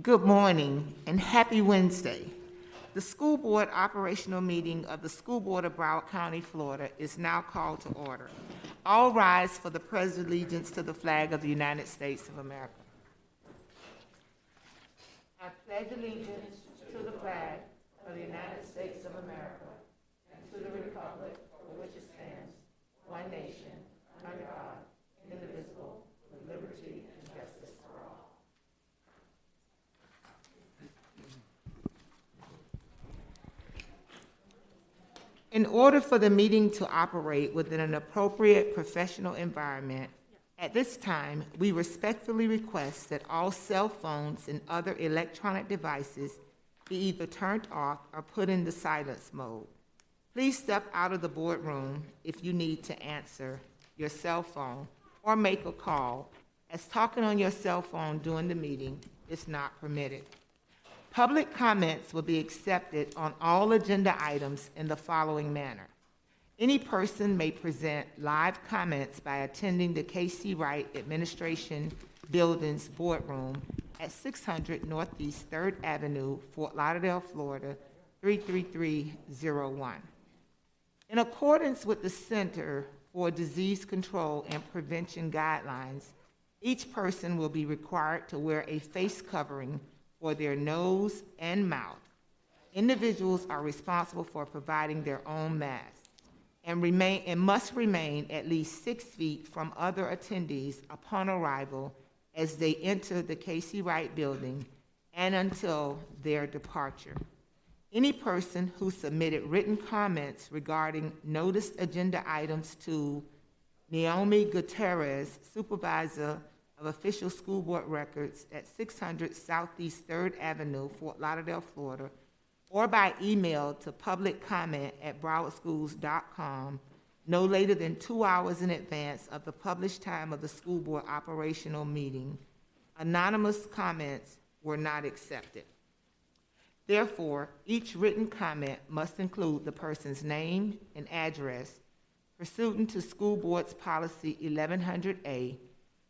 Good morning and happy Wednesday. The school board operational meeting of the School Board of Broward County, Florida is now called to order. All rise for the pledge of allegiance to the flag of the United States of America. I pledge allegiance to the flag of the United States of America and to the republic for which it stands, one nation, under God, indivisible, with liberty and justice for all. In order for the meeting to operate within an appropriate professional environment, at this time, we respectfully request that all cell phones and other electronic devices be either turned off or put in the silence mode. Please step out of the boardroom if you need to answer your cell phone or make a call, as talking on your cell phone during the meeting is not permitted. Public comments will be accepted on all agenda items in the following manner. Any person may present live comments by attending the K.C. Wright Administration Building's boardroom at 600 Northeast 3rd Avenue, Fort Lauderdale, Florida, 33301. In accordance with the Center for Disease Control and Prevention guidelines, each person will be required to wear a face covering for their nose and mouth. Individuals are responsible for providing their own masks and must remain at least 6 feet from other attendees upon arrival as they enter the K.C. Wright building and until their departure. Any person who submitted written comments regarding noticed agenda items to Naomi Gutierrez, Supervisor of Official School Board Records at 600 Southeast 3rd Avenue, Fort Lauderdale, Florida, or by email to publiccomment@browardschools.com no later than 2 hours in advance of the published time of the school board operational meeting. Anonymous comments were not accepted. Therefore, each written comment must include the person's name and address pursuant to School Board's Policy 1100A.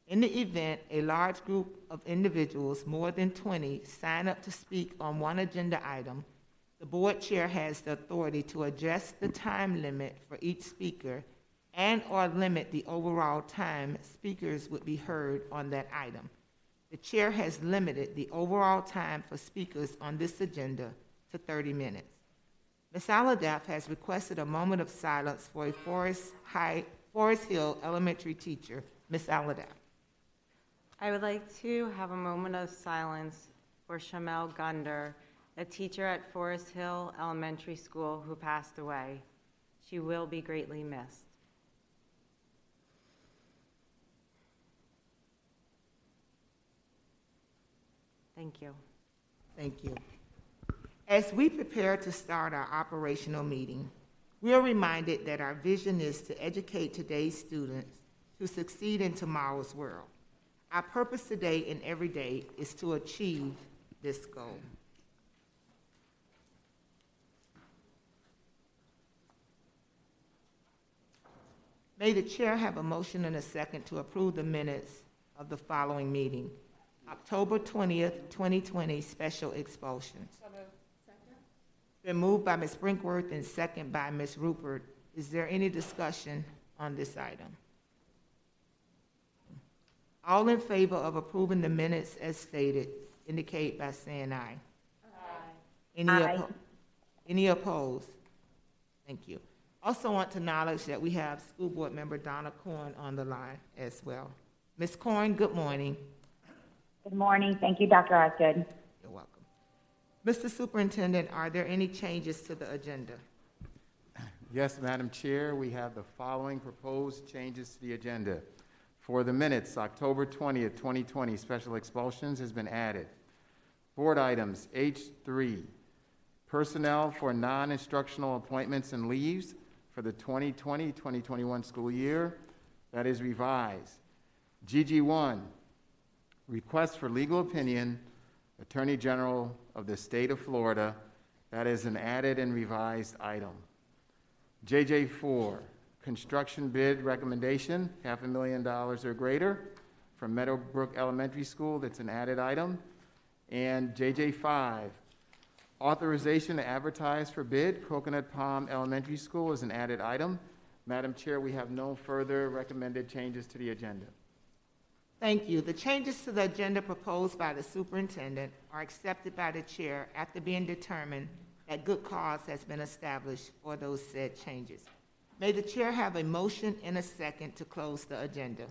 In the event a large group of individuals, more than 20, sign up to speak on one agenda item, the board chair has the authority to adjust the time limit for each speaker and/or limit the overall time speakers would be heard on that item. The chair has limited the overall time for speakers on this agenda to 30 minutes. Ms. Aladaff has requested a moment of silence for a Forest Hill elementary teacher. Ms. Aladaff. I would like to have a moment of silence for Shamel Gunder, a teacher at Forest Hill Elementary School who passed away. She will be greatly missed. Thank you. Thank you. As we prepare to start our operational meeting, we are reminded that our vision is to educate today's students to succeed in tomorrow's world. Our purpose today and every day is to achieve this goal. May the chair have a motion and a second to approve the minutes of the following meeting. October 20th, 2020, special expulsions. Been moved by Ms. Brinkworth and second by Ms. Rupert. Is there any discussion on this item? All in favor of approving the minutes as stated indicate by saying aye. Aye. Any opposed? Thank you. Also want to acknowledge that we have School Board Member Donna Corn on the line as well. Ms. Corn, good morning. Good morning. Thank you, Dr. Osgood. You're welcome. Mr. Superintendent, are there any changes to the agenda? Yes, Madam Chair, we have the following proposed changes to the agenda. For the minutes, October 20th, 2020, special expulsions has been added. Board items H3, personnel for non-instructional appointments and leaves for the 2020-2021 school year. That is revised. GG1, request for legal opinion, Attorney General of the State of Florida. That is an added and revised item. JJ4, construction bid recommendation, $500,000 or greater from Meadowbrook Elementary School. That's an added item. And JJ5, authorization to advertise for bid, Coconut Palm Elementary School is an added item. Madam Chair, we have no further recommended changes to the agenda. Thank you. The changes to the agenda proposed by the superintendent are accepted by the chair after being determined that good cause has been established for those said changes. May the chair have a motion and a second to close the agenda.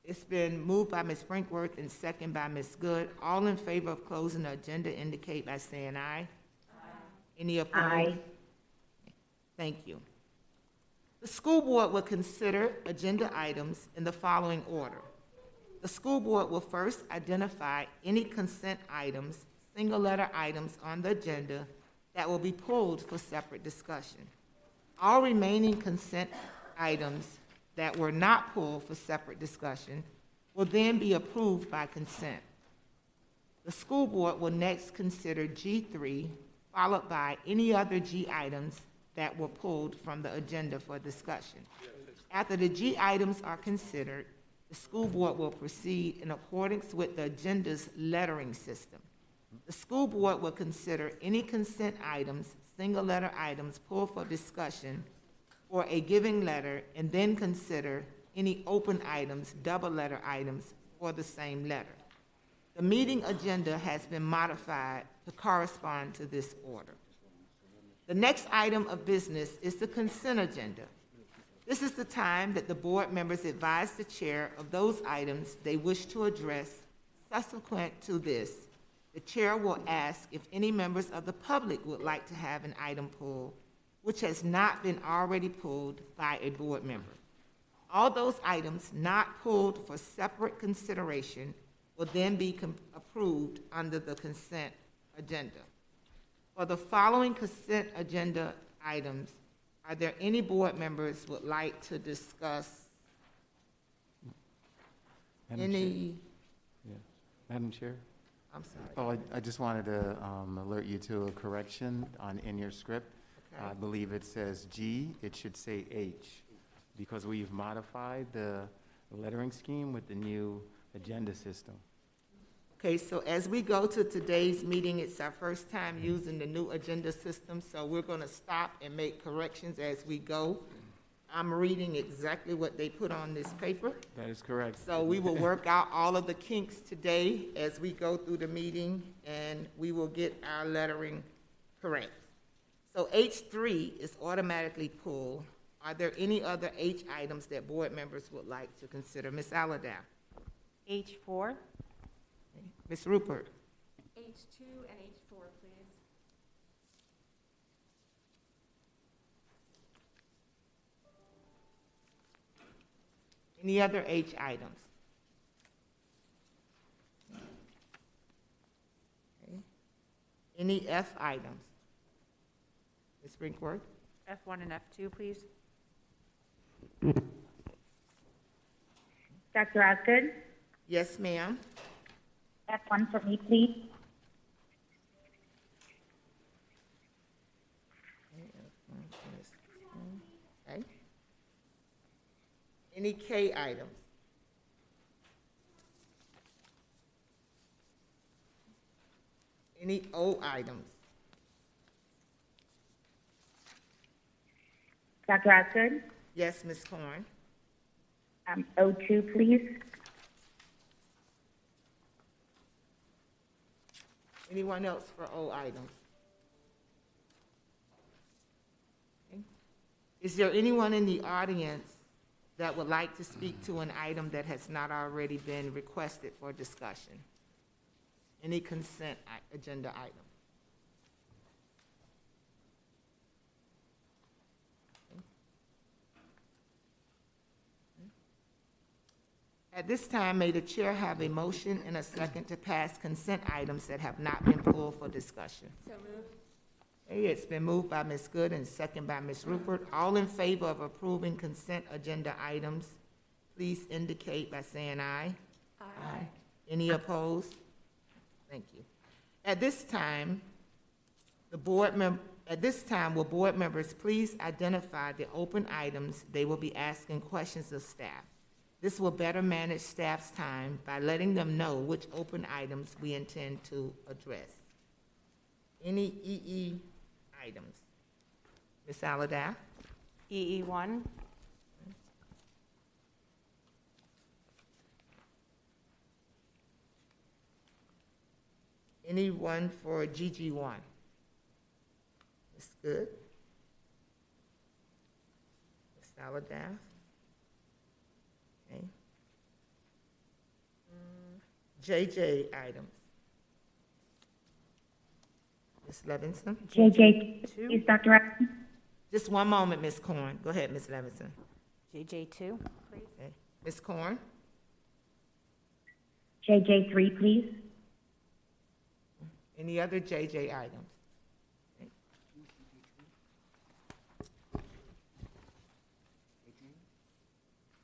It's been moved by Ms. Brinkworth and second by Ms. Good. All in favor of closing the agenda indicate by saying aye. Any opposed? Aye. Thank you. The school board will consider agenda items in the following order. The school board will first identify any consent items, single letter items on the agenda that will be pulled for separate discussion. All remaining consent items that were not pulled for separate discussion will then be approved by consent. The school board will next consider G3, followed by any other G items that were pulled from the agenda for discussion. After the G items are considered, the school board will proceed in accordance with the agenda's lettering system. The school board will consider any consent items, single letter items pulled for discussion for a given letter, and then consider any open items, double letter items for the same letter. The meeting agenda has been modified to correspond to this order. The next item of business is the consent agenda. This is the time that the board members advise the chair of those items they wish to address. Subsequent to this, the chair will ask if any members of the public would like to have an item pulled, which has not been already pulled by a board member. All those items not pulled for separate consideration will then be approved under the consent agenda. For the following consent agenda items, are there any board members would like to discuss Madam any? Yeah. Madam Chair? I'm sorry. Oh, I just wanted to alert you to a correction in your script. Okay. I believe it says G, it should say H, because we've modified the lettering scheme with the new agenda system. Okay, so as we go to today's meeting, it's our first time using the new agenda system, so we're going to stop and make corrections as we go. I'm reading exactly what they put on this paper. That is correct. So we will work out all of the kinks today as we go through the meeting, and we will get our lettering correct. So H3 is automatically pulled. Are there any other H items that board members would like to consider? Ms. Allardyce? H4. Ms. Rupert? H2 and H4, please. Any other H items? Okay. Any F items? Ms. Brinkworth? F1 and F2, please. Dr. Osgood, Yes, ma'am. F1 for me, please. Okay. Any K items? Any O items? Dr. Osgood, Yes, Ms. Corn. O2, please. Anyone else for O items? Okay. Is there anyone in the audience that would like to speak to an item that has not already been requested for discussion? Any consent agenda item? At this time, may the chair have a motion and a second to pass consent items that have not been pulled for discussion? So moved. Okay, it's been moved by Ms. Good and second by Ms. Rupert. All in favor of approving consent agenda items, please indicate by saying aye. Aye. Any opposed? Thank you. At this time, will board members please identify the open items they will be asking questions of staff? This will better manage staff's time by letting them know which open items we intend to address. Any EE items? Ms. Alada? EE1, Anyone for GG1? Ms. Good? Ms. Alada? Okay. JJ items? Ms. Levinson? JJ, please, Dr. Evans. Just one moment, Ms. Corn. Go ahead, Ms. Levinson. JJ2, please. Okay. Ms. Corn? JJ3, please. Any other JJ items? Okay.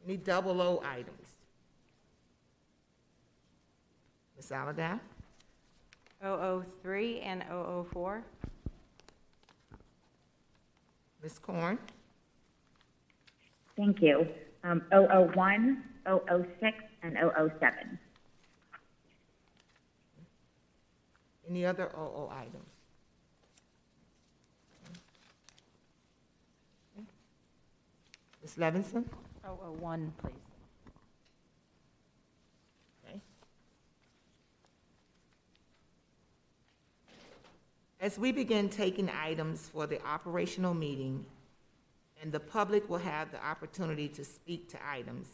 Any double O items? Ms. Alada? 003, and 004. Ms. Corn? Thank you. 001, 006, and 007. Any other OO items? Okay. Ms. Levinson? 001, please. Okay. As we begin taking items for the operational meeting, and the public will have the opportunity to speak to items,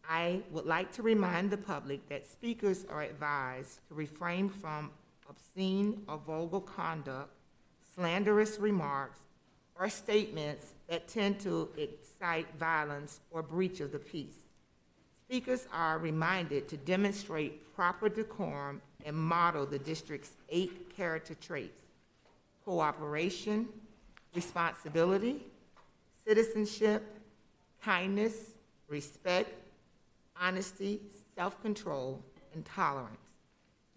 I would like to remind the public that speakers are advised to refrain from obscene or vulgar conduct, slanderous remarks, or statements that tend to excite violence or breach of the peace. Speakers are reminded to demonstrate proper decorum and model the district's 8 character traits: cooperation, responsibility, citizenship, kindness, respect, honesty, self-control, and tolerance.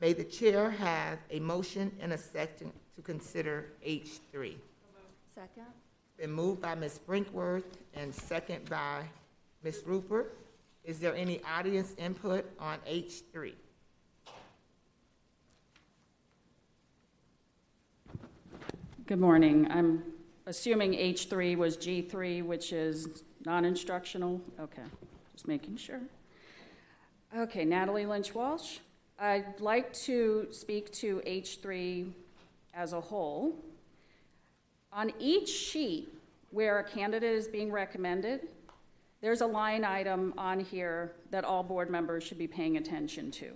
May the chair have a motion and a second to consider H3. Second. Been moved by Ms. Brinkworth and second by Ms. Rupert. Is there any audience input on H3? Good morning. I'm assuming H3 was G3, which is non-instructional? Okay, just making sure. Okay, Natalie Lynch-Walsh. I'd like to speak to H3 as a whole. On each sheet where a candidate is being recommended, there's a line item on here that all board members should be paying attention to.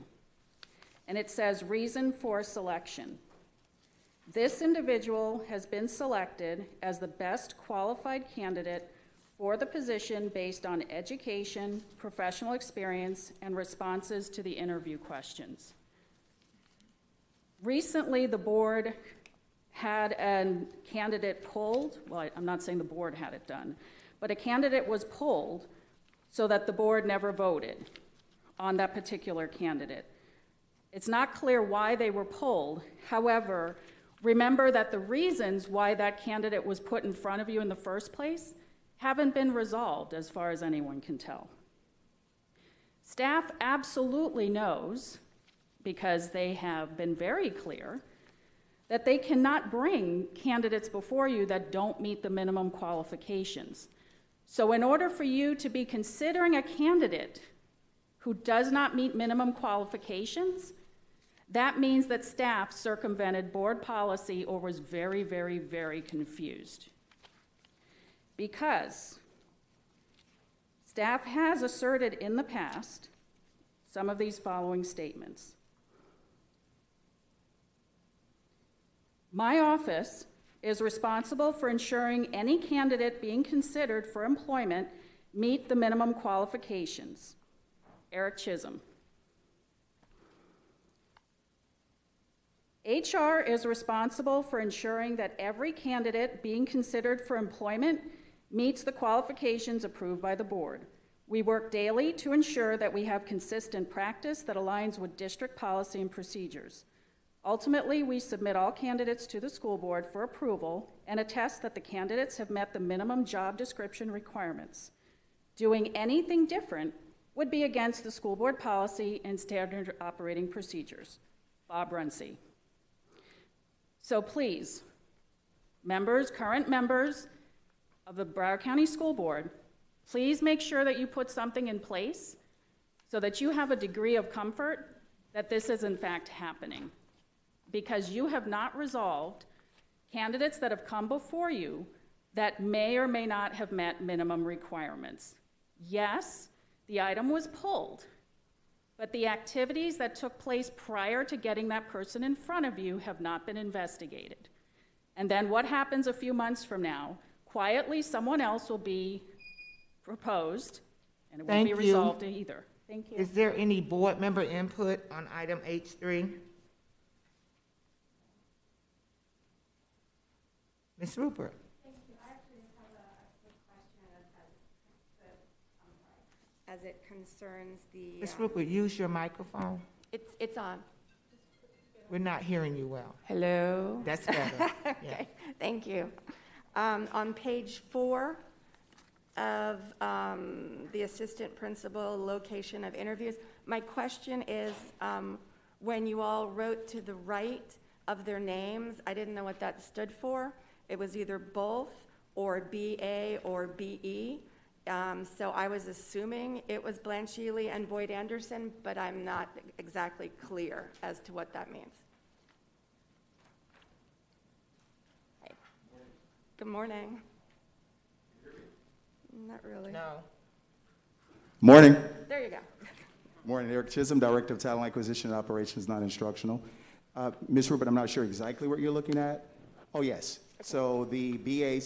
And it says, reason for selection. This individual has been selected as the best qualified candidate for the position based on education, professional experience, and responses to the interview questions. Recently, the board had a candidate pulled. Well, I'm not saying the board had it done, but a candidate was pulled so that the board never voted on that particular candidate. It's not clear why they were pulled. However, remember that the reasons why that candidate was put in front of you in the first place haven't been resolved as far as anyone can tell. Staff absolutely knows, because they have been very clear, that they cannot bring candidates before you that don't meet the minimum qualifications. So in order for you to be considering a candidate who does not meet minimum qualifications, that means that staff circumvented board policy or was very, very, very confused. Because staff has asserted in the past some of these following statements. My office is responsible for ensuring any candidate being considered for employment meet the minimum qualifications. Eric Chisholm. HR is responsible for ensuring that every candidate being considered for employment meets the qualifications approved by the board. We work daily to ensure that we have consistent practice that aligns with district policy and procedures. Ultimately, we submit all candidates to the school board for approval and attest that the candidates have met the minimum job description requirements. Doing anything different would be against the school board policy and standard operating procedures. Bob Runcie. So please, members, current members of the Broward County School Board, please make sure that you put something in place so that you have a degree of comfort that this is in fact happening. Because you have not resolved candidates that have come before you that may or may not have met minimum requirements. Yes, the item was pulled, but the activities that took place prior to getting that person in front of you have not been investigated. And then what happens a few months from now? Quietly, someone else will be proposed, and it won't be Thank you. resolved either. Thank you. Is there any board member input on item H3? Ms. Rupert? As it concerns the, Ms. Rupert, use your microphone. it's on. We're not hearing you well. Hello? That's better. Yeah. Okay, thank you. On page 4 of the assistant principal location of interviews, my question is, when you all wrote to the right of their names, I didn't know what that stood for. It was either both or BA or BE. So I was assuming it was Blanche Ely and Boyd Anderson, but I'm not exactly clear as to what that means. Hey. Good morning. Not really. No. Morning. There you go. Morning, Eric Chisholm, Director of Talent Acquisition and Operations, non-instructional. Ms. Rupert, I'm not sure exactly what you're looking at. Oh, yes. So the BA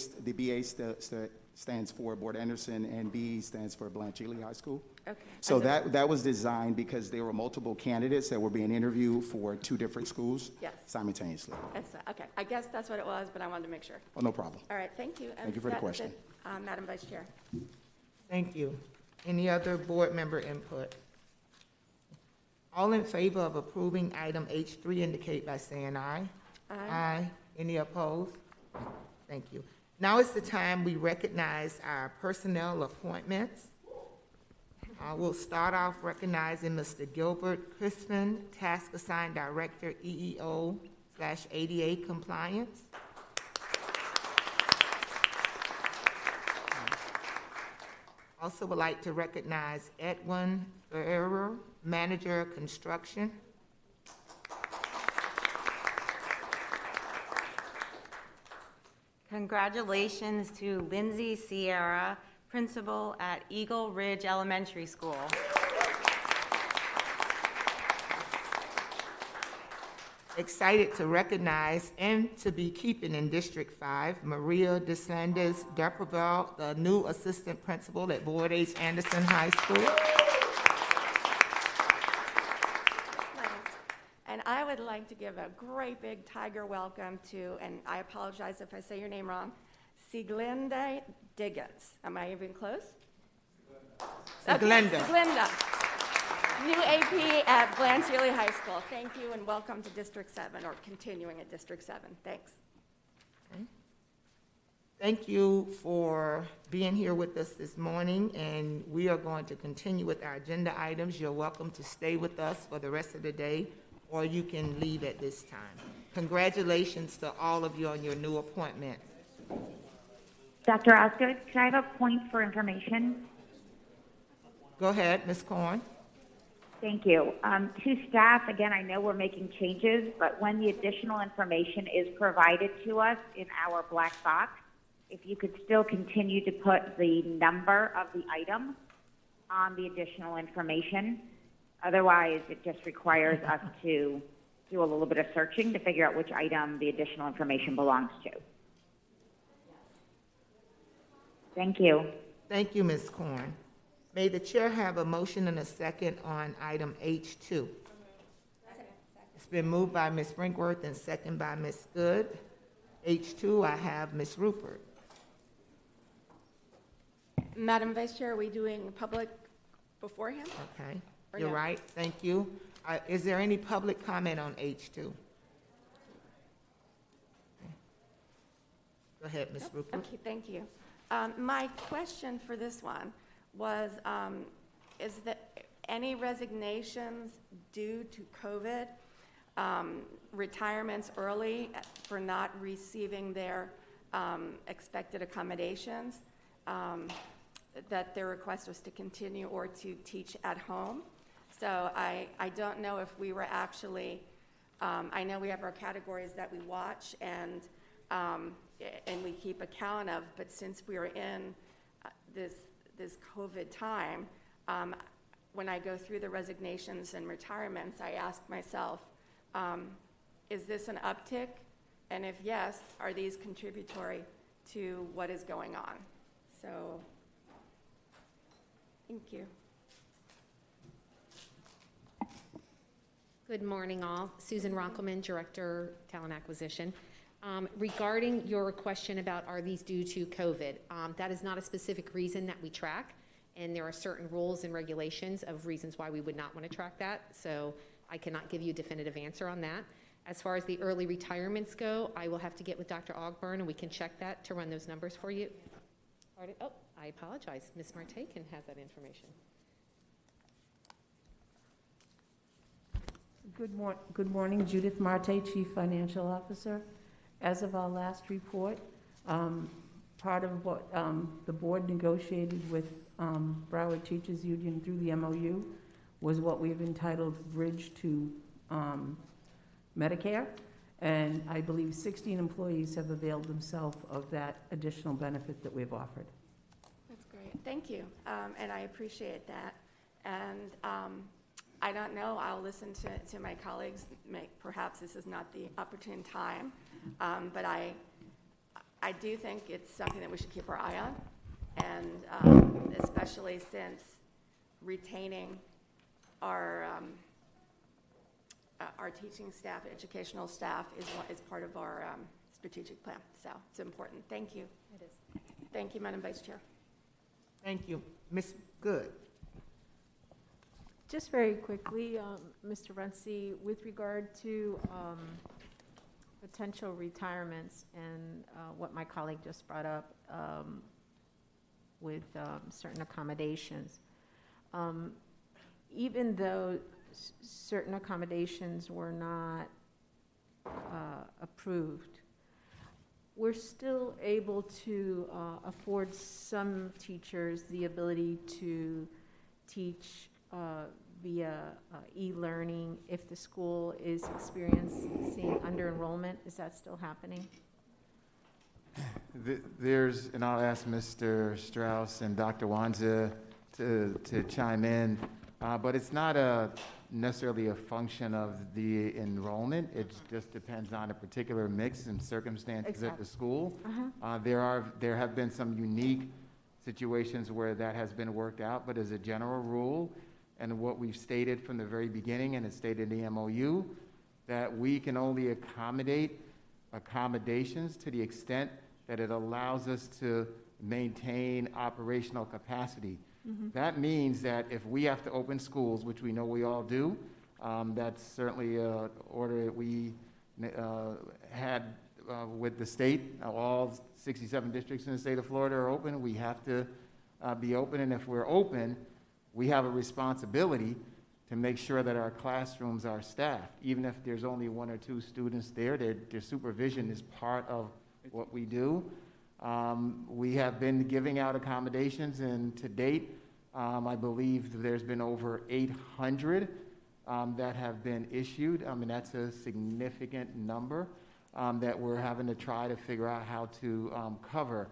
stands for Boyd Anderson, and BE stands for Blanche Ely High School. Okay. So that was designed because there were multiple candidates that were being interviewed for 2 different schools Yes. simultaneously. Okay, I guess that's what it was, but I wanted to make sure. Oh, no problem. All right, thank you. Thank you for the That was question. it, Madam Vice Chair. Thank you. Any other board member input? All in favor of approving item H3 indicate by saying aye. Aye. Any opposed? Thank you. Now is the time we recognize our personnel appointments. We'll start off recognizing Mr. Gilbert Crispin, Task Assigned Director, EEO/ADA Compliance. Also would like to recognize Edwin Ferreira, Manager, Construction. Congratulations to Lindsay Sierra, principal at Eagle Ridge Elementary School. Excited to recognize and to be keeping in District 5, Maria DeSantis Deprabel, the new assistant principal at Boyd H. Anderson High School. And I would like to give a great big tiger welcome to, and I apologize if I say your name wrong, Sieglinde Diggins. Am I even close? Sieglinde. Okay, Sieglinde. New AP at Blanche Ely High School. Thank you and welcome to District 7, or continuing at District 7. Thanks. Okay. Thank you for being here with us this morning, and we are going to continue with our agenda items. You're welcome to stay with us for the rest of the day, or you can leave at this time. Congratulations to all of you on your new appointment. Dr. Osgood, could I have a point for information? Go ahead, Ms. Corn. Thank you. To staff, again, I know we're making changes, but when the additional information is provided to us in our black box, if you could still continue to put the number of the item on the additional information. Otherwise, it just requires us to do a little bit of searching to figure out which item the additional information belongs to. Thank you. Thank you, Ms. Corn. May the chair have a motion and a second on item H2. It's been moved by Ms. Brinkworth and second by Ms. Good. H2, I have Ms. Rupert. Madam Vice Chair, are we doing public beforehand? Okay, Or you're no? right, thank you. Is there any public comment on H2? Okay. Go ahead, Ms. Rupert. Okay, thank you. My question for this one was, is that any resignations due to COVID, retirements early for not receiving their expected accommodations, that their request was to continue or to teach at home. So I don't know if we were actually, I know we have our categories that we watch and we keep account of, but since we are in this COVID time, when I go through the resignations and retirements, I ask myself, is this an uptick? And if yes, are these contributory to what is going on? So, thank you. Good morning, all. Susan Rockelman, Director, Talent Acquisition. Regarding your question about are these due to COVID, that is not a specific reason that we track, and there are certain rules and regulations of reasons why we would not want to track that, so I cannot give you a definitive answer on that. As far as the early retirements go, I will have to get with Dr. Ogburn, and we can check that to run those numbers for you. Oh, I apologize. Ms. Marte has that information. Good morning, Judith Marte, Chief Financial Officer. As of our last report, part of what the board negotiated with Broward Teachers Union through the MOU was what we've entitled Bridge to Medicare, and I believe 16 employees have availed themselves of that additional benefit that we've offered. That's great. Thank you, and I appreciate that. And I don't know, I'll listen to my colleagues. Perhaps this is not the opportune time, but I do think it's something that we should keep our eye on, and especially since retaining our teaching staff, educational staff, is part of our strategic plan. So it's important. Thank you. It is. Thank you, Madam Vice Chair. Thank you. Ms. Good. Just very quickly, Mr. Runcie, with regard to potential retirements and what my colleague just brought up with certain accommodations, even though certain accommodations were not approved, we're still able to afford some teachers the ability to teach via e-learning if the school is experiencing under-enrollment. Is that still happening? There's, and I'll ask Mr. Strauss and Dr. Wanza to chime in, but it's not necessarily a function of the enrollment. It just depends on a particular mix and circumstances at the school. There have been some unique situations where that has been worked out, but as a general rule, and what we've stated from the very beginning, and it's stated in the MOU, that we can only accommodate accommodations to the extent that it allows us to maintain operational capacity. That means that if we have to open schools, which we know we all do, that's certainly an order that we had with the state. All 67 districts in the state of Florida are open. We have to be open, and if we're open, we have a responsibility to make sure that our classrooms are staffed. Even if there's only 1 or 2 students there, their supervision is part of what we do. We have been giving out accommodations, and to date, I believe there's been over 800 that have been issued. I mean, that's a significant number that we're having to try to figure out how to cover.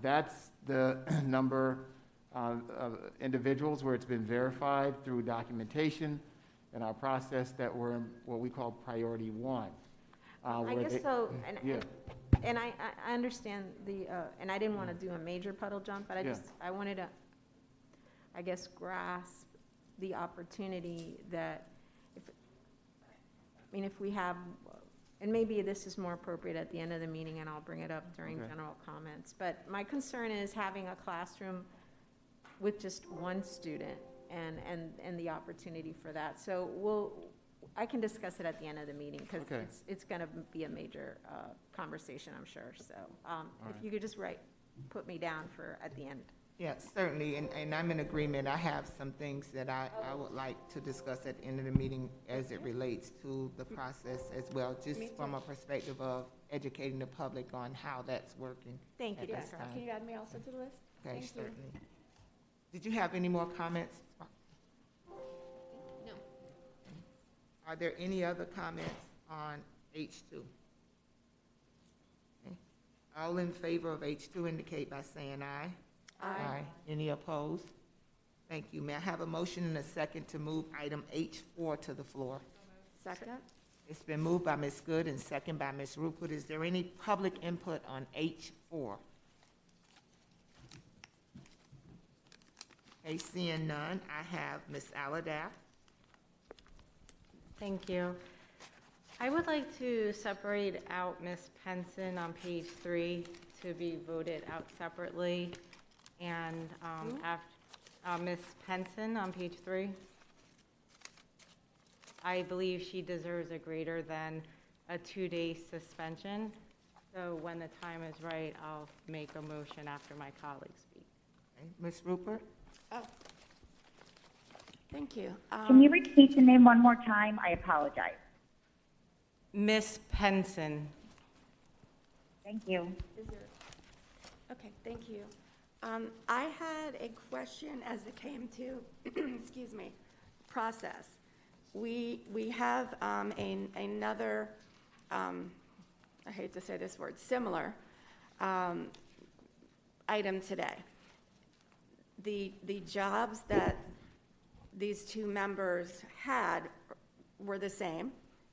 That's the number of individuals where it's been verified through documentation in our process that were in what we call priority 1. I guess so, and I understand the, and I didn't want to do a major puddle jump, but I wanted to, I guess, grasp the opportunity that if we have, and maybe this is more appropriate at the end of the meeting, and I'll bring it up during general comments, but my concern is having a classroom with just 1 student and the opportunity for that. So I can discuss it at the end of the meeting, because it's going to be a major conversation, I'm sure. So if you could just put me down for at the end. Yeah, certainly, and I'm in agreement. I have some things that I would like to discuss at the end of the meeting as it relates to the process as well, just Me from too. a perspective of educating the public on how that's working. Thank you, at this Dr. time. Can you add me also to the list? Okay, Thank you. certainly. Did you have any more comments? No. Are there any other comments on H2? Okay. All in favor of H2 indicate by saying aye. Aye. Any opposed? Thank you. May I have a motion and a second to move item H4 to the floor? Second? It's been moved by Ms. Good and second by Ms. Rupert. Is there any public input on H4? Okay, seeing none, I have Ms. Aladaff. Thank you. I would like to separate out Ms. Penson on page 3 to be voted out separately. And Ms. Penson on page 3. I believe she deserves a greater than a 2-day suspension. So when the time is right, I'll make a motion after my colleagues speak. Okay, Ms. Rupert? Oh. Thank you. Can you repeat the name one more time? I apologize. Ms. Penson. Thank you. Is there, okay, thank you. I had a question as it came to, excuse me, process. We have another, I hate to say this word, similar item today. The jobs that these two members had were the same,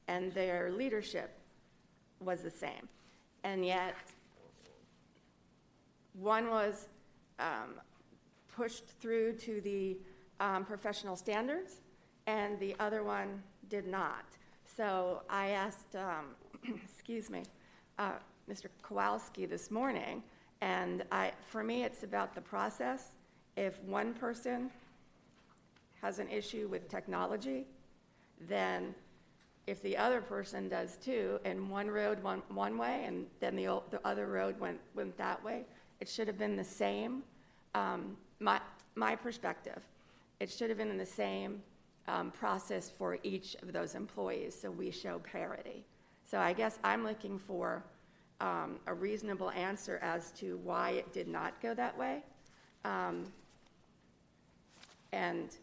and their leadership was the same. And yet, one was pushed through to the professional standards, and the other one did not. So I asked, excuse me, Mr. Kowalski this morning, and for me, it's about the process. If one person has an issue with technology, then if the other person does too, and one road went one way, and then the other road went that way, it should have been the same. My perspective, it should have been in the same process for each of those employees, so we show parity. So I guess I'm looking for a reasonable answer as to why it did not go that way. And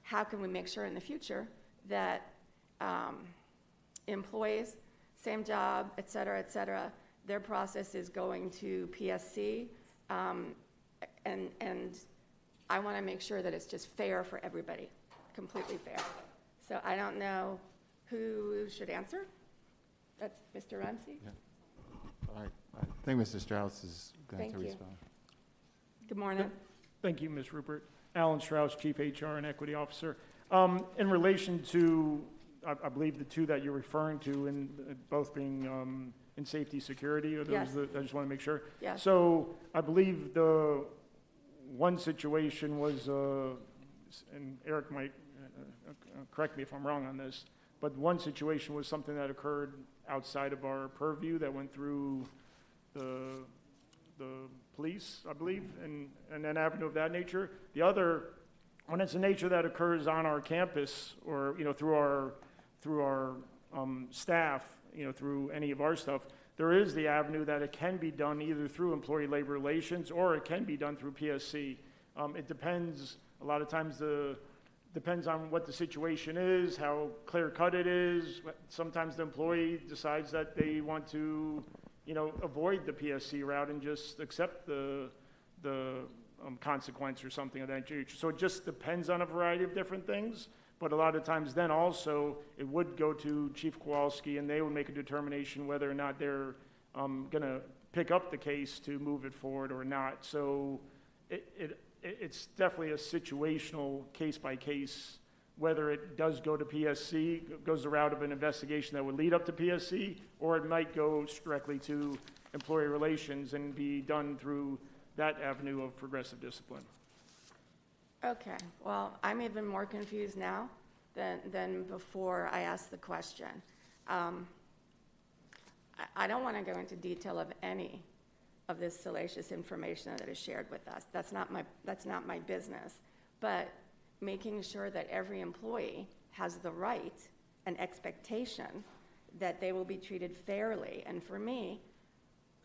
how can we make sure in the future that employees, same job, et cetera, their process is going to PSC, and I want to make sure that it's just fair for everybody, completely fair. So I don't know who should answer. That's Mr. Runcie? Yeah. All right. I think Mr. Strauss is going Thank to you. respond. Good morning. Thank you, Ms. Rupert. Alan Strauss, Chief HR and Equity Officer. In relation to, I believe, the two that you're referring to, and both being in safety security, or those Yes. I just want to make sure. Yes. So I believe the one situation was, and Eric might correct me if I'm wrong on this, but one situation was something that occurred outside of our purview that went through the police, I believe, and an avenue of that nature. The other, when it's a nature that occurs on our campus, or through our staff, through any of our stuff, there is the avenue that it can be done either through employee labor relations or it can be done through PSC. It depends. A lot of times depends on what the situation is, how clear-cut it is. Sometimes the employee decides that they want to, avoid the PSC route and just accept the consequence or something of that nature. So it just depends on a variety of different things. But a lot of times then also, it would go to Chief Kowalski, and they would make a determination whether or not they're going to pick up the case to move it forward or not. So it's definitely a situational case-by-case, whether it does go to PSC, goes the route of an investigation that would lead up to PSC, or it might go directly to employee relations and be done through that avenue of progressive discipline. Okay, well, I'm even more confused now than before I asked the question. I don't want to go into detail of any of this salacious information that is shared with us. That's not my business. But making sure that every employee has the right and expectation that they will be treated fairly. And for me,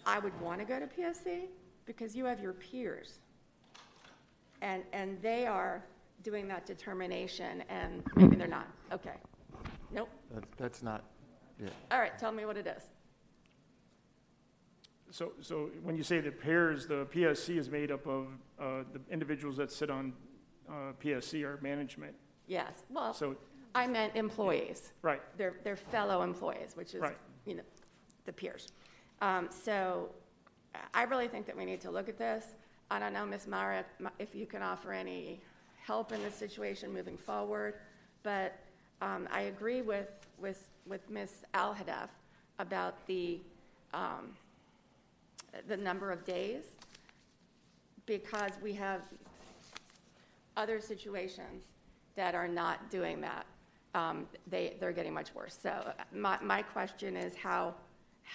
I would want to go to PSC because you have your peers. And they are doing that determination, and maybe they're not. Okay. Nope. That's not, yeah. All right, tell me what it is. So when you say the pairs, the PSC is made up of the individuals that sit on PSC or management. Yes, well, So, I meant employees. right, They're fellow employees, which is, Right. you know, the peers. So I really think that we need to look at this. I don't know, Ms. Mara, if you can offer any help in this situation moving forward, but I agree with Ms. Al-Hadaf about the number of days, because we have other situations that are not doing that. They're getting much worse. So my question is how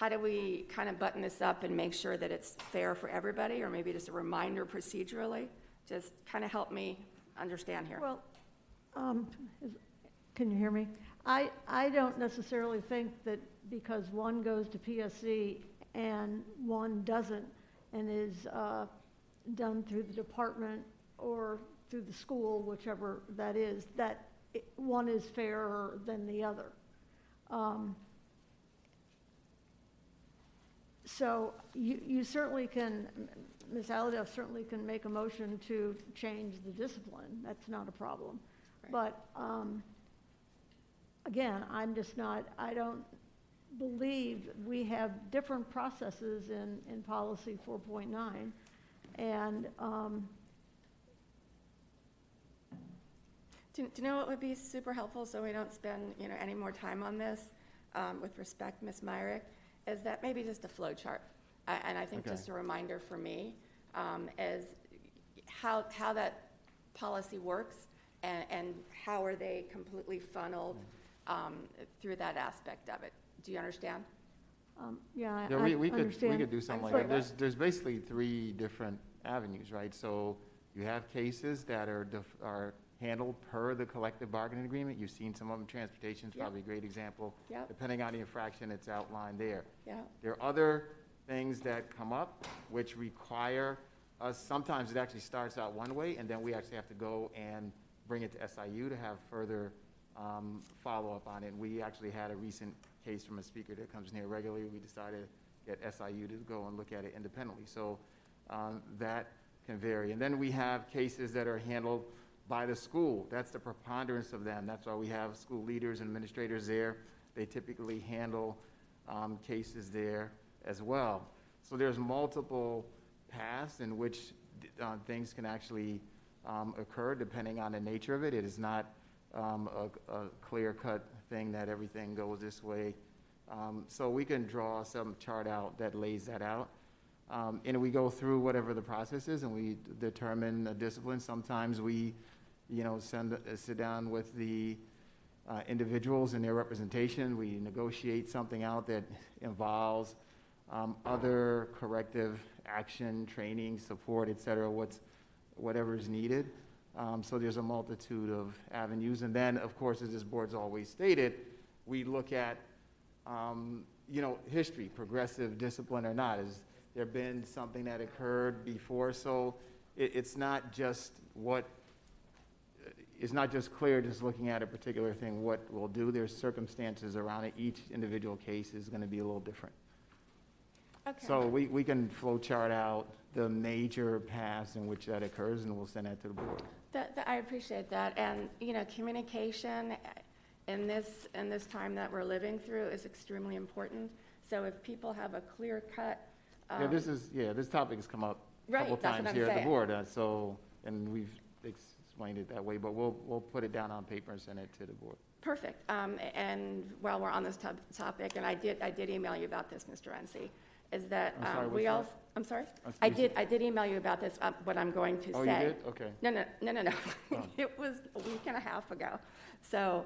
do we kind of button this up and make sure that it's fair for everybody, or maybe just a reminder procedurally? Just kind of help me understand here. Well, can you hear me? I don't necessarily think that because one goes to PSC and one doesn't, and is done through the department or through the school, whichever that is, that one is fairer than the other. So you certainly can, Ms. Alladef certainly can make a motion to change the discipline. That's not a problem. Right. But again, I'm just not, I don't believe we have different processes in policy 4.9. And Do you know what would be super helpful, so we don't spend, any more time on this, with respect, Ms. Myrick, is that maybe just a flow chart. And I think Okay. just a reminder for me, is how that policy works, and how are they completely funneled through that aspect of it. Do you understand? yeah, Yeah, I we understand. could do something I'm like that. sorry, There's basically 3 different avenues, right? So you have cases that are handled per the collective bargaining agreement. You've seen some of them. Transportation's Yep. probably a great example. Yep. Depending on the infraction, it's outlined there. Yeah. There are other things that come up which require us, sometimes it actually starts out one way, and then we actually have to go and bring it to SIU to have further follow-up on it. We actually had a recent case from a speaker that comes in here regularly. We decided to get SIU to go and look at it independently. So that can vary. And then we have cases that are handled by the school. That's the preponderance of them. That's why we have school leaders and administrators there. They typically handle cases there as well. So there's multiple paths in which things can actually occur depending on the nature of it. It is not a clear-cut thing that everything goes this way. So we can draw some chart out that lays that out. And we go through whatever the process is, and we determine a discipline. Sometimes we, sit down with the individuals and their representation. We negotiate something out that involves other corrective action, training, support, et cetera, whatever is needed. So there's a multitude of avenues. And then, of course, as this board's always stated, we look at, history, progressive discipline or not. Has there been something that occurred before? So it's not just it's not just clear just looking at a particular thing what we'll do. There's circumstances around it. Each individual case is going to be a little different. Okay. So we can flow chart out the major paths in which that occurs, and we'll send that to the board. I appreciate that. And, communication in this time that we're living through is extremely important. So if people have a clear cut. This topic has come up a Right, couple that's what times I'm here at the saying. board. And we've explained it that way, but we'll put it down on paper and send it to the board. Perfect. And while we're on this topic, and I did email you about this, Mr. Ency, is that I'm sorry, we what's all, that? I'm sorry? Excuse I did email you about this, what I'm going to say. Oh, you did? Okay. No. Oh. It was a week and a half ago. So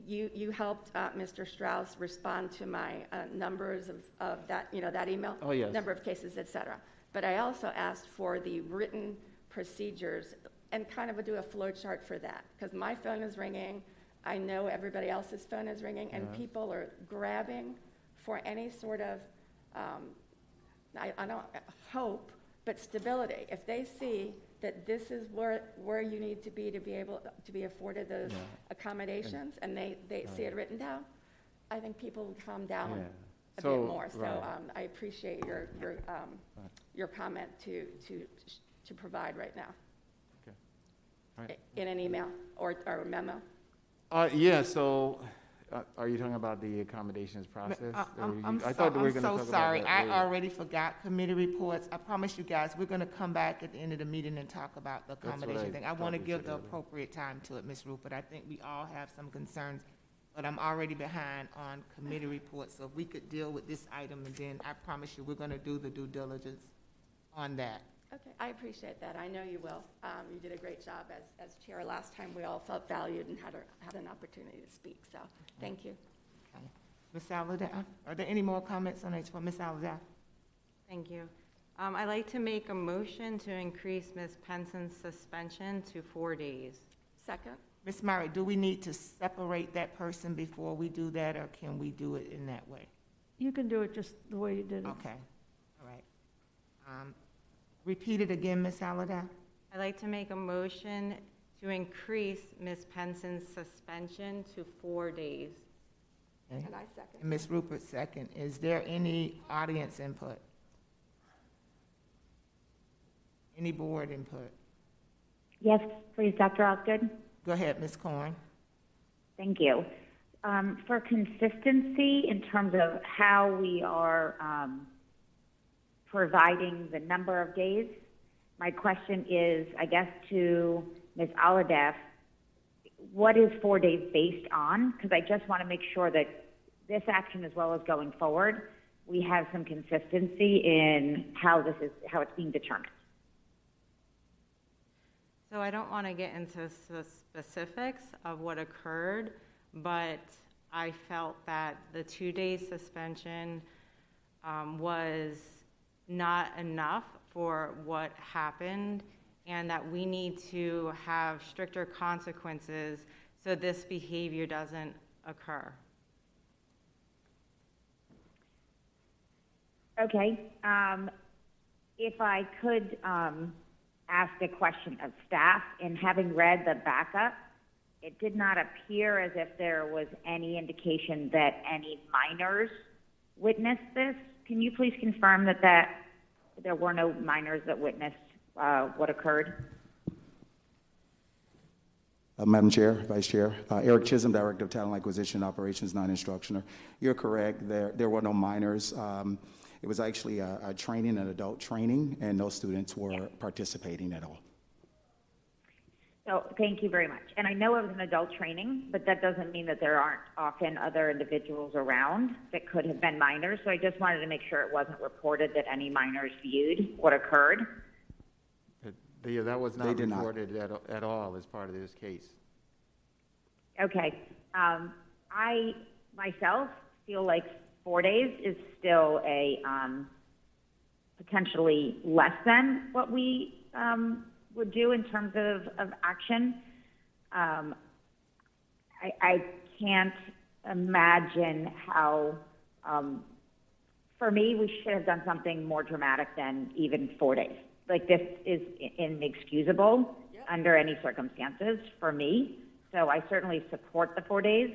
You helped Mr. Strauss respond to my numbers of that, that email. Oh, yes. Number of cases, et cetera. But I also asked for the written procedures and kind of do a flow chart for that, because my phone is ringing. I know everybody else's phone is ringing, and people are grabbing for any sort of, I don't hope, but stability. If they see that this is where you need to be able to be afforded those accommodations, and they see it written down, I think people will calm down a bit more. So I appreciate your comment to provide right now. Okay. All right. In an email or a memo. Yeah, so are you talking about the accommodations process? I thought we were going to talk about that sorry. I later. already forgot committee reports. I promise you guys, we're going to come back at the end of the meeting and talk about the accommodation thing. I want to give the appropriate time to it, Ms. Rupert. I think we all have some concerns, but I'm already behind on committee reports. So if we could deal with this item, and then I promise you, we're going to do the due diligence on that. Okay, I appreciate that. I know you will. You did a great job as chair. Last time, we all felt valued and had an opportunity to speak, so thank you. Okay. Ms. Alada, are there any more comments on H4? Ms. Alada? Thank you. I'd like to make a motion to increase Ms. Penson's suspension to 4 days. Second? Ms. Murray, do we need to separate that person before we do that, or can we do it in that way? You can do it just the way you did it. Okay, all right. Repeat it again, Ms. Alada. I'd like to make a motion to increase Ms. Penson's suspension to 4 days. Okay. And I second. And Ms. Rupert, second. Is there any audience input? Any board input? Yes, please, Dr. Osgood. Go ahead, Ms. Corn. Thank you. For consistency in terms of how we are providing the number of days, my question is, I guess, to Ms. Aladef, what is 4 days based on? Because I just want to make sure that this action, as well as going forward, we have some consistency in how it's being determined. So I don't want to get into the specifics of what occurred, but I felt that the 2-day suspension was not enough for what happened, and that we need to have stricter consequences so this behavior doesn't occur. Okay. If I could ask a question of staff, in having read the backup, it did not appear as if there was any indication that any minors witnessed this. Can you please confirm that there were no minors that witnessed what occurred? Madam Chair, Vice Chair, Eric Chisholm, Director of Talent Acquisition Operations, non-instructional. You're correct. There were no minors. It was actually a training, an adult training, and no students were participating at all. So thank you very much. And I know it was an adult training, but that doesn't mean that there aren't often other individuals around that could have been minors. So I just wanted to make sure it wasn't reported that any minors viewed what occurred. That was not reported at all as part of this case. Okay. I myself feel like 4 days is still a potentially less than what we would do in terms of action. I can't imagine how, for me, we should have done something more dramatic than even 4 days. Like, this is inexcusable under any circumstances for me. So I certainly support the 4 days.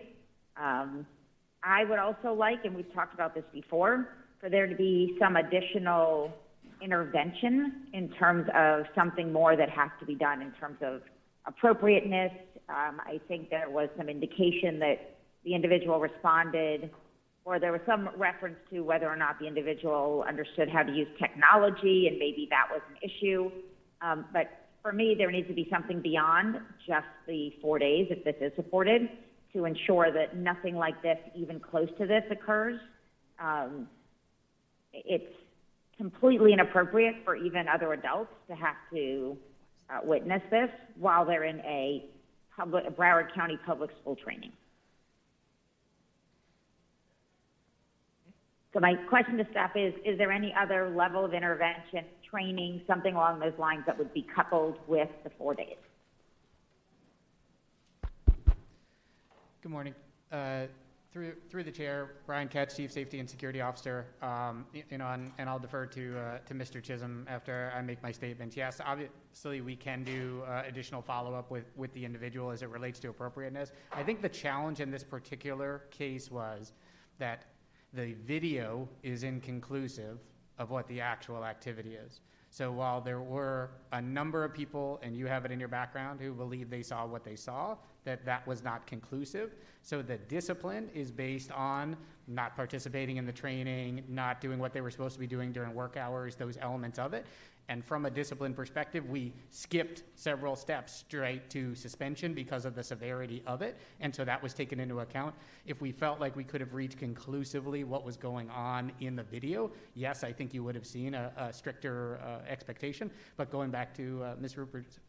I would also like, and we've talked about this before, for there to be some additional intervention in terms of something more that has to be done in terms of appropriateness. I think there was some indication that the individual responded, or there was some reference to whether or not the individual understood how to use technology, and maybe that was an issue. But for me, there needs to be something beyond just the 4 days, if this is supported, to ensure that nothing like this, even close to this, occurs. It's completely inappropriate for even other adults to have to witness this while they're in a Broward County Public School training. So my question to staff is there any other level of intervention, training, something along those lines that would be coupled with the 4 days? Good morning. Through the chair, Brian Katz, Chief Safety and Security Officer. And I'll defer to Mr. Chisholm after I make my statements. Yes, obviously we can do additional follow-up with the individual as it relates to appropriateness. I think the challenge in this particular case was that the video is inconclusive of what the actual activity is. So while there were a number of people, and you have it in your background, who believe they saw what they saw, that was not conclusive. So the discipline is based on not participating in the training, not doing what they were supposed to be doing during work hours, those elements of it. And from a discipline perspective, we skipped several steps straight to suspension because of the severity of it. And so that was taken into account. If we felt like we could have reached conclusively what was going on in the video, yes, I think you would have seen a stricter expectation. But going back to Ms. Rupert's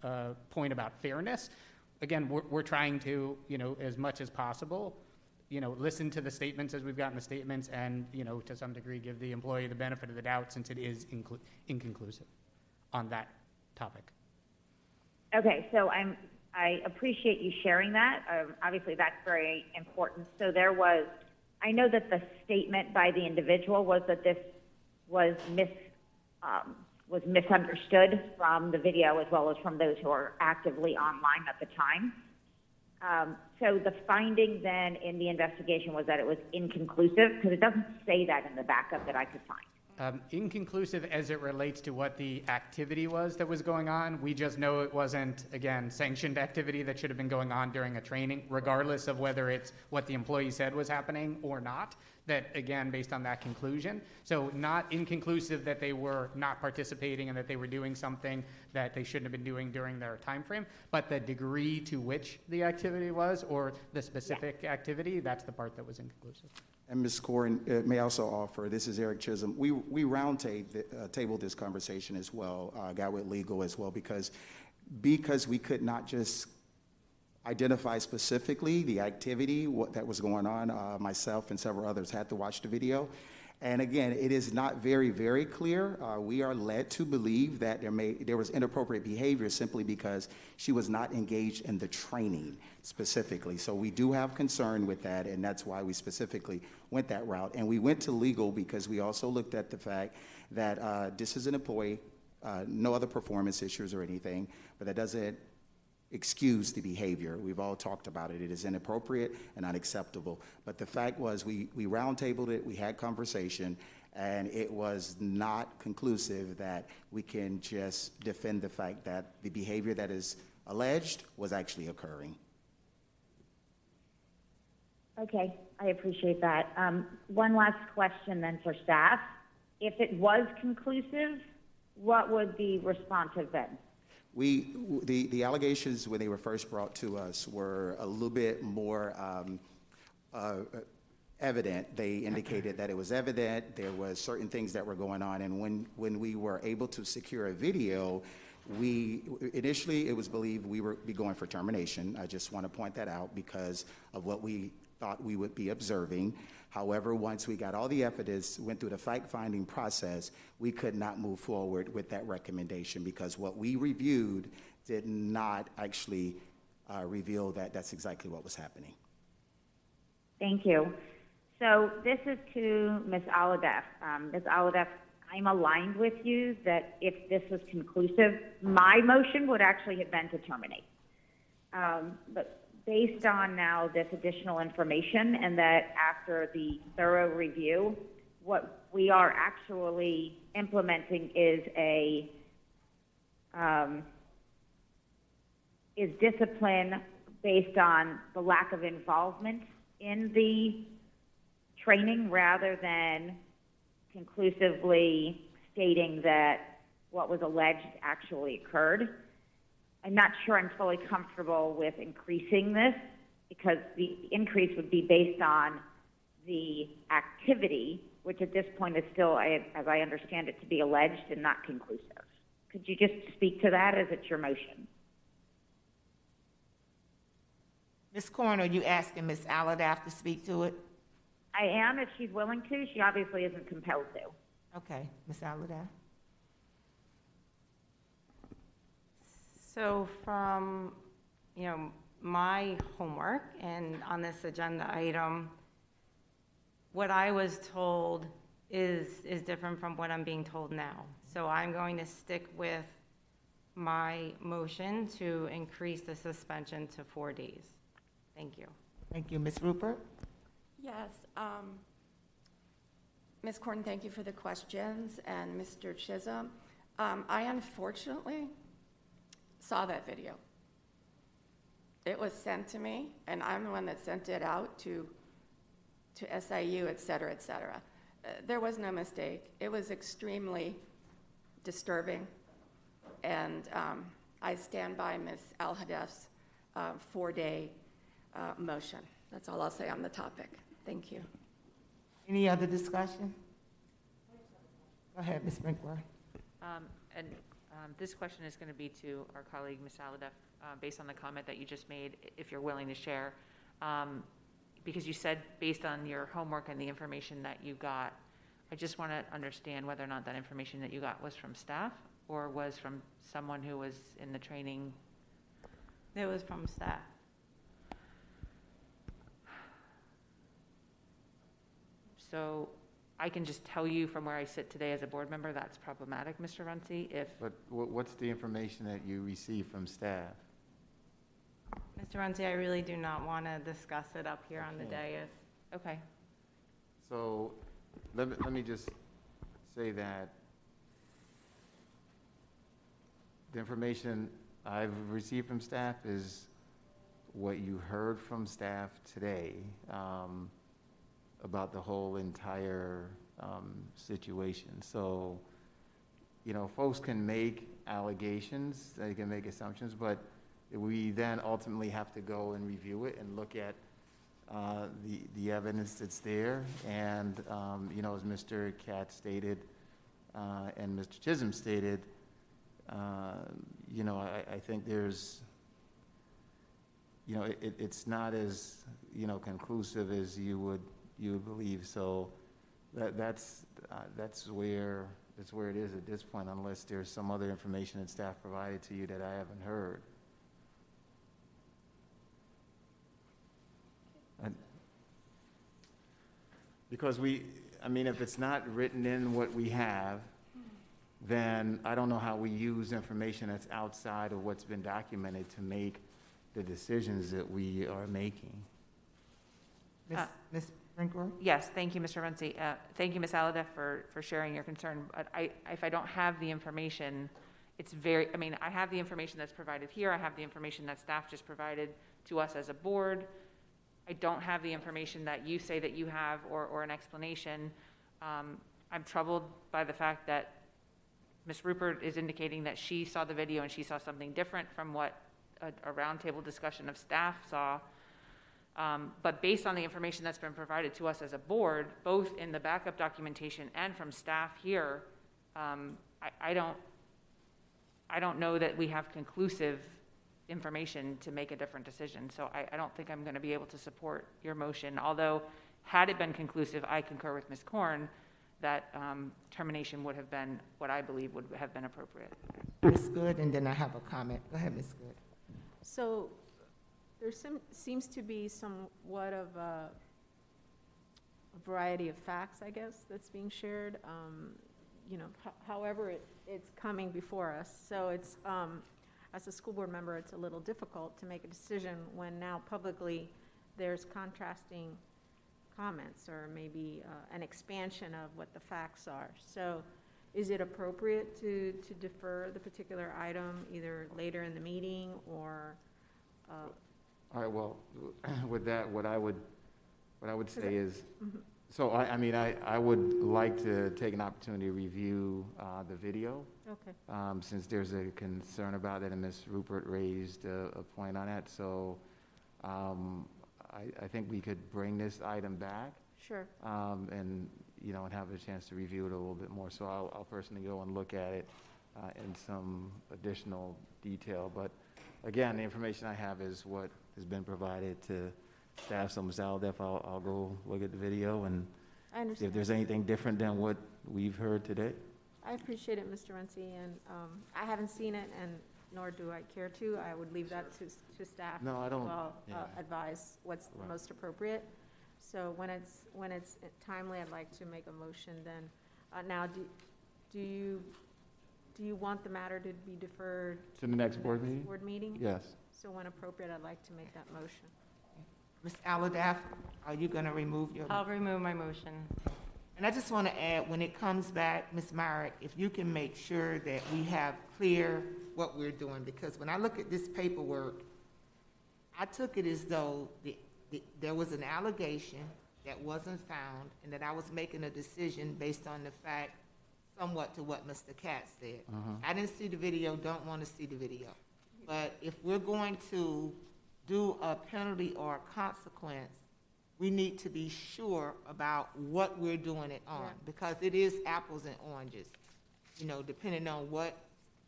point about fairness, again, we're trying to, as much as possible, listen to the statements as we've gotten the statements and, to some degree give the employee the benefit of the doubt since it is inconclusive on that topic. Okay, so I appreciate you sharing that. Obviously, that's very important. So I know that the statement by the individual was that this was misunderstood from the video as well as from those who are actively online at the time. So the finding then in the investigation was that it was inconclusive, because it doesn't say that in the backup that I could find. Inconclusive as it relates to what the activity was that was going on. We just know it wasn't, again, sanctioned activity that should have been going on during a training, regardless of whether it's what the employee said was happening or not. That, again, based on that conclusion. So not inconclusive that they were not participating and that they were doing something that they shouldn't have been doing during their time frame, but the degree to which the activity was or the specific activity, that's the part that was inconclusive. And Ms. Corin, may I also offer, this is Eric Chisholm, we tabled this conversation as well, got with legal as well, because we could not just identify specifically the activity, what that was going on. Myself and several others had to watch the video. And again, it is not very, very clear. We are led to believe that there was inappropriate behavior simply because she was not engaged in the training specifically. So we do have concern with that, and that's why we specifically went that route. And we went to legal because we also looked at the fact that this is an employee, no other performance issues or anything, but that doesn't excuse the behavior. We've all talked about it. It is inappropriate and unacceptable. But the fact was we roundtabled it, we had conversation, and it was not conclusive that we can just defend the fact that the behavior that is alleged was actually occurring. Okay, I appreciate that. One last question then for staff. If it was conclusive, what would the response have been? The allegations when they were first brought to us were a little bit more evident. They indicated that it was evident, there was certain things that were going on, and when we were able to secure a video, initially it was believed we would be going for termination. I just want to point that out because of what we thought we would be observing. However, once we got all the evidence, went through the fact-finding process, we could not move forward with that recommendation because what we reviewed did not actually reveal that that's exactly what was happening. Thank you. So this is to Ms. Alhadeff. Ms. Alhadeff, I'm aligned with you that if this was conclusive, my motion would actually have been to terminate. But based on now this additional information and that after the thorough review, what we are actually implementing is discipline based on the lack of involvement in the training rather than conclusively stating that what was alleged actually occurred. I'm not sure I'm fully comfortable with increasing this because the increase would be based on the activity, which at this point is still, as I understand it, to be alleged and not conclusive. Could you just speak to that as it's your motion? Ms. Corn, are you asking Ms. Aladaff to speak to it? I am, if she's willing to. She obviously isn't compelled to. Okay, Ms. Aladaff. So from, my homework and on this agenda item, what I was told is different from what I'm being told now. So I'm going to stick with my motion to increase the suspension to 4 days. Thank you. Thank you. Ms. Rupert? Yes. Ms. Corn, thank you for the questions, and Mr. Chisholm. I unfortunately saw that video. It was sent to me, and I'm the one that sent it out to SIU, et cetera, et cetera. There was no mistake. It was extremely disturbing, and I stand by Ms. Alhadeff's 4-day motion. That's all I'll say on the topic. Thank you. Any other discussion? Go ahead, Ms. Brinkworth. This question is going to be to our colleague, Ms. Aladaff, based on the comment that you just made, if you're willing to share. Because you said, based on your homework and the information that you got, I just want to understand whether or not that information that you got was from staff or was from someone who was in the training. It was from staff. So I can just tell you from where I sit today as a board member, that's problematic, Mr. Runcie. But what's the information that you received from staff? Mr. Runcie, I really do not want to discuss it up here on the dais. Okay. So let me just say that the information I've received from staff is what you heard from staff today about the whole entire situation. So, folks can make allegations, they can make assumptions, but we then ultimately have to go and review it and look at the evidence that's there. And, as Mr. Katz stated and Mr. Chisholm stated, I think there's, it's not as, conclusive as you would believe. So that's where it is at this point, unless there's some other information that staff provided to you that I haven't heard. Because if it's not written in what we have, then I don't know how we use information that's outside of what's been documented to make the decisions that we are making. Ms. Brinkworth? Yes, thank you, Mr. Runcie. Thank you, Ms. Aladaff, for sharing your concern. But if I don't have the information, it's I have the information that's provided here. I have the information that staff just provided to us as a board. I don't have the information that you say that you have or an explanation. I'm troubled by the fact that Ms. Rupert is indicating that she saw the video and she saw something different from what a roundtable discussion of staff saw. But based on the information that's been provided to us as a board, both in the backup documentation and from staff here, I don't know that we have conclusive information to make a different decision. So I don't think I'm going to be able to support your motion. Although, had it been conclusive, I concur with Ms. Corn that termination would have been what I believe would have been appropriate. Ms. Good, and then I have a comment. Go ahead, Ms. Good. So there seems to be somewhat of a variety of facts, I guess, that's being shared. However it's coming before us. So it's, as a school board member, it's a little difficult to make a decision when now publicly there's contrasting comments or maybe an expansion of what the facts are. So is it appropriate to defer the particular item either later in the meeting or? All right, well, with that, what I would say is, so I would like to take an opportunity to review the video. Okay. Since there's a concern about that, and Ms. Rupert raised a point on that. So I think we could bring this item back. Sure. And have a chance to review it a little bit more. So I'll personally go and look at it in some additional detail. But again, the information I have is what has been provided to staff, so Ms. Aldeff, I'll go look at the video and I see if understand. there's anything different than what we've heard today. I appreciate it, Mr. Runcie, and I haven't seen it, and nor do I care to. I would leave that to staff. No, I don't- Well, yeah. advise what's the Right. most appropriate. So when it's timely, I'd like to make a motion then. Now, do you want the matter to be deferred? To the next board meeting? Board meeting? Yes. So when appropriate, I'd like to make that motion. Ms. Aladaff, are you going to remove your? I'll remove my motion. And I just want to add, when it comes back, Ms. Myrick, if you can make sure that we have clear what we're doing, because when I look at this paperwork, I took it as though there was an allegation that wasn't found, and that I was making a decision based on the fact, somewhat to what Mr. Katz said. I didn't see the video, don't want to see the video. But if we're going to do a penalty or a consequence, we need to be sure about what we're doing it on, because it is apples and oranges, you know, depending on what,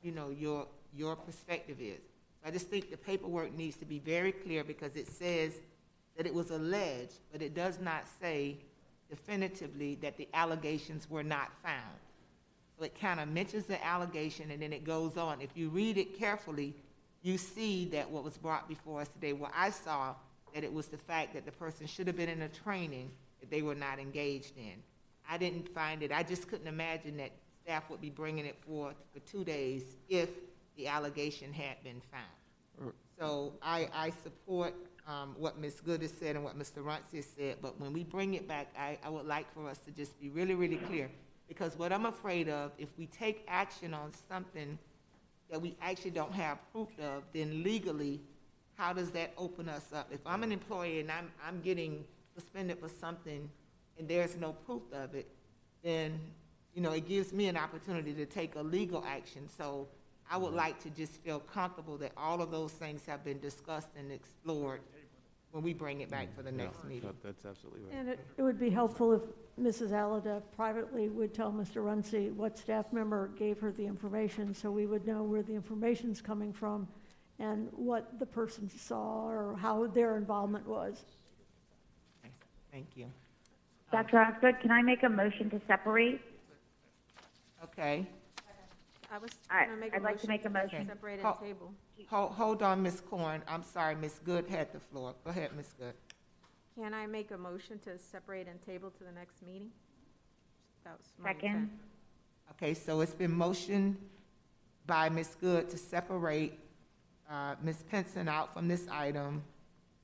you know, your perspective is. I just think the paperwork needs to be very clear, because it says that it was alleged, but it does not say definitively that the allegations were not found. So it kind of mentions the allegation, and then it goes on. If you read it carefully, you see that what was brought before us today, what I saw, that it was the fact that the person should have been in a training that they were not engaged in. I didn't find it, I just couldn't imagine that staff would be bringing it forth for 2 days if the allegation had been found. So I support what Ms. Good has said and what Mr. Runcie has said, but when we bring it back, I would like for us to just be really, really clear. Because what I'm afraid of, if we take action on something that we actually don't have proof of, then legally, how does that open us up? If I'm an employee and I'm getting suspended for something and there's no proof of it, then, you know, it gives me an opportunity to take a legal action. So I would like to just feel comfortable that all of those things have been discussed and explored when we bring it back for the next meeting. That's absolutely right. And it would be helpful if Mrs. Aladaff privately would tell Mr. Runcie what staff member gave her the information, so we would know where the information's coming from and what the person saw or how their involvement was. Thank you. Dr. Osgood, can I make a motion to separate? Okay. I was All right, going to make a I'd like motion to make a motion. separate Ho- and table. Hold on, Ms. Corn. I'm sorry, Ms. Good had the floor. Go ahead, Ms. Good. Can I make a motion to separate and table to the next meeting? That was my Second. intent. Okay, so it's been motioned by Ms. Good to separate Ms. Pinson out from this item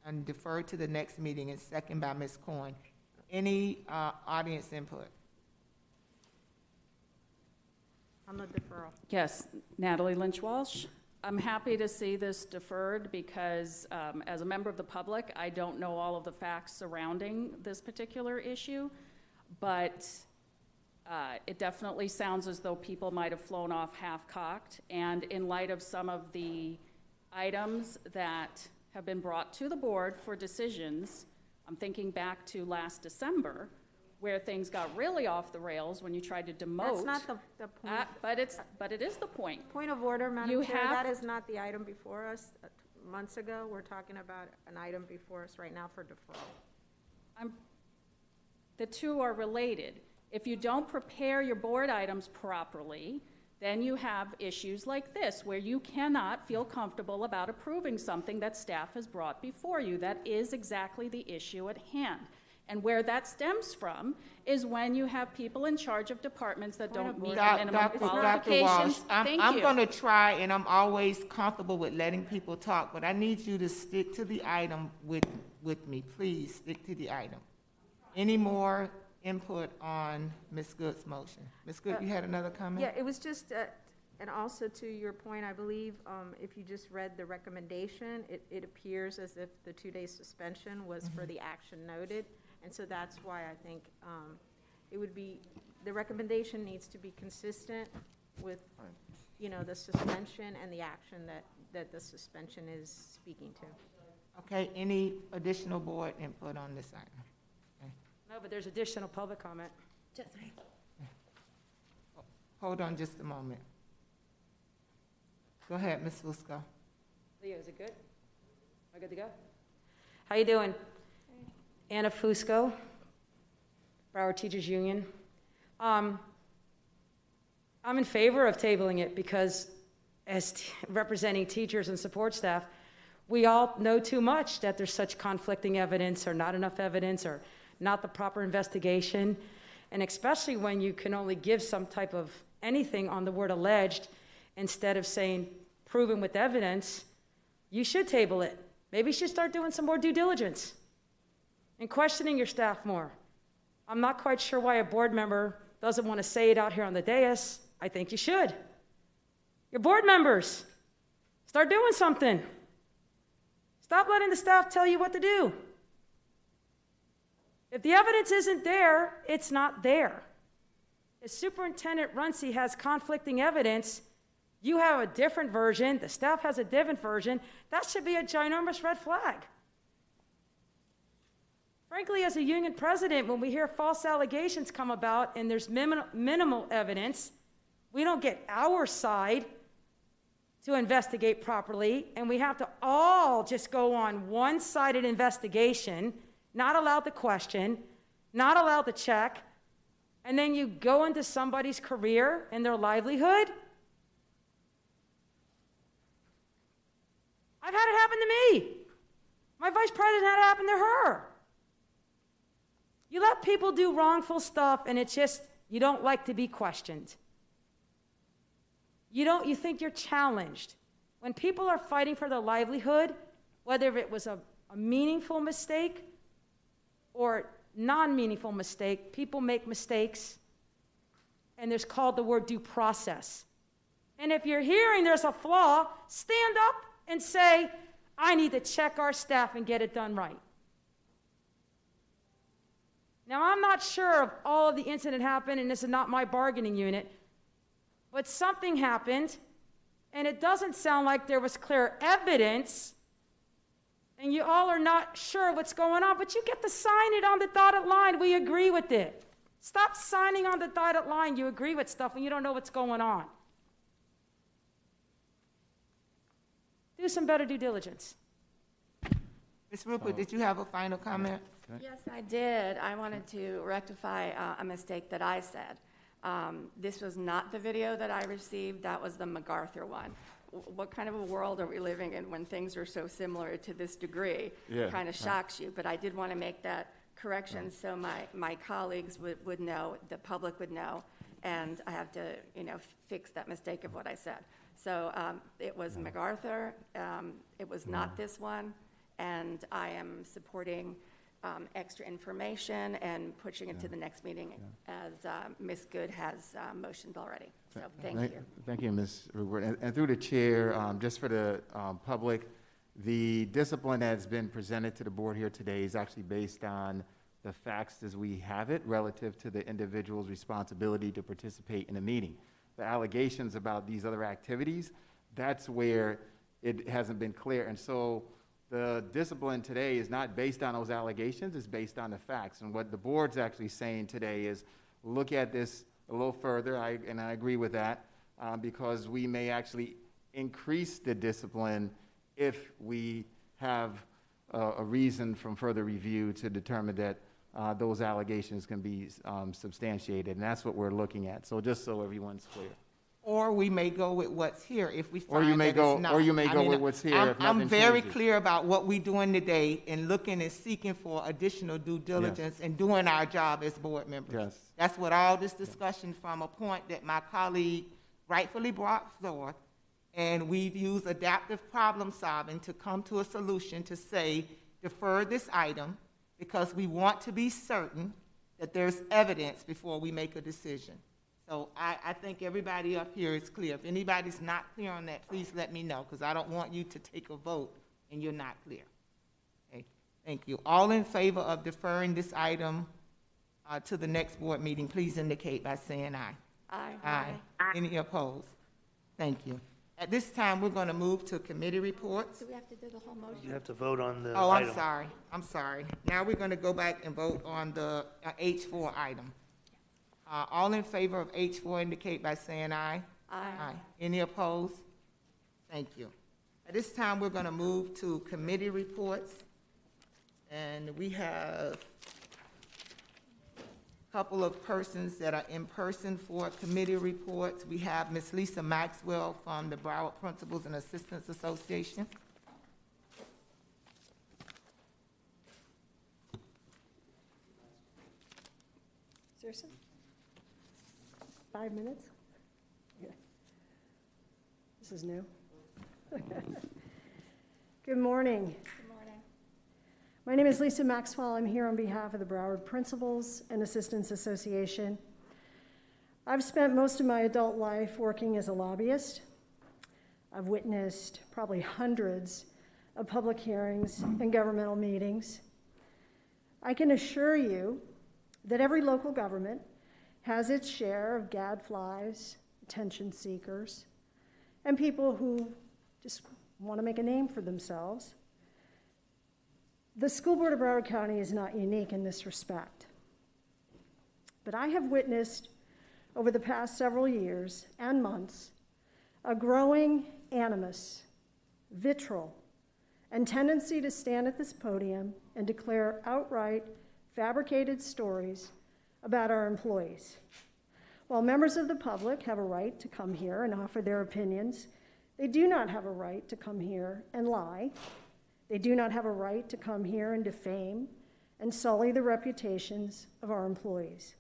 and defer to the next meeting, and second by Ms. Corn. Any audience input? On the deferral. Yes, Natalie Lynch Walsh. I'm happy to see this deferred because as a member of the public, I don't know all of the facts surrounding this particular issue, but it definitely sounds as though people might have flown off half-cocked. And in light of some of the items that have been brought to the board for decisions, I'm thinking back to last December, where things got really off the rails when you tried to demote. That's not the point. But it is the point. Point of order, You Madam Chair, have- that is not the item before us. Months ago, we're talking about an item before us right now for deferral. The two are related. If you don't prepare your board items properly, then you have issues like this, where you cannot feel comfortable about approving something that staff has brought before you. That is exactly the issue at hand. And where that stems from is when you have people in charge of departments that don't meet the minimum Dr. qualifications. Walsh, Thank I'm you. going to try, and I'm always comfortable with letting people talk, but I need you to stick to the item with me. Please, stick to the item. Any more input on Ms. Good's motion? Ms. Good, you had another comment? Yeah, it was just, and also to your point, I believe, if you just read the recommendation, it appears as if the 2-day suspension was for the action noted. And so that's why I think it would be, the recommendation needs to be consistent with, you know, the suspension and the action that the suspension is speaking to. Okay, any additional board input on this item? No, but there's additional public comment. Hold on just a moment. Go ahead, Ms. Fusco. Leo, is it good? Am I good to go? How you doing? Anna Fusco, Broward Teachers Union. I'm in favor of tabling it because as representing teachers and support staff, we all know too much that there's such conflicting evidence or not enough evidence or not the proper investigation. And especially when you can only give some type of anything on the word alleged instead of saying proven with evidence, you should table it. Maybe you should start doing some more due diligence and questioning your staff more. I'm not quite sure why a board member doesn't want to say it out here on the dais. I think you should. Your board members, start doing something. Stop letting the staff tell you what to do. If the evidence isn't there, it's not there. If Superintendent Runcie has conflicting evidence, you have a different version, the staff has a different version, that should be a ginormous red flag. Frankly, as a union president, when we hear false allegations come about and there's minimal evidence, we don't get our side to investigate properly, and we have to all just go on one-sided investigation, not allowed to question, not allowed to check, and then you go into somebody's career and their livelihood. I've had it happen to me. My vice president had it happen to her. You let people do wrongful stuff, and it's just, you don't like to be questioned. You think you're challenged. When people are fighting for their livelihood, whether it was a meaningful mistake or non-meaningful mistake, people make mistakes, and there's called the word due process. And if you're hearing there's a flaw, stand up and say, I need to check our staff and get it done right. Now, I'm not sure if all of the incident happened, and this is not my bargaining unit, but something happened, and it doesn't sound like there was clear evidence, and you all are not sure what's going on, but you get to sign it on the dotted line. We agree with it. Stop signing on the dotted line. You agree with stuff when you don't know what's going on. Do some better due diligence. Ms. Rupert, did you have a final comment? Yes, I did. I wanted to rectify a mistake that I said. This was not the video that I received. That was the MacArthur one. What kind of a world are we living in when things are so similar to this degree? Yeah. Kind of shocks you. But I did want to make that correction so my colleagues would know, the public would know, and I have to, fix that mistake of what I said. So it was MacArthur. It was not this one. And I am supporting extra information and pushing it to the next meeting as Ms. Good has motioned already. So thank you. Thank you, Ms. Rupert. And through the chair, just for the public, the discipline that's been presented to the board here today is actually based on the facts as we have it relative to the individual's responsibility to participate in a meeting. The allegations about these other activities, that's where it hasn't been clear. And so the discipline today is not based on those allegations, it's based on the facts. And what the board's actually saying today is look at this a little further, and I agree with that, because we may actually increase the discipline if we have a reason from further review to determine that those allegations can be substantiated, and that's what we're looking at. So just so everyone's clear. Or we may go with what's here if we find Or you may that go, it's not. or you may I go mean, with what's here if I'm nothing very changes. clear about what we're doing today and looking and seeking for additional due diligence and doing our job as board members. Yes. That's what all this discussion from a point that my colleague rightfully brought forth, and we've used adaptive problem solving to come to a solution to say, defer this item because we want to be certain that there's evidence before we make a decision. So I think everybody up here is clear. If anybody's not clear on that, please let me know, because I don't want you to take a vote and you're not clear. Okay, thank you. All in favor of deferring this item to the next board meeting, please indicate by saying aye. Aye. Aye. Any opposed? Thank you. At this time, we're going to move to committee reports. Do we have to do the whole motion? You have to vote on the Oh, item. I'm sorry. Now we're going to go back and vote on the H4 item. All in favor of H4 indicate by saying aye. Aye. Any opposed? Thank you. At this time, we're going to move to committee reports. And we have a couple of persons that are in person for committee reports. We have Ms. Lisa Maxwell from the Broward Principals and Assistants Association. Seriously? 5 minutes? Yeah. This is new. Good morning. Good morning. My name is Lisa Maxwell. I'm here on behalf of the Broward Principals and Assistants Association. I've spent most of my adult life working as a lobbyist. I've witnessed probably hundreds of public hearings and governmental meetings. I can assure you that every local government has its share of gadflies, attention seekers, and people who just want to make a name for themselves. The School Board of Broward County is not unique in this respect. But I have witnessed over the past several years and months a growing animus, vitriol, and tendency to stand at this podium and declare outright fabricated stories about our employees. While members of the public have a right to come here and offer their opinions, they do not have a right to come here and lie. They do not have a right to come here and defame and sully the reputations of our employees.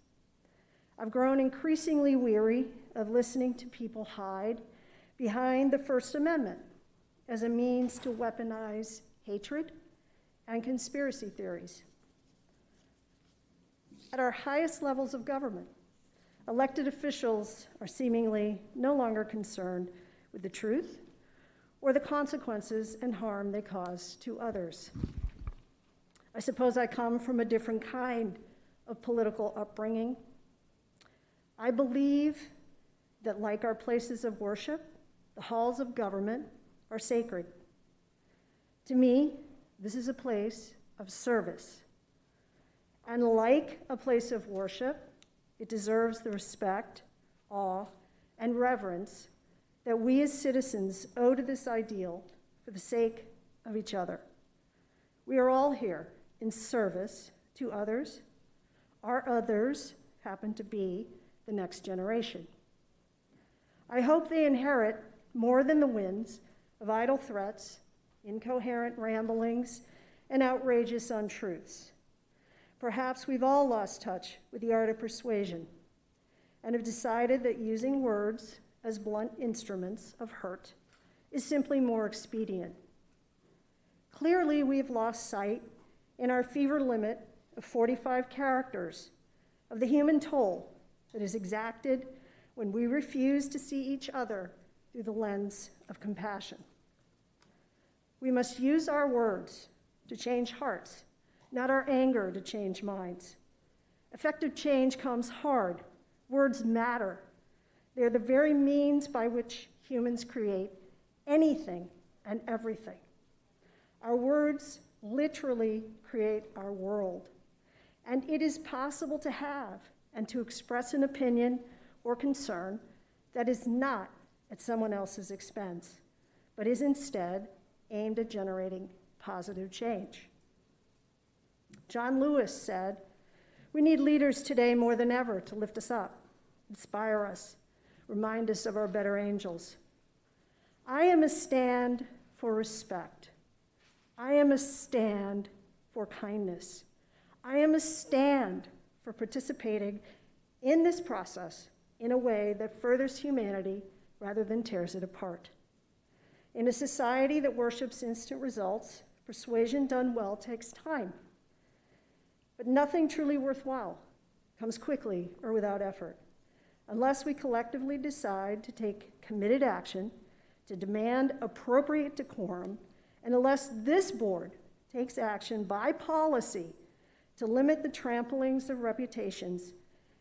I've grown increasingly weary of listening to people hide behind the First Amendment as a means to weaponize hatred and conspiracy theories. At our highest levels of government, elected officials are seemingly no longer concerned with the truth or the consequences and harm they cause to others. I suppose I come from a different kind of political upbringing. I believe that, like our places of worship, the halls of government are sacred. To me, this is a place of service. And like a place of worship, it deserves the respect, awe, and reverence that we as citizens owe to this ideal for the sake of each other. We are all here in service to others. Our others happen to be the next generation. I hope they inherit more than the winds of idle threats, incoherent ramblings, and outrageous untruths. Perhaps we've all lost touch with the art of persuasion and have decided that using words as blunt instruments of hurt is simply more expedient. Clearly, we've lost sight in our fever limit of 45 characters of the human toll that is exacted when we refuse to see each other through the lens of compassion. We must use our words to change hearts, not our anger to change minds. Effective change comes hard. Words matter. They're the very means by which humans create anything and everything. Our words literally create our world. And it is possible to have and to express an opinion or concern that is not at someone else's expense, but is instead aimed at generating positive change. John Lewis said, "We need leaders today more than ever to lift us up, inspire us, remind us of our better angels." I am a stand for respect. I am a stand for kindness. I am a stand for participating in this process in a way that furthers humanity rather than tears it apart. In a society that worships instant results, persuasion done well takes time. But nothing truly worthwhile comes quickly or without effort. Unless we collectively decide to take committed action, to demand appropriate decorum, and unless this board takes action by policy to limit the tramplings of reputations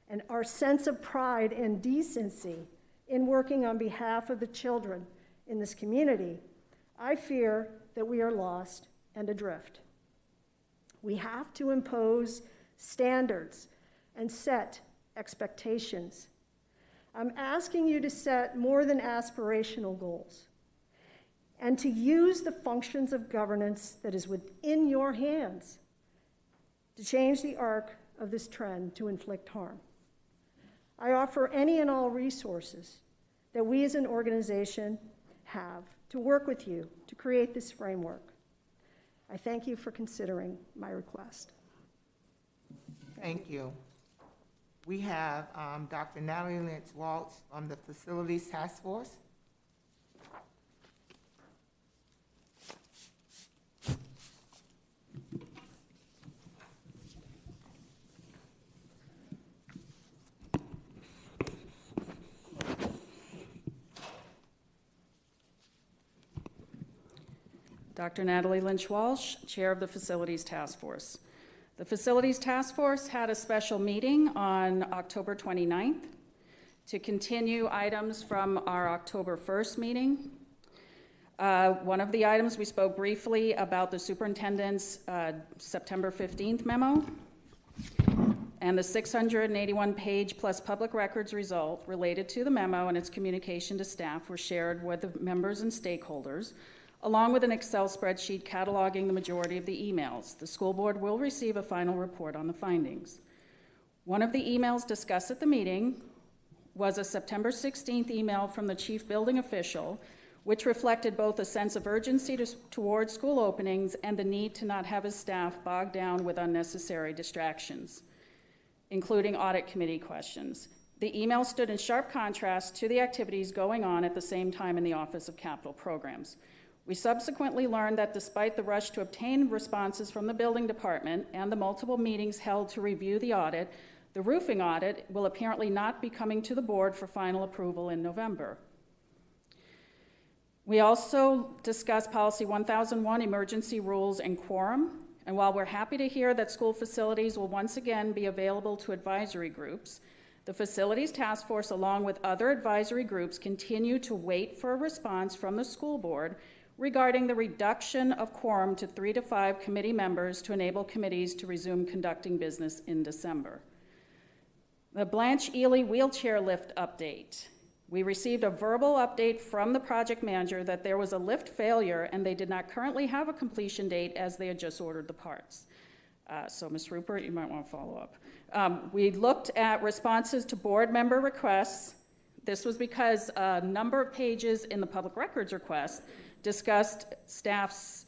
and our sense of pride and decency in working on behalf of the children in this community, I fear that we are lost and adrift. We have to impose standards and set expectations. I'm asking you to set more than aspirational goals and to use the functions of governance that is within your hands to change the arc of this trend to inflict harm. I offer any and all resources that we as an organization have to work with you to create this framework. I thank you for considering my request. Thank you. We have Dr. Natalie Lynch-Walsh from the Facilities Task Force. Dr. Natalie Lynch-Walsh, Chair of the Facilities Task Force. The Facilities Task Force had a special meeting on October 29th to continue items from our October 1st meeting. One of the items, we spoke briefly about the superintendent's September 15th memo, and the 681-page plus public records result related to the memo and its communication to staff were shared with the members and stakeholders, along with an Excel spreadsheet cataloging the majority of the emails. The school board will receive a final report on the findings. One of the emails discussed at the meeting was a September 16th email from the chief building official, which reflected both a sense of urgency towards school openings and the need to not have his staff bogged down with unnecessary distractions, including audit committee questions. The email stood in sharp contrast to the activities going on at the same time in the Office of Capital Programs. We subsequently learned that despite the rush to obtain responses from the building department and the multiple meetings held to review the audit, the roofing audit will apparently not be coming to the board for final approval in November. We also discussed Policy 1001, emergency rules and quorum. And while we're happy to hear that school facilities will once again be available to advisory groups, the Facilities Task Force, along with other advisory groups, continue to wait for a response from the school board regarding the reduction of quorum to 3 to 5 committee members to enable committees to resume conducting business in December. The Blanche Ely wheelchair lift update. We received a verbal update from the project manager that there was a lift failure and they did not currently have a completion date as they had just ordered the parts. So Ms. Rupert, you might want to follow up. We looked at responses to board member requests. This was because a number of pages in the public records request discussed staff's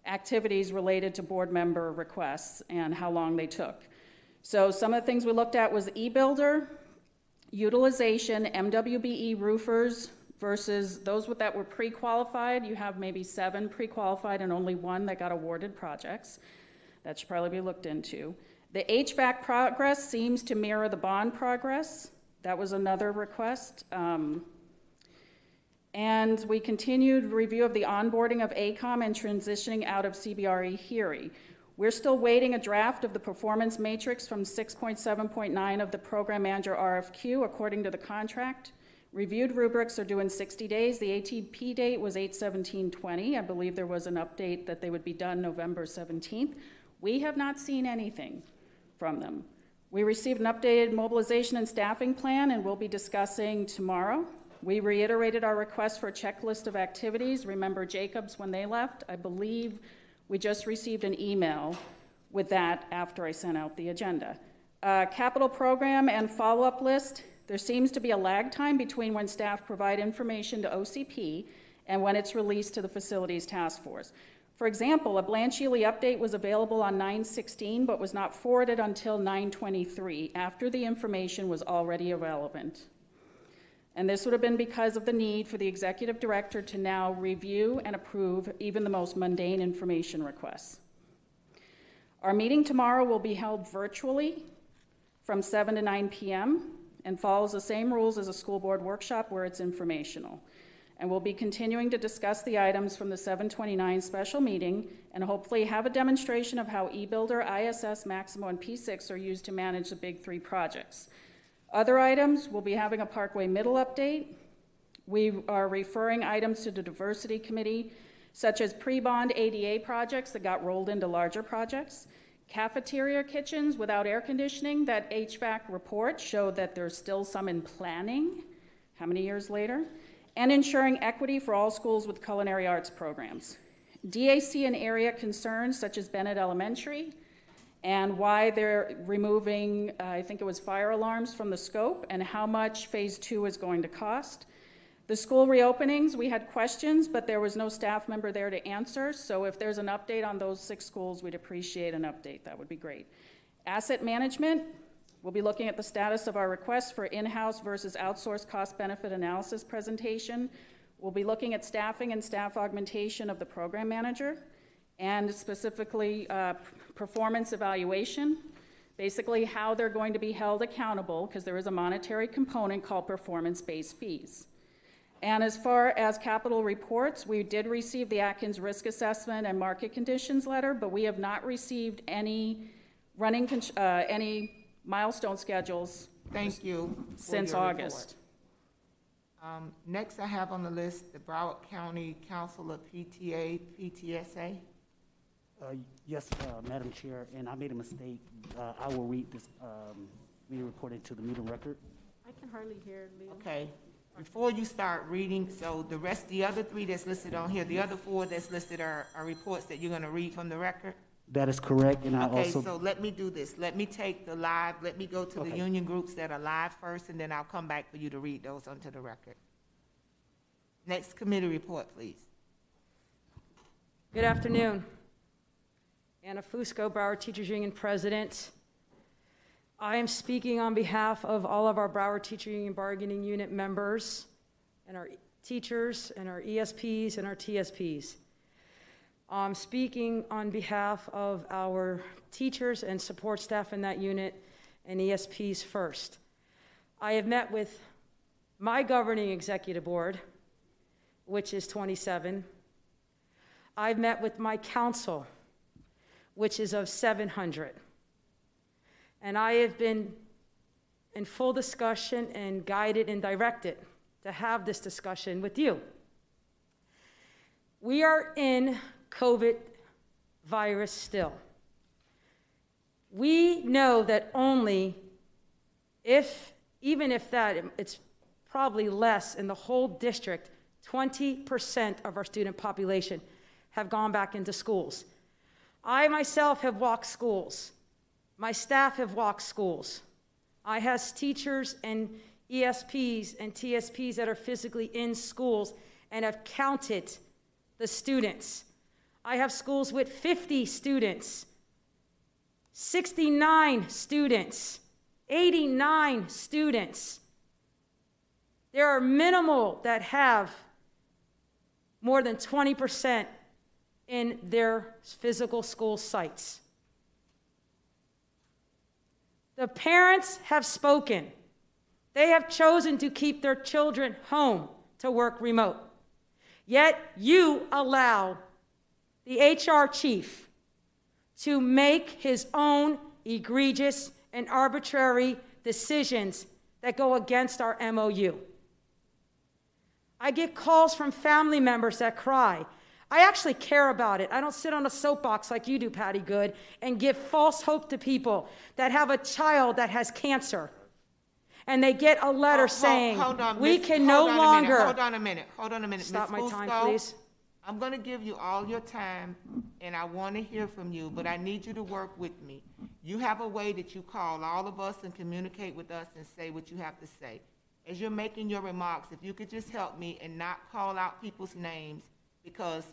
activities related to board member requests and how long they took. So some of the things we looked at was e-builder, utilization, MWBE roofers versus those that were pre-qualified. You have maybe 7 pre-qualified and only 1 that got awarded projects. That should probably be looked into. The HVAC progress seems to mirror the bond progress. That was another request. And we continued review of the onboarding of ACOM and transitioning out of CBRE HERE. We're still waiting a draft of the performance matrix from 6.7.9 of the program manager RFQ according to the contract. Reviewed rubrics are due in 60 days. The ATP date was 8/17/20. I believe there was an update that they would be done November 17th. We have not seen anything from them. We received an updated mobilization and staffing plan and we'll be discussing tomorrow. We reiterated our request for a checklist of activities. Remember Jacobs when they left? I believe we just received an email with that after I sent out the agenda. Capital program and follow-up list. There seems to be a lag time between when staff provide information to OCP and when it's released to the Facilities Task Force. For example, a Blanche Ely update was available on 9/16 but was not forwarded until 9/23 after the information was already irrelevant. And this would have been because of the need for the executive director to now review and approve even the most mundane information requests. Our meeting tomorrow will be held virtually from 7 to 9 p.m. and follows the same rules as a school board workshop where it's informational. And we'll be continuing to discuss the items from the 7/29 special meeting and hopefully have a demonstration of how eBuilder, ISS, Maximo, and P6 are used to manage the big 3 projects. Other items, we'll be having a Parkway Middle update. We are referring items to the Diversity Committee, such as pre-bond ADA projects that got rolled into larger projects, cafeteria kitchens without air conditioning. That HVAC report showed that there's still some in planning. How many years later? and ensuring equity for all schools with culinary arts programs. DAC and area concerns such as Bennett Elementary and why they're removing, I think it was fire alarms from the scope, and how much phase 2 is going to cost. The school reopenings, we had questions, but there was no staff member there to answer. So if there's an update on those 6 schools, we'd appreciate an update. That would be great. Asset management, we'll be looking at the status of our request for in-house versus outsourced cost-benefit analysis presentation. We'll be looking at staffing and staff augmentation of the program manager, and specifically performance evaluation, basically how they're going to be held accountable, because there is a monetary component called performance-based fees. And as far as capital reports, we did receive the Atkins risk assessment and market conditions letter, but we have not received any any milestone schedules. Thank you. Since August. Next I have on the list the Broward County Council of PTA, PTSA. Yes, Madam Chair, and I made a mistake. I will read this meeting report into the meeting record. I can hardly hear Leo. Okay. Before you start reading, so the other 3 that's listed on here, the other 4 that's listed are reports that you're going to read from the record? That is correct, and I also... Okay, so let me do this. Let me take the live, let me go to the union groups that are live first, and then I'll come back for you to read those onto the record. Next committee report, please. Good afternoon. Anna Fusco, Broward Teachers Union President. I am speaking on behalf of all of our Broward Teacher Union Bargaining Unit members and our teachers and our ESPs and our TSPs. I'm speaking on behalf of our teachers and support staff in that unit and ESPs first. I have met with my governing executive board, which is 27. I've met with my council, which is of 700. And I have been in full discussion and guided and directed to have this discussion with you. We are in COVID virus still. We know that only even if that, it's probably less in the whole district, 20% of our student population have gone back into schools. I myself have walked schools. My staff have walked schools. I have teachers and ESPs and TSPs that are physically in schools and have counted the students. I have schools with 50 students, 69 students, 89 students. There are minimal that have more than 20% in their physical school sites. The parents have spoken. They have chosen to keep their children home to work remote. Yet you allow the HR chief to make his own egregious and arbitrary decisions that go against our MOU. I get calls from family members that cry. I actually care about it. I don't sit on a soapbox like you do, Patty Good, and give false hope to people that have a child that has cancer. And they get a letter saying, we can no longer. Hold on a minute. Stop my time, please. I'm going to give you all your time, and I want to hear from you, but I need you to work with me. You have a way that you call all of us and communicate with us and say what you have to say. As you're making your remarks, if you could just help me and not call out people's names, because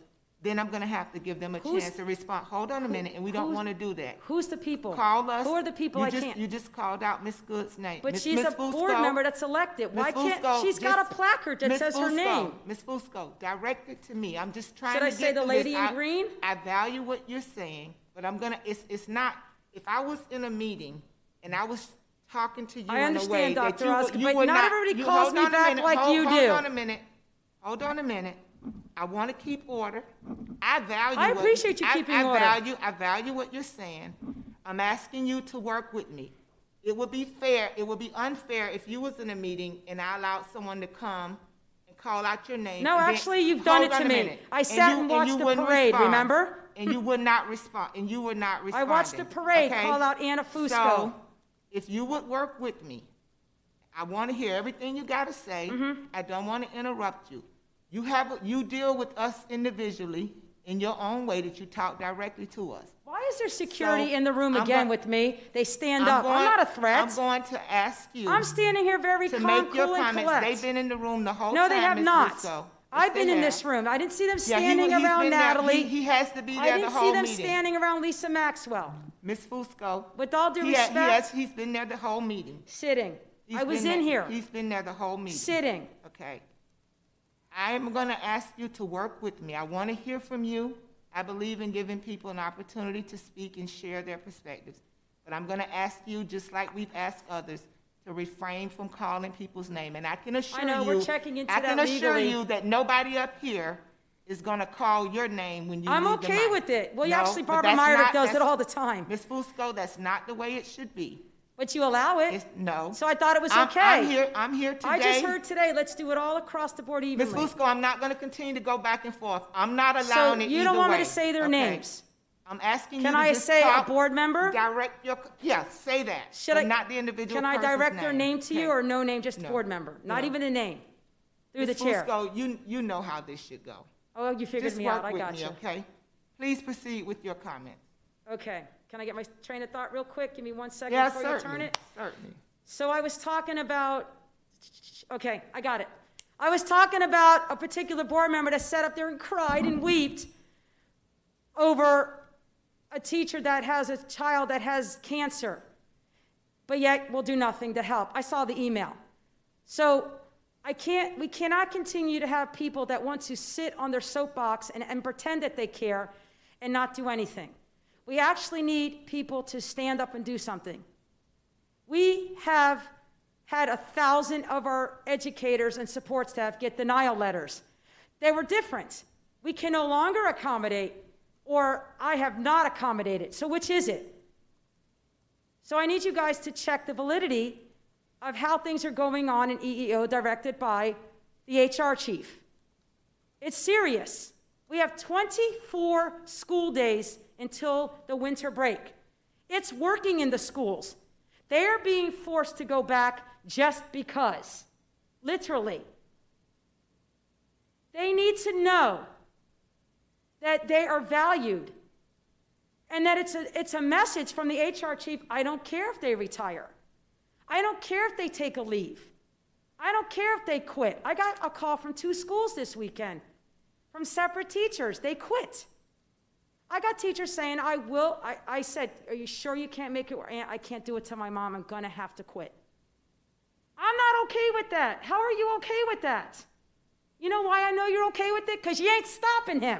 then I'm going to have to give them a chance to respond. Hold on a minute, and we don't want to do that. Who's the people? Call us. Who are the people I can't? You just called out Ms. Good's name. But she's a board member that's elected. Why can't, she's got a placard that says her name. Ms. Fusco, direct it to me. I'm just trying to get. Should I say the lady in green? I value what you're saying, but I'm going to, it's not, if I was in a meeting and I was talking to you in a way that you would not. Not everybody calls me back like you do. Hold on a minute. I want to keep order. I appreciate you keeping order. I value what you're saying. I'm asking you to work with me. It would be fair. It would be unfair if you was in a meeting and I allowed someone to come and call out your name. No, actually, you've done it to me. I sat and watched the parade, remember? And you would not respond. And you were not responding. I watched the parade call out Anna Fusco. So, if you would work with me, I want to hear everything you got to say. I don't want to interrupt you. You deal with us individually in your own way that you talk directly to us. Why is there security So, in the room I'm again go- with me? They stand I'm up. I'm going- not a threat. I'm going to ask you. I'm standing here very to calm, make your cool, and comments. collect. They've been in the room the whole No, time. they have Ms. not. Fusco. I've Yes, been they in have. this room. I didn't see them Yeah, standing he's around been there. Natalie. He has to be there I the didn't whole see them meeting. standing around Lisa Maxwell. Ms. Fusco. With all due respect. He's been there the whole meeting. Sitting. He's I was been in there- here. He's been there the whole meeting. Sitting. Okay. I am going to ask you to work with me. I want to hear from you. I believe in giving people an opportunity to speak and share their perspectives. But I'm going to ask you, just like we've asked others, to refrain from calling people's name. And I can assure you, we're checking into I can that assure legally. you that nobody up here is going to call your name when you I'm leave the okay mic. with it. Well, No, actually, but Barbara that's Meyer not- does it that's- all the time. Ms. Fusco, that's not the way it should be. But you allow it. No. So I thought it was I'm okay. I'm here today. I just heard today, let's do it all across the board Ms. evenly. Fusco, I'm not going to continue to go back and forth. I'm not So allowing it you either don't want me way, to say their okay? names? I'm asking Can you to I just say a talk, board member? direct your, yes, say that. Should but I- not the individual Can I person's direct their name to you Okay. or no name, just No. board member? Not No. even a name? Through the Ms. chair? Fusco, you know how this should go. Oh, you figured Just me work out. I with got me, you. okay? Please proceed with your comments. Okay. Can I get my train of thought real quick? Give me 1 second Yes, before you turn certainly, it. certainly. So I was talking about, okay, I got it. I was talking about a particular board member that sat up there and cried and wept over a teacher that has a child that has cancer, but yet will do nothing to help. I saw the email. So we cannot continue to have people that want to sit on their soapbox and pretend that they care and not do anything. We actually need people to stand up and do something. We have had 1,000 of our educators and support staff get denial letters. They were different. We can no longer accommodate, or I have not accommodated. So which is it? So I need you guys to check the validity of how things are going on in EEO directed by the HR chief. It's serious. We have 24 school days until the winter break. It's working in the schools. They are being forced to go back just because, literally. They need to know that they are valued and that it's a message from the HR chief. I don't care if they retire. I don't care if they take a leave. I don't care if they quit. I got a call from 2 schools this weekend from separate teachers. They quit. I got teachers saying, I said, are you sure you can't make it? I can't do it to my mom. I'm going to have to quit. I'm not okay with that. How are you okay with that? You know why I know you're okay with it? Because you ain't stopping him.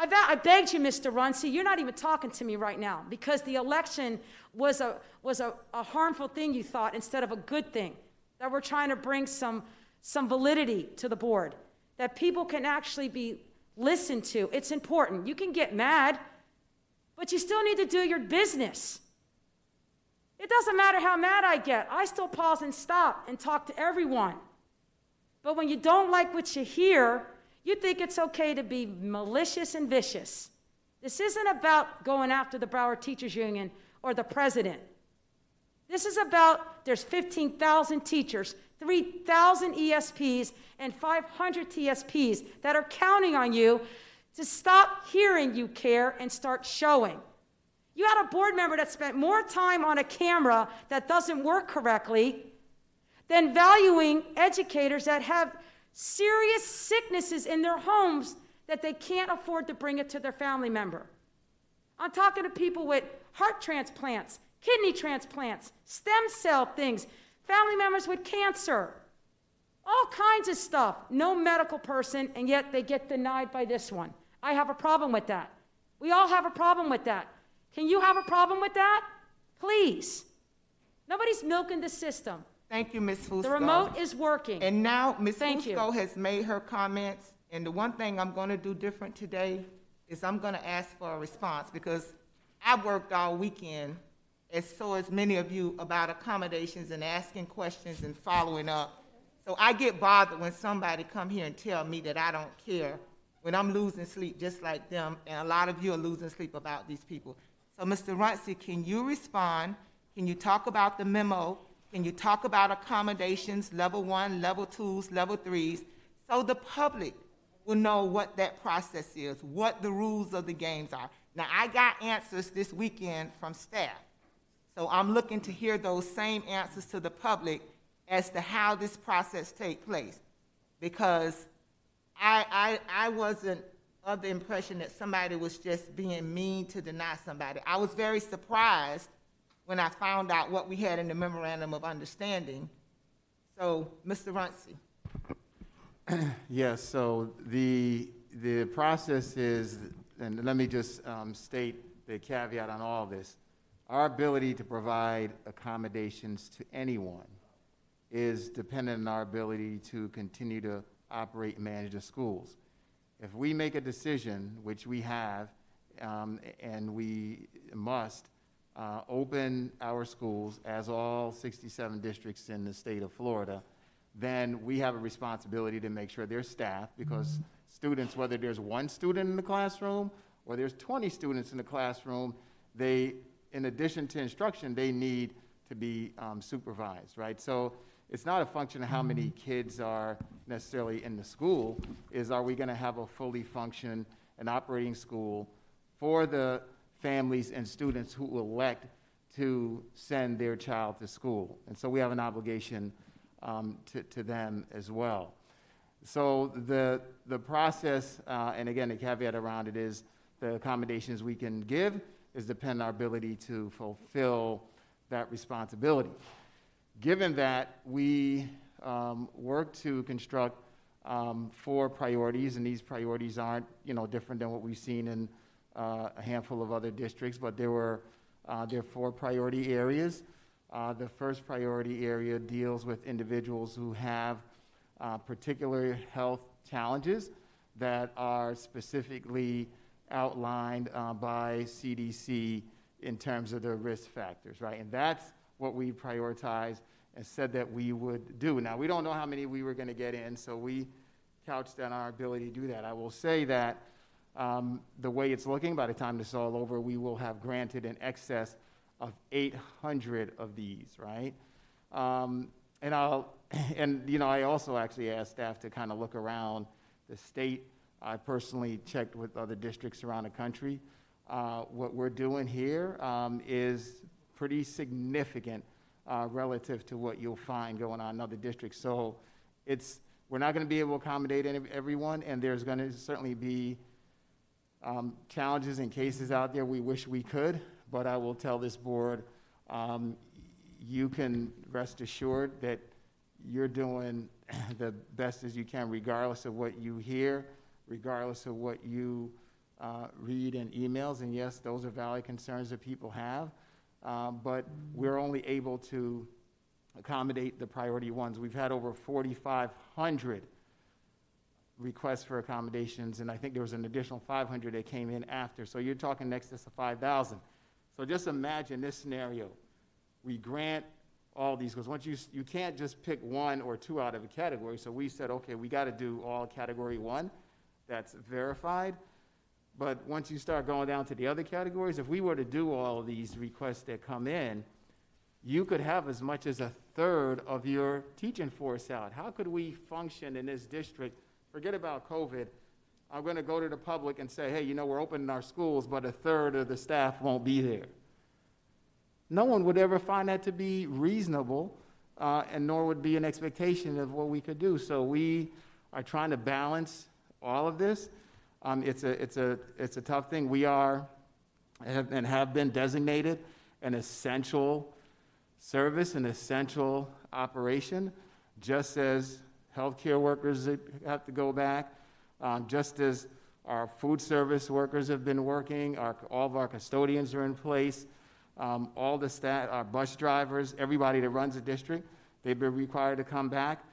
I begged you, Mr. Runcie, you're not even talking to me right now because the election was a harmful thing, you thought, instead of a good thing, that we're trying to bring some validity to the board, that people can actually be listened to. It's important. You can get mad, but you still need to do your business. It doesn't matter how mad I get. I still pause and stop and talk to everyone. But when you don't like what you hear, you think it's okay to be malicious and vicious. This isn't about going after the Broward Teachers Union or the president. This is about, there's 15,000 teachers, 3,000 ESPs, and 500 TSPs that are counting on you to stop hearing you care and start showing. You had a board member that spent more time on a camera that doesn't work correctly than valuing educators that have serious sicknesses in their homes that they can't afford to bring it to their family member. I'm talking to people with heart transplants, kidney transplants, stem cell things, family members with cancer, all kinds of stuff. No medical person, and yet they get denied by this one. I have a problem with that. We all have a problem with that. Can you have a problem with that? Please. Nobody's milking the system. Thank you, Ms. Fusco. The remote is working. And now Ms. Thank you. Fusco has made her comments, and the one thing I'm going to do different today is I'm going to ask for a response because I worked all weekend, as so as many of you, about accommodations and asking questions and following up. So I get bothered when somebody come here and tell me that I don't care when I'm losing sleep just like them, and a lot of you are losing sleep about these people. So Mr. Runcie, can you respond? Can you talk about the memo Can you talk about accommodations, level 1, level 2s, level 3s, so the public will know what that process is, what the rules of the games are. Now, I got answers this weekend from staff, so I'm looking to hear those same answers to the public as to how this process takes place, because I wasn't of the impression that somebody was just being mean to deny somebody. I was very surprised when I found out what we had in the memorandum of understanding. So, Mr. Runcie. Yes, so the process is, and let me just state the caveat on all this. Our ability to provide accommodations to anyone is dependent on our ability to continue to operate and manage the schools. If we make a decision, which we have, and we must, open our schools as all 67 districts in the state of Florida, then we have a responsibility to make sure they're staffed, because students, whether there's one student in the classroom or there's 20 students in the classroom, they, in addition to instruction, they need to be supervised, right? So it's not a function of how many kids are necessarily in the school, is are we gonna have a fully function and operating school for the families and students who elect to send their child to school. And so we have an obligation to them as well. So the process, and again, the caveat around it is the accommodations we can give is dependent on our ability to fulfill that responsibility. Given that, we work to construct 4 priorities, and these priorities aren't, different than what we've seen in a handful of other districts, but there are 4 priority areas. The first priority area deals with individuals who have particular health challenges that are specifically outlined by CDC in terms of the risk factors, right? And that's what we prioritized and said that we would do. Now, we don't know how many we were going to get in, so we couched on our ability to do that. I will say that the way it's looking, by the time this is all over, we will have granted in excess of 800 of these, right? And I also actually asked staff to kind of look around the state. I personally checked with other districts around the country. What we're doing here is pretty significant relative to what you'll find going on in other districts. So we're not going to be able to accommodate everyone, and there's going to certainly be challenges and cases out there we wish we could, but I will tell this board, you can rest assured that you're doing the best as you can, regardless of what you hear, regardless of what you read in emails. And yes, those are valid concerns that people have, but we're only able to accommodate the priority ones. We've had over 4,500 requests for accommodations, and I think there was an additional 500 that came in after. So you're talking next to 5,000. So just imagine this scenario. We grant all these, because once you can't just pick 1 or 2 out of a category. So we said, okay, we got to do all category 1 that's verified. But once you start going down to the other categories, if we were to do all of these requests that come in, you could have as much as 1/3 of your teaching force out. How could we function in this district? Forget about COVID. I'm going to go to the public and say, hey, we're opening our schools, but 1/3 of the staff won't be there. No one would ever find that to be reasonable, and nor would be an expectation of what we could do. So we are trying to balance all of this. It's a tough thing. We have been designated an essential service, an essential operation, just as healthcare workers have to go back, just as our food service workers have been working, all of our custodians are in place, all the staff, our bus drivers, everybody that runs the district, they've been required to come back.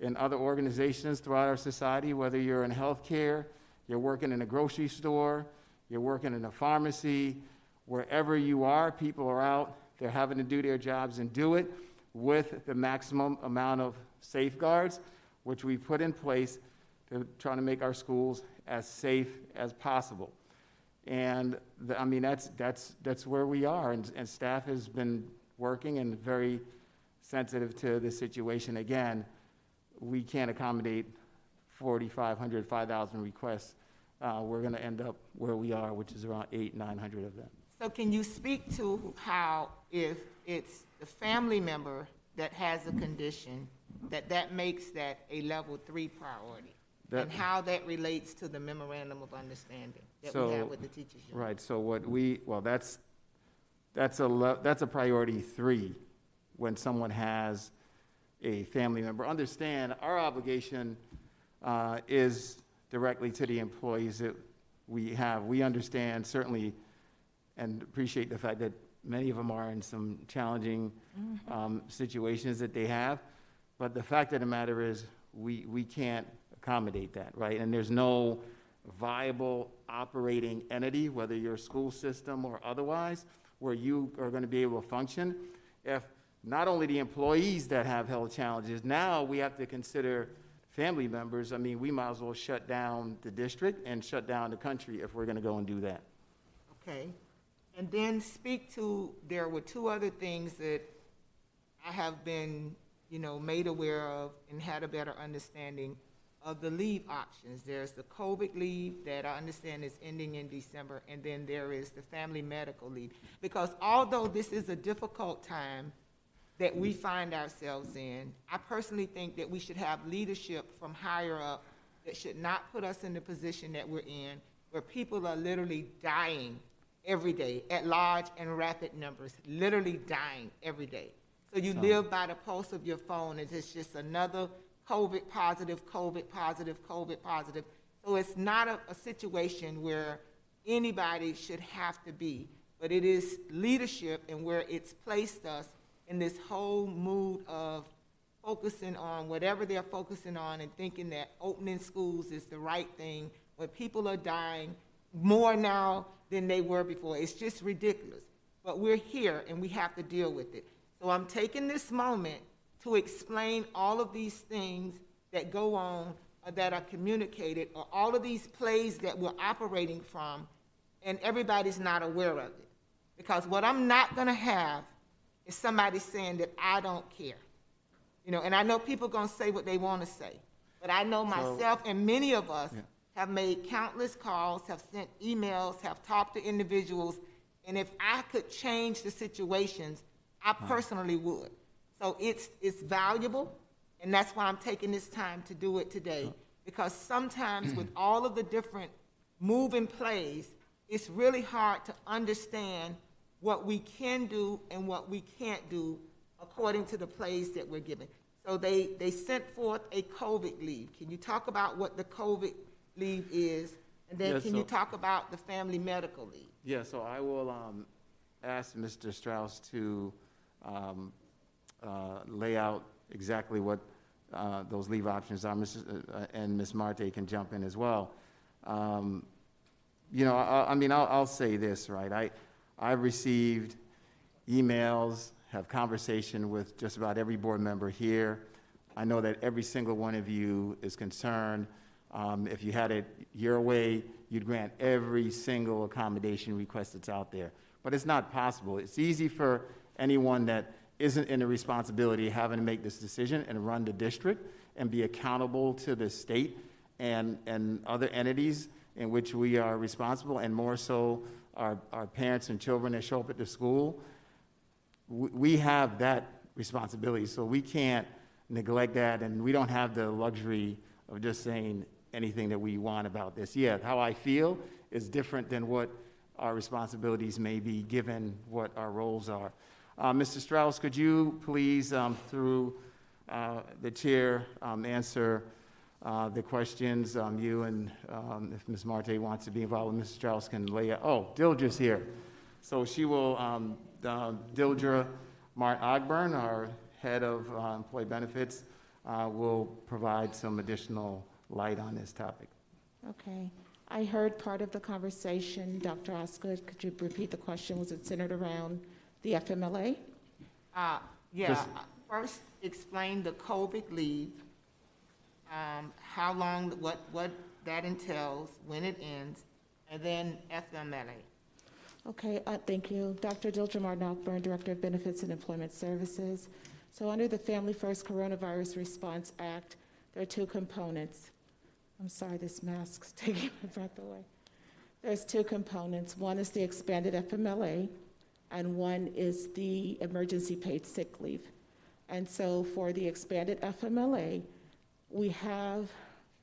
In other organizations throughout our society, whether you're in healthcare, you're working in a grocery store, you're working in a pharmacy, wherever you are, people are out, they're having to do their jobs and do it with the maximum amount of safeguards, which we put in place to try to make our schools as safe as possible. And that's where we are, and staff has been working in very sensitive to the situation. Again, we can't accommodate 4,500, 5,000 requests. We're going to end up where we are, which is around 900 of them. So can you speak to how, if it's the family member that has a condition, that makes that a level 3 priority? And how that relates to the memorandum of understanding that we have with the teachers union? Right, so that's a priority 3 when someone has a family member. Understand, our obligation is directly to the employees that we have. We understand certainly and appreciate the fact that many of them are in some challenging situations that they have. But the fact of the matter is we can't accommodate that, right? And there's no viable operating entity, whether you're a school system or otherwise, where you are going to be able to function if not only the employees that have health challenges, now we have to consider family members. I mean, we might as well shut down the district and shut down the country if we're going to go and do that. Okay. And then speak to, there were 2 other things that I have been, made aware of and had a better understanding of the leave options. There's the COVID leave that I understand is ending in December, and then there is the family medical leave. Because although this is a difficult time that we find ourselves in, I personally think that we should have leadership from higher up that should not put us in the position that we're in, where people are literally dying every day at large and rapid numbers, literally dying every day. So you live by the pulse of your phone, and it's just another COVID positive, COVID positive, COVID positive. So it's not a situation where anybody should have to be, but it is leadership and where it's placed us in this whole mood of focusing on whatever they're focusing on and thinking that opening schools is the right thing when people are dying more now than they were before. It's just ridiculous. But we're here and we have to deal with it. So I'm taking this moment to explain all of these things that go on or that are communicated, or all of these plays that we're operating from, and everybody's not aware of it. Because what I'm not going to have is somebody saying that I don't care. And I know people are going to say what they want to say, but I know myself and many of us have made countless calls, have sent emails, have talked to individuals, and if I could change the situations, I personally would. So it's valuable, and that's why I'm taking this time to do it today, because sometimes with all of the different moving plays, it's really hard to understand what we can do and what we can't do according to the plays that we're given. So they sent forth a COVID leave. Can you talk about what the COVID leave is? And then can you talk about the family medical leave? Yeah, so I will ask Mr. Strauss to lay out exactly what those leave options are, and Ms. Marte can jump in as well. I'll say this, right? I've received emails, have conversation with just about every board member here. I know that every single one of you is concerned. If you had it your way, you'd grant every single accommodation request that's out there. But it's not possible. It's easy for anyone that isn't in the responsibility of having to make this decision and run the district and be accountable to the state and other entities in which we are responsible, and more so our parents and children that show up at the school. We have that responsibility, so we can't neglect that, and we don't have the luxury of just saying anything that we want about this. Yeah, how I feel is different than what our responsibilities may be given what our roles are. Mr. Strauss, could you please, through the chair, answer the questions? You and if Ms. Marte wants to be involved, Mr. Strauss can lay out. Oh, Dildra's here. So she will, Dildra Martin-Ogburn, our head of employee benefits, will provide some additional light on this topic. Okay. I heard part of the conversation. Dr. Osgood, could you repeat the question? Was it centered around the FMLA? First, explain the COVID leave, how long, what that entails, when it ends, and then FMLA. Okay, thank you. Dr. Dildra Martin-Ogburn, Director of Benefits and Employment Services. So under the Family First Coronavirus Response Act, there are two components. I'm sorry, this mask's taking my breath away. There's two components. One is the expanded FMLA, and one is the emergency paid sick leave. And so for the expanded FMLA, we have,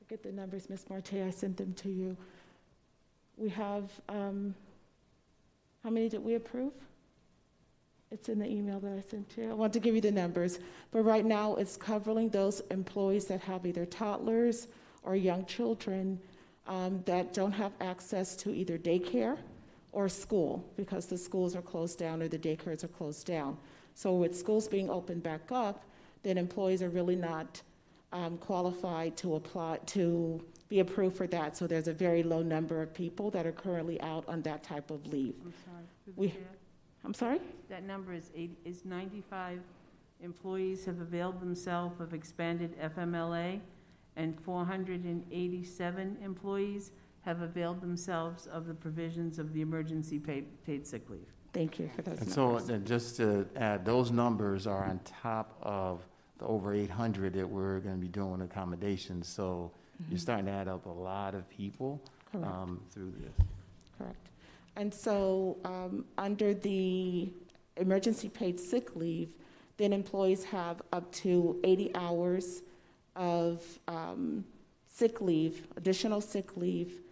forget the numbers, Ms. Marte, I sent them to you. We have, how many did we approve? It's in the email that I sent to you. I want to give you the numbers, but right now it's covering those employees that have either toddlers or young children that don't have access to either daycare or school because the schools are closed down or the daycares are closed down. So with schools being opened back up, then employees are really not qualified to apply to be approved for that. So there's a very low number of people that are currently out on that type of leave. I'm sorry. Through the chair. I'm sorry? That number is 95 employees have availed themselves of expanded FMLA, and 487 employees have availed themselves of the provisions of the emergency paid sick leave. Thank you for those And numbers. so then just to add, those numbers are on top of the over 800 that we're going to be doing accommodations. So you're starting to add up a lot of people through this. Correct. And so under the emergency paid sick leave, then employees have up to 80 hours of sick leave, additional sick leave,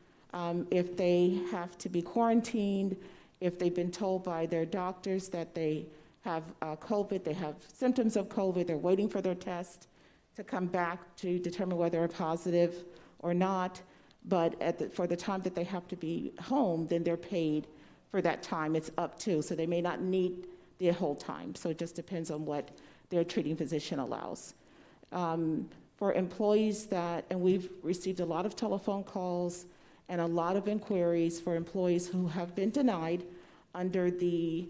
if they have to be quarantined, if they've been told by their doctors that they have COVID, they have symptoms of COVID, they're waiting for their test to come back to determine whether they're positive or not. But for the time that they have to be home, then they're paid for that time. It's up to, so they may not need the whole time. So it just depends on what their treating physician allows. For employees and we've received a lot of telephone calls and a lot of inquiries for employees who have been denied under the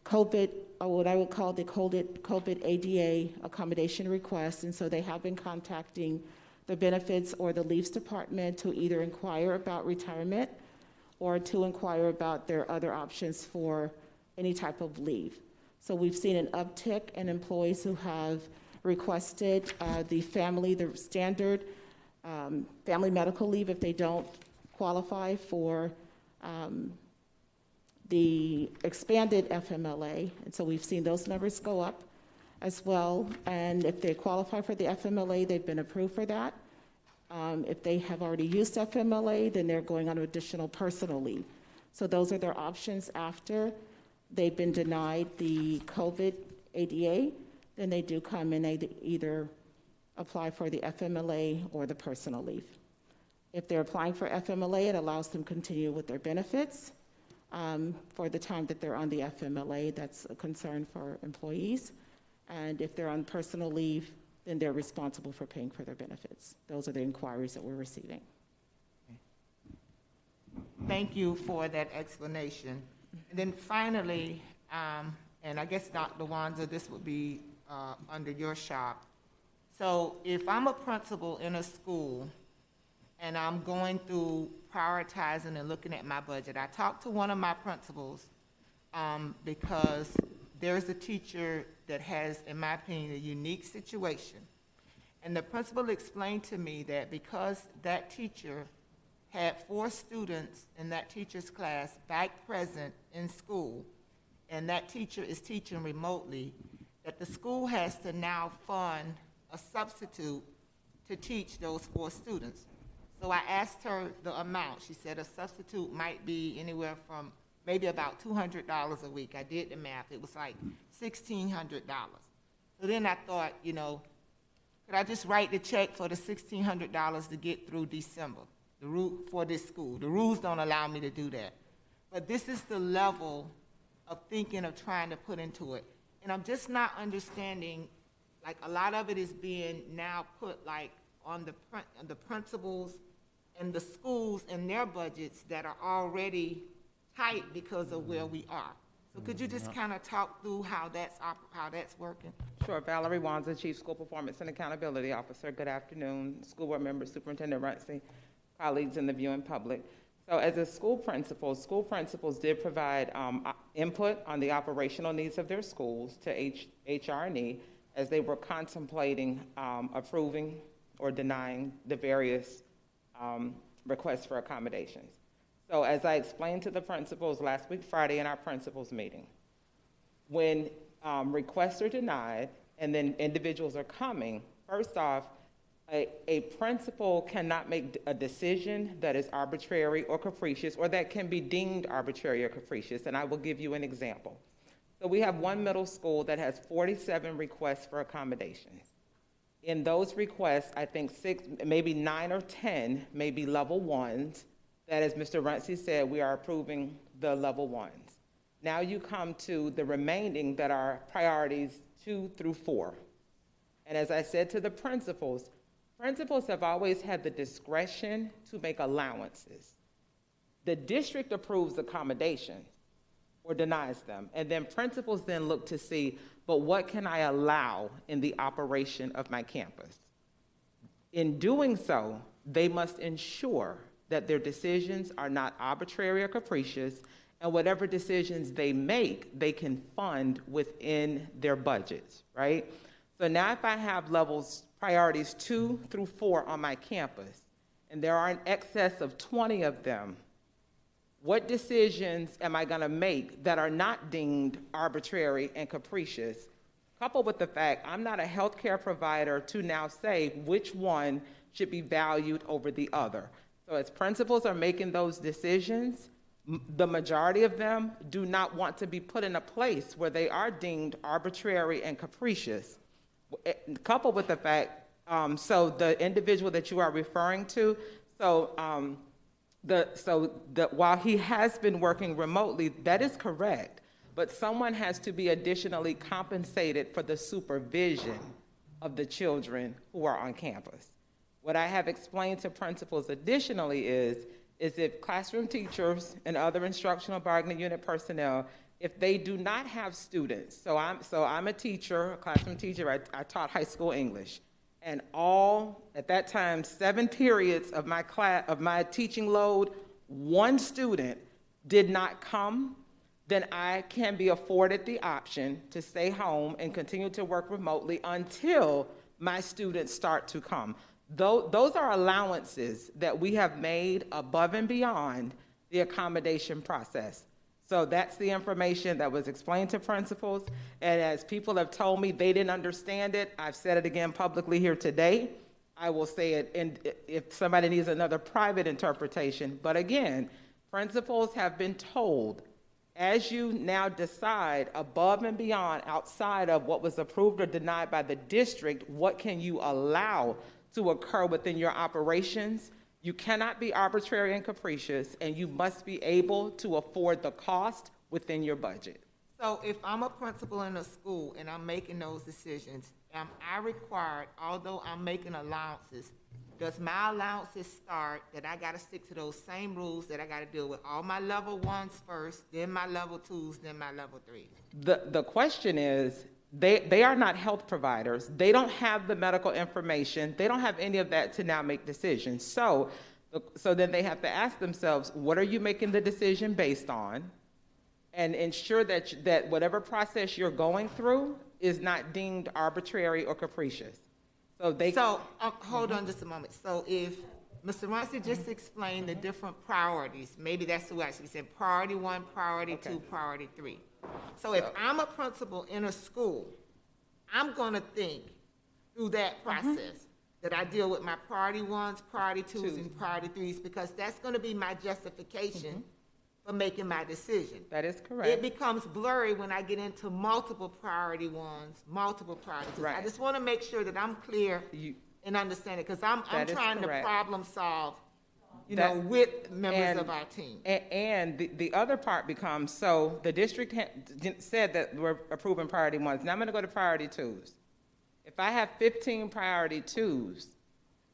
COVID, or what I would call the COVID ADA accommodation request. And so they have been contacting the benefits or the leaves department to either inquire about retirement or to inquire about their other options for any type of leave. So we've seen an uptick in employees who have requested the standard family medical leave if they don't qualify for the expanded FMLA. And so we've seen those numbers go up as well. And if they qualify for the FMLA, they've been approved for that. If they have already used FMLA, then they're going on additional personal leave. So those are their options after they've been denied the COVID ADA. Then they do come and they either apply for the FMLA or the personal leave. If they're applying for FMLA, it allows them to continue with their benefits for the time that they're on the FMLA. That's a concern for employees. And if they're on personal leave, then they're responsible for paying for their benefits. Those are the inquiries that we're receiving. Thank you for that explanation. And then finally, and I guess Dr. Wanza, this would be under your shop. So if I'm a principal in a school and I'm going through prioritizing and looking at my budget, I talked to one of my principals because there's a teacher that has, in my opinion, a unique situation. And the principal explained to me that because that teacher had 4 students in that teacher's class back present in school, and that teacher is teaching remotely, that the school has to now fund a substitute to teach those 4 students. So I asked her the amount. She said a substitute might be anywhere from maybe about $200 a week. I did the math. It was like $1,600. So then I thought, could I just write the check for the $1,600 to get through December for this school? The rules don't allow me to do that. But this is the level of thinking of trying to put into it. And I'm just not understanding, like a lot of it is being now put like on the principals and the schools and their budgets that are already tight because of where we are. So could you just kind of talk through how that's working? Sure. Valerie Wanza, Chief School Performance and Accountability Officer. Good afternoon, school board members, Superintendent Runcie, colleagues in the viewing public. So as a school principals did provide input on the operational needs of their schools to HR&E as they were contemplating approving or denying the various requests for accommodations. So as I explained to the principals last week Friday in our principals meeting, when requests are denied and then individuals are coming, first off, a principal cannot make a decision that is arbitrary or capricious or that can be deemed arbitrary or capricious, and I will give you an example. So we have one middle school that has 47 requests for accommodations. In those requests, I think 6, maybe 9 or 10 may be level 1s, that as Mr. Runcie said, we are approving the level 1s. Now you come to the remaining that are priorities 2 through 4. And as I said to the principals have always had the discretion to make allowances. The district approves accommodations or denies them, and then principals then look to see, but what can I allow in the operation of my campus? In doing so, they must ensure that their decisions are not arbitrary or capricious, and whatever decisions they make, they can fund within their budgets, right? So now if I have priorities 2 through 4 on my campus, and there are in excess of 20 of them, what decisions am I gonna make that are not deemed arbitrary and capricious, coupled with the fact I'm not a healthcare provider to now say which one should be valued over the other. So as principals are making those decisions, the majority of them do not want to be put in a place where they are deemed arbitrary and capricious. Coupled with the fact, so the individual that you are referring to, while he has been working remotely, that is correct, but someone has to be additionally compensated for the supervision of the children who are on campus. What I have explained to principals additionally is if classroom teachers and other instructional bargaining unit personnel, if they do not have students, so I'm a teacher, a classroom teacher, I taught high school English, and at that time, 7 periods of my teaching load, 1 student did not come, then I can be afforded the option to stay home and continue to work remotely until my students start to come. Those are allowances that we have made above and beyond the accommodation process. So that's the information that was explained to principals, and as people have told me they didn't understand it, I've said it again publicly here today. I will say it if somebody needs another private interpretation. But again, principals have been told, as you now decide above and beyond, outside of what was approved or denied by the district, what can you allow to occur within your operations? You cannot be arbitrary and capricious, and you must be able to afford the cost within your budget. So if I'm a principal in a school and I'm making those decisions, am I required, although I'm making allowances, does my allowances start that I gotta stick to those same rules that I gotta deal with all my level 1s first, then my level 2s, then my level 3s? The question is, they are not health providers. They don't have the medical information. They don't have any of that to now make decisions. So then they have to ask themselves, what are you making the decision based on? And ensure that whatever process you're going through is not deemed arbitrary or capricious. Hold on just a moment. So if Mr. Runcie just explained the different priorities, maybe that's the way I should be saying, priority 1, priority 2, priority 3. So if I'm a principal in a school, I'm gonna think through that process that I deal with my priority 1s, priority 2s, and priority 3s, because that's gonna be my justification for making my decision. That is correct. It becomes blurry when I get into multiple priority 1s, multiple priority 2s. Right. I just wanna make sure that I'm clear and understand it, because I'm trying to problem solve, with members of our team. And the other part becomes, so the district said that we're approving priority 1s. Now I'm going to go to priority 2s. If I have 15 priority 2s,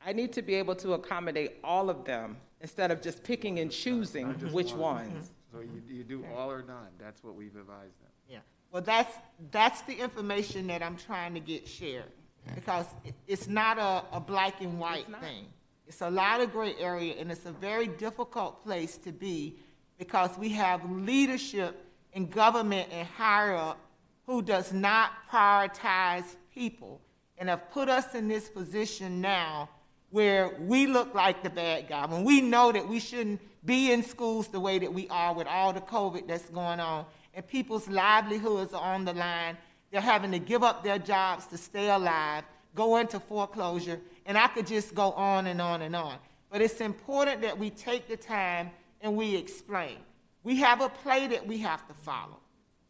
I need to be able to accommodate all of them instead of just picking and choosing which ones. So you do all or none. That's what we've advised them. Yeah. Well, that's the information that I'm trying to get shared, because it's not a black and white thing. It's a lot of gray area, and it's a very difficult place to be because we have leadership in government and higher up who does not prioritize people and have put us in this position now where we look like the bad guy when we know that we shouldn't be in schools the way that we are with all the COVID that's going on, and people's livelihoods are on the line. They're having to give up their jobs to stay alive, go into foreclosure, and I could just go on and on and on. But it's important that we take the time and we explain. We have a play that we have to follow.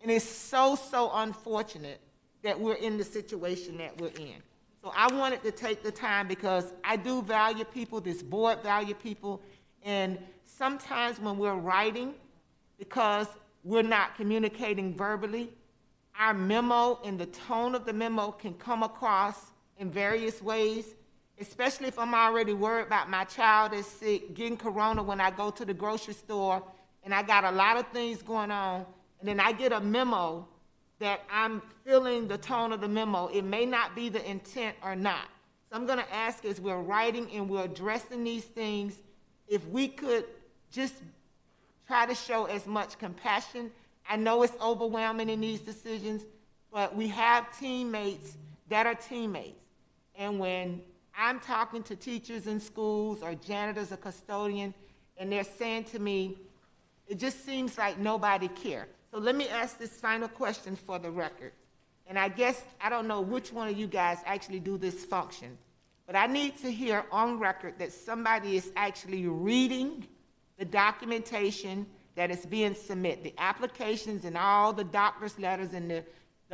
And it's so, so unfortunate that we're in the situation that we're in. So I wanted to take the time because I do value people, this board value people, and sometimes when we're writing, because we're not communicating verbally, our memo and the tone of the memo can come across in various ways, especially if I'm already worried about my child is sick, getting corona when I go to the grocery store, and I got a lot of things going on, and then I get a memo that I'm feeling the tone of the memo. It may not be the intent or not. So I'm gonna ask as we're writing and we're addressing these things, if we could just try to show as much compassion. I know it's overwhelming in these decisions, but we have teammates that are teammates. And when I'm talking to teachers in schools or janitors or custodians, and they're saying to me, it just seems like nobody cares. So let me ask this final question for the record. And I guess, I don't know which one of you guys actually do this function, but I need to hear on record that somebody is actually reading the documentation that is being submitted, the applications and all the doctor's letters and the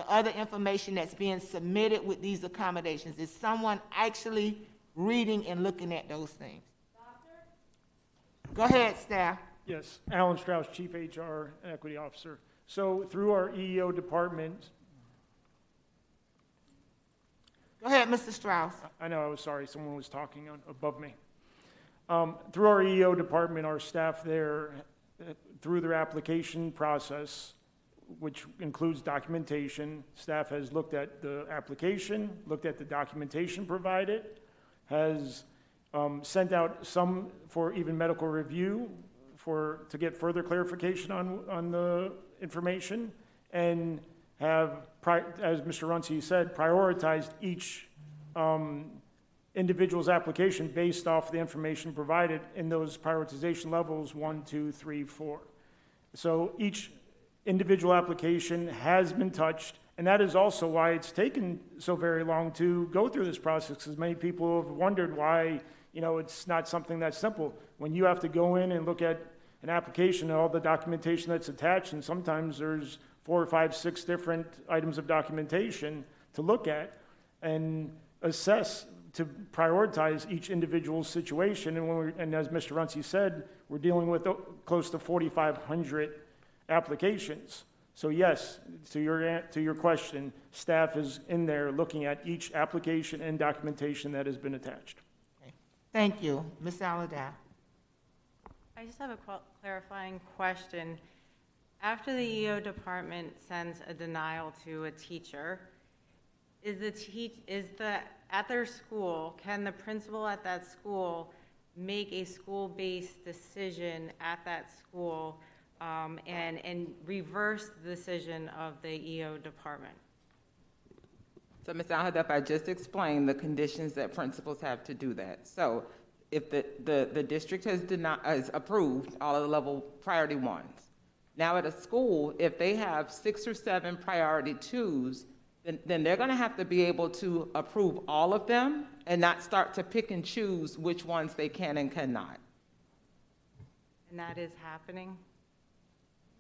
other information that's being submitted with these accommodations. Is someone actually reading and looking at those things? Doctor? Go ahead, staff. Yes, Alan Strauss, Chief HR and Equity Officer. So through our EEO department. Go ahead, Mr. Strauss. I know, I was sorry, someone was talking above me. Through our EEO department, our staff there, through their application process, which includes documentation, staff has looked at the application, looked at the documentation provided, has sent out some for even medical review to get further clarification on the information, and have, as Mr. Runcie said, prioritized each individual's application based off the information provided in those prioritization levels 1, 2, 3, 4. So each individual application has been touched, and that is also why it's taken so very long to go through this process, because many people have wondered why, it's not something that's simple. When you have to go in and look at an application and all the documentation that's attached, and sometimes there's 4 or 5, 6 different items of documentation to look at and assess to prioritize each individual situation. And as Mr. Runcie said, we're dealing with close to 4,500 applications. So yes, to your question, staff is in there looking at each application and documentation that has been attached. Okay. Thank you. Ms. Alada. I just have a clarifying question. After the EO department sends a denial to a teacher, at their school, can the principal at that school make a school-based decision at that school and reverse the decision of the EO department? So, Ms. Al-Hadaf, I just explained the conditions that principals have to do that. So, if the district has approved all of the level priority 1s, now at a school, if they have 6 or 7 priority 2s, then they're going to have to be able to approve all of them and not start to pick and choose which ones they can and cannot. And that is happening,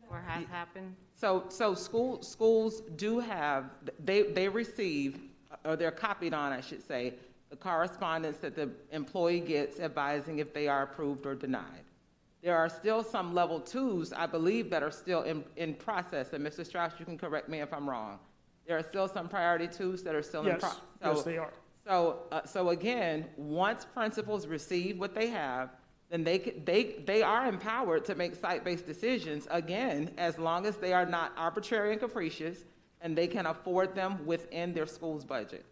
or has happened? So schools do have, they receive, or they're copied on, I should say, the correspondence that the employee gets advising if they are approved or denied. There are still some level 2s, I believe, that are still in process. And Mr. Strauss, you can correct me if I'm wrong. There are still some priority 2s that are still in process. Yes, they are. So again, once principals receive what they have, then they are empowered to make site-based decisions, again, as long as they are not arbitrary and capricious, and they can afford them within their school's budget.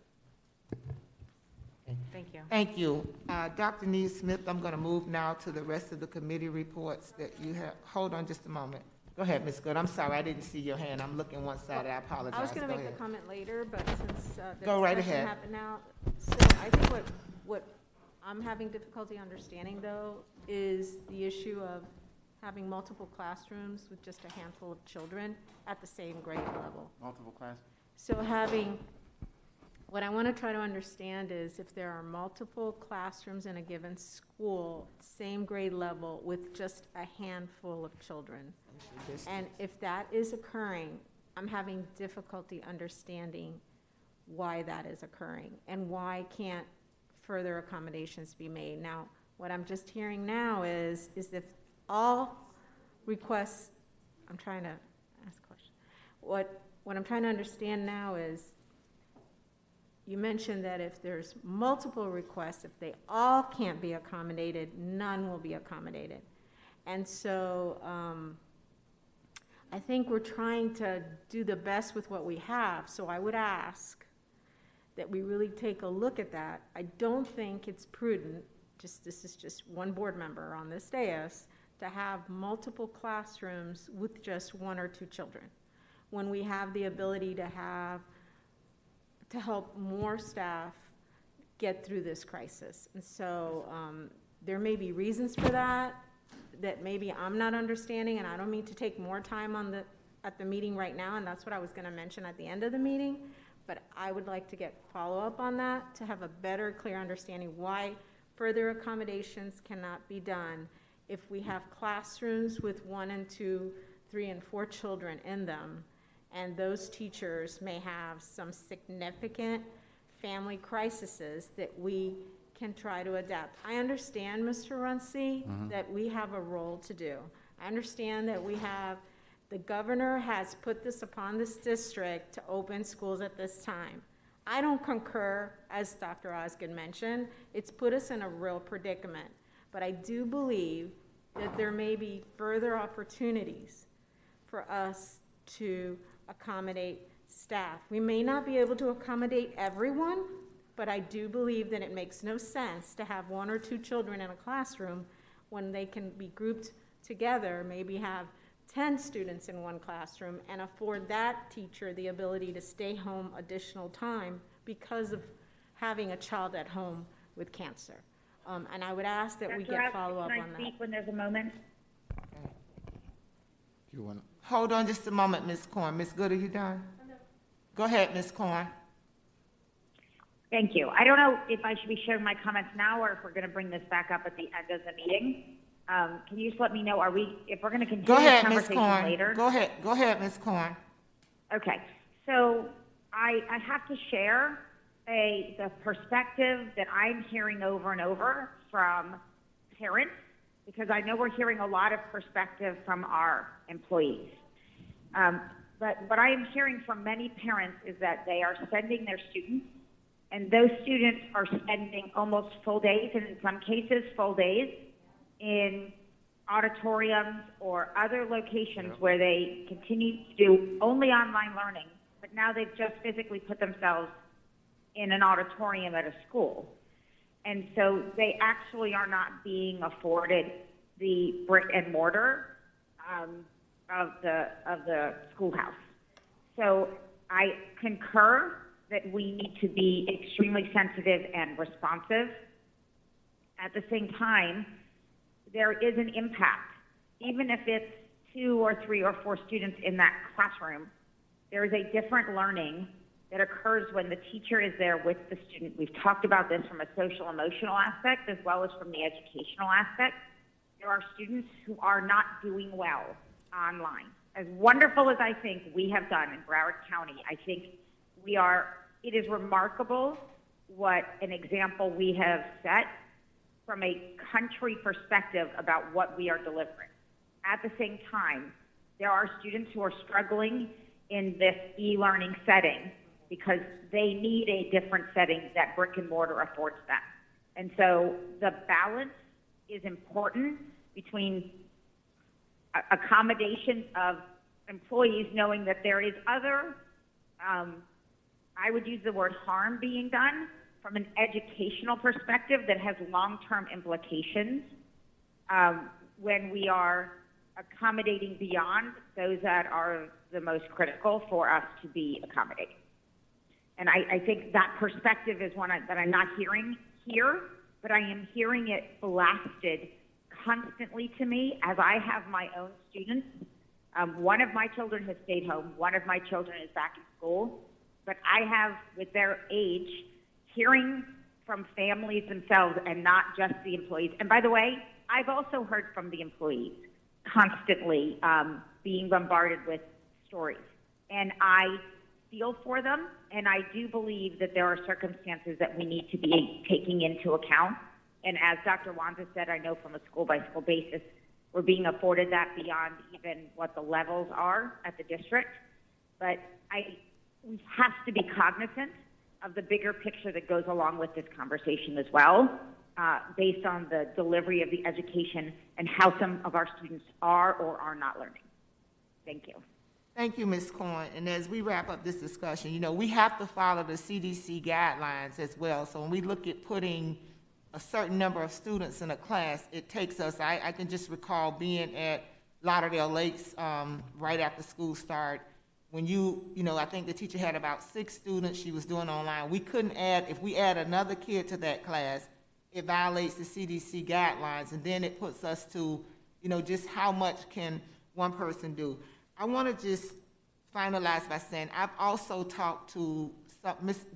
Thank you. you. Thank you. Dr. Neesmith, I'm going to move now to the rest of the committee reports that you have. Hold on just a moment. Go ahead, Ms. Good. I'm sorry, I didn't see your hand. I'm looking one side. I apologize. I was going to Go make ahead. the comment later, but since the Go right discussion ahead. happened now, so I think what I'm having difficulty understanding, though, is the issue of having multiple classrooms with just a handful of children at the same grade level. Multiple class? So what I want to try to understand is if there are multiple classrooms in a given school, same grade level with just a handful of children. And if that is occurring, I'm having difficulty understanding why that is occurring and why can't further accommodations be made. Now, what I'm just hearing now is if all requests, I'm trying to ask a question. What I'm trying to understand now is you mentioned that if there's multiple requests, if they all can't be accommodated, none will be accommodated. And so I think we're trying to do the best with what we have. So I would ask that we really take a look at that. I don't think it's prudent, this is just one board member on this dais, to have multiple classrooms with just one or two children, when we have the ability to help more staff get through this crisis. And so there may be reasons for that maybe I'm not understanding, and I don't mean to take more time at the meeting right now, and that's what I was going to mention at the end of the meeting, but I would like to get follow-up on that to have a better, clear understanding why further accommodations cannot be done if we have classrooms with 1 and 2, 3 and 4 children in them, and those teachers may have some significant family crises that we can try to adapt. I understand, Mr. Runcie, that we have a role to do. I understand that the governor has put this upon this district to open schools at this time. I don't concur, as Dr. Osgood mentioned. It's put us in a real predicament. But I do believe that there may be further opportunities for us to accommodate staff. We may not be able to accommodate everyone, but I do believe that it makes no sense to have 1 or 2 children in a classroom when they can be grouped together, maybe have 10 students in one classroom, and afford that teacher the ability to stay home additional time because of having a child at home with cancer. And I would ask that we get follow-up on that. Can I speak when there's a moment? You want? Hold on just a moment, Ms. Corn. Ms. Good, are you done? Go ahead, Ms. Corn. Thank you. I don't know if I should be sharing my comments now or if we're going to bring this back up at the end of the meeting. Can you just let me know, if we're going to continue this conversation later? Go ahead, Ms. Corn. Okay. So I have to share the perspective that I'm hearing over and over from parents, because I know we're hearing a lot of perspective from our employees. But what I am hearing from many parents is that they are sending their students, and those students are spending almost full days, and in some cases full days, in auditoriums or other locations where they continue to do only online learning, but now they've just physically put themselves in an auditorium at a school. And so they actually are not being afforded the brick and mortar of the schoolhouse. So I concur that we need to be extremely sensitive and responsive. At the same time, there is an impact. Even if it's 2 or 3 or 4 students in that classroom, there is a different learning that occurs when the teacher is there with the student. We've talked about this from a social emotional aspect as well as from the educational aspect. There are students who are not doing well online. As wonderful as I think we have done in Broward County, I think it is remarkable what an example we have set from a country perspective about what we are delivering. At the same time, there are students who are struggling in this e-learning setting because they need a different setting that brick and mortar affords them. And so the balance is important between accommodation of employees knowing that there is other, I would use the word harm being done from an educational perspective that has long-term implications when we are accommodating beyond those that are the most critical for us to be accommodating. And I think that perspective is one that I'm not hearing here, but I am hearing it blasted constantly to me as I have my own students. One of my children has stayed home. One of my children is back in school. But I have, with their age, hearing from families themselves and not just the employees. And by the way, I've also heard from the employees constantly being bombarded with stories. And I feel for them, and I do believe that there are circumstances that we need to be taking into account. And as Dr. Wanza said, I know from a school-by-school basis, we're being afforded that beyond even what the levels are at the district. But we have to be cognizant of the bigger picture that goes along with this conversation as well, based on the delivery of the education and how some of our students are or are not learning. Thank you. Thank you, Ms. Coyne. And as we wrap up this discussion, you know, we have to follow the CDC guidelines as well. So when we look at putting a certain number of students in a class, it takes us, I can just recall being at Lauderdale Lakes right after school start. When you know, I think the teacher had about 6 students she was doing online. We couldn't add, if we add another kid to that class, it violates the CDC guidelines, and then it puts us to, you know, just how much can one person do. I want to just finalize by saying I've also talked to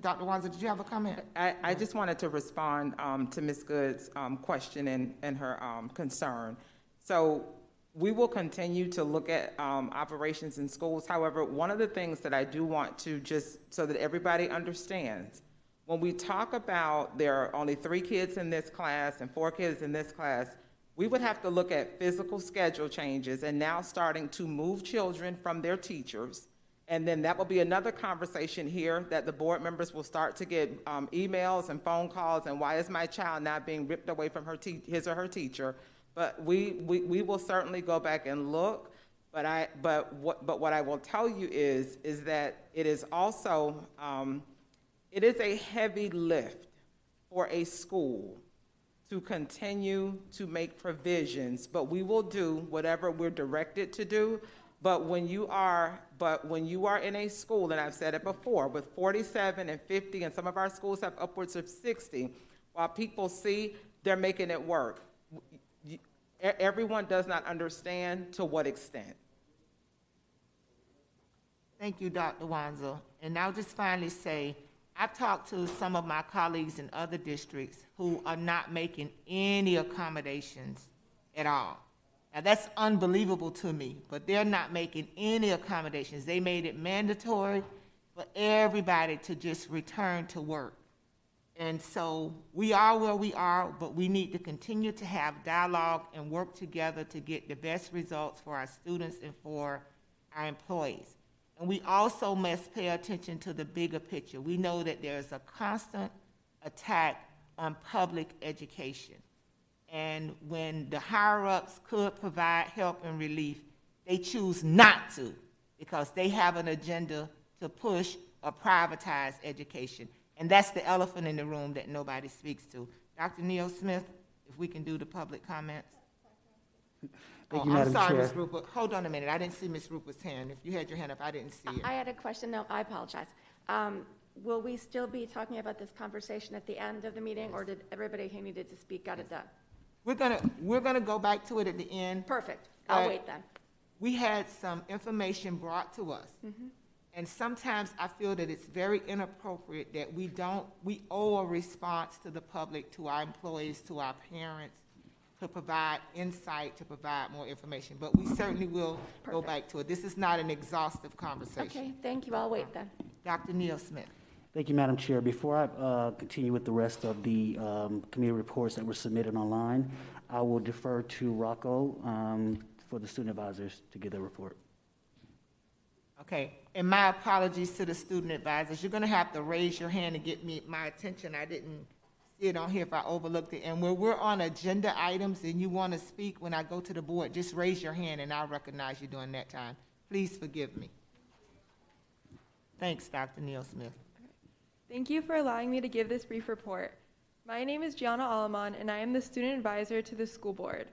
Dr. Wanza, did you have a comment? I just wanted to respond to Ms. Good's question and her concern. So we will continue to look at operations in schools. However, one of the things that I do want to just so that everybody understands, when we talk about there are only 3 kids in this class and 4 kids in this class, we would have to look at physical schedule changes and now starting to move children from their teachers. And then that will be another conversation here that the board members will start to get emails and phone calls, and why is my child not being ripped away from his or her teacher? But we will certainly go back and look. But what I will tell you is that it is also it is a heavy lift for a school to continue to make provisions, but we will do whatever we're directed to do. But when you are in a school, and I've said it before, with 47 and 50, and some of our schools have upwards of 60, while people see they're making it work, everyone does not understand to what extent. Thank you, Dr. Wanza. And I'll just finally say, I've talked to some of my colleagues in other districts who are not making any accommodations at all. Now, that's unbelievable to me, but they're not making any accommodations. They made it mandatory for everybody to just return to work. And so we are where we are, but we need to continue to have dialogue and work together to get the best results for our students and for our employees. And we also must pay attention to the bigger picture. We know that there's a constant attack on public education. And when the higher-ups could provide help and relief, they choose not to because they have an agenda to push or privatize education. And that's the elephant in the room that nobody speaks to. Dr. Neil Smith, if we can do the public comments. Thank you, Madam I'm sorry, Chair. Ms. Rupert. Hold on a minute. I didn't see Ms. Rupert's hand. If you had your hand up, I didn't see it. I had a question. No, I apologize. Will we still be talking about this conversation at the end of the meeting, or did everybody who needed to speak got it done? We're gonna go back to it at the end. Perfect. I'll wait then. We had some information brought to us. Mm-hmm. And sometimes I feel that it's very inappropriate that we owe a response to the public, to our employees, to our parents, to provide insight, to provide more information. But we certainly will go back to it. This is not an exhaustive conversation. Okay, thank you. I'll wait then. Dr. Neil Smith. Thank you, Madam Chair. Before I continue with the rest of the committee reports that were submitted online, I will defer to Rocco for the student advisors to give their report. Okay, and my apologies to the student advisors. You're gonna have to raise your hand and get my attention. I didn't see it on here if I overlooked it. And when we're on agenda items and you wanna speak when I go to the board, just raise your hand and I'll recognize you during that time. Please forgive me. Thanks, Dr. Neil Smith. Thank you for allowing me to give this brief report. My name is Gianna Alaman, and I am the student advisor to the school board.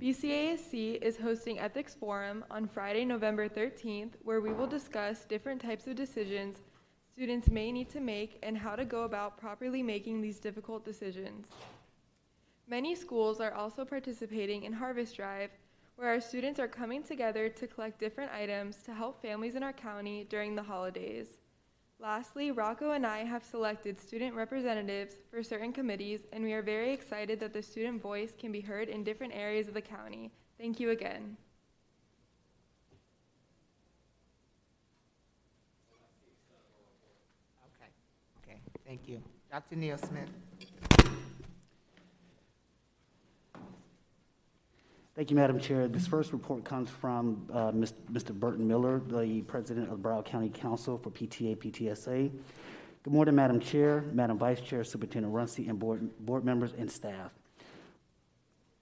BCASC is hosting Ethics Forum on Friday, November 13th, where we will discuss different types of decisions students may need to make and how to go about properly making these difficult decisions. Many schools are also participating in Harvest Drive, where our students are coming together to collect different items to help families in our county during the holidays. Lastly, Rocco and I have selected student representatives for certain committees, and we are very excited that the student voice can be heard in different areas of the county. Thank you again. Okay, thank you. Dr. Neil Smith. Thank you, Madam Chair. This first report comes from Mr. Burton Miller, the President of Broward County Council for PTA, PTSA. Good morning, Madam Chair, Madam Vice Chair, Superintendent Runcie, and board members and staff.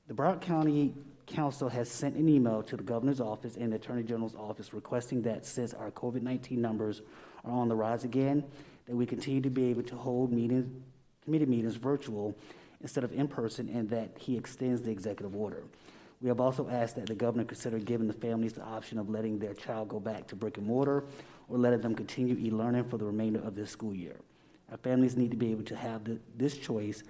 The Broward County Council has sent an email to the Governor's Office and the Attorney General's Office requesting that since our COVID-19 numbers are on the rise again, that we continue to be able to hold committee meetings virtual instead of in person, and that he extends the executive order. We have also asked that the governor consider giving the families the option of letting their child go back to brick and mortar or letting them continue e-learning for the remainder of this school year. Our families need to be able to have this choice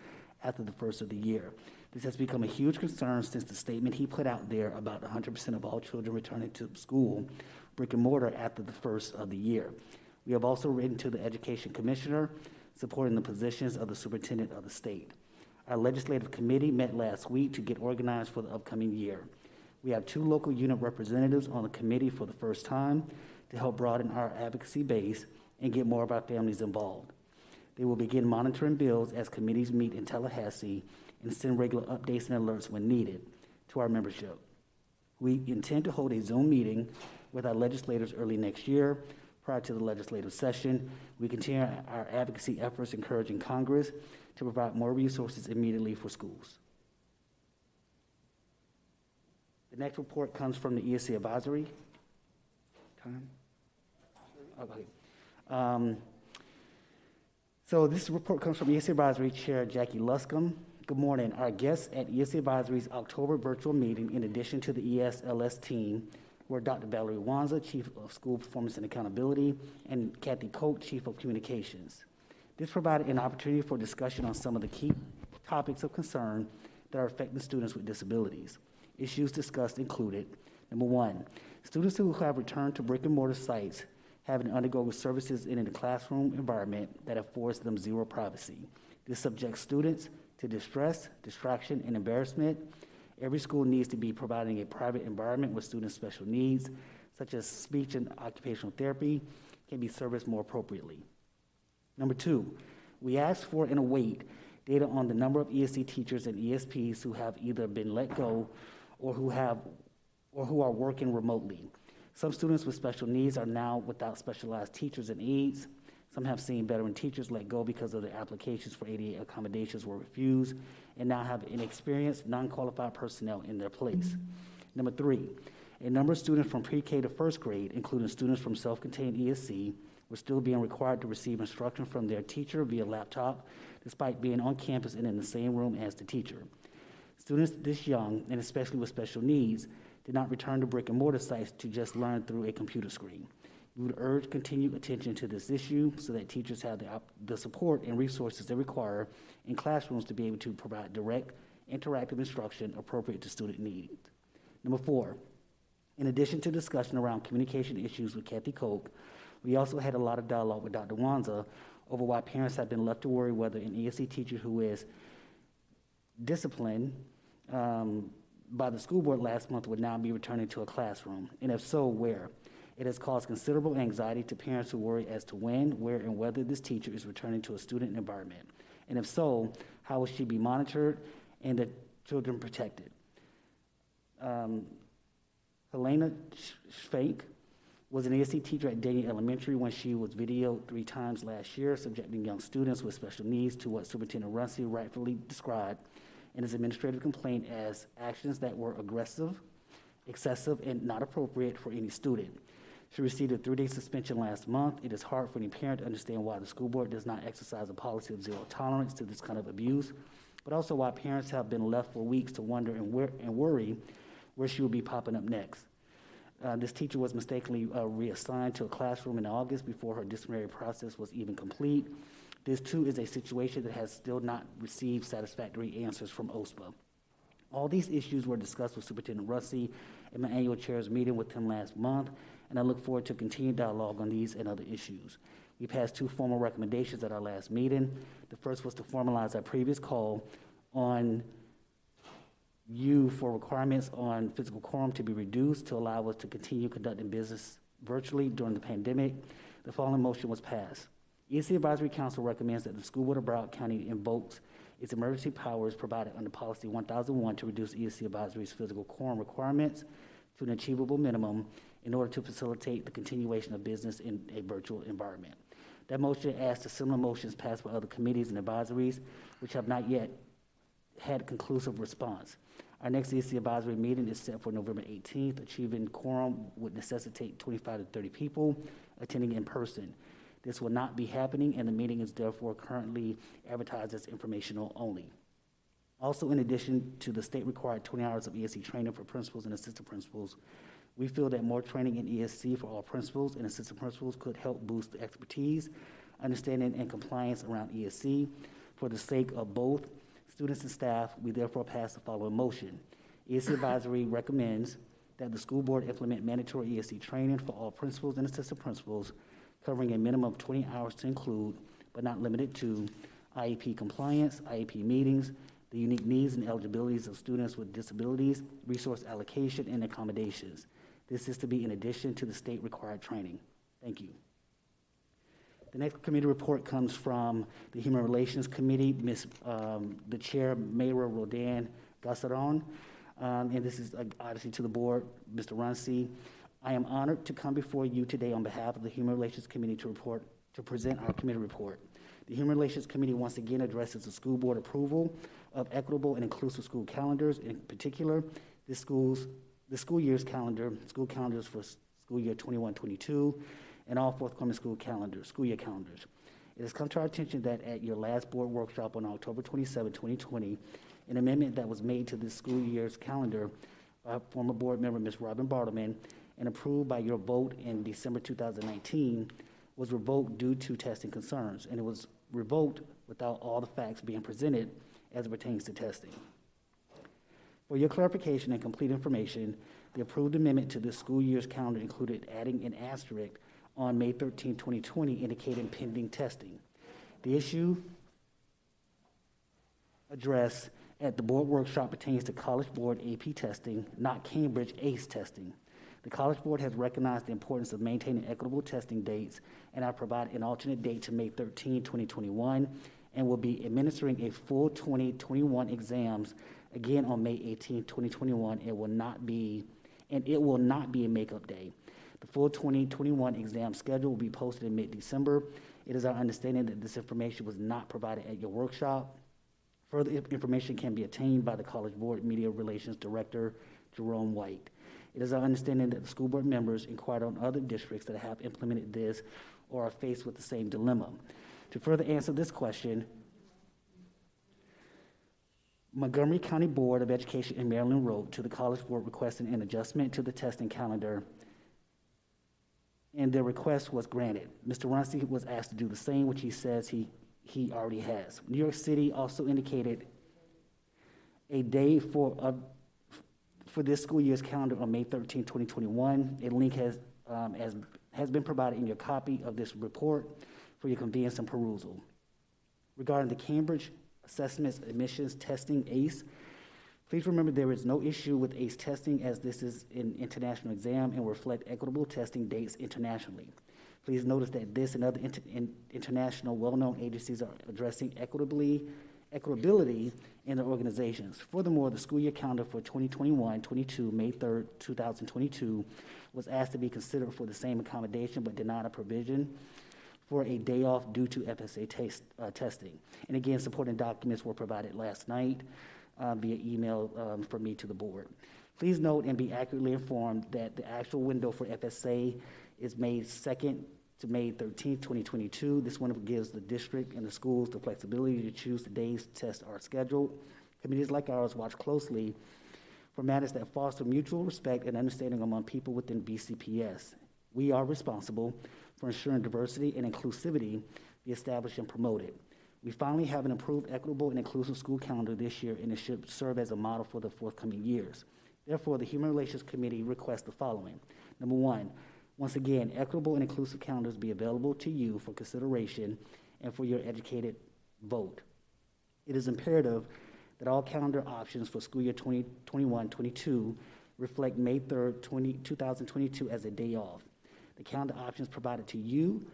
after the first of the year. This has become a huge concern since the statement he put out there about 100% of all children returning to school, brick and mortar, after the first of the year. We have also written to the Education Commissioner supporting the positions of the superintendent of the state. Our legislative committee met last week to get organized for the upcoming year. We have 2 local unit representatives on the committee for the first time to help broaden our advocacy base and get more of our families involved. They will begin monitoring bills as committees meet in Tallahassee and send regular updates and alerts when needed to our membership. We intend to hold a Zoom meeting with our legislators early next year. Prior to the legislative session, we continue our advocacy efforts encouraging Congress to provide more resources immediately for schools. The next report comes from the ESC Advisory. Okay. So this report comes from ESC Advisory Chair Jackie Luscombe. Good morning. Our guests at ESC Advisory's October virtual meeting, in addition to the ESLS team, were Dr. Valerie Wanza, Chief of School Performance and Accountability, and Kathy Koch, Chief of Communications. This provided an opportunity for discussion on some of the key topics of concern that are affecting students with disabilities. Issues discussed included, number 1, students who have returned to brick and mortar sites having undergone services in a classroom environment that affords them zero privacy. This subjects students to distress, distraction, and embarrassment. Every school needs to be providing a private environment where students' special needs, such as speech and occupational therapy, can be serviced more appropriately. Number 2, we asked for and await data on the number of ESC teachers and ESPs who have either been let go or who are working remotely. Some students with special needs are now without specialized teachers and aides. Some have seen veteran teachers let go because of their applications for ADA accommodations were refused and now have inexperienced, non-qualified personnel in their place. Number 3, a number of students from pre-K to first grade, including students from self-contained ESC, were still being required to receive instruction from their teacher via laptop, despite being on campus and in the same room as the teacher. Students this young, and especially with special needs, did not return to brick and mortar sites to just learn through a computer screen. We would urge continued attention to this issue so that teachers have the support and resources they require in classrooms to be able to provide direct, interactive instruction appropriate to student needs. Number 4, in addition to discussion around communication issues with Kathy Koch, we also had a lot of dialogue with Dr. Wanza over why parents have been left to worry whether an ESC teacher who is disciplined by the school board last month would now be returning to a classroom, and if so, where. It has caused considerable anxiety to parents who worry as to when, where, and whether this teacher is returning to a student environment, and if so, how will she be monitored and the children protected. Helena Schfank was an ESC teacher at Daniel Elementary when she was videoed 3 times last year, subjecting young students with special needs to what Superintendent Runcie rightfully described in his administrative complaint as actions that were aggressive, excessive, and not appropriate for any student. She received a 3-day suspension last month. It is hard for any parent to understand why the school board does not exercise a policy of zero tolerance to this kind of abuse, but also why parents have been left for weeks to wonder and worry where she will be popping up next. This teacher was mistakenly reassigned to a classroom in August before her disciplinary process was even complete. This, too, is a situation that has still not received satisfactory answers from OSPA. All these issues were discussed with Superintendent Russi in my annual chair's meeting with him last month, and I look forward to continued dialogue on these and other issues. We passed 2 formal recommendations at our last meeting. The first was to formalize our previous call on you for requirements on physical quorum to be reduced to allow us to continue conducting business virtually during the pandemic. The following motion was passed. ESC Advisory Council recommends that the School Board of Broward County invokes its emergency powers provided under Policy 1001 to reduce ESC Advisory's physical quorum requirements to an achievable minimum in order to facilitate the continuation of business in a virtual environment. That motion adds to similar motions passed by other committees and advisories, which have not yet had conclusive response. Our next ESC advisory meeting is set for November 18th. Achieving quorum would necessitate 25 to 30 people attending in person. This will not be happening, and the meeting is therefore currently advertised as informational only. Also, in addition to the state-required 20 hours of ESC training for principals and assistant principals, we feel that more training in ESC for all principals and assistant principals could help boost the expertise, understanding, and compliance around ESC. For the sake of both students and staff, we therefore pass the following motion. ESC Advisory recommends that the school board implement mandatory ESC training for all principals and assistant principals, covering a minimum of 20 hours to include, but not limited to, IEP compliance, IEP meetings, the unique needs and eligibilities of students with disabilities, resource allocation, and accommodations. This is to be in addition to the state-required training. Thank you. The next committee report comes from the Human Relations Committee, the Chair, Mayra Rodan Gassaron, and this is obviously to the board, Mr. Runcie. I am honored to come before you today on behalf of the Human Relations Committee to present our committee report. The Human Relations Committee once again addresses the school board approval of equitable and inclusive school calendars, in particular, the school year's calendar, school calendars for school year 21-22, and all forthcoming school year calendars. It has come to our attention that at your last board workshop on October 27, 2020, an amendment that was made to this school year's calendar by former board member Ms. Robin Bartleman and approved by your vote in December 2019 was revoked due to testing concerns, and it was revoked without all the facts being presented as it pertains to testing. For your clarification and complete information, the approved amendment to this school year's calendar included adding an asterisk on May 13, 2020, indicating pending testing. The issue addressed at the board workshop pertains to College Board AP testing, not Cambridge ACE testing. The College Board has recognized the importance of maintaining equitable testing dates and have provided an alternate date to May 13, 2021, and will be administering a full 2021 exams again on May 18, 2021. It will not be a makeup day. The full 2021 exam schedule will be posted in mid-December. It is our understanding that this information was not provided at your workshop. Further information can be obtained by the College Board Media Relations Director, Jerome White. It is our understanding that the school board members inquired on other districts that have implemented this or are faced with the same dilemma. To further answer this question, Montgomery County Board of Education in Maryland wrote to the College Board requesting an adjustment to the testing calendar, and their request was granted. Mr. Runcie was asked to do the same, which he says he already has. New York City also indicated a day for this school year's calendar on May 13, 2021. A link has been provided in your copy of this report for your convenience and perusal. Regarding the Cambridge Assessments Admissions Testing, ACE, please remember there is no issue with ACE testing, as this is an international exam and will reflect equitable testing dates internationally. Please notice that this and other international well-known agencies are addressing equitability in their organizations. Furthermore, the school year calendar for 2021-22, May 3rd, 2022, was asked to be considered for the same accommodation but denied a provision for a day off due to FSA testing. And again, supporting documents were provided last night via email from me to the board. Please note and be accurately informed that the actual window for FSA is May 2nd to May 13th, 2022. This one gives the district and the schools the flexibility to choose the days tests are scheduled. Committees like ours watch closely for matters that foster mutual respect and understanding among people within BCPS. We are responsible for ensuring diversity and inclusivity be established and promoted. We finally have an improved, equitable, and inclusive school calendar this year, and it should serve as a model for the forthcoming years. Therefore, the Human Relations Committee requests the following. Number one, once again, equitable and inclusive calendars be available to you for consideration and for your educated vote. It is imperative that all calendar options for school year 2021-22 reflect May 3rd, 2022 as a day off. The calendar options provided to you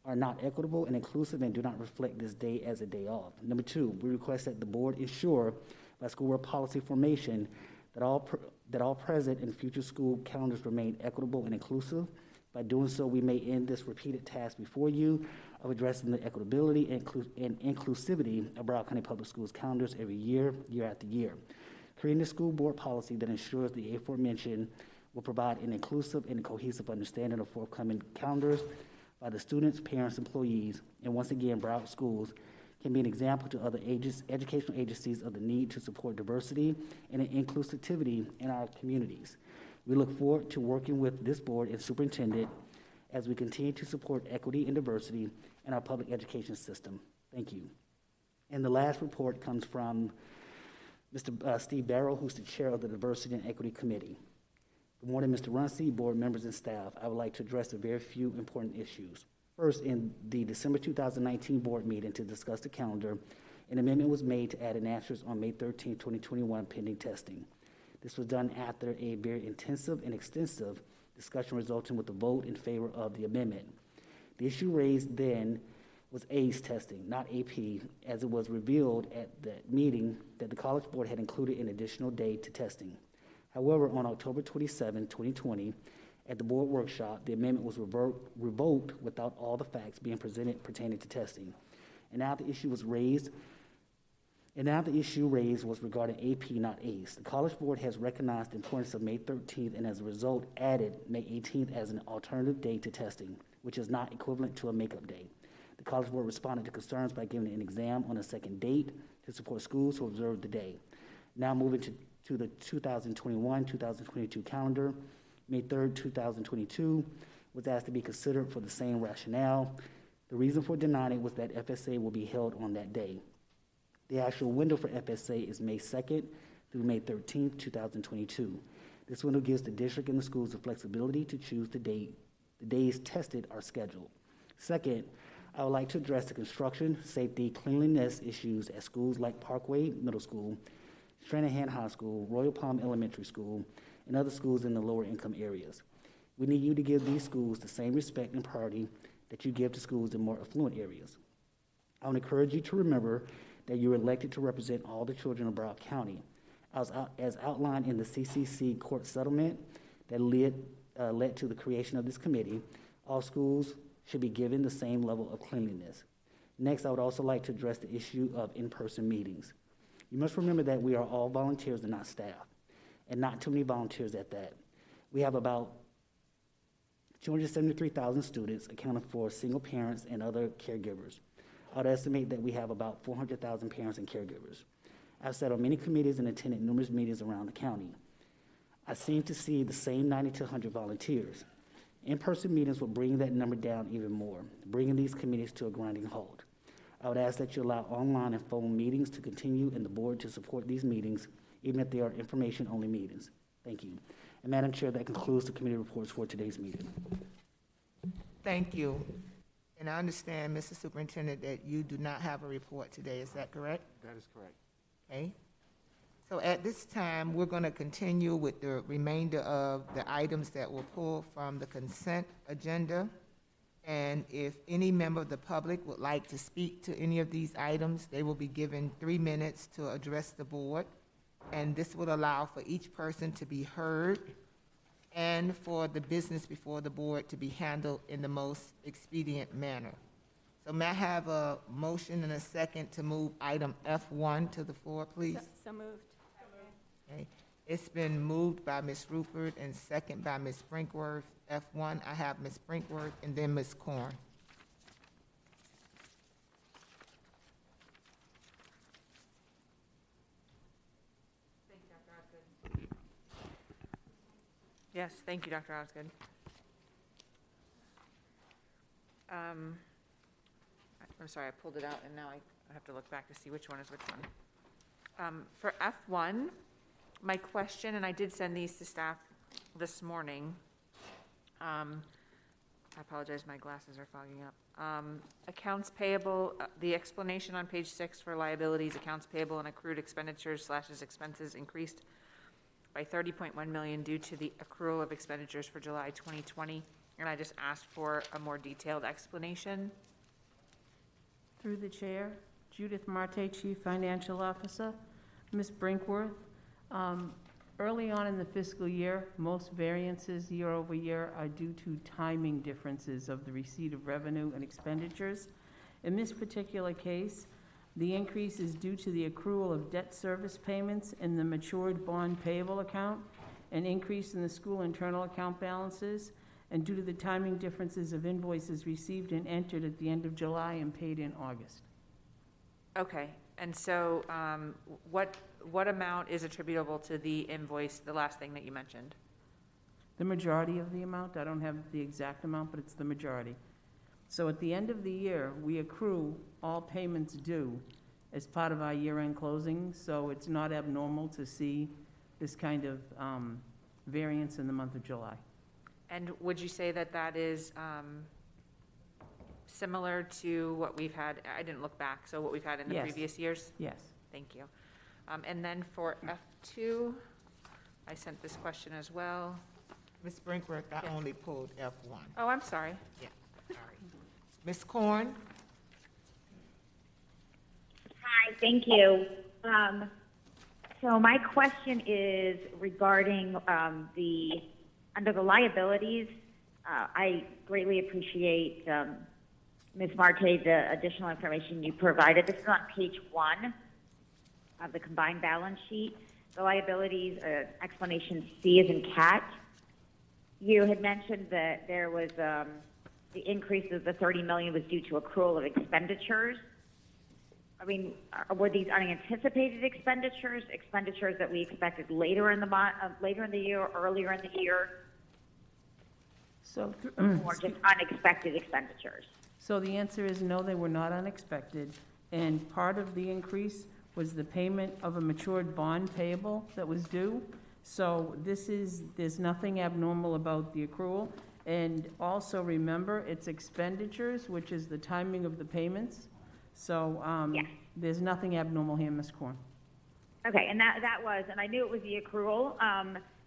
are not equitable and inclusive and do not reflect this day as a day off. Number two, we request that the board ensure by school board policy formation that all present and future school calendars remain equitable and inclusive. By doing so, we may end this repeated task before you of addressing the equitability and inclusivity of Broward County Public Schools calendars every year, year after year. Creating a school board policy that ensures the aforementioned will provide an inclusive and cohesive understanding of forthcoming calendars by the students, parents, employees, and once again, Broward Schools can be an example to other educational agencies of the need to support diversity and inclusivity in our communities. We look forward to working with this board and superintendent as we continue to support equity and diversity in our public education system. Thank you. And the last report comes from Mr. Steve Barrow, who's the chair of the Diversity and Equity Committee. Good morning, Mr. Runcie, board members and staff. I would like to address a very few important issues. First, in the December 2019 board meeting to discuss the calendar, an amendment was made to add an asterisk on May 13, 2021 pending testing. This was done after a very intensive and extensive discussion resulting with a vote in favor of the amendment. The issue raised then was ACE testing, not AP, as it was revealed at that meeting that the College Board had included an additional day to testing. However, on October 27, 2020, at the board workshop, the amendment was revoked without all the facts being presented pertaining to testing. And now the issue raised was regarding AP, not ACE. The College Board has recognized the importance of May 13th and as a result added May 18th as an alternative day to testing, which is not equivalent to a makeup day. The College Board responded to concerns by giving an exam on a second date to support schools who observe the day. Now moving to the 2021-2022 calendar, May 3rd, 2022 was asked to be considered for the same rationale. The reason for denying it was that FSA will be held on that day. The actual window for FSA is May 2nd through May 13th, 2022. This window gives the district and the schools the flexibility to choose the date the days tested are scheduled. Second, I would like to address the construction, safety, cleanliness issues at schools like Parkway Middle School, Stranahan High School, Royal Palm Elementary School, and other schools in the lower income areas. We need you to give these schools the same respect and priority that you give to schools in more affluent areas. I would encourage you to remember that you are elected to represent all the children of Broward County. As outlined in the CCC court settlement that led to the creation of this committee, all schools should be given the same level of cleanliness. Next, I would also like to address the issue of in-person meetings. You must remember that we are all volunteers and not staff, and not too many volunteers at that. We have about 273,000 students accounting for single parents and other caregivers. I would estimate that we have about 400,000 parents and caregivers. I've sat on many committees and attended numerous meetings around the county. I seem to see the same 90 to 100 volunteers. In-person meetings will bring that number down even more, bringing these committees to a grinding halt. I would ask that you allow online and phone meetings to continue and the board to support these meetings, even if they are information-only meetings. Thank you. And Madam Chair, that concludes the committee reports for today's meeting. Thank you. And I understand, Mr. Superintendent, that you do not have a report today. Is that correct? That is correct. Okay. So at this time, we're going to continue with the remainder of the items that were pulled from the consent agenda. And if any member of the public would like to speak to any of these items, they will be given 3 minutes to address the board. And this would allow for each person to be heard and for the business before the board to be handled in the most expedient manner. So may I have a motion and a second to move item F1 to the floor, please? So moved. Okay. It's been moved by Ms. Rupert and second by Ms. Brinkworth. F1, I have Ms. Brinkworth and then Ms. Corn. Yes, thank you, Dr. Osgood. I'm sorry, I pulled it out and now I have to look back to see which one is which one. For F1, my question, and I did send these to staff this morning. I apologize, my glasses are fogging up. Accounts payable, the explanation on page 6 for liabilities, accounts payable and accrued expenditures / expenses increased by $30.1 million due to the accrual of expenditures for July 2020. And I just asked for a more detailed explanation. Through the chair, Judith Marte, Chief Financial Officer. Ms. Brinkworth, early on in the fiscal year, most variances year over year are due to timing differences of the receipt of revenue and expenditures. In this particular case, the increase is due to the accrual of debt service payments in the matured bond payable account, an increase in the school internal account balances, and due to the timing differences of invoices received and entered at the end of July and paid in August. Okay, and so what amount is attributable to the invoice, the last thing that you mentioned? The majority of the amount, I don't have the exact amount, but it's the majority. So at the end of the year, we accrue all payments due as part of our year-end closing, so it's not abnormal to see this kind of variance in the month of July. And would you say that that is similar to what we've had? I didn't look back, so what we've had in the previous years? Yes. Thank you. And then for F2, I sent this question as well. Ms. Brinkworth, I only pulled F1. Oh, I'm sorry. Yeah, sorry. Ms. Corn? Hi, thank you. So my question is regarding under the liabilities. I greatly appreciate, Ms. Marte, the additional information you provided. This is on page 1 of the combined balance sheet. The liabilities, explanation C is in cat. You had mentioned that there was the increase of the $30 million was due to accrual of expenditures. I mean, were these unanticipated expenditures that we expected later in the year or earlier in the year? So, or just unexpected expenditures? So the answer is no, they were not unexpected. And part of the increase was the payment of a matured bond payable that was due. So there's nothing abnormal about the accrual. And also remember, it's expenditures, which is the timing of the payments. So there's nothing abnormal here, Ms. Corn. Okay, and that was, and I knew it was the accrual,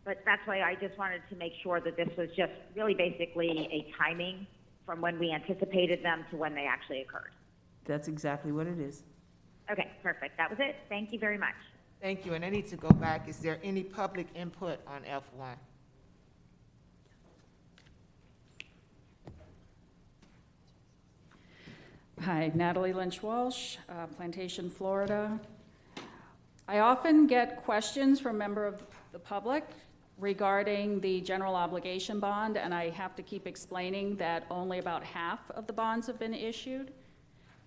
but that's why I just wanted to make sure that this was just really basically a timing from when we anticipated them to when they actually occurred. That's exactly what it is. Okay, perfect. That was it. Thank you very much. Thank you, and I need to go back. Is there any public input on F1? Hi, Natalie Lynch-Walsh, Plantation, Florida. I often get questions from members of the public regarding the general obligation bond, and I have to keep explaining that only about half of the bonds have been issued.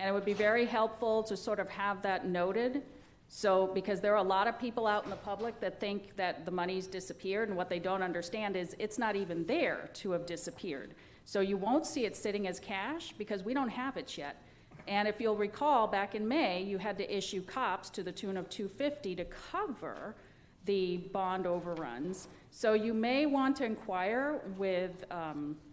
And it would be very helpful to sort of have that noted. So, because there are a lot of people out in the public that think that the money's disappeared, and what they don't understand is it's not even there to have disappeared. So you won't see it sitting as cash because we don't have it yet. And if you'll recall, back in May, you had to issue COPS to the tune of $250 to cover the bond overruns. So you may want to inquire with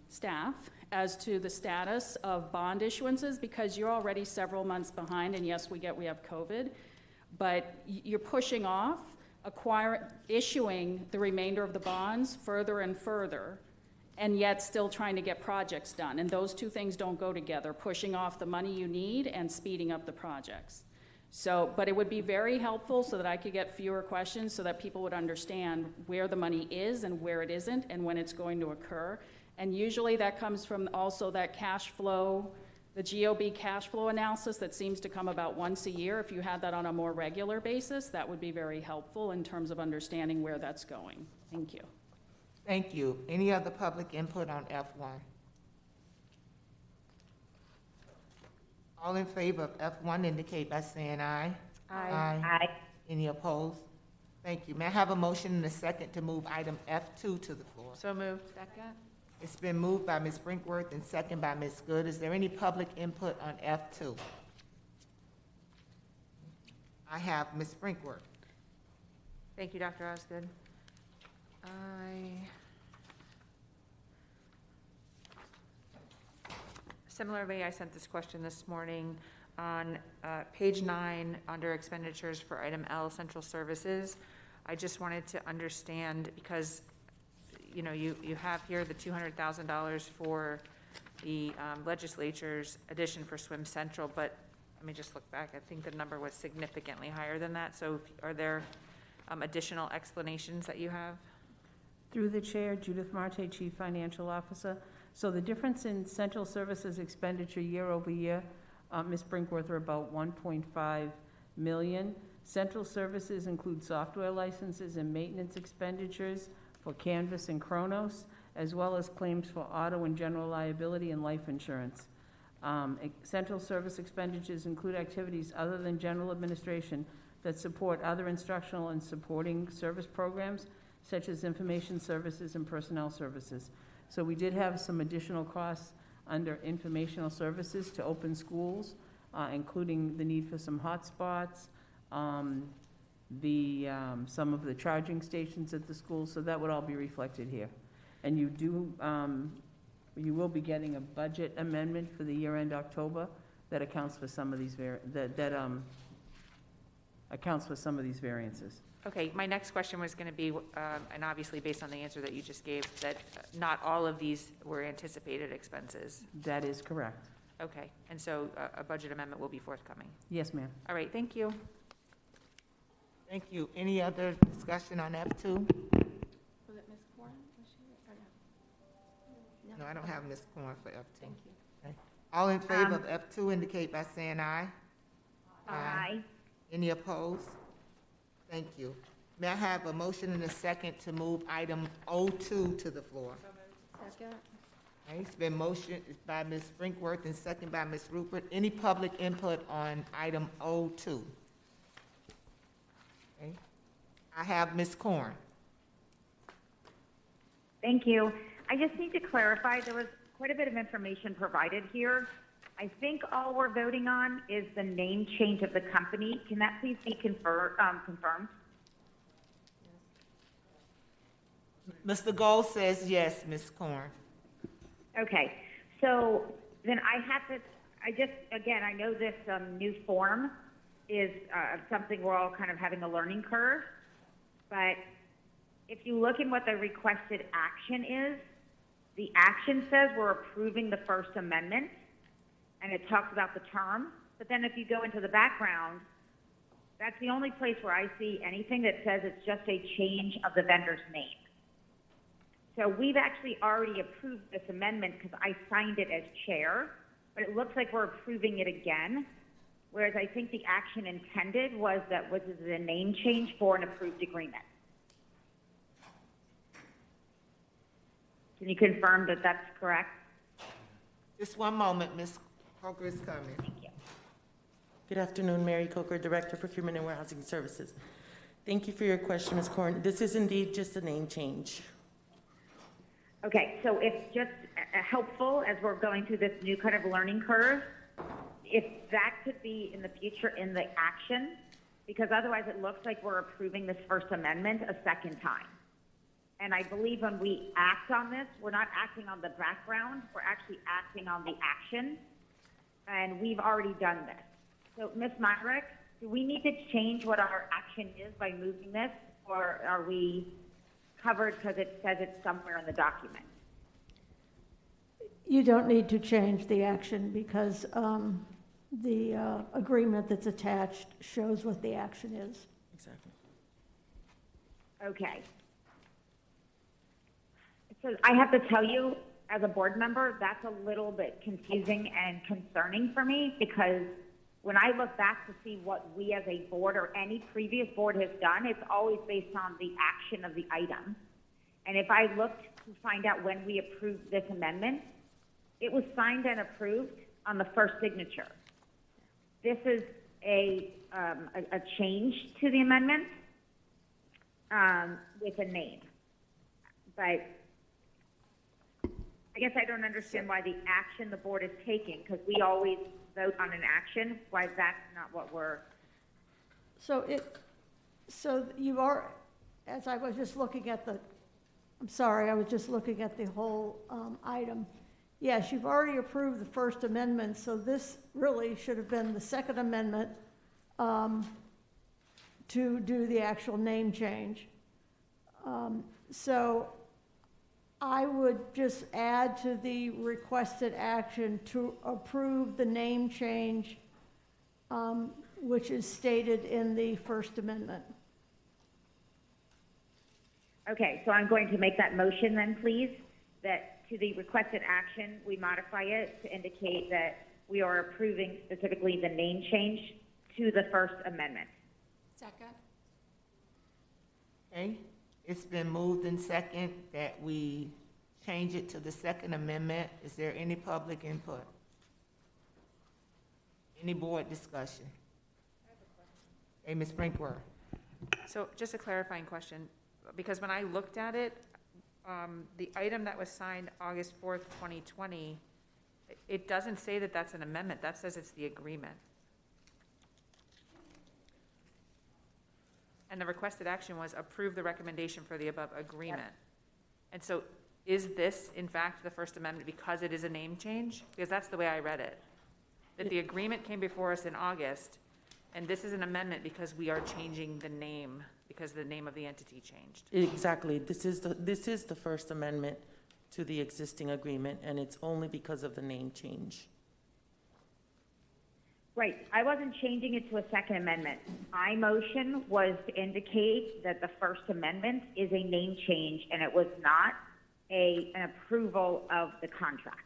staff as to the status of bond issuances, because you're already several months behind, and yes, we have COVID, but you're pushing off issuing the remainder of the bonds further and further, and yet still trying to get projects done. And those two things don't go together, pushing off the money you need and speeding up the projects. So, but it would be very helpful so that I could get fewer questions so that people would understand where the money is and where it isn't and when it's going to occur. And usually that comes from also that cash flow The GOB cash flow analysis that seems to come about once a year, if you had that on a more regular basis, that would be very helpful in terms of understanding where that's going. Thank you. Thank you. Any other public input on F1? All in favor of F1 indicate by saying aye. Aye. Aye. Any opposed? Thank you. May I have a motion and a second to move item F2 to the floor? So moved. Second. It's been moved by Ms. Brinkworth and second by Ms. Good. Is there any public input on F2? I have Ms. Brinkworth. Thank you, Dr. Osgood. Similarly, I sent this question this morning on page 9 under expenditures for item L, central services. I just wanted to understand, because you know, you have here the $200,000 for the legislature's addition for Swim Central, but let me just look back. I think the number was significantly higher than that. So are there additional explanations that you have? Through the chair, Judith Marte, Chief Financial Officer. So the difference in central services expenditure year over year, Ms. Brinkworth, are about $1.5 million. Central services include software licenses and maintenance expenditures for Canvas and Kronos, as well as claims for auto and general liability and life insurance. Central service expenditures include activities other than general administration that support other instructional and supporting service programs, such as information services and personnel services. So we did have some additional costs under informational services to open schools, including the need for some hotspots, some of the charging stations at the school, so that would all be reflected here. And you will be getting a budget amendment for the year-end October that accounts for some of these variances. Okay, my next question was going to be, and obviously based on the answer that you just gave, that not all of these were anticipated expenses. That is correct. Okay, and so a budget amendment will be forthcoming. Yes, ma'am. All right, thank you. Thank you. Any other discussion on F2? Was it Ms. Corn? Was she, or no? No, I don't have Ms. Corn for F2. Thank you. Okay. All in favor of F2 indicate by saying aye. Aye. Any opposed? Thank you. May I have a motion and a second to move item O2 to the floor? Second. Okay, it's been motioned by Ms. Brinkworth and second by Ms. Rupert. Any public input on item O2? Okay. I have Ms. Corn. Thank you. I just need to clarify, there was quite a bit of information provided here. I think all we're voting on is the name change of the company. Can that please be confirmed? Mr. Gold says yes, Ms. Corn. Okay, so then I know this new form is something we're all kind of having a learning curve, but if you look in what the requested action is, the action says we're approving the First Amendment, and it talks about the term, but then if you go into the background, that's the only place where I see anything that says it's just a change of the vendor's name. So we've actually already approved this amendment because I signed it as chair, but it looks like we're approving it again, whereas I think the action intended was the name change for an approved agreement. Can you confirm that that's correct? Just one moment, Ms. Coker is coming. Thank you. Good afternoon, Mary Coker, Director of Procurement and Warehousing Services. Thank you for your question, Ms. Corn. This is indeed just a name change. Okay, so it's just helpful as we're going through this new kind of learning curve, if that could be in the future in the action, because otherwise it looks like we're approving this First Amendment a second time. And I believe when we act on this, we're not acting on the background, we're actually acting on the action, and we've already done this. So Ms. Myrick, do we need to change what our action is by moving this, or are we covered because it says it's somewhere in the document? You don't need to change the action because the agreement that's attached shows what the action is. Exactly. Okay. So I have to tell you, as a board member, that's a little bit confusing and concerning for me, because when I look back to see what we as a board or any previous board has done, it's always based on the action of the item. And if I looked to find out when we approved this amendment, it was signed and approved on the first signature. This is a change to the amendment with a name. But I guess I don't understand why the action the board is taking, because we always vote on an action, why that's not what we're... So you are, as I was just looking at the, I'm sorry, I was just looking at the whole item. Yes, you've already approved the First Amendment, so this really should have been the Second Amendment to do the actual name change. So I would just add to the requested action to approve the name change, which is stated in the First Amendment. Okay, so I'm going to make that motion then, please, that to the requested action, we modify it to indicate that we are approving specifically the name change to the First Amendment. Second. Okay, it's been moved and second that we change it to the Second Amendment. Is there any public input? Any board discussion? Hey, Ms. Brinkworth. So just a clarifying question, because when I looked at it, the item that was signed August 4th, 2020, it doesn't say that that's an amendment. That says it's the agreement. And the requested action was approve the recommendation for the above agreement. Yep. And so is this, in fact, the First Amendment because it is a name change? Because that's the way I read it. That the agreement came before us in August, and this is an amendment because we are changing the name, because the name of the entity changed. Exactly. This is the First Amendment to the existing agreement, and it's only because of the name change. Right. I wasn't changing it to a Second Amendment. My motion was to indicate that the First Amendment is a name change, and it was not an approval of the contract.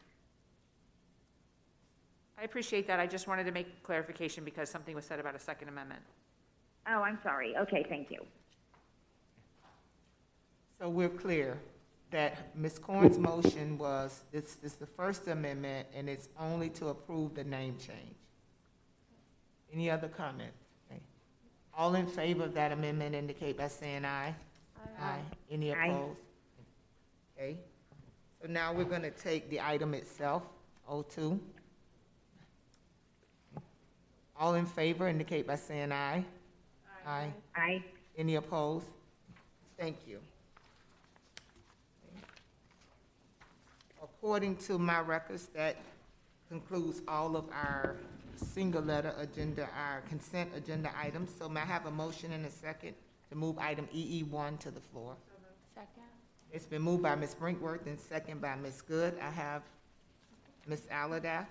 I appreciate that. I just wanted to make clarification because something was said about a Second Amendment. Oh, I'm sorry. Okay, thank you. So we're clear that Ms. Corn's motion was, this is the First Amendment, and it's only to approve the name change. Any other comment? Okay. All in favor of that amendment indicate by saying aye. Aye. Any opposed? Okay. So now we're going to take the item itself, 02. All in favor indicate by saying aye. Aye. Aye. Any opposed? Thank you. According to my records, that concludes all of our single letter agenda, our consent agenda items. So may I have a motion and a second to move item EE1 to the floor? Second. It's been moved by Ms. Brinkworth and second by Ms. Good. I have Ms. Alada.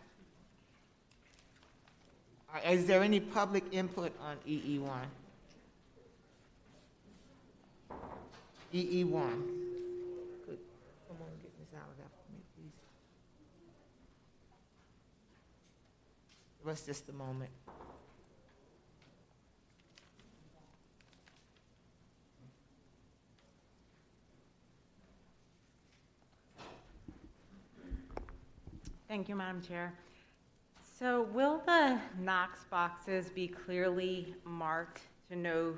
Is there any public input on EE1? EE1. Could someone get Ms. Alada for me, please? Give us just a moment. Thank you, Madam Chair. So will the Knox boxes be clearly marked to know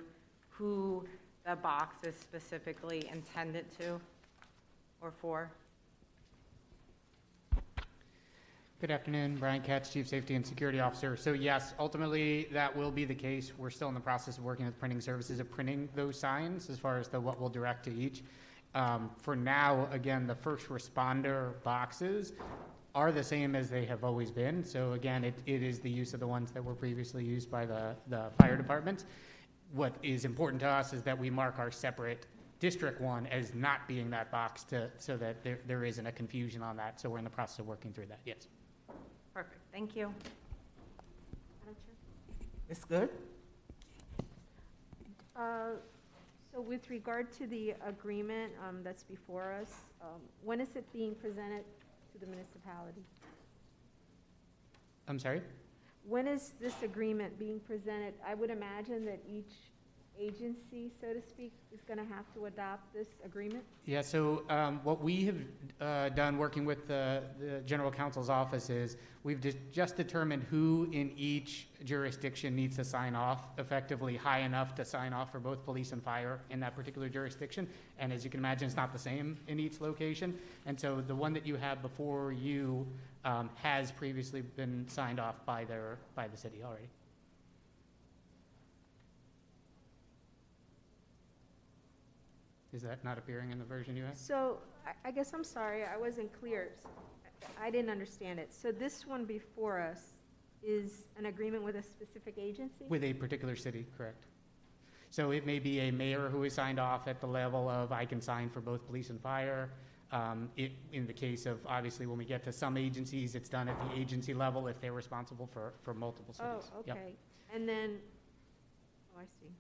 who the box is specifically intended to or for? Good afternoon, Brian Katz, Chief Safety and Security Officer. So yes, ultimately that will be the case. We're still in the process of working with printing services of printing those signs as far as what we'll direct to each. For now, again, the first responder boxes are the same as they have always been. So again, it is the use of the ones that were previously used by the fire departments. What is important to us is that we mark our separate district one as not being that box so that there isn't a confusion on that. So we're in the process of working through that, yes. Perfect, thank you. Ms. Good? So with regard to the agreement that's before us, when is it being presented to the municipality? I'm sorry? When is this agreement being presented? I would imagine that each agency, so to speak, is going to have to adopt this agreement? Yeah, so what we have done working with the General Counsel's office is we've just determined who in each jurisdiction needs to sign off effectively high enough to sign off for both police and fire in that particular jurisdiction. And as you can imagine, it's not the same in each location. And so the one that you have before you has previously been signed off by the city already. Is that not appearing in the version you have? So I guess I'm sorry, I wasn't clear. I didn't understand it. So this one before us is an agreement with a specific agency? With a particular city, correct. So it may be a mayor who is signed off at the level of I can sign for both police and fire. In the case of, obviously, when we get to some agencies, it's done at the agency level if they're responsible for multiple cities. Oh, Yep. okay. And then, oh, I see.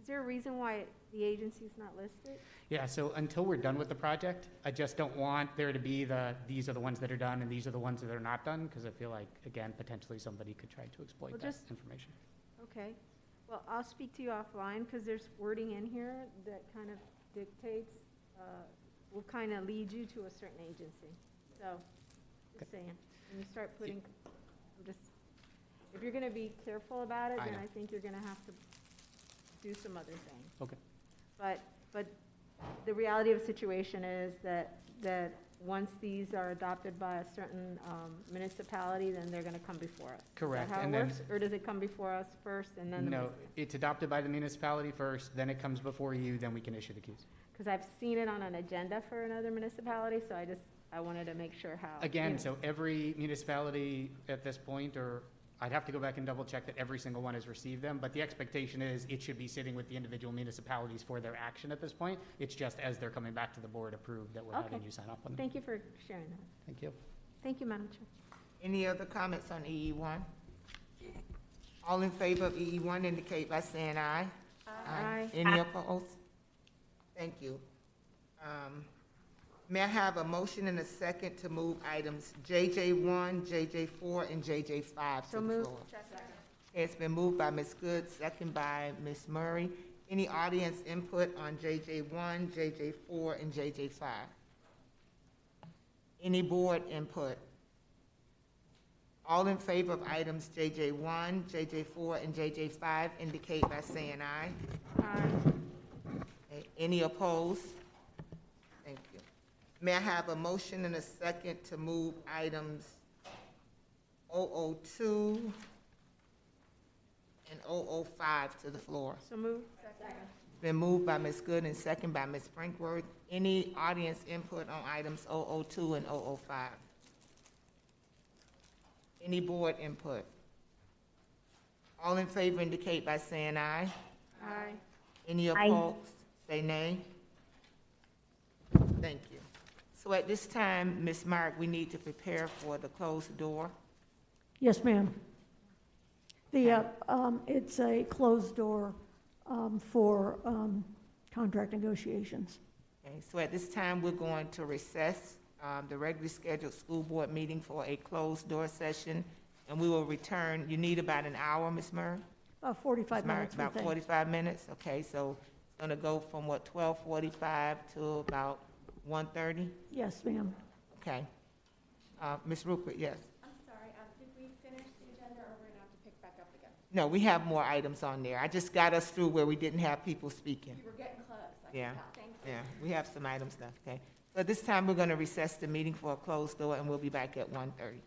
Is there a reason why the agency's not listed? Yeah, so until we're done with the project, I just don't want there to be these are the ones that are done and these are the ones that are not done, because I feel like, again, potentially somebody could try to exploit Well, that just- information. Okay. Well, I'll speak to you offline, because there's wording in here that kind of dictates, will kind of lead you to a certain agency. So, just saying, when you start putting, if you're going to be careful about it, I then know. I think you're going to have to do some other things. Okay. But the reality of the situation is that once these are adopted by a certain municipality, then they're going to come before us. Correct. Is that how And it then- works? Or does it come before us first and then? No, it's adopted by the municipality first, then it comes before you, then we can issue the keys. Because I've seen it on an agenda for another municipality, so I wanted to make sure how. Again, so every municipality at this point, or I'd have to go back and double check that every single one has received them, but the expectation is it should be sitting with the individual municipalities for their action at this point. It's just as they're coming back to the board approved that we're having Okay. you sign off on them. Thank you for sharing that. Thank you. Thank you, Madam Chair. Any other comments on EE1? All in favor of EE1 indicate by saying aye. Aye. Any opposed? Thank you. May I have a motion and a second to move items JJ1, JJ4, and JJ5 to the floor? It's been moved by Ms. Good, second by Ms. Murray. Any audience input on JJ1, JJ4, and JJ5? Any board input? All in favor of items JJ1, JJ4, and JJ5 indicate by saying aye. Okay, any opposed? Thank you. May I have a motion and a second to move items 002 and 005 to the floor? So move. It's been moved by Ms. Good and second by Ms. Brinkworth. Any audience input on items 002 and 005? Any board input? All in favor indicate by saying aye. Aye. Any Aye. opposed? Say nay. Thank you. So at this time, Ms. Mark, we need to prepare for the closed door. Yes, ma'am. It's a closed door for contract negotiations. Okay, so at this time, we're going to recess the regularly scheduled school board meeting for a closed door session, and we will return. You need about an hour, Ms. Murray? About 45 Ms. Murray, minutes, we about think. 45 minutes, okay, so it's gonna go from what, 12:45 to about 1:30? Yes, ma'am. Okay. Ms. Rupert, yes? I'm sorry, did we finish the agenda, or we're gonna have to pick back up again? No, we have more items on there. I just got us through where we didn't have people speaking. You were getting close, I can Yeah, tell. Thank you. yeah, we have some items left, okay? So at this time, we're gonna recess the meeting for a closed door, and we'll be back at 1:30.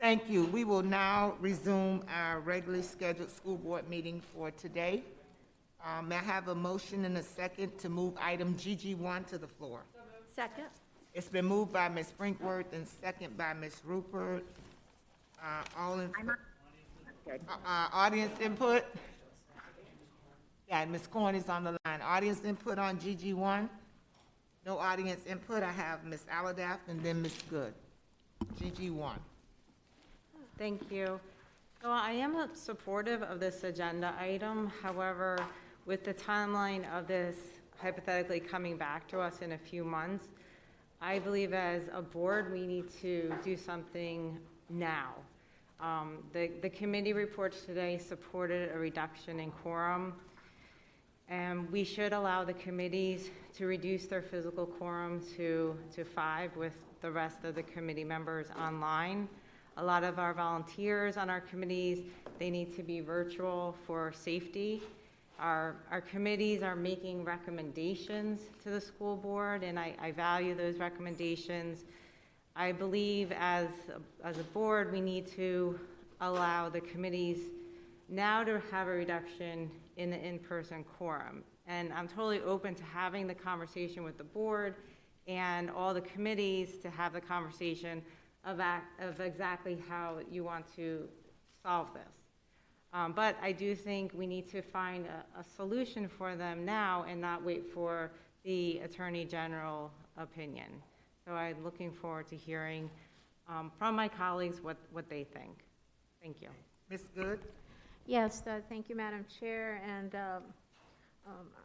Thank you. We will now resume our regularly scheduled school board meeting for today. May I have a motion and a second to move item GG1 to the floor? Second. It's been moved by Ms. Brinkworth and second by Ms. Rupert. All in, audience input? Yeah, Ms. Corn is on the line. Audience input on GG1? No audience input. I have Ms. Aladaff and then Ms. Good. GG1. Thank you. So I am supportive of this agenda item. However, with the timeline of this hypothetically coming back to us in a few months, I believe as a board, we need to do something now. The committee reports today supported a reduction in quorum, and we should allow the committees to reduce their physical quorum to 5 with the rest of the committee members online. A lot of our volunteers on our committees, they need to be virtual for safety. Our committees are making recommendations to the school board, and I value those recommendations. I believe as a board, we need to allow the committees now to have a reduction in the in-person quorum. And I'm totally open to having the conversation with the board and all the committees to have the conversation of exactly how you want to solve this. But I do think we need to find a solution for them now and not wait for the Attorney General opinion. So I'm looking forward to hearing from my colleagues what they think. Thank you. Ms. Good? Yes, thank you, Madam Chair. And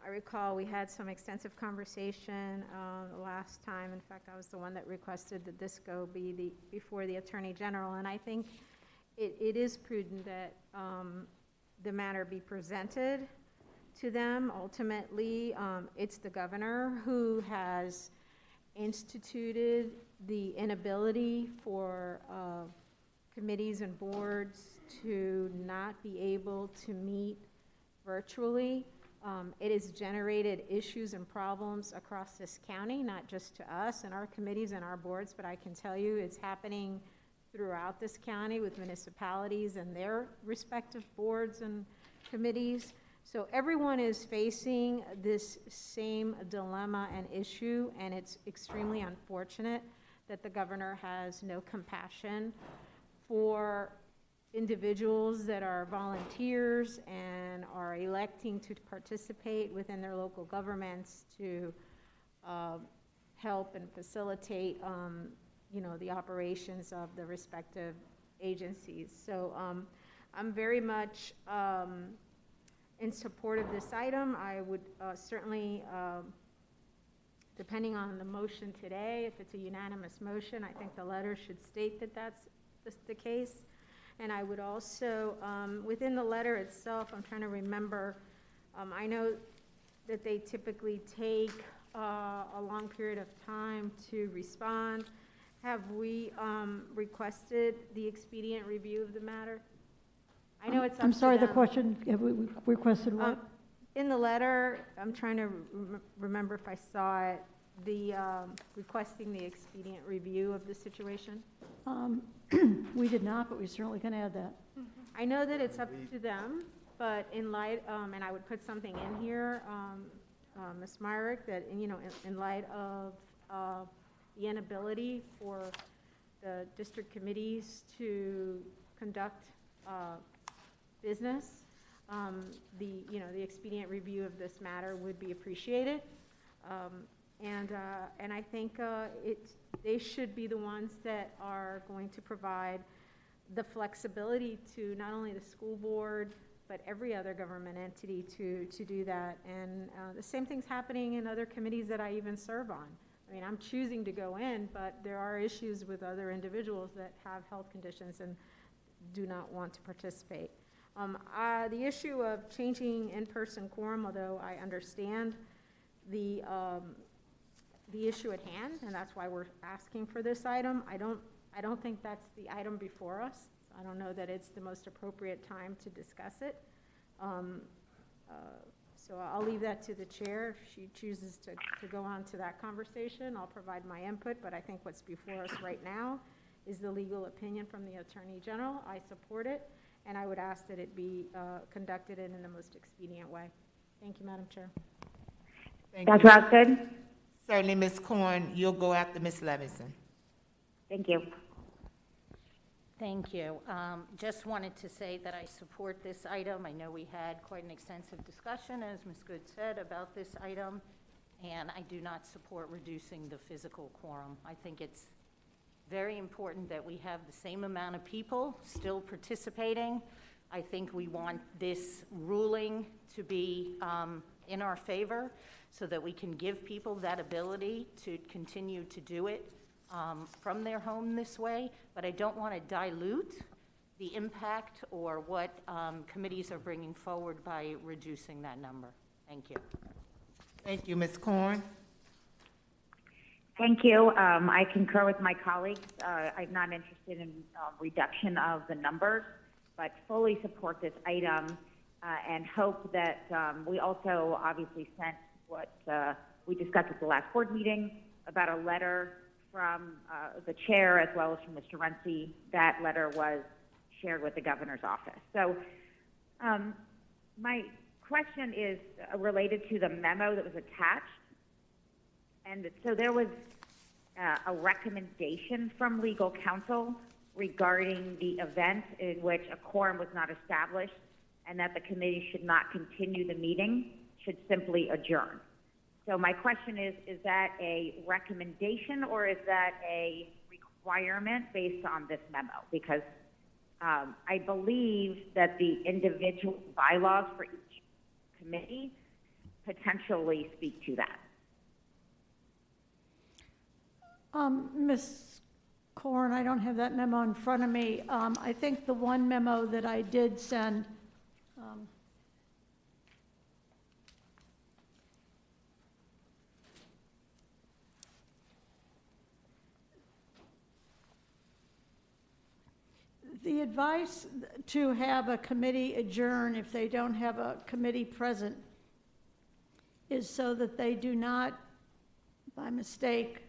I recall we had some extensive conversation last time. In fact, I was the one that requested that this go be before the Attorney General. And I think it is prudent that the matter be presented to them. Ultimately, it's the governor who has instituted the inability for committees and boards to not be able to meet virtually. It has generated issues and problems across this county, not just to us and our committees and our boards, but I can tell you it's happening throughout this county with municipalities and their respective boards and committees. So everyone is facing this same dilemma and issue, and it's extremely unfortunate that the governor has no compassion for individuals that are volunteers and are electing to participate within their local governments to help and facilitate the operations of the respective agencies. So I'm very much in support of this item. I would certainly, depending on the motion today, if it's a unanimous motion, I think the letter should state that that's the case. And I would also, within the letter itself, I'm trying to remember, I know that they typically take a long period of time to respond. Have we requested the expedient review of the matter? I know it's up I'm to sorry, the them. question, have we requested what? In the letter, I'm trying to remember if I saw it, the requesting the expedient review of the situation. We did not, but we certainly can add that. I know that it's up to them, but in light, and I would put something in here, Ms. Myrick, that, in light of the inability for the district committees to conduct business, the expedient review of this matter would be appreciated. And I think they should be the ones that are going to provide the flexibility to not only the school board, but every other government entity to do that. And the same thing's happening in other committees that I even serve on. I mean, I'm choosing to go in, but there are issues with other individuals that have health conditions and do not want to participate. The issue of changing in-person quorum, although I understand the issue at hand, and that's why we're asking for this item, I don't think that's the item before us. I don't know that it's the most appropriate time to discuss it. So I'll leave that to the chair. If she chooses to go on to that conversation, I'll provide my input, but I think what's before us right now is the legal opinion from the Attorney General. I support it, and I would ask that it be conducted in the most expedient way. Thank you, Madam Chair. Dr. Osgood? Certainly, Ms. Corn, you'll go after Ms. Levinson. Thank you. Thank you. Just wanted to say that I support this item. I know we had quite an extensive discussion, as Ms. Good said, about this item, and I do not support reducing the physical quorum. I think it's very important that we have the same amount of people still participating. I think we want this ruling to be in our favor so that we can give people that ability to continue to do it from their home this way, but I don't want to dilute the impact or what committees are bringing forward by reducing that number. Thank you. Thank you, Ms. Corn. Thank you. I concur with my colleagues. I'm not interested in reduction of the numbers, but fully support this item and hope that we also obviously sent what we discussed at the last board meeting about a letter from the chair as well as from Mr. Runcie. That letter was shared with the governor's office. So my question is related to the memo that was attached. And so there was a recommendation from legal counsel regarding the event in which a quorum was not established and that the committee should not continue the meeting, should simply adjourn. So my question is that a recommendation or is that a requirement based on this memo? Because I believe that the individual bylaws for each committee potentially speak to that. Ms. Corn, I don't have that memo in front of me. I think the one memo that I did send, the advice to have a committee adjourn if they don't have a committee present is so that they do not, by mistake,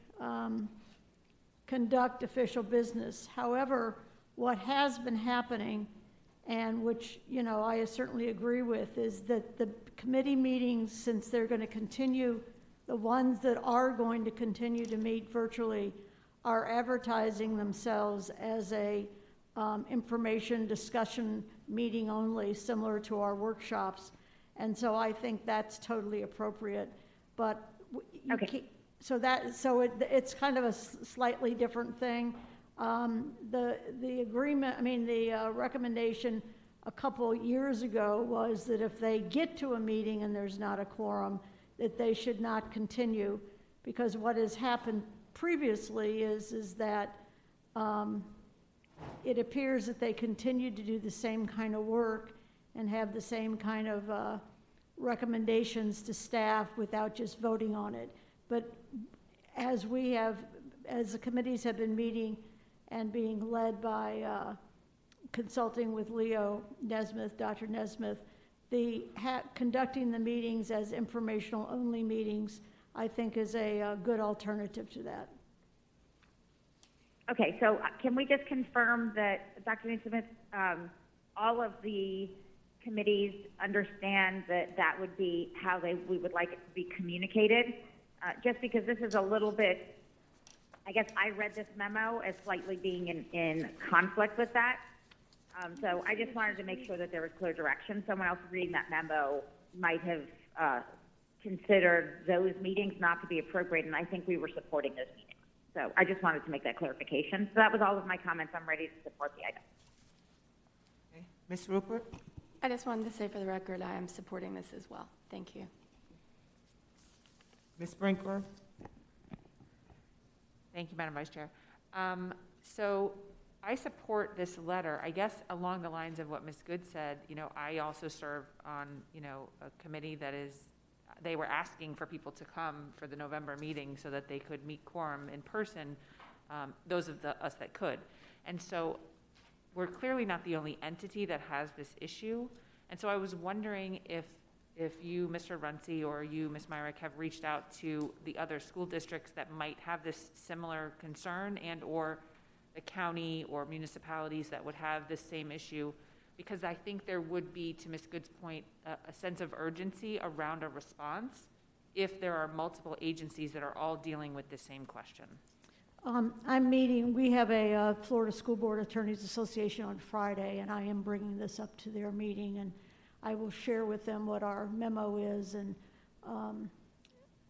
conduct official business. However, what has been happening, and which, you know, I certainly agree with, is that the committee meetings, since they're going to continue, the ones that are going to continue to meet virtually, are advertising themselves as a information discussion meeting only, similar to our workshops. And so I think that's totally appropriate. But you can't, it's kind of a slightly different thing. The agreement, I mean, the recommendation a couple years ago was that if they get to a meeting and there's not a quorum, that they should not continue, because what has happened previously is that it appears that they continue to do the same kind of work and have the same kind of recommendations to staff without just voting on it. But as the committees have been meeting and being led by consulting with Leo Nesmith, Dr. Nesmith, conducting the meetings as informational only meetings, I think is a good alternative to that. Okay, so can we just confirm that, Dr. Nesmith, all of the committees understand that that would be how we would like it to be communicated? Just because this is a little bit, I guess I read this memo as slightly being in conflict with that. So I just wanted to make sure that there was clear direction. Someone else reading that memo might have considered those meetings not to be appropriate, and I think we were supporting those meetings. So I just wanted to make that clarification. So that was all of my comments. I'm ready to support the item. Okay. Ms. Rupert? I just wanted to say for the record, I am supporting this as well. Thank you. Ms. Sprinkler? Thank you, Madam Vice Chair. So I support this letter, I guess along the lines of what Ms. Good said. You know, I also serve on, you know, a committee that is, they were asking for people to come for the November meeting so that they could meet quorum in person, those of us that could. And so we're clearly not the only entity that has this issue. And so I was wondering if you, Mr. Runcie, or you, Ms. Myrick, have reached out to the other school districts that might have this similar concern and or the county or municipalities that would have this same issue, because I think there would be, to Ms. Good's point, a sense of urgency around a response if there are multiple agencies that are all dealing with the same question. We have a Florida School Board Attorneys Association on Friday, and I am bringing this up to their meeting, and I will share with them what our memo is, and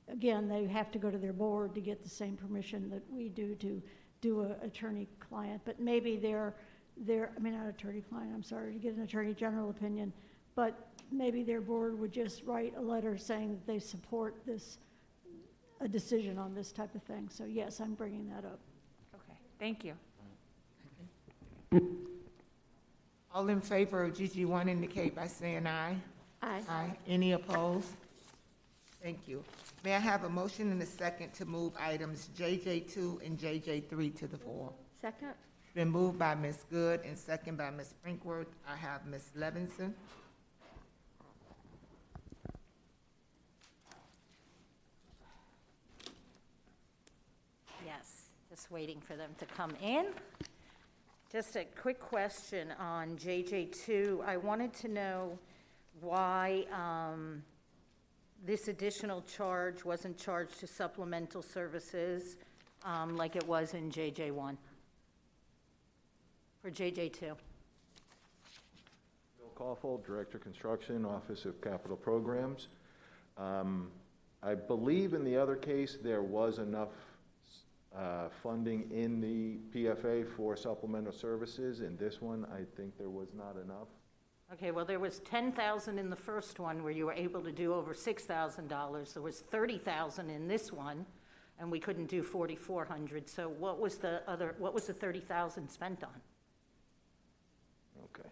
again, they have to go to their board to get the same permission that we do to do an attorney-client, but maybe not attorney-client, I'm sorry, to get an attorney general opinion, but maybe their board would just write a letter saying that they support a decision on this type of thing. So yes, I'm bringing that up. Okay, thank you. All in favor of GG1 indicate by saying aye. Aye. Aye. Any opposed? Thank you. May I have a motion and a second to move items JJ2 and JJ3 to the floor? Second? Been moved by Ms. Good and second by Ms. Brinkworth. I have Ms. Levinson. Yes, just waiting for them to come in. Just a quick question on JJ2. I wanted to know why this additional charge wasn't charged to supplemental services like it was in JJ1 for JJ2. Bill Kaufhold, Director Construction, Office of Capital Programs. I believe in the other case there was enough funding in the PFA for supplemental services. In this one, I think there was not enough. Okay, well, there was $10,000 in the first one where you were able to do over $6,000. There was $30,000 in this one, and we couldn't do $4,400. So what was the $30,000 spent on? Okay.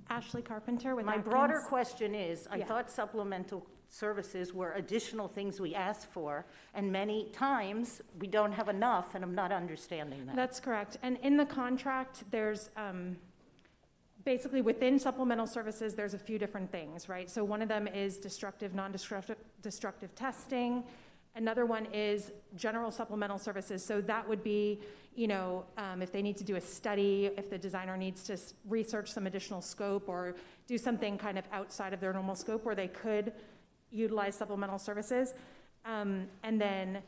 Ashley Carpenter with My Atkins. broader question is, I Yeah. thought supplemental services were additional things we asked for, and many times we don't have enough, and I'm not understanding that. That's correct. And in the contract, there's basically within supplemental services, there's a few different things, right? So one of them is destructive, non-destructive testing. Another one is general supplemental services. So that would be, if they need to do a study, if the designer needs to research some additional scope or do something kind of outside of their normal scope where they could utilize supplemental services. And then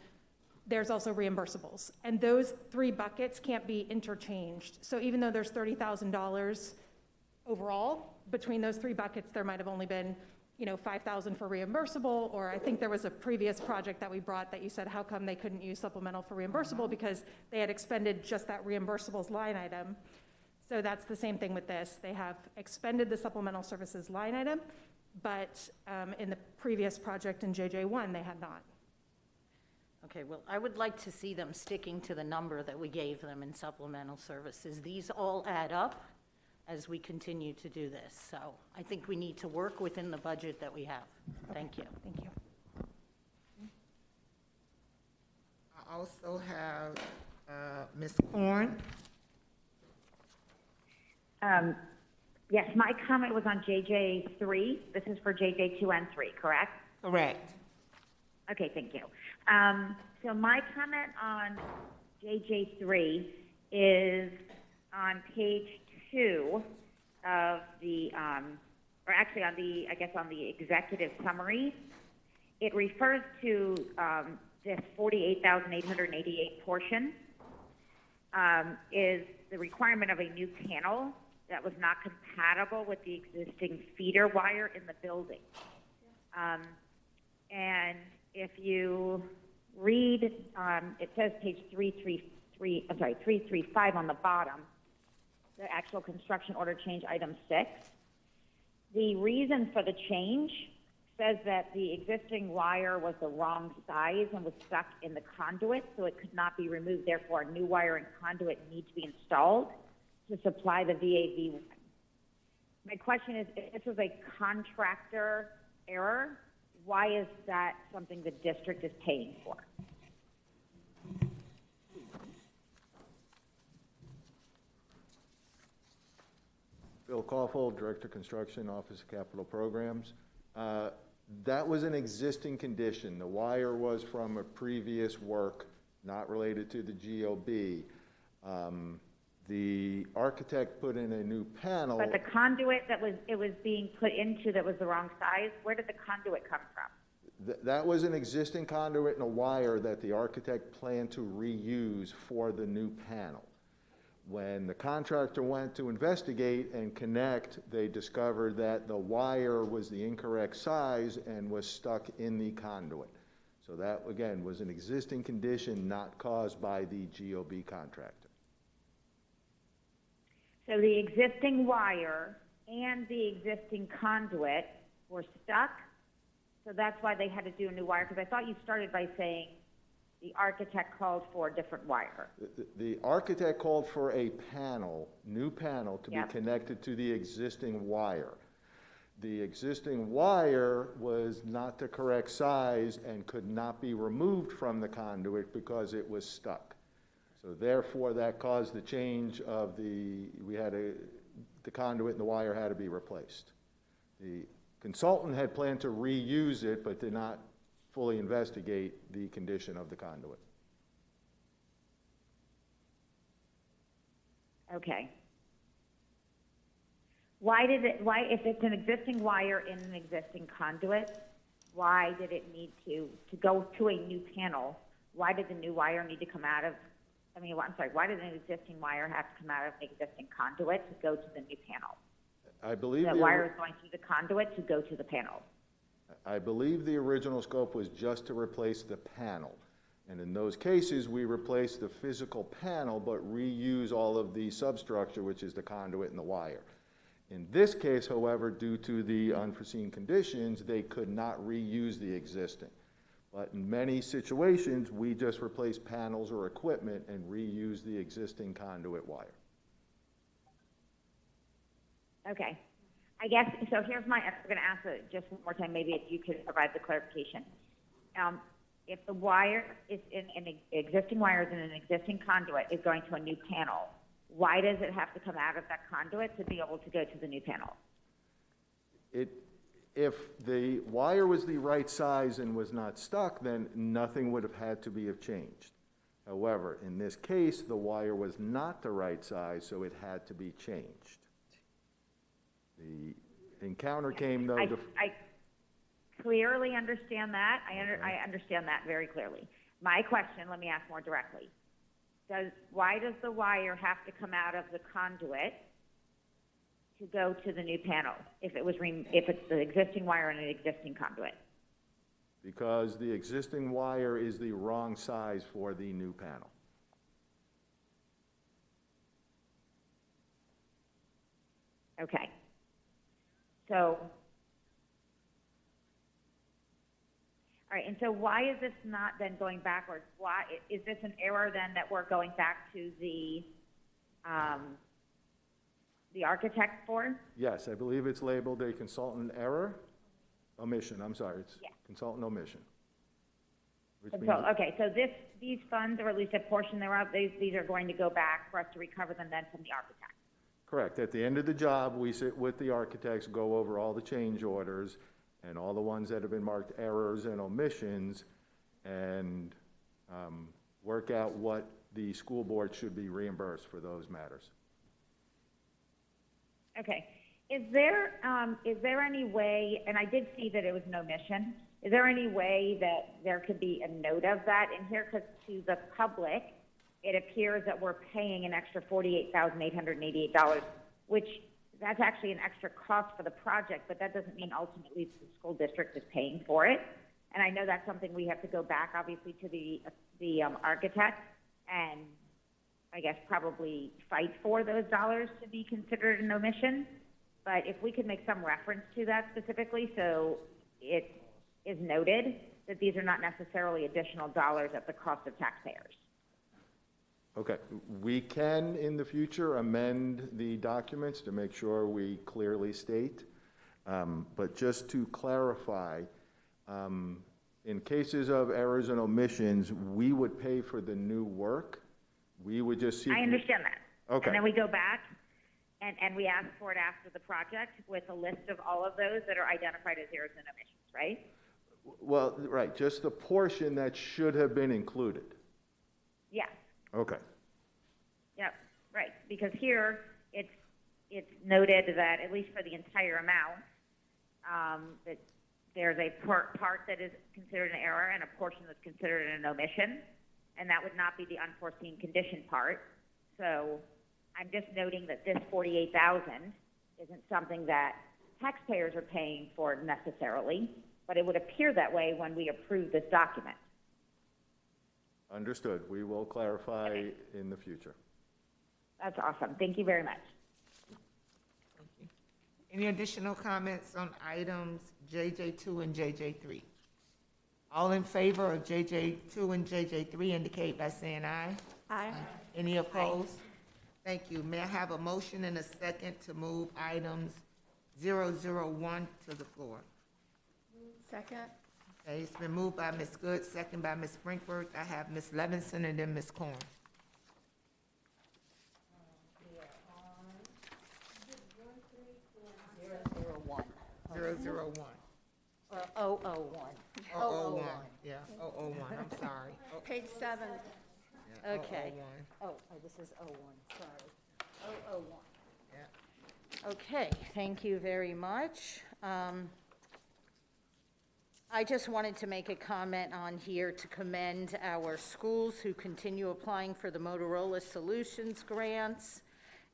there's also reimbursables. And those three buckets can't be interchanged. So even though there's $30,000 overall, between those three buckets, there might have only been, $5,000 for reimbursable, or I think there was a previous project that we brought that you said, how come they couldn't use supplemental for reimbursable? Because they had expended just that reimbursables line item. So that's the same thing with this. They have expended the supplemental services line item, but in the previous project in JJ1, they had not. Okay, well, I would like to see them sticking to the number that we gave them in supplemental services. These all add up as we continue to do this. So I think we need to work within the budget that we have. Thank you. Thank you. I also have Ms. Korn. Yes, my comment was on JJ3. This is for JJ2 and 3, correct? Correct. Okay, thank you. So my comment on JJ3 is on page 2 of the, or actually on the, on the executive summary. It refers to this $48,888 portion is the requirement of a new panel that was not compatible with the existing feeder wire in the building. And if you read, it says page 335 on the bottom, the actual construction order change item 6. The reason for the change says that the existing wire was the wrong size and was stuck in the conduit, so it could not be removed. Therefore, a new wire and conduit need to be installed to supply the VAV. My question is, if this was a contractor error, why is that something the district is paying for? Bill Kaufhold, Director Construction, Office of Capital Programs. That was an existing condition. The wire was from a previous work, not related to the GOB. The architect put in a new panel. But the conduit it was being put into that was the wrong size, where did the conduit come from? That was an existing conduit and a wire that the architect planned to reuse for the new panel. When the contractor went to investigate and connect, they discovered that the wire was the incorrect size and was stuck in the conduit. So that, again, was an existing condition not caused by the GOB contractor. So the existing wire and the existing conduit were stuck, so that's why they had to do a new wire, because I thought you started by saying the architect called for a different wire. The architect called for a panel, new panel, to be connected to the existing wire. The existing wire was not the correct size and could not be removed from the conduit because it was stuck. So therefore, that caused the change of the conduit and the wire had to be replaced. The consultant had planned to reuse it, but did not fully investigate the condition of the conduit. Okay. Why, if it's an existing wire in an existing conduit, why did it need to go to a new panel? Why did the new wire need to come out of, why did an existing wire have to come out of an existing conduit to go to the new panel? I believe the wire is going through the conduit to go to the panel. I believe the original scope was just to replace the panel. And in those cases, we replace the physical panel, but reuse all of the substructure, which is the conduit and the wire. In this case, however, due to the unforeseen conditions, they could not reuse the existing. But in many situations, we just replace panels or equipment and reuse the existing conduit wire. Okay. I guess, so here's I'm going to ask it just one more time, maybe if you could provide the clarification. If the wire is in an existing wire is in an existing conduit is going to a new panel, why does it have to come out of that conduit to be able to go to the new panel? If the wire was the right size and was not stuck, then nothing would have had to be changed. However, in this case, the wire was not the right size, so it had to be changed. The encounter came, though. I clearly understand that. I understand that very clearly. My question, let me ask more directly. Why does the wire have to come out of the conduit to go to the new panel if it's the existing wire in an existing conduit? Because the existing wire is the wrong size for the new panel. Okay. So, all right, and so why is this not then going backwards? Why is this an error then that we're going back to the architect for? Yes, I believe it's labeled a consultant error, omission, I'm sorry, it's consultant omission. Okay, so these funds, or at least a portion thereof, these are going to go back for us to recover them then from the architect? Correct. At the end of the job, we sit with the architects, go over all the change orders and all the ones that have been marked errors and omissions, and work out what the school board should be reimbursed for those matters. Okay. Is there any way, and I did see that it was an omission, is there any way that there could be a note of that in here? Because to the public, it appears that we're paying an extra $48,888, which that's actually an extra cost for the project, but that doesn't mean ultimately the school district is paying for it. And I know that's something we have to go back, obviously, to the architect and I guess probably fight for those dollars to be considered an omission. But if we could make some reference to that specifically, so it is noted that these are not necessarily additional dollars at the cost of taxpayers. Okay, we can in the future amend the documents to make sure we clearly state, but just to clarify, in cases of errors and omissions, we would pay for the new work. We would just see. I understand that. Okay. And then we go back and we ask for it after the project with a list of all of those that are identified as errors and omissions. right? Well, right, just the portion that should have been included. Yes, Okay. yep, right, because here, it's noted that, at least for the entire amount, that there's a part that is considered an error and a portion that's considered an omission, and that would not be the unforeseen condition part. So I'm just noting that this 48,000 isn't something that taxpayers are paying for necessarily, but it would appear that way when we approve this document. Understood. We will clarify in the future. That's awesome. Thank you very much. Any additional comments on items JJ2 and JJ3? All in favor of JJ2 and JJ3 indicate by saying aye. Aye. Any opposed? Thank you. May I have a motion and a second to move items 001 to the floor? Second. Okay, it's been moved by Ms. Good, second by Ms. Brinkworth. I have Ms. Levinson and then Ms. Corn. One. 001. Or 001. 001. Yeah, 001, I'm sorry. Page 7. Yeah, Okay. 001. Oh, this is 01, sorry. 001. Yeah. Okay, thank you very much. I just wanted to make a comment on here to commend our schools who continue applying for the Motorola Solutions grants,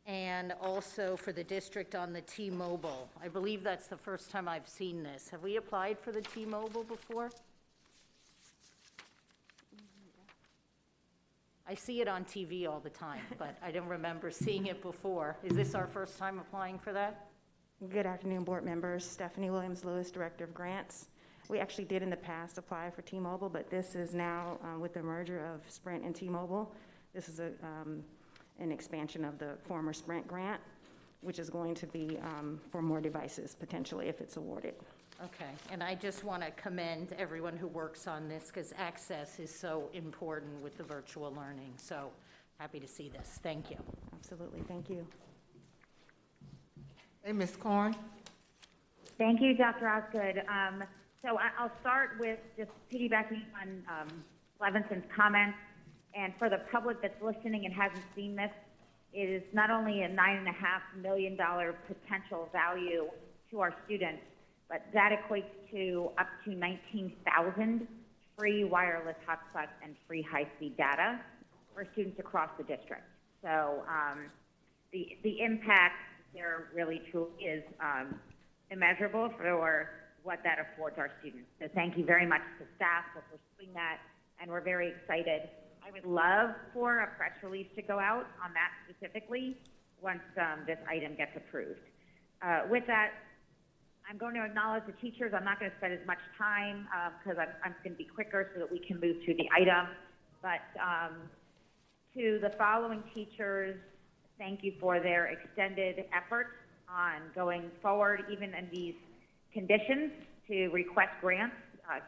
and also for the district on the T-Mobile. I believe that's the first time I've seen this. Have we applied for the T-Mobile before? I see it on TV all the time, but I don't remember seeing it before. Is this our first time applying for that? Good afternoon, board members. Stephanie Williams-Lewis, Director of Grants. We actually did in the past apply for T-Mobile, but this is now with the merger of Sprint and T-Mobile. This is an expansion of the former Sprint grant, which is going to be for more devices potentially if it's awarded. Okay, and I just want to commend everyone who works on this because access is so important with the virtual learning. So happy to see this. Thank you. Absolutely, thank you. Hey, Ms. Corn. Thank you, Dr. Osgood. So I'll start with just piggybacking on Levinson's comments. And for the public that's listening and hasn't seen this, it is not only a $9.5 million potential value to our students, but that equates to up to 19,000 free wireless hotspots and free high-speed data for students across the district. So the impact there really truly is immeasurable for what that affords our students. So thank you very much to staff for pursuing that, and we're very excited. I would love for a press release to go out on that specifically once this item gets approved. With that, I'm going to acknowledge the teachers. I'm not going to spend as much time because I'm going to be quicker so that we can move through the item. But to the following teachers, thank you for their extended efforts on going forward, even in these conditions, to request grants.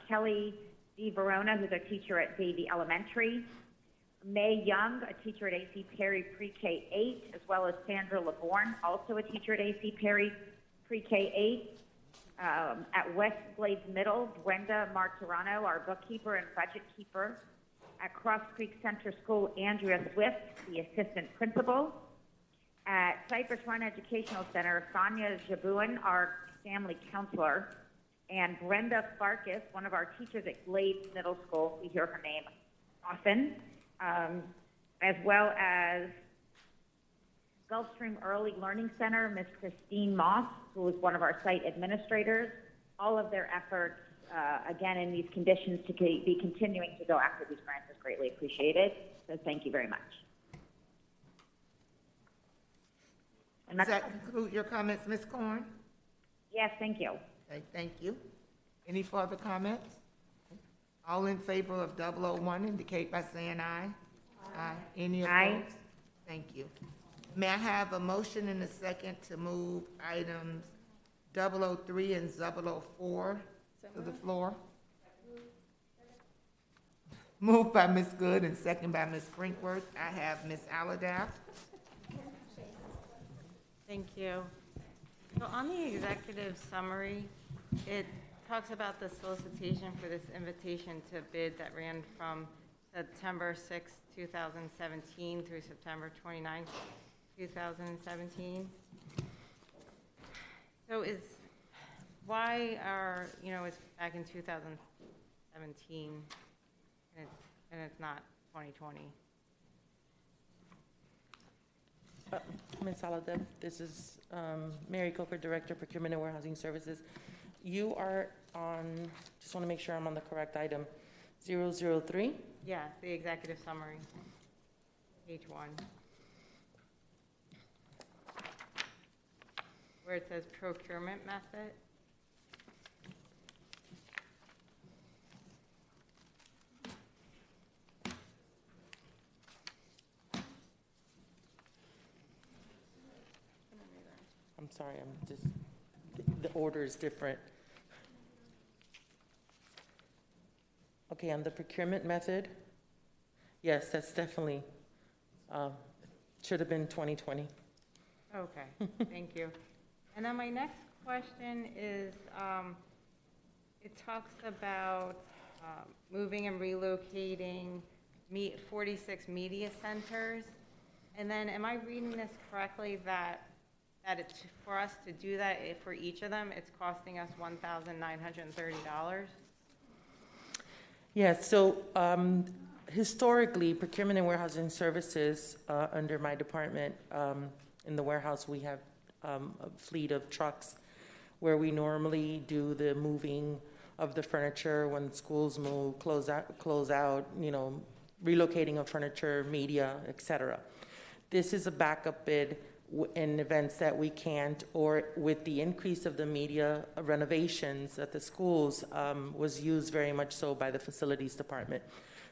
Kelly D. Verona, who's a teacher at Davie Elementary. May Young, a teacher at A.C. Perry Pre-K-8, as well as Sandra LeBourne, also a teacher at A.C. Perry Pre-K-8. At West Glades Middle, Brenda Martirano, our bookkeeper and budget keeper. At Cross Creek Center School, Andrea Swift, the assistant principal. At Cypress Run Educational Center, Sonia Jabouin, our family counselor. And Brenda Farkas, one of our teachers at Glades Middle School. We hear her name often. As well as Gulfstream Early Learning Center, Ms. Christine Moss, who is one of our site administrators. All of their efforts, again, in these conditions to be continuing to go after these grants is greatly appreciated. So thank you very much. And Does that conclude your comments, Ms. Corn? Yes, thank you. Okay, thank you. Any further comments? All in favor of 001 indicate by saying aye. Aye. Any opposed? Aye. Thank you. May I have a motion and a second to move items 003 and 004 to the floor? Moved by Ms. Good and second by Ms. Brinkworth. I have Ms. Aladaff. Thank you. So on the executive summary, it talks about the solicitation for this invitation to bid that ran from September 6, 2017 through September 29, 2017. So why are, it's back in 2017 and it's not 2020? Ms. Saladeb, this is Mary Coker, Director, Procurement and Warehousing Services. You are on, just want to make sure I'm on the correct item, 003? Yeah, the executive summary, page 1. Where it says procurement method. I'm sorry, the order is different. Okay, on the procurement method, yes, that's definitely, should have been 2020. Okay, thank you. And then my next question is, it talks about moving and relocating 46 media centers. And then am I reading this correctly that it's, for us to do that, for each of them, it's costing us $1,930? Yes, so historically, Procurement and Warehousing Services, under my department, in the warehouse, we have a fleet of trucks where we normally do the moving of the furniture when schools move, close out, relocating of furniture, media, etc. This is a backup bid in events that we can't, or with the increase of the media renovations at the schools, was used very much so by the facilities department.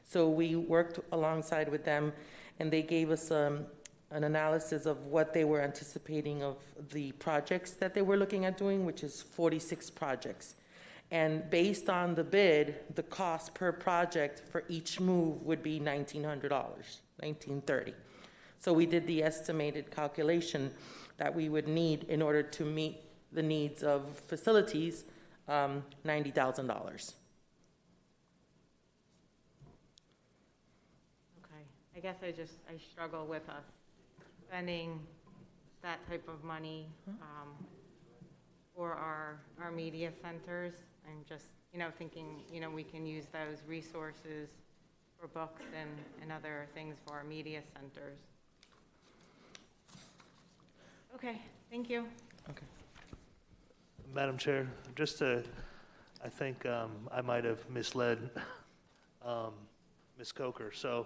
So we worked alongside with them, and they gave us an analysis of what they were anticipating of the projects that they were looking at doing, which is 46 projects. And based on the bid, the cost per project for each move would be $1,900, $1,930. So we did the estimated calculation that we would need in order to meet the needs of facilities, $90,000. Okay, I guess I struggle with us spending that type of money for our media centers. I'm just, thinking, we can use those resources for books and other things for our media centers. Okay, thank you. Okay. Madam Chair, I think I might have misled Ms. Coker. So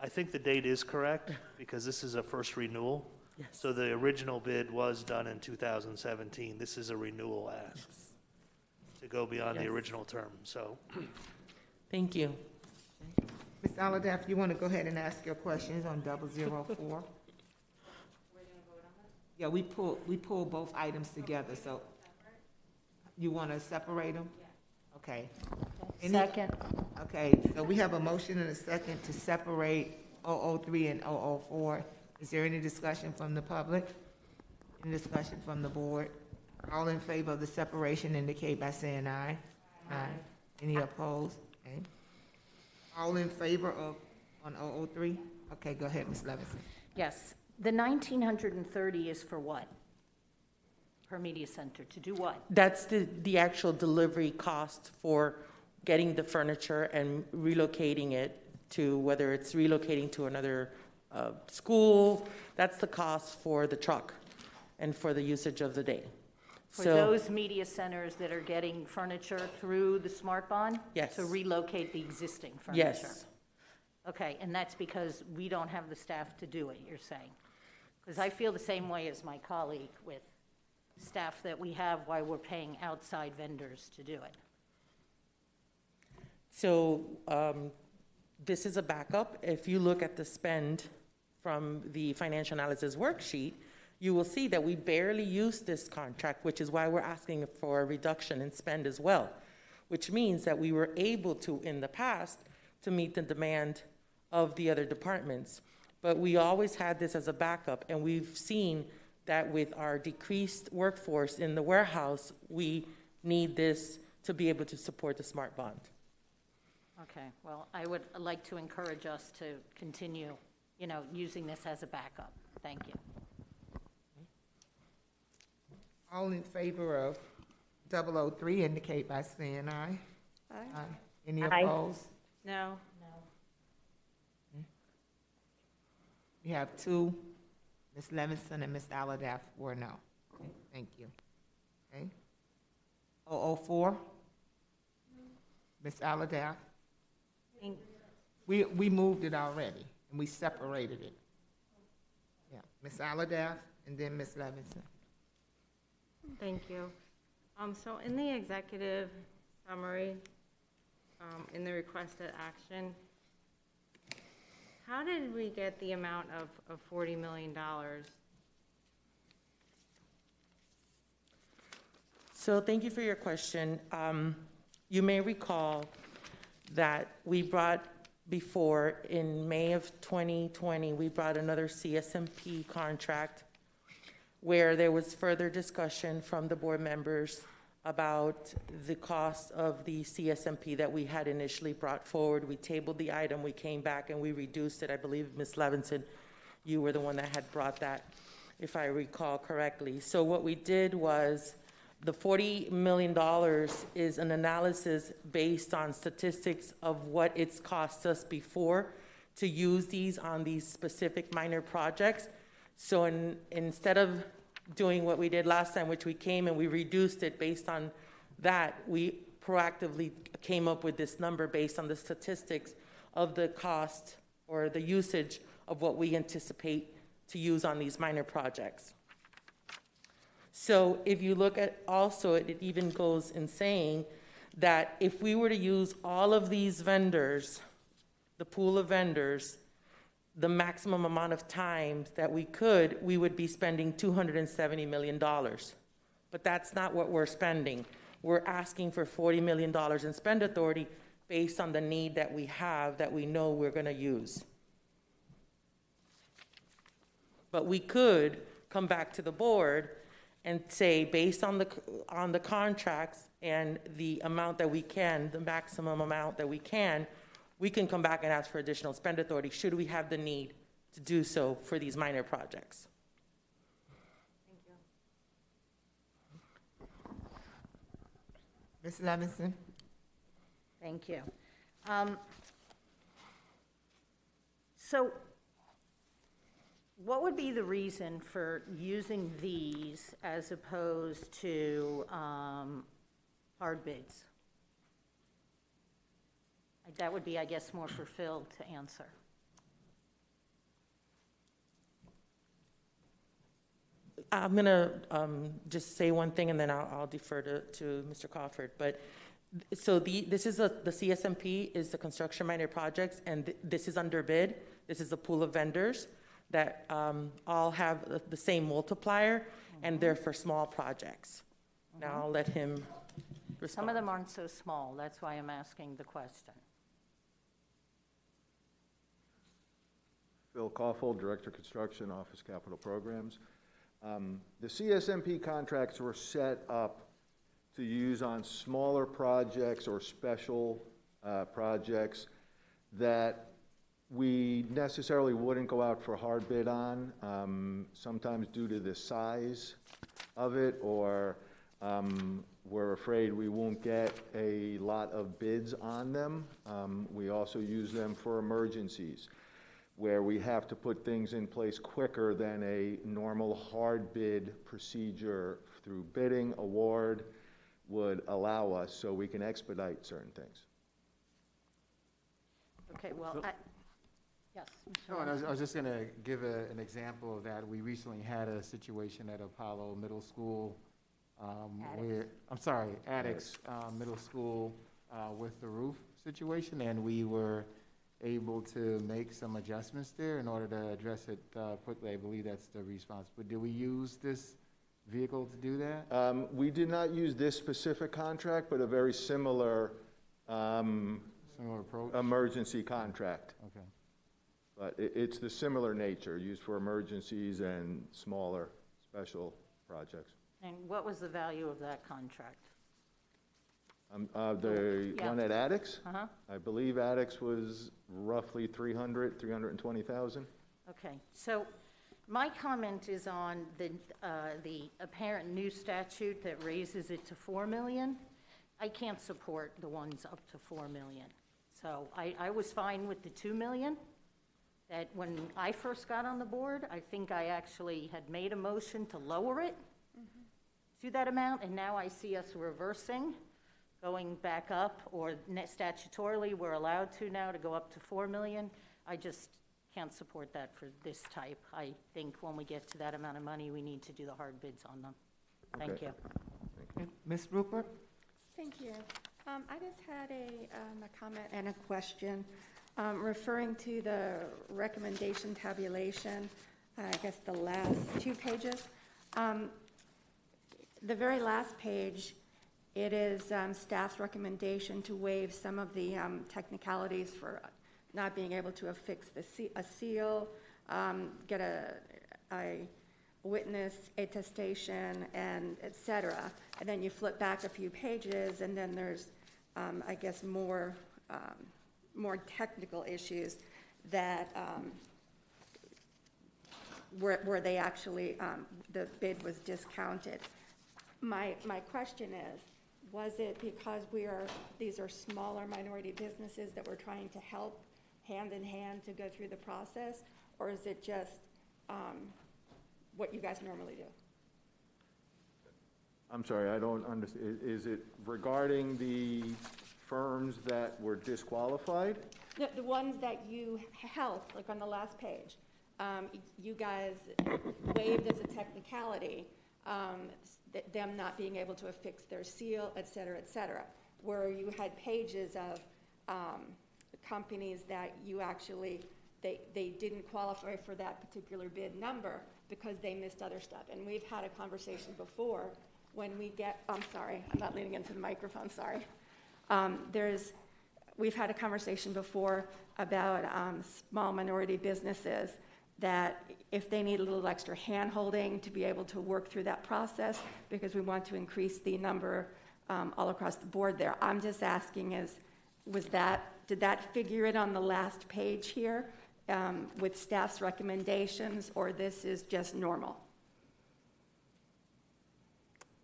I think the date is correct because this is a first renewal. Yes. So the original bid was done in 2017. This is a renewal ask to go beyond the original term. So thank you. Ms. Aladaff, you want to go ahead and ask your questions on 004? Yeah, we pull both items together, so you want to separate them? Okay. Second. Okay, so we have a motion and a second to separate 003 and 004. Is there any discussion from the public? Any discussion from the board? All in favor of the separation indicate by saying aye. Aye. Any opposed? Okay. All in favor of, on 003? Okay, go ahead, Ms. Levinson. Yes. The 1,930 is for what? Per media center, to do what? That's the actual delivery cost for getting the furniture and relocating it to, whether it's relocating to another school, that's the cost for the truck and for the usage of the day. For those media centers that are getting furniture through the Smart Bond? Yes. To relocate the existing furniture? Yes. Okay, and that's because we don't have the staff to do it, you're saying? Because I feel the same way as my colleague with staff that we have while we're paying outside vendors to do it. So this is a backup. If you look at the spend from the financial analysis worksheet, you will see that we barely use this contract, which is why we're asking for a reduction in spend as well, which means that we were able to, in the past, to meet the demand of the other departments. But we always had this as a backup, and we've seen that with our decreased workforce in the warehouse, we need this to be able to support the SMART bond. Okay, well, I would like to encourage us to continue, using this as a backup. Thank you. All in favor of 003 indicate by saying aye. Aye. Any Aye. opposed? No. We have two, Ms. Levinson and Ms. Aladaff were no. Okay, thank you. Okay. 004? Ms. Aladaff? We moved it already, and we separated it. Yeah, Ms. Aladaff and then Ms. Levinson. Thank you. So in the executive summary, in the requested action, how did we get the amount of $40 million? So thank you for your question. You may recall that we brought before, in May of 2020, we brought another CSMP contract where there was further discussion from the board members about the cost of the CSMP that we had initially brought forward. We tabled the item, we came back and we reduced it. I believe, Ms. Levinson, you were the one that had brought that, if I recall correctly. So what we did was, the $40 million is an analysis based on statistics of what it's cost us before to use these on these specific minor projects. So instead of doing what we did last time, which we came and we reduced it based on that, we proactively came up with this number based on the statistics of the cost or the usage of what we anticipate to use on these minor projects. So if you look at also, it even goes in saying that if we were to use all of these vendors, the pool of vendors, the maximum amount of time that we would be spending $270 million. But that's not what we're spending. We're asking for $40 million in spend authority based on the need that we have, that we know we're going to use. But we could come back to the board and say, based on the contracts and the amount that we can, the maximum amount that we can come back and ask for additional spend authority should we have the need to do so for these minor projects. Ms. Levinson? Thank you. So what would be the reason for using these as opposed to hard bids? That would be, I guess, more for Phil to answer. I'm going to just say one thing and then I'll defer to Mr. Crawford. But so this is the CSMP is the construction minor projects, and this is under bid. This is a pool of vendors that all have the same multiplier, and they're for small projects. Now I'll let him respond. Some of them aren't so small. That's why I'm asking the question. Phil Kaufhold, Director of Construction, Office Capital Programs. The CSMP contracts were set up to use on smaller projects or special projects that we necessarily wouldn't go out for hard bid on, sometimes due to the size of it, or we're afraid we won't get a lot of bids on them. We also use them for emergencies, where we have to put things in place quicker than a normal hard bid procedure through bidding, award would allow us, so we can expedite certain things. Okay, well, yes. No, and I was just going to give an example of that. We recently had a situation at Apollo Middle School, Addicts Middle School with the roof situation, and we were able to make some adjustments there in order to address it quickly. I believe that's the response. But did we use this vehicle to do that? We did not use this specific contract, but a very similar approach? Emergency contract. Okay. But it's the similar nature, used for emergencies and smaller special projects. And what was the value of that contract? The Yeah. one at Addicts? Uh-huh. I believe Addicts was roughly 320,000. Okay, so my comment is on the apparent new statute that raises it to 4 million. I can't support the ones up to 4 million. So I was fine with the 2 million. That when I first got on the board, I think I actually had made a motion to lower it to that amount, and now I see us reversing, going back up, or statutorily, we're allowed to now to go up to 4 million. I just can't support that for this type. I think when we get to that amount of money, we need to do the hard bids on them. Thank Okay. you. Ms. Rupert? Thank you. I just had a comment and a question referring to the recommendation tabulation, I guess the last 2 pages. The very last page, it is staff's recommendation to waive some of the technicalities for not being able to affix a seal, get a witness attestation, and et cetera. And then you flip back a few pages, and then there's, I guess, more technical issues that where they actually, the bid was discounted. My question is, was it because these are smaller minority businesses that we're trying to help hand in hand to go through the process, or is it just what you guys normally do? I'm sorry, I don't understand. Is it regarding the firms that were disqualified? No, the ones that you helped, like on the last page, you guys waived as a technicality them not being able to affix their seal, et cetera, where you had pages of companies that you actually, they didn't qualify for that particular bid number because they missed other stuff. And we've had a conversation before when we get, I'm sorry, I'm not leaning into the microphone, sorry. We've had a conversation before about small minority businesses that if they need a little extra hand-holding to be able to work through that process, because we want to increase the number all across the board there. I'm just asking did that figure it on the last page here with staff's recommendations, or this is just normal?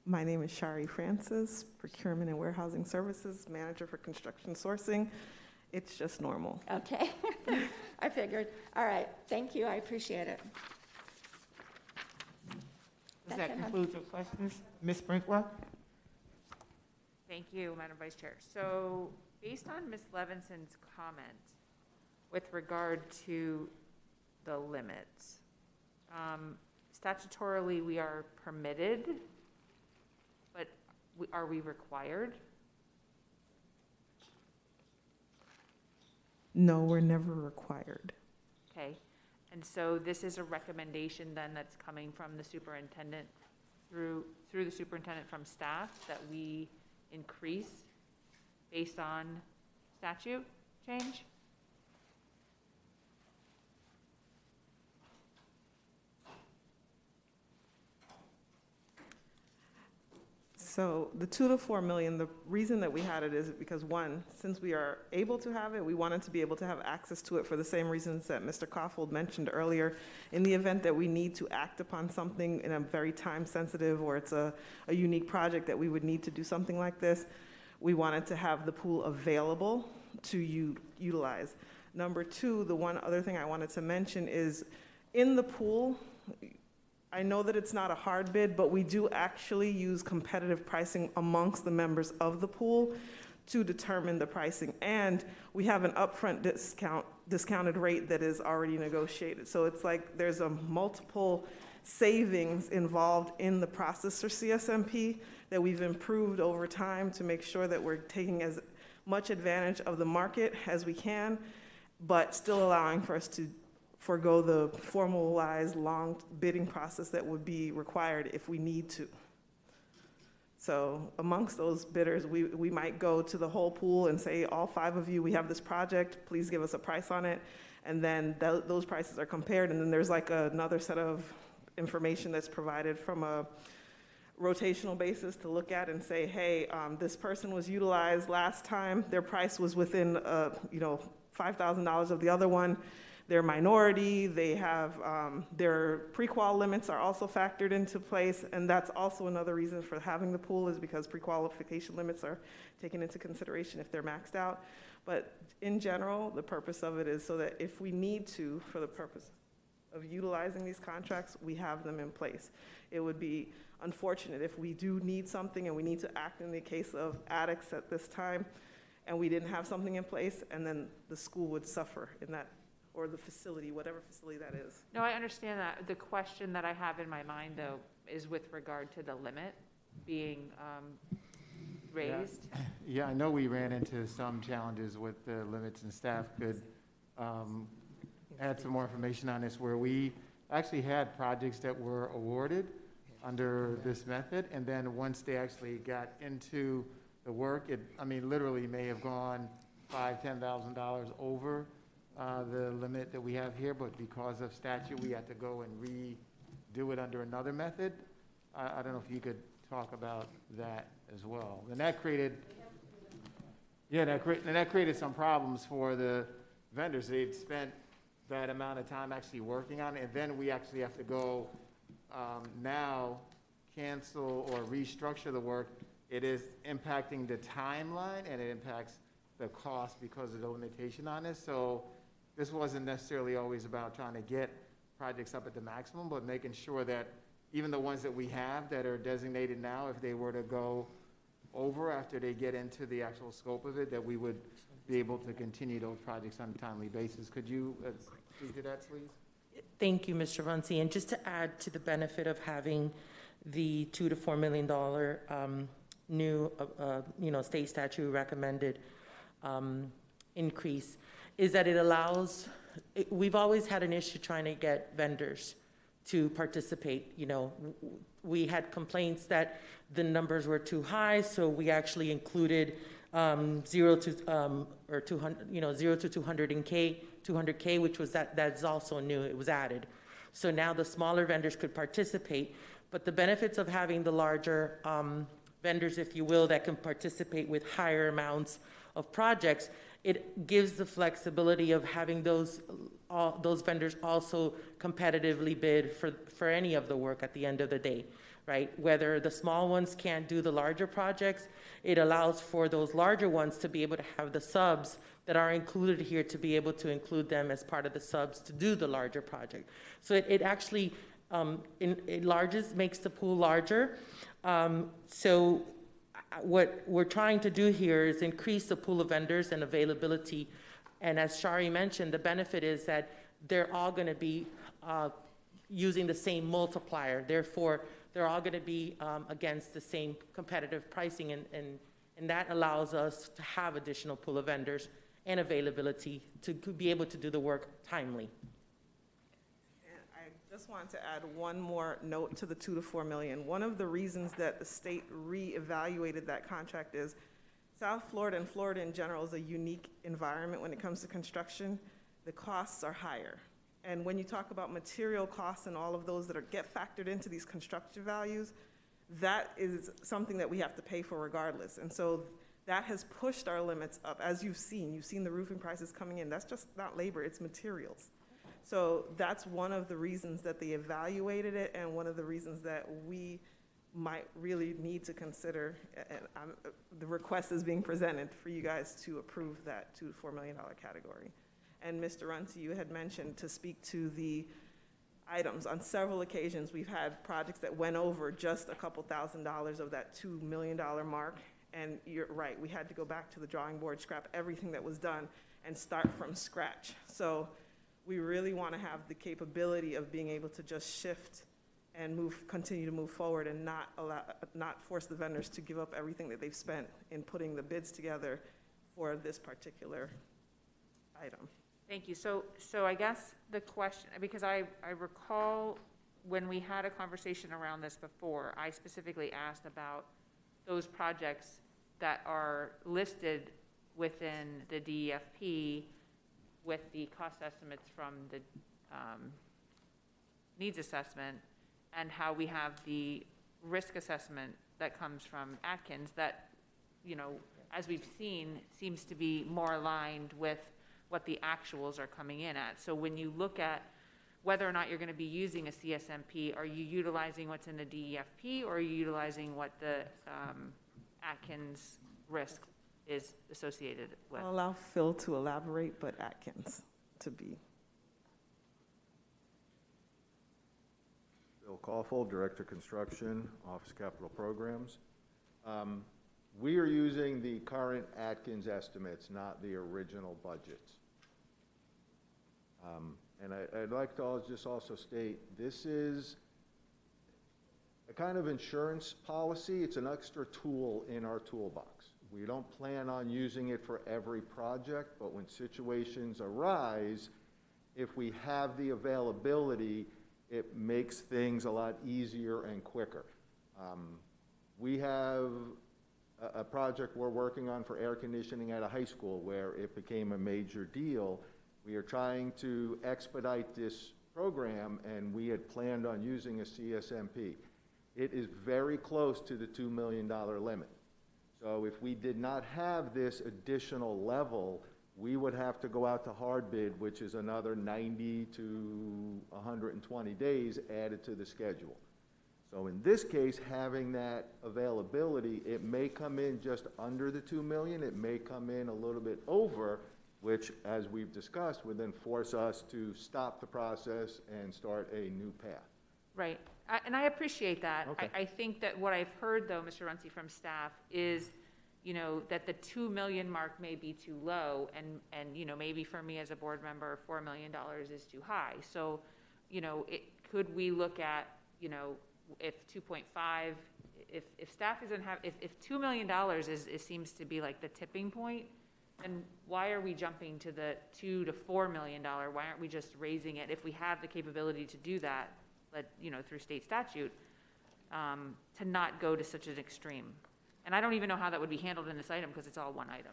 My name is Shari Francis, Procurement and Warehousing Services, Manager for Construction Sourcing. It's just normal. Okay, I figured. All right, thank you, I appreciate it. Does that conclude your questions? Ms. Sprinkler? Thank you, Madam Vice Chair. So based on Ms. Levinson's comment with regard to the limits, statutorily we are permitted, but are we required? No, we're never required. Okay, and so this is a recommendation then that's coming from the superintendent through the superintendent from staff that we increase based on statute change? So the 2 to 4 million, the reason that we had it is because, one, since we are able to have it, we wanted to be able to have access to it for the same reasons that Mr. Koffold mentioned earlier. In the event that we need to act upon something in a very time sensitive, or it's a unique project that we would need to do something like this, we wanted to have the pool available to utilize. Number 2, the one other thing I wanted to mention is in the pool, I know that it's not a hard bid, but we do actually use competitive pricing amongst the members of the pool to determine the pricing. And we have an upfront discounted rate that is already negotiated. So it's like there's a multiple savings involved in the process for CSMP that we've improved over time to make sure that we're taking as much advantage of the market as we can, but still allowing for us to forego the formalized long bidding process that would be required if we need to. So amongst those bidders, we might go to the whole pool and say, all 5 of you, we have this project, please give us a price on it. And then those prices are compared, and then there's like another set of information that's provided from a rotational basis to look at and say, hey, this person was utilized last time, their price was within, $5,000 of the other one. They're minority, they have, their pre-qual limits are also factored into place, and that's also another reason for having the pool, is because pre-qualification limits are taken into consideration if they're maxed out. But in general, the purpose of it is so that if we need to, for the purpose of utilizing these contracts, we have them in place. It would be unfortunate if we do need something and we need to act in the case of addicts at this time, and we didn't have something in place, and then the school would suffer in that, or the facility, whatever facility that is. No, I understand that. The question that I have in my mind, though, is with regard to the limit being raised. Yeah, I know we ran into some challenges with the limits, and staff could add some more information on this, where we actually had projects that were awarded under this method, and then once they actually got into the work, it, literally may have gone $5,000, $10,000 over the limit that we have here, but because of statute, we had to go and redo it under another method. I don't know if you could talk about that as well. And that created, that created some problems for the vendors. They'd spent that amount of time actually working on it, and then we actually have to go now cancel or restructure the work. It is impacting the timeline, and it impacts the cost because of the limitation on this. So this wasn't necessarily always about trying to get projects up at the maximum, but making sure that even the ones that we have that are designated now, if they were to go over after they get into the actual scope of it, that we would be able to continue those projects on a timely basis. Could you speak to that, please? Thank you, Mr. Runcie. And just to add to the benefit of having the $2 to $4 million new, state statute recommended increase, is that it allows, we've always had an issue trying to get vendors to participate. We had complaints that the numbers were too high, so we actually included 0 to 200K, which was that's also new. It was added. So now the smaller vendors could participate, but the benefits of having the larger vendors, if you will, that can participate with higher amounts of projects, it gives the flexibility of having those vendors also competitively bid for any of the work at the end of the day, right? Whether the small ones can't do the larger projects, it allows for those larger ones to be able to have the subs that are included here to be able to include them as part of the subs to do the larger project. So it actually makes the pool larger. So what we're trying to do here is increase the pool of vendors and availability. And as Shari mentioned, the benefit is that they're all going to be using the same multiplier. Therefore, they're all going to be against the same competitive pricing, and that allows us to have additional pool of vendors and availability to be able to do the work timely. Just wanted to add one more note to the $2 to $4 million. One of the reasons that the state reevaluated that contract is South Florida and Florida in general is a unique environment when it comes to construction. The costs are higher. And when you talk about material costs and all of those that get factored into these construction values, that is something that we have to pay for regardless. And so that has pushed our limits up. As you've seen the roofing prices coming in. That's just not labor, it's materials. So that's one of the reasons that they evaluated it, and one of the reasons that we might really need to consider, and the request is being presented for you guys to approve that $2 to $4 million category. And Mr. Runcie, you had mentioned to speak to the items. On several occasions, we've had projects that went over just a couple $1,000s of that $2 million mark, and you're right, we had to go back to the drawing board, scrap everything that was done, and start from scratch. So we really want to have the capability of being able to just shift and continue to move forward, and not force the vendors to give up everything that they've spent in putting the bids together for this particular item. Thank you. So I guess the question, because I recall when we had a conversation around this before, I specifically asked about those projects that are listed within the DEFP with the cost estimates from the needs assessment, and how we have the risk assessment that comes from Atkins that, you know, as we've seen, seems to be more aligned with what the actuals are coming in at. So when you look at whether or not you're going to be using a CSMP, are you utilizing what's in the DEFP, or are you utilizing what the Atkins risk is associated with? I'll allow Phil to elaborate, but Atkins to be. Bill Caulfield, Director Construction, Office Capital Programs. We are using the current Atkins estimates, not the original budgets. And I'd like to just also state, this is a kind of insurance policy. It's an extra tool in our toolbox. We don't plan on using it for every project, but when situations arise, if we have the availability, it makes things a lot easier and quicker. We have a project we're working on for air conditioning at a high school where it became a major deal. We are trying to expedite this program, and we had planned on using a CSMP. It is very close to the $2 million limit. So if we did not have this additional level, we would have to go out to hard bid, which is another 90 to 120 days added to the schedule. So in this case, having that availability, it may come in just under the 2 million, it may come in a little bit over, which, as we've discussed, would then force us to stop the process and start a new path. Right, and I appreciate that. Okay. I think that what I've heard, though, Mr. Runcie, from staff is, you know, that the 2 million mark may be too low, and you know, maybe for me as a board member, $4 million is too high. So, you know, could we look at, you know, if 2.5, if staff isn't if $2 million seems to be like the tipping point, then why are we jumping to the $2 to $4 million? Why aren't we just raising it if we have the capability to do that, you know, through state statute, to not go to such an extreme? And I don't even know how that would be handled in this item because it's all one item.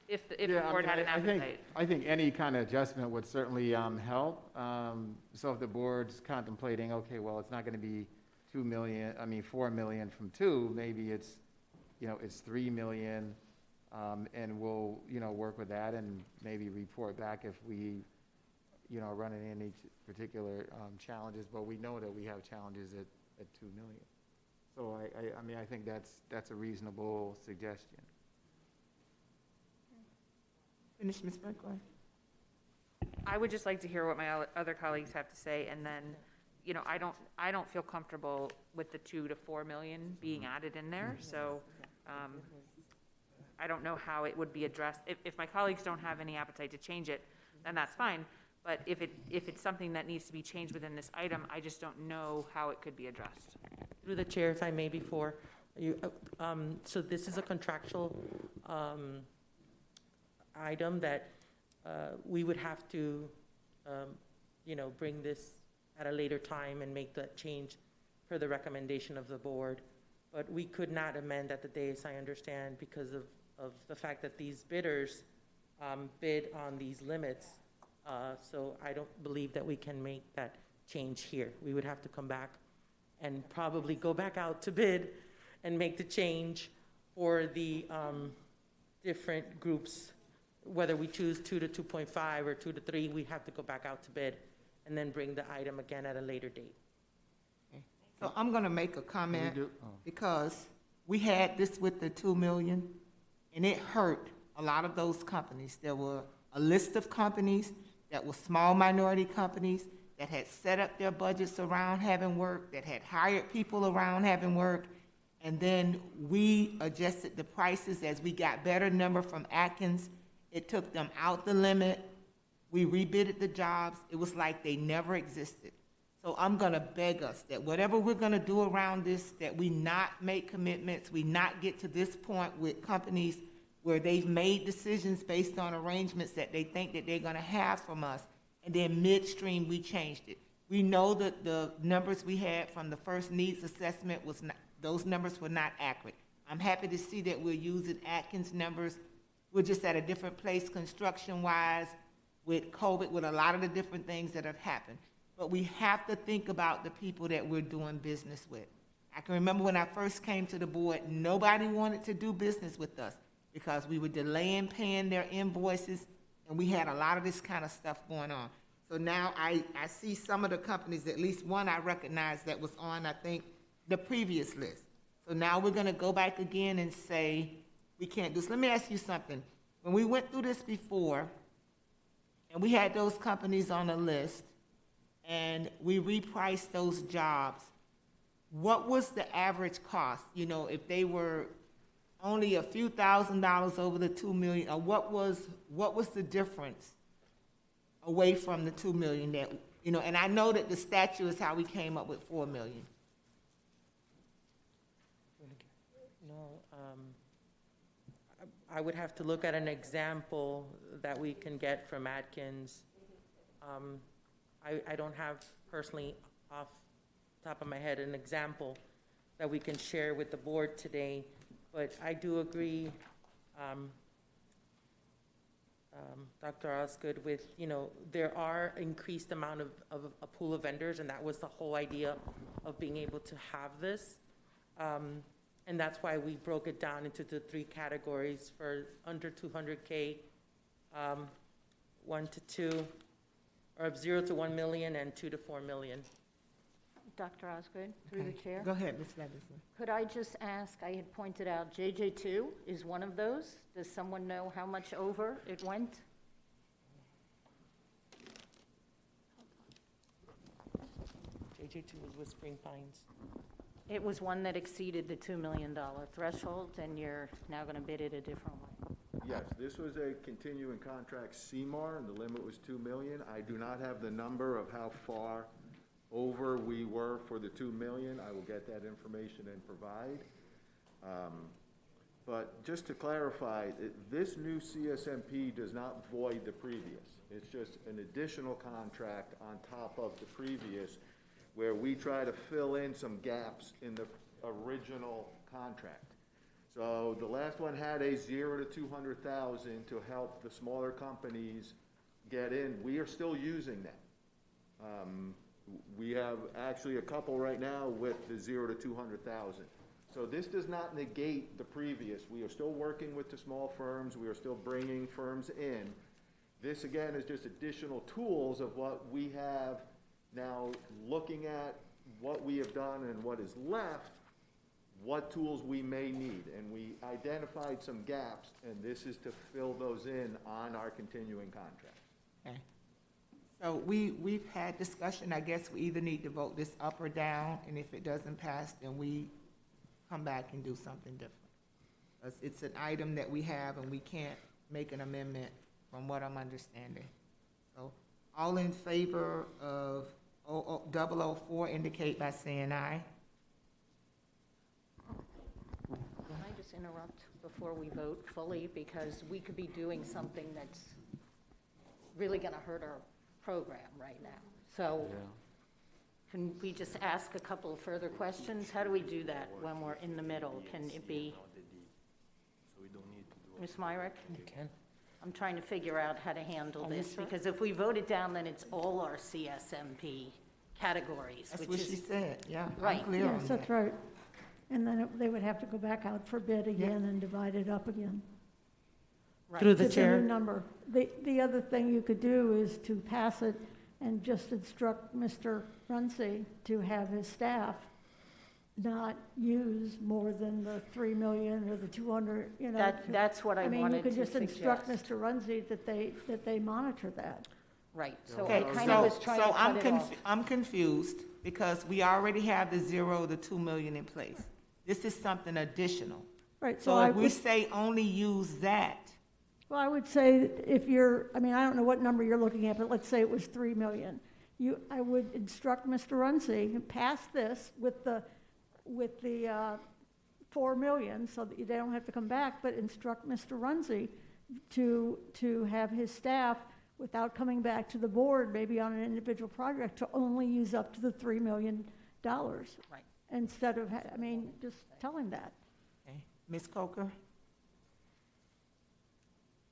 If the board had an appetite. I think any kind of adjustment would certainly help. So if the board's contemplating, okay, well, it's not going to be 4 million from 2, maybe it's, you know, it's 3 million, and we'll, you know, work with that and maybe report back if we, you know, run into any particular challenges. But we know that we have challenges at 2 million. So I mean, I think that's a reasonable suggestion. Finish, Ms. Franklin. I would just like to hear what my other colleagues have to say, and then, you know, I don't feel comfortable with the 2 to 4 million being added in there. So I don't know how it would be addressed. If my colleagues don't have any appetite to change it, then that's fine. But if it's something that needs to be changed within this item, I just don't know how it could be addressed. Through the chair, if I may, before you, so this is a contractual item that we would have to, you know, bring this at a later time and make that change per the recommendation of the board. But we could not amend at the dais, I understand, because of the fact that these bidders bid on these limits. So I don't believe that we can make that change here. We would have to come back and probably go back out to bid and make the change for the different groups. Whether we choose 2 to 2.5 or 2 to 3, we have to go back out to bid and then bring the item again at a later date. Okay. So I'm going to make a comment because we had this with the 2 million, and it hurt a lot of those companies. There were a list of companies that were small minority companies that had set up their budgets around having work, that had hired people around having work, and then we adjusted the prices as we got better number from Atkins. It took them out the limit. We rebid the jobs. It was like they never existed. So I'm going to beg us that whatever we're going to do around this, that we not make commitments, we not get to this point with companies where they've made decisions based on arrangements that they think that they're going to have from us, and then midstream we changed it. We know that the numbers we had from the first needs assessment was not, those numbers were not accurate. I'm happy to see that we're using Atkins numbers. We're just at a different place construction-wise with COVID, with a lot of the different things that have happened. but we have to think about the people that we're doing business with. I can remember when I first came to the board, nobody wanted to do business with us because we were delaying paying their invoices, and we had a lot of this kind of stuff going on. So now I see some of the companies, at least one I recognize that was on, I think, the previous list. So now we're gonna go back again and say, we can't do this. Let me ask you something. When we went through this before, and we had those companies on the list, and we repriced those jobs, what was the average cost? You know, if they were only a few $1,000s over the 2 million, or what was the difference away from the 2 million that, you know, and I know that the statute is how we came up with 4 million. No, I would have to look at an example that we can get from Atkins. I don't have personally off the top of my head an example that we can share with the board today, but I do agree, Dr. Osgood, with, you know, there are increased amount of a pool of vendors, and that was the whole idea of being able to have this. And that's why we broke it down into the 3 categories for under 200K, 1 to 2, or of 0 to 1 million, and 2 to 4 million. Dr. Osgood, through the chair. Go ahead, Ms. Levinson. Could I just ask, I had pointed out JJ2 is one of those. Does someone know how much over it went? JJ2 was with Spring Pines. It was one that exceeded the $2 million threshold, and you're now going to bid it a different way. Yes, this was a continuing contract CMAR, and the limit was 2 million. I do not have the number of how far over we were for the 2 million. I will get that information and provide. But just to clarify, this new CSMP does not void the previous. It's just an additional contract on top of the previous, where we try to fill in some gaps in the original contract. So the last one had a 0 to 200,000 to help the smaller companies get in. We are still using that. We have actually a couple right now with the 0 to 200,000. So this does not negate the previous. We are still working with the small firms. We are still bringing firms in. This again is just additional tools of what we have now, looking at what we have done and what is left, what tools we may need. And we identified some gaps, and this is to fill those in on our continuing contract. Okay. So we've had discussion. I guess we either need to vote this up or down, and if it doesn't pass, then we come back and do something different. Because it's an item that we have, and we can't make an amendment from what I'm understanding. So all in favor of 004 indicate by saying aye. Can I just interrupt before we vote fully? Because we could be doing something that's really going to hurt our program right now. So can we just ask a couple of further questions? How do we do that when we're in the middle? Can it be? Ms. Myrick? You can. I'm trying to figure out how to handle this, because if we vote it down, then it's all our CSMP categories. That's what she said, yeah. Right. Yes, that's right. And then they would have to go back out for bid again and divide it up again. Right. Through the It's a chair. new number. The other thing you could do is to pass it and just instruct Mr. Runcie to have his staff not use more than the 3 million or the 200, you know. That's what I wanted to mean, you could just suggest. instruct Mr. Runcie that they monitor that. Right, so Okay, I kind of was trying to cut it off. I'm confused because we already have the 0 to 2 million in place. This is something additional. Right, So if we say only use that, Well, I would say that if you're, I mean, I don't know what number you're looking at, but let's say it was 3 million. I would instruct Mr. Runcie, pass this with the 4 million so that they don't have to come back, but instruct Mr. Runcie to have his staff, without coming back to the board, maybe on an individual project, to only use up to the $3 million. Right. Instead of, just tell him that. okay. Ms. Coker?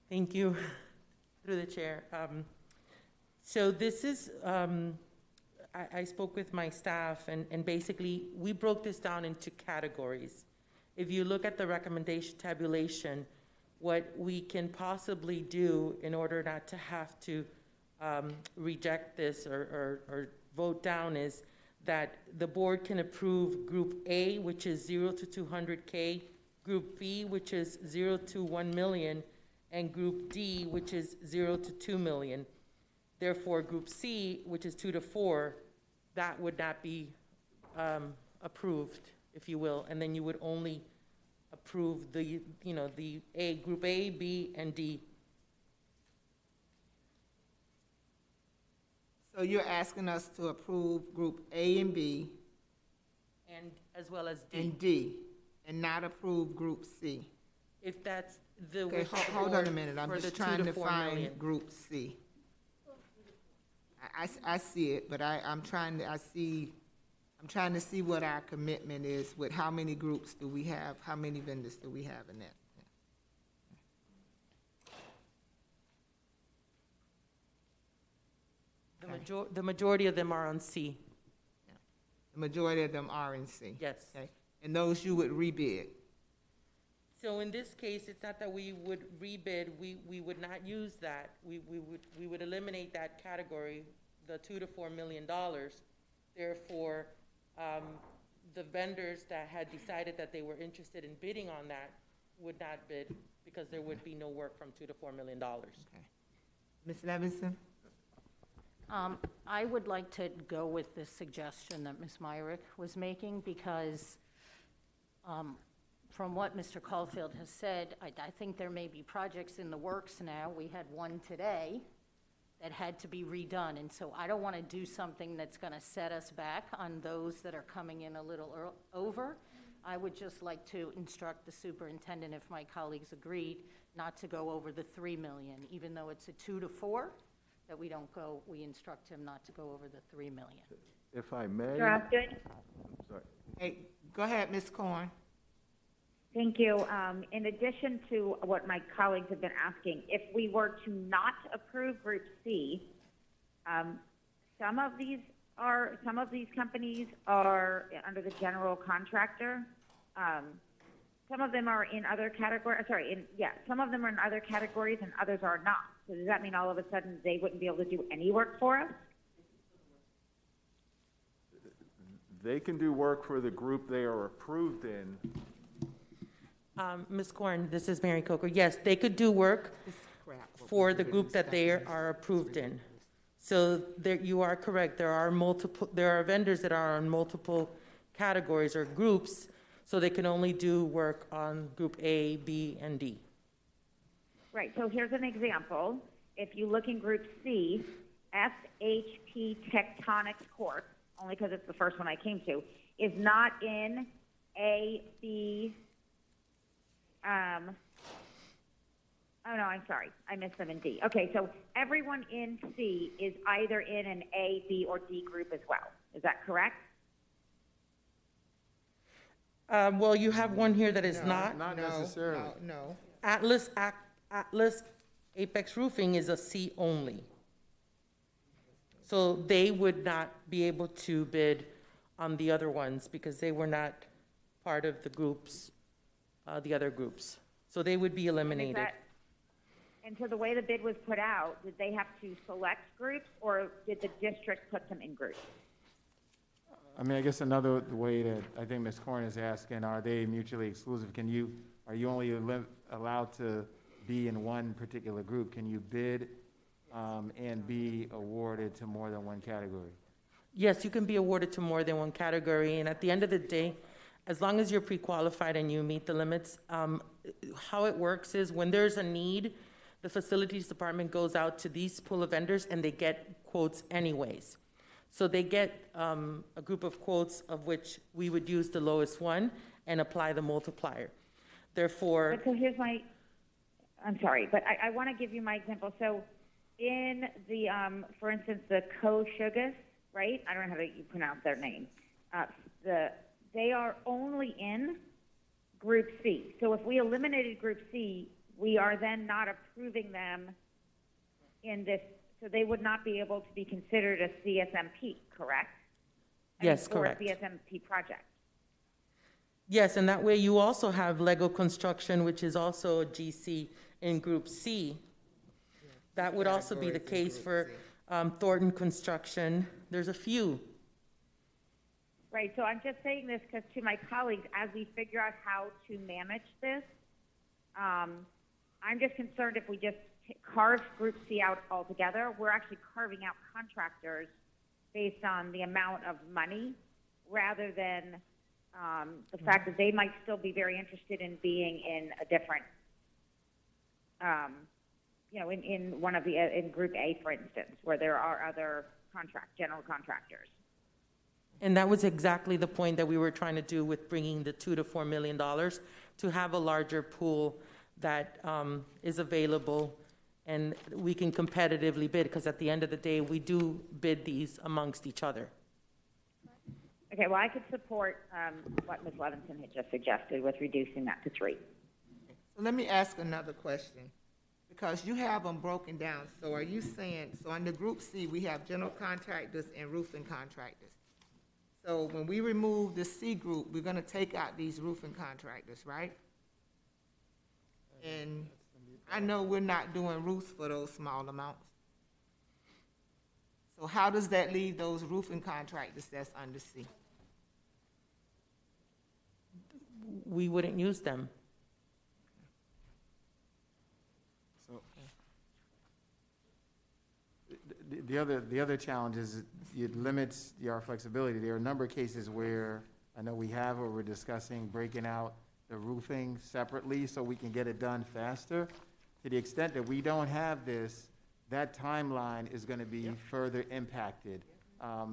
Thank you, through the chair. So this is I spoke with my staff, and basically, we broke this down into categories. If you look at the recommendation tabulation, what we can possibly do in order not to have to reject this or vote down is that the board can approve Group A, which is 0 to 200K, Group B, which is 0 to 1 million, and Group D, which is 0 to 2 million. Therefore, Group C, which is 2 to 4, that would not be approved, if you will, and then you would only approve the, the Group A, B, and D. So you're asking us to approve Group A and B. And as well as D. And D, and not approve Group C. If that's the. Okay, hold on a minute, I'm just trying to find Group C. I see it, but I'm trying to see what our commitment is with how many groups do we have, how many vendors do we have in that? The majority of them are on C. The majority of them are in C? Yes. Okay. And those you would rebid? So in this case, it's not that we would rebid, we would not use that. We would eliminate that category, the $2 to $4 million. Therefore, the vendors that had decided that they were interested in bidding on that would not bid because there would be no work from $2 to $4 million. Okay. Ms. Levinson? I would like to go with the suggestion that Ms. Myrick was making because from what Mr. Caulfield has said, I think there may be projects in the works now. We had one today that had to be redone, and so I don't want to do something that's going to set us back on those that are coming in a little over. I would just like to instruct the superintendent, if my colleagues agreed, not to go over the 3 million, even though it's a 2 to 4, that we instruct him not to go over the 3 million. If I may. Drafted. Sorry. Hey, go ahead, Ms. Corn. Thank you. In addition to what my colleagues have been asking, if we were to not approve Group C, some of these companies are under the general contractor. Some of them are in other categories. Some of them are in other categories and others are not. So does that mean all of a sudden they wouldn't be able to do any work for us? They can do work for the group they are approved in. Ms. Corn, this is Mary Coker. Yes, they could do work for the group that they are approved in. So there, you are correct. There are vendors that are on multiple categories or groups, so they can only do work on Group A, B, and D. Right, so here's an example. If you look in Group C, SHP Tectonics Corp., only because it's the first one I came to, is not in A, B, oh no, I'm sorry, I missed them in D. Okay, so everyone in C is either in an A, B, or D group as well. Is that correct? Well, you have one here that is not. Not necessarily. No. Atlas Apex Roofing is a C only. So they would not be able to bid on the other ones because they were not part of the groups, the other groups. So they would be eliminated. And so the way the bid was put out, did they have to select groups or did the district put them in groups? I mean, I guess another way that I think Ms. Corn is asking, are they mutually exclusive? Are you only allowed to be in one particular group? Can you bid and be awarded to more than one category? Yes, you can be awarded to more than one category. And at the end of the day, as long as you're pre-qualified and you meet the limits, how it works is when there's a need, the facilities department goes out to these pool of vendors and they get quotes anyways. So they get a group of quotes of which we would use the lowest one and apply the multiplier. Therefore. But so here's I'm sorry, but I want to give you my example. So in the, for instance, the Co-Sugas, right? I don't know how you pronounce their name. They are only in Group C. So if we eliminated Group C, we are then not approving them in this. So they would not be able to be considered a CSMP, correct? Yes, correct. Or a CSMP project. Yes, and that way you also have Lego Construction, which is also a GC in Group C. That would also be the case for Thornton Construction. There's a few. Right, so I'm just saying this because to my colleagues, as we figure out how to manage this, I'm just concerned if we just carve Group C out altogether, we're actually carving out contractors based on the amount of money rather than the fact that they might still be very interested in being in a different, in one of the, in Group A, for instance, where there are other general contractors. And that was exactly the point that we were trying to do with bringing the $2 to $4 million, to have a larger pool that is available and we can competitively bid, because at the end of the day, we do bid these amongst each other. Okay, well, I could support what Ms. Levinson had just suggested with reducing that to 3. So let me ask another question, because you have them broken down. So are you saying, so under Group C, we have general contractors and roofing contractors. So when we remove the C group, we're gonna take out these roofing contractors, right? And I know we're not doing roofs for those small amounts. So how does that leave those roofing contractors that's under C? We wouldn't use them. So, the other challenge is it limits our flexibility. There are a number of cases where I know we have, or we're discussing breaking out the roofing separately so we can get it done faster. To the extent that we don't have this, that timeline is going to be further impacted.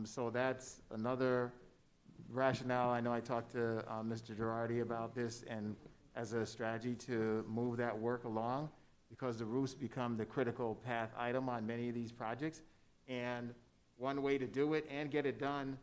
So that's another rationale. I know I talked to Mr. Girardi about this, and as a strategy to move that work along, because the roofs become the critical path item on many of these projects. And one way to do it and get it done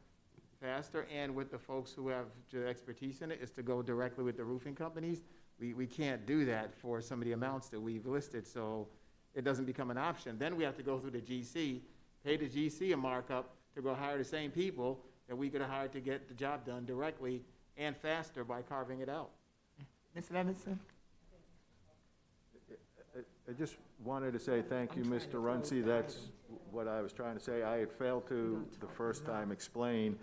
faster and with the folks who have the expertise in it is to go directly with the roofing companies. We can't do that for some of the amounts that we've listed, so it doesn't become an option. Then we have to go through the GC, pay the GC a markup to go hire the same people that we could have hired to get the job done directly and faster by carving it out. Ms. Levinson? I just wanted to say thank you, Mr. Runcie. That's what I was trying to say. I had failed to, the first time, explain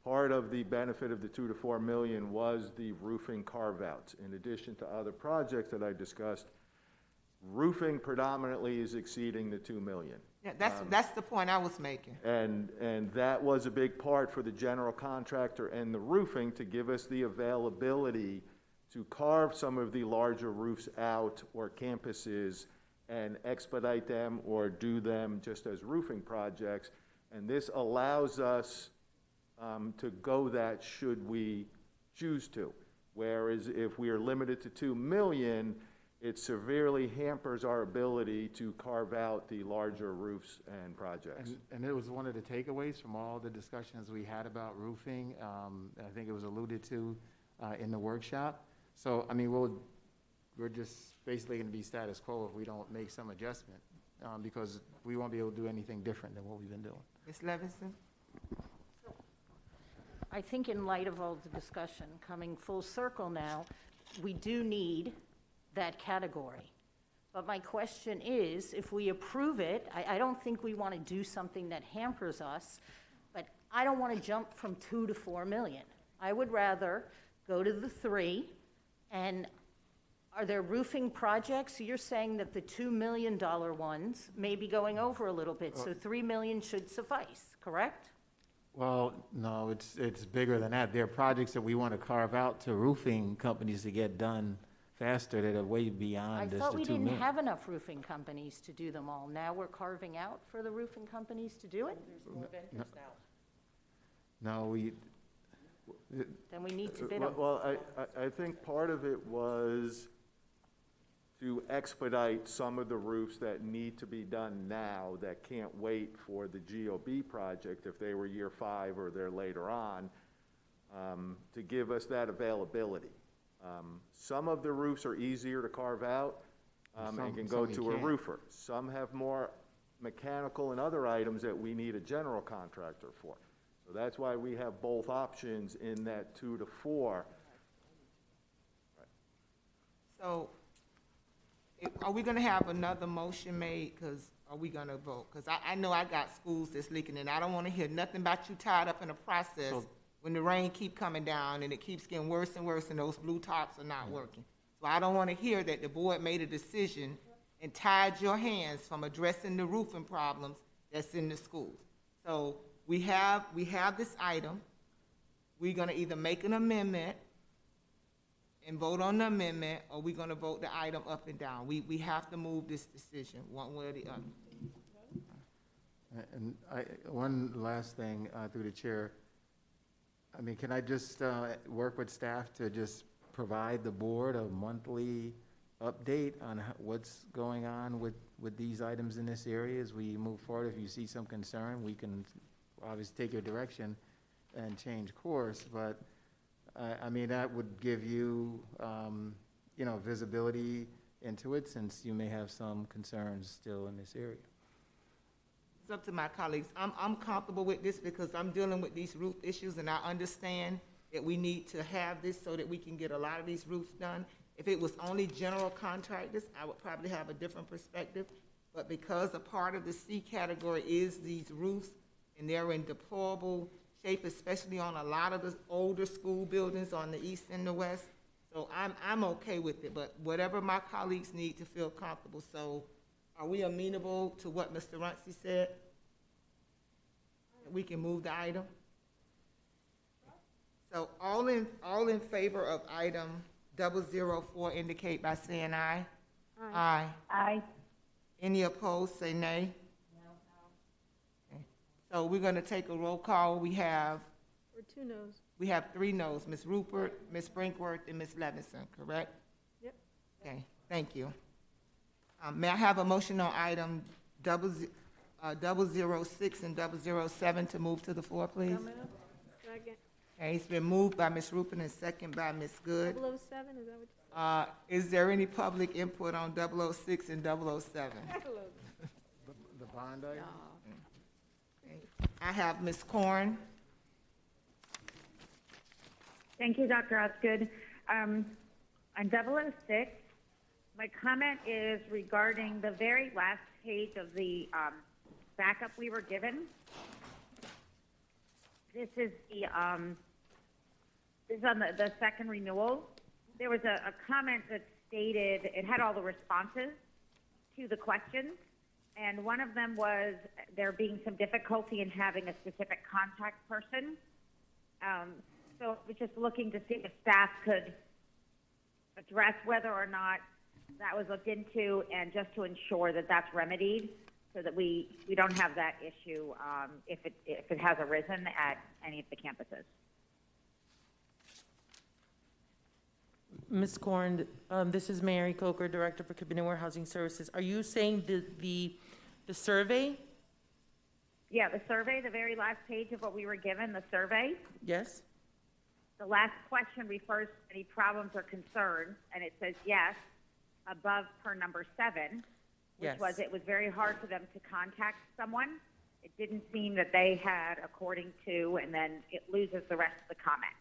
part of the benefit of the 2 to 4 million was the roofing carve-outs. In addition to other projects that I discussed, roofing predominantly is exceeding the 2 million. Yeah, that's the point I was making. And that was a big part for the general contractor and the roofing to give us the availability to carve some of the larger roofs out or campuses and expedite them or do them just as roofing projects. And this allows us to go that should we choose to. Whereas if we are limited to 2 million, it severely hampers our ability to carve out the larger roofs and projects. And it was one of the takeaways from all the discussions we had about roofing. I think it was alluded to in the workshop. So, I mean, we're just basically going to be status quo if we don't make some adjustment, because we won't be able to do anything different than what we've been doing. Ms. Levinson? I think in light of all the discussion, coming full circle now, we do need that category. But my question is, if we approve it, I don't think we want to do something that hampers us, but I don't want to jump from 2 to 4 million. I would rather go to the 3. And are there roofing projects? You're saying that the $2 million ones may be going over a little bit, so 3 million should suffice, correct? Well, no, it's bigger than that. There are projects that we want to carve out to roofing companies to get done faster that are way beyond just the 2 million. I thought we didn't have enough roofing companies to do them all. Now we're carving out for the roofing companies to do it? There's more vendors now. No, Then we need to bid them. Well, I think part of it was to expedite some of the roofs that need to be done now that can't wait for the GOB project if they were year 5 or they're later on, to give us that availability. Some of the roofs are easier to carve out and can go to a roofer. Some have more mechanical and other items that we need a general contractor for. So that's why we have both options in that 2 to 4. So, are we gonna have another motion made, cause are we gonna vote? Cause I know I got schools that's leaking, and I don't wanna hear nothing about you tied up in a process when the rain keep coming down and it keeps getting worse and worse and those blue tops are not working. So I don't wanna hear that the board made a decision and tied your hands from addressing the roofing problems that's in the schools. So we have this item. We're gonna either make an amendment and vote on the amendment, or we're gonna vote the item up and down. We have to move this decision one way or the other. And one last thing, through the chair. I mean, can I just work with staff to just provide the board a monthly update on what's going on with these items in this area as we move forward? If you see some concern, we can obviously take your direction and change course, but I mean, that would give you, you know, visibility into it, since you may have some concerns still in this area. It's up to my colleagues. I'm comfortable with this because I'm dealing with these roof issues, and I understand that we need to have this so that we can get a lot of these roofs done. If it was only general contractors, I would probably have a different perspective. But because a part of the C category is these roofs, and they're in deplorable shape, especially on a lot of the older school buildings on the east and the west. So I'm okay with it, but whatever my colleagues need to feel comfortable. So are we amenable to what Mr. Runcie said? We can move the item? So all in favor of item 004 indicate by saying aye. Aye. Aye. Any opposed, say nay. So we're gonna take a roll call. We have Or 2 noes. We have 3 noes, Ms. Rupert, Ms. Brinkworth, and Ms. Levinson, correct? Yep. Okay, thank you. May I have a motion on item 006 and 007 to move to the floor, please? Second. Okay, it's been moved by Ms. Rupert and second by Ms. Good. 007, is that what you Is there any public input on 006 and 007? said? The bond item? I have Ms. Corn. Thank you, Dr. Osgood. On 006, my comment is regarding the very last page of the backup we were given. This is on the second renewal. There was a comment that stated, it had all the responses to the questions, and one of them was there being some difficulty in having a specific contact person. So we're just looking to see if staff could address whether or not that was looked into, and just to ensure that that's remedied so that we don't have that issue if it has arisen at any of the campuses. Ms. Korn, this is Mary Coker, Director for Community Warehousing Services. Are you saying the survey? Yeah, the survey, the very last page of what we were given, the survey. Yes. The last question refers to any problems or concerns, and it says yes, above per number 7, which Yes. was it was very hard for them to contact someone. It didn't seem that they had, according to, and then it loses the rest of the comment.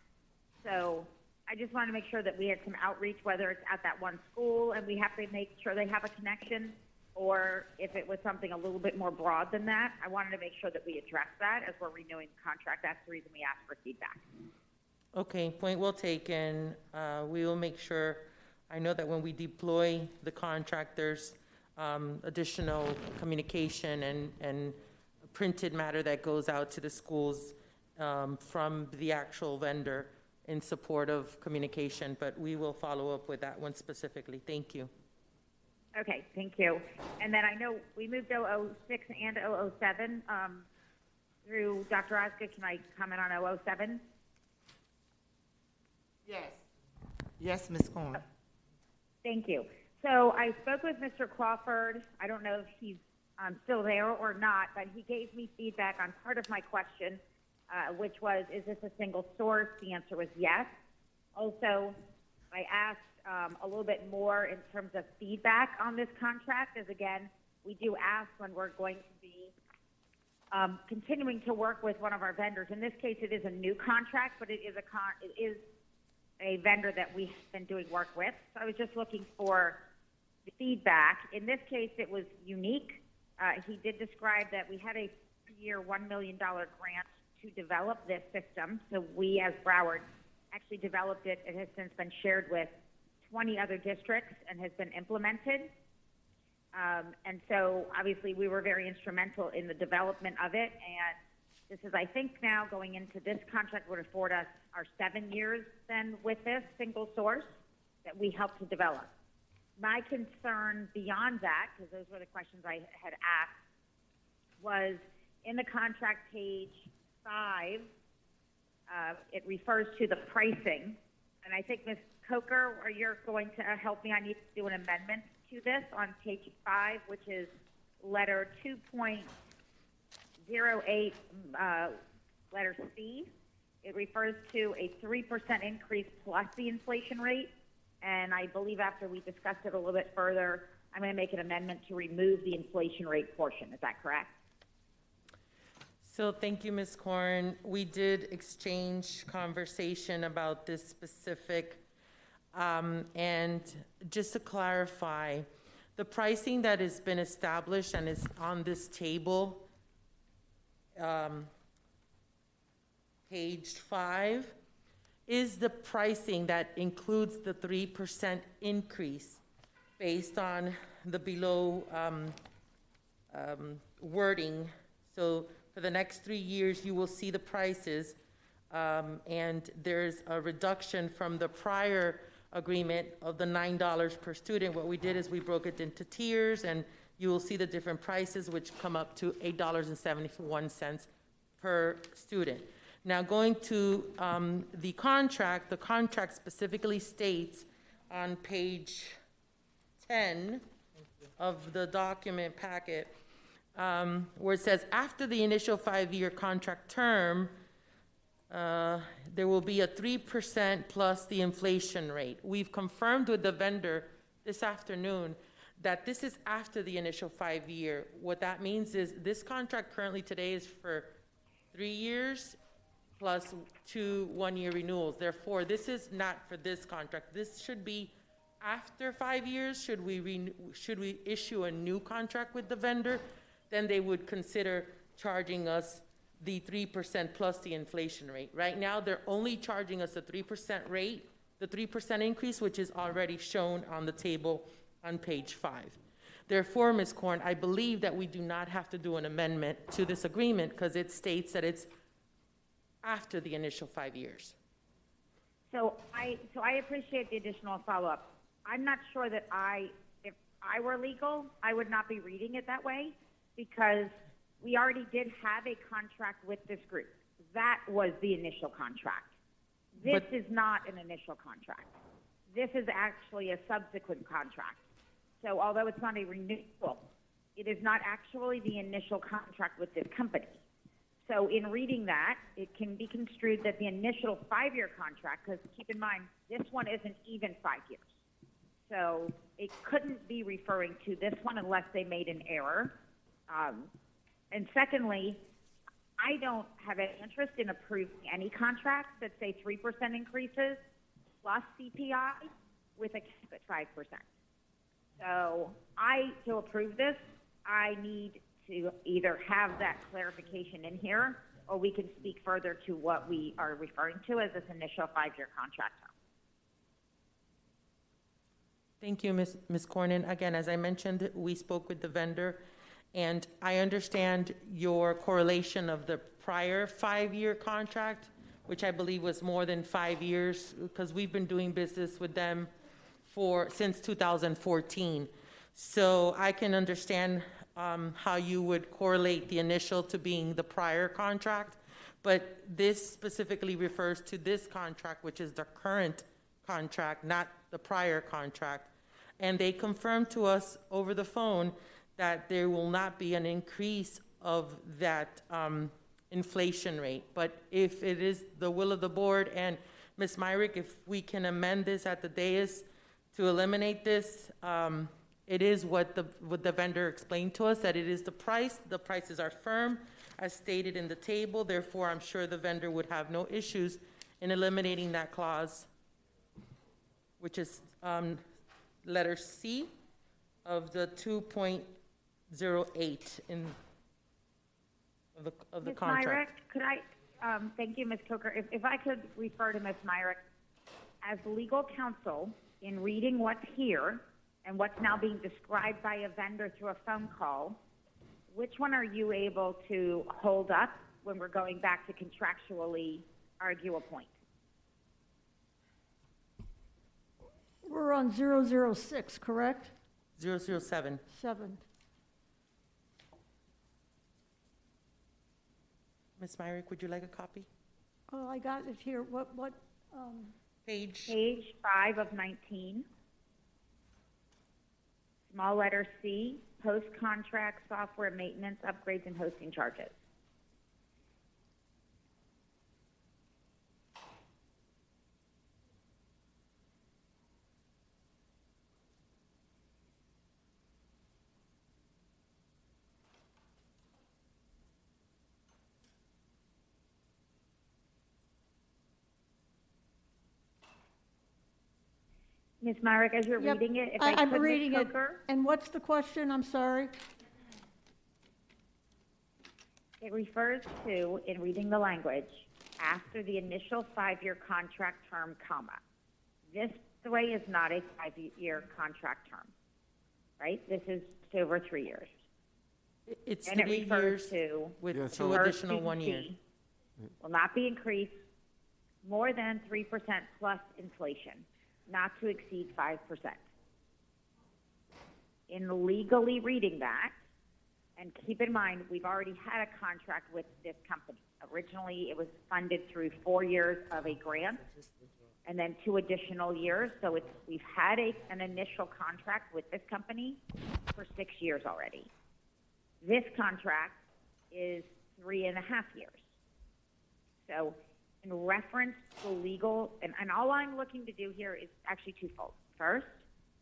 So I just want to make sure that we had some outreach, whether it's at that one school and we have to make sure they have a connection, or if it was something a little bit more broad than that. I wanted to make sure that we address that as we're renewing the contract. That's the reason we asked for feedback. Okay, point well taken. We will make sure, I know that when we deploy the contract, there's additional communication and printed matter that goes out to the schools from the actual vendor in support of communication, but we will follow up with that one specifically. Thank you. Okay, thank you. And then I know we moved 006 and 007 through Dr. Osgood. Can I comment on 007? Yes. Yes, Ms. Corn. Thank you. So I spoke with Mr. Crawford. I don't know if he's still there or not, but he gave me feedback on part of my question, which was, is this a single source? The answer was yes. Also, I asked a little bit more in terms of feedback on this contract, as again, we do ask when we're going to be continuing to work with one of our vendors. In this case, it is a new contract, but it is a vendor that we have been doing work with. So I was just looking for the feedback. In this case, it was unique. He did describe that we had a year $1 million grant to develop this system. So we, as Broward, actually developed it. It has since been shared with 20 other districts and has been implemented. And so obviously we were very instrumental in the development of it. And this is, I think, now going into this contract would afford us our 7 years then with this single source that we helped to develop. My concern beyond that, because those were the questions I had asked, was in the contract page 5, it refers to the pricing. And I think, Ms. Coker, or you're going to help me, I need to do an amendment to this on page 5, which is letter 2.08, letter C. It refers to a 3% increase plus the inflation rate. And I believe after we discussed it a little bit further, I'm going to make an amendment to remove the inflation rate portion. Is that correct? So thank you, Ms. Corn. We did exchange conversation about this specific, and just to clarify, the pricing that has been established and is on this table, page 5, is the pricing that includes the 3% increase based on the below wording. So for the next 3 years, you will see the prices, and there's a reduction from the prior agreement of the $9 per student. What we did is we broke it into tiers, and you will see the different prices, which come up to $8.71 per student. Now, going to the contract specifically states on page 10 of the document packet, where it says, after the initial 5-year contract term, there will be a 3% plus the inflation rate. We've confirmed with the vendor this afternoon that this is after the initial 5-year. What that means is this contract currently today is for 3 years plus 2 1-year renewals. Therefore, this is not for this contract. This should be after 5 years. Should we issue a new contract with the vendor, then they would consider charging us the 3% plus the inflation rate. Right now, they're only charging us the 3% rate, the 3% increase, which is already shown on the table on page 5. Therefore, Ms. Korn, I believe that we do not have to do an amendment to this agreement because it states that it's after the initial 5 years. So I appreciate the additional follow-up. I'm not sure that if I were legal, I would not be reading it that way, because we already did have a contract with this group. That was the initial contract. This is not an initial contract. This is actually a subsequent contract. So although it's not a renewal, it is not actually the initial contract with this company. So in reading that, it can be construed that the initial 5-year contract, because keep in mind, this one isn't even 5 years. So it couldn't be referring to this one unless they made an error. And secondly, I don't have any interest in approving any contracts that say 3% increases plus CPI with a cap at 5%. So to approve this, I need to either have that clarification in here, or we can speak further to what we are referring to as this initial 5-year contract term. Thank you, Ms. Cornyn. Again, as I mentioned, we spoke with the vendor, and I understand your correlation of the prior 5-year contract, which I believe was more than 5 years, because we've been doing business with them since 2014. So I can understand how you would correlate the initial to being the prior contract, but this specifically refers to this contract, which is the current contract, not the prior contract. And they confirmed to us over the phone that there will not be an increase of that inflation rate. But if it is the will of the board, and Ms. Myrick, if we can amend this at the dais to eliminate this, it is what the vendor explained to us, that it is the prices are firm, as stated in the table, therefore I'm sure the vendor would have no issues in eliminating that clause, which is letter C of the 2.08 of the Ms. contract. Myrick, could I, thank you, Ms. Coker. If I could refer to Ms. Myrick, as legal counsel, in reading what's here and what's now being described by a vendor through a phone call, which one are you able to hold up when we're going back to contractually argue a point? We're on 006, correct? 007. 7. Ms. Myrick, would you like a copy? Oh, I got it here. What, Page 5 of 19. Small letter C, post-contract software maintenance, upgrades, and hosting charges. Ms. Myrick, as you're Yep, reading it, if I'm could, Ms. reading it. Coker, And what's the question? I'm sorry. it refers to, in reading the language, after the initial 5-year contract term, comma. This way is not a 5-year contract term, right? This is just over 3 years. It's And it 3 refers years to with Yeah, 2 so- additional 1 year. Will not be increased more than 3% plus inflation, not to exceed 5%. In legally reading that, and keep in mind, we've already had a contract with this company. Originally, it was funded through 4 years of a grant and then 2 additional years. So we've had an initial contract with this company for 6 years already. This contract is 3.5 years. So in reference to legal, and all I'm looking to do here is actually twofold. First,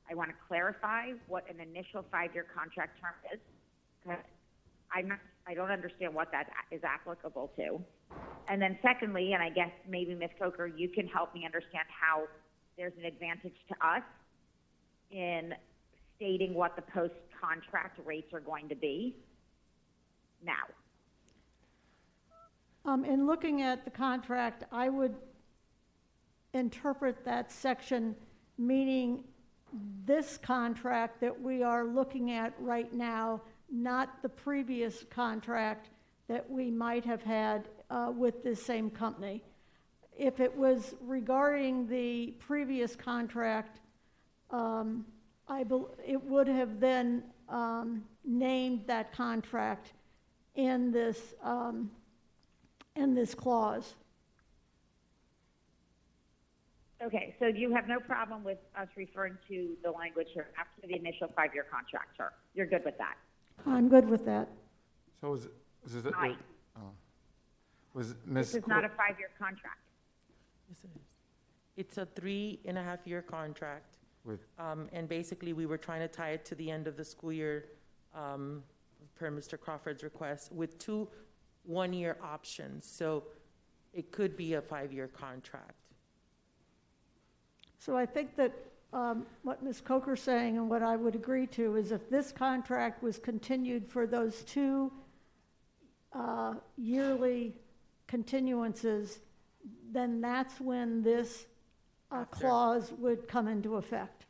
I want to clarify what an initial 5-year contract term is, because I don't understand what that is applicable to. And then secondly, and I guess maybe Ms. Coker, you can help me understand how there's an advantage to us in stating what the post-contract rates are going to be now. In looking at the contract, I would interpret that section meaning this contract that we are looking at right now, not the previous contract that we might have had with this same company. If it was regarding the previous contract, it would have then named that contract in this clause. Okay, so you have no problem with us referring to the language here after the initial 5-year contract term. You're good with that? I'm good with that. So was Aye. was Ms. This is not a 5-year contract. Yes, it is. It's a 3.5-year contract. With- And basically, we were trying to tie it to the end of the school year, per Mr. Crawford's request, with 2 1-year options. So it could be a 5-year contract. So I think that what Ms. Coker's saying and what I would agree to is if this contract was continued for those 2 yearly continuances, then that's when this clause would come into effect.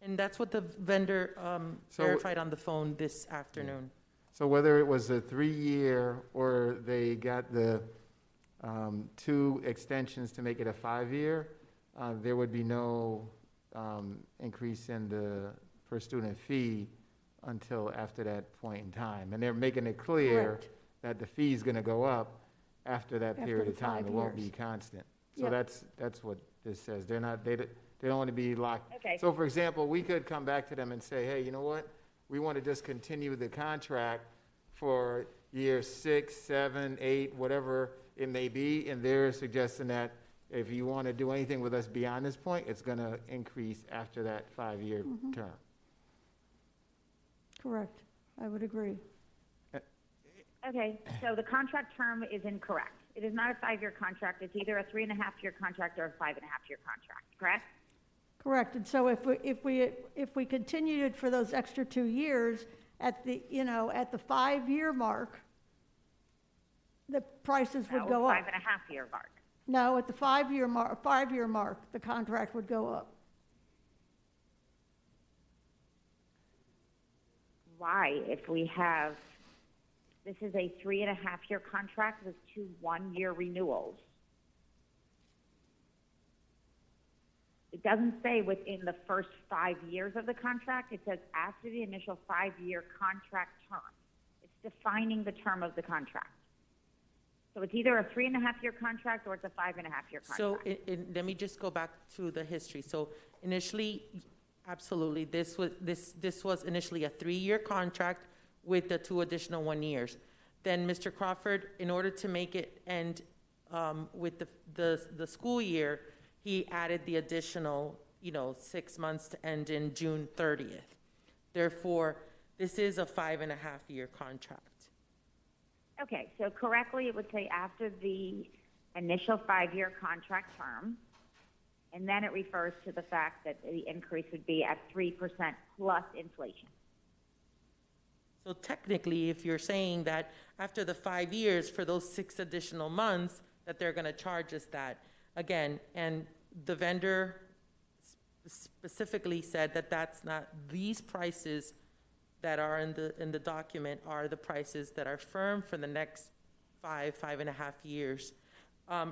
And that's what the vendor So- verified on the phone this afternoon. So whether it was a 3-year or they got the 2 extensions to make it a 5-year, there would be no increase in the per student fee until after that point in time. And they're making it clear Correct. that the fee's going to go up after that After period the of time. 5 It won't be years. constant. So Yep. that's what this says. They don't want to be locked. Okay. So for example, we could come back to them and say, hey, you know what? We want to just continue the contract for year 6, 7, 8, whatever it may be, and they're suggesting that if you want to do anything with us beyond this point, it's going to increase after that 5-year term. Correct. I would agree. Okay, so the contract term is incorrect. It is not a 5-year contract. It's either a 3.5-year contract or a 5.5-year contract, correct? Correct. And so if we continued it for those extra 2 years at the, at the 5-year mark, the prices would go up. 5.5-year mark. No, at the 5-year mark, the contract would go up. Why? If we have, this is a 3.5-year contract with 2 1-year renewals. It doesn't say within the first 5 years of the contract. It says after the initial 5-year contract term. It's defining the term of the contract. So it's either a 3.5-year contract or it's a 5.5-year contract. So let me just go back to the history. So initially, absolutely, this was initially a 3-year contract with the 2 additional 1 years. Then Mr. Crawford, in order to make it end with the school year, he added the additional, 6 months to end in June 30th. Therefore, this is a 5.5-year contract. Okay, so correctly it would say after the initial 5-year contract term, and then it refers to the fact that the increase would be at 3% plus inflation. So technically, if you're saying that after the 5 years for those 6 additional months, that they're going to charge us that, again, and the vendor specifically said that that's not, these prices that are in the document are the prices that are firm for the next 5.5 years.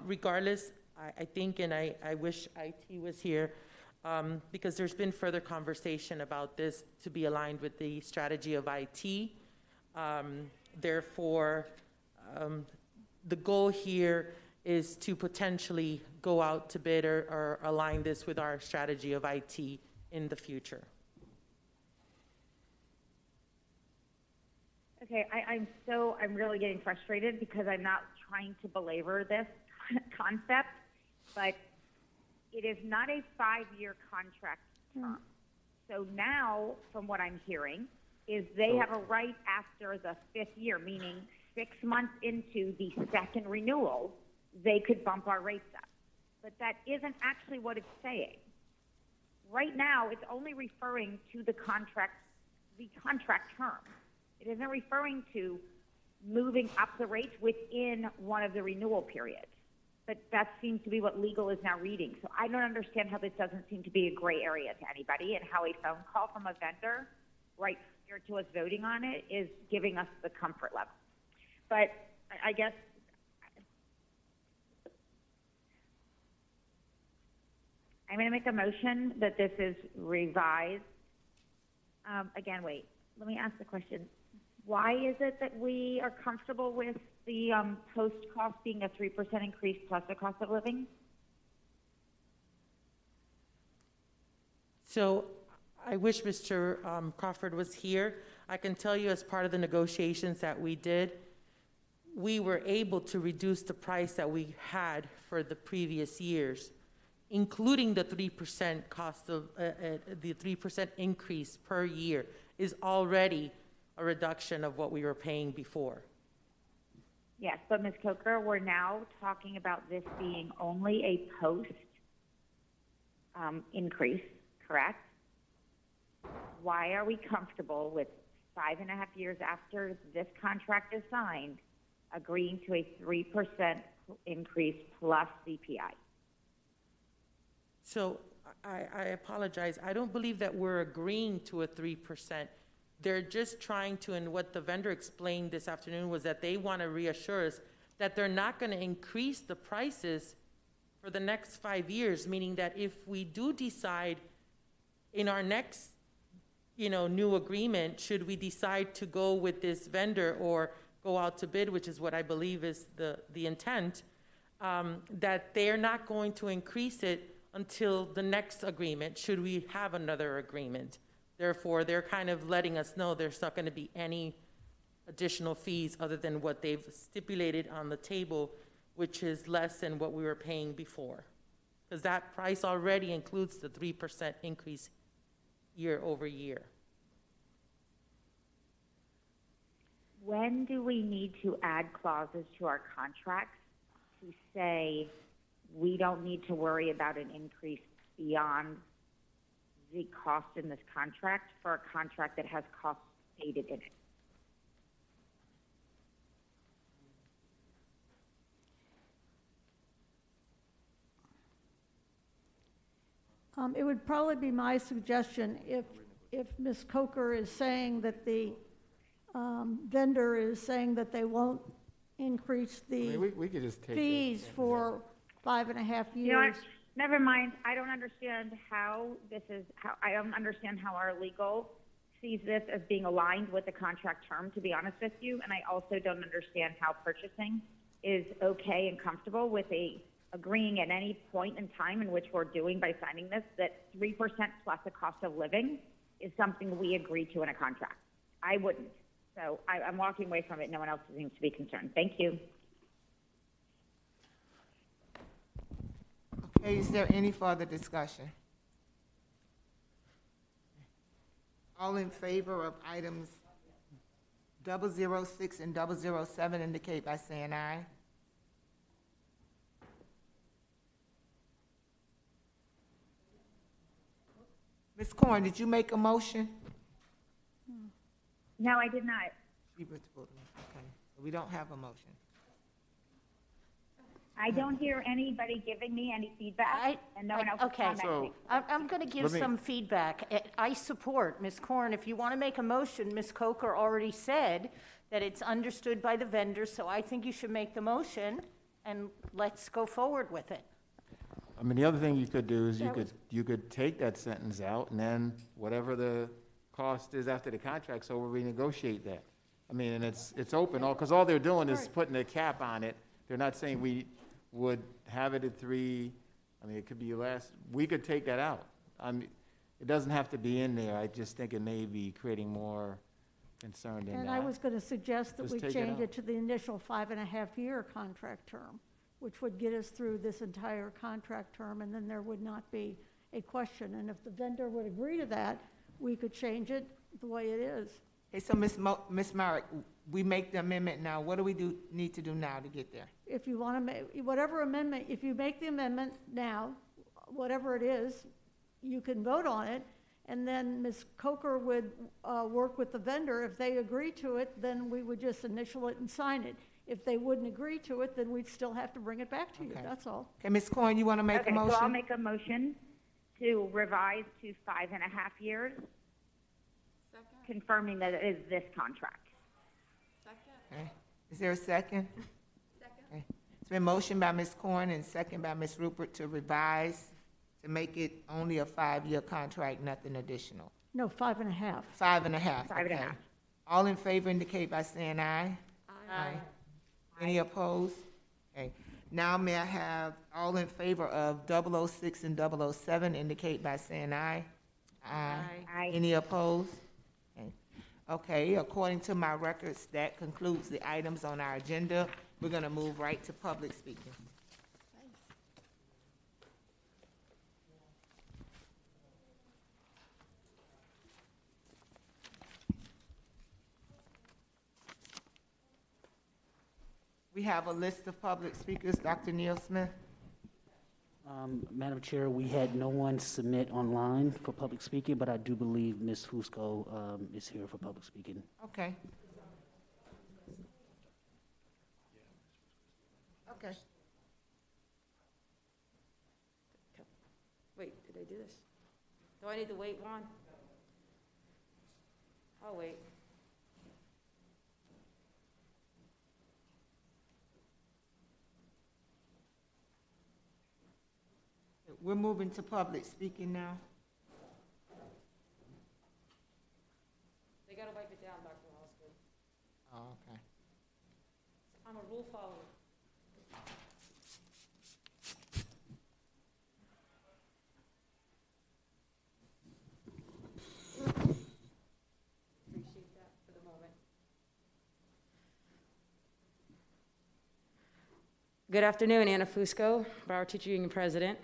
Regardless, I think, and I wish IT was here, because there's been further conversation about this to be aligned with the strategy of IT. Therefore, the goal here is to potentially go out to bid or align this with our strategy of IT in the future. Okay, I'm really getting frustrated because I'm not trying to belabor this concept, but it is not a 5-year contract term. So now, from what I'm hearing, is they have a right after the 5th year, meaning 6 months into the second renewal, they could bump our rates up. But that isn't actually what it's saying. Right now, it's only referring to the contract term. It isn't referring to moving up the rates within one of the renewal periods. But that seems to be what legal is now reading. So I don't understand how this doesn't seem to be a gray area to anybody, and how a phone call from a vendor right here to us voting on it is giving us the comfort level. But I guess I'm going to make a motion that this is revised. Again, wait, let me ask the question. Why is it that we are comfortable with the post-cost being a 3% increase plus the cost of living? So I wish Mr. Crawford was here. I can tell you, as part of the negotiations that we did, we were able to reduce the price that we had for the previous years, including the 3% cost of the 3% increase per year is already a reduction of what we were paying before. Yes, but Ms. Coker, we're now talking about this being only a post increase, correct? Why are we comfortable with 5.5 years after this contract is signed, agreeing to a 3% increase plus CPI? So I apologize. I don't believe that we're agreeing to a 3%. They're just trying to, and what the vendor explained this afternoon was that they want to reassure us that they're not going to increase the prices for the next 5 years, meaning that if we do decide in our next, new agreement, should we decide to go with this vendor or go out to bid, which is what I believe is the intent, that they're not going to increase it until the next agreement, should we have another agreement. Therefore, they're kind of letting us know there's not going to be any additional fees other than what they've stipulated on the table which is less than what we were paying before. Because that price already includes the 3% increase year over year. When do we need to add clauses to our contracts to say we don't need to worry about an increase beyond the cost in this contract for a contract that has costs stated in it? It would probably be my suggestion if Ms. Coker is saying that the vendor is saying that they won't increase the we could just take fees for 5.5 years. You know what? Never mind. I don't understand how I don't understand how our legal sees this as being aligned with the contract term, to be honest with you. And I also don't understand how purchasing is okay and comfortable with agreeing at any point in time in which we're doing by signing this, that 3% plus a cost of living is something we agree to in a contract. I wouldn't. So I'm walking away from it. No one else seems to be concerned. Thank you. Okay, is there any further discussion? All in favor of items 006 and 007 indicate by saying aye. Ms. Corn, did you make a motion? No, I did not. Okay, we don't have a motion. I don't hear anybody giving me any feedback, and no one else is commenting. I'm going to give some feedback. I support Ms. Corn. If you want to make a motion, Ms. Coker already said that it's understood by the vendors, so I think you should make the motion, and let's go forward with it. I mean, the other thing you could do is you could take that sentence out, and then whatever the cost is after the contract's over, renegotiate that. I mean, and it's open, because all they're doing is putting a cap on it. They're not saying we would have it at 3. I mean, it could be less. We could take that out. I mean, it doesn't have to be in there. I just think it may be creating more concern than that. And I was going to suggest that Just we take it change out. it to the initial 5.5-year contract term, which would get us through this entire contract term, and then there would not be a question. And if the vendor would agree to that, we could change it the way it is. Okay, so Ms. Merrick, we make the amendment now. What do we need to do now to get there? If you want to make, whatever amendment, if you make the amendment now, whatever it is, you can vote on it, and then Ms. Coker would work with the vendor. If they agree to it, then we would just initial it and sign it. If they wouldn't agree to it, then we'd still have to bring it back to you, that's all. Okay, Ms. Cohen, you want to make a motion? So I'll make a motion to revise to 5.5 years, confirming that it is this contract. Okay. Is there a second? Second. Okay. It's been motioned by Ms. Corn and second by Ms. Rupert to revise, to make it only a 5-year contract, nothing additional. No, 5.5. 5.5. 5.5. Okay. All in favor indicate by saying aye. Aye. Any opposed? Okay. Now may I have all in favor of 006 and 007 indicate by saying aye. Aye. Any opposed? Okay. Okay, according to my records, that concludes the items on our agenda. We're going to move right to public speaking. We have a list of public speakers. Dr. Neil Smith. Madam Chair, we had no one submit online for public speaking, but I do believe Ms. Fusco is here for public speaking. Okay. Okay. Wait, did I do this? Do I need to wait, Juan? I'll wait. We're moving to public speaking now. They gotta wipe it down, Dr. Osgood. Oh, okay. I'm a rule follower. Appreciate that for the moment. Good afternoon, Anna Fusco, Broward Teacher Union President.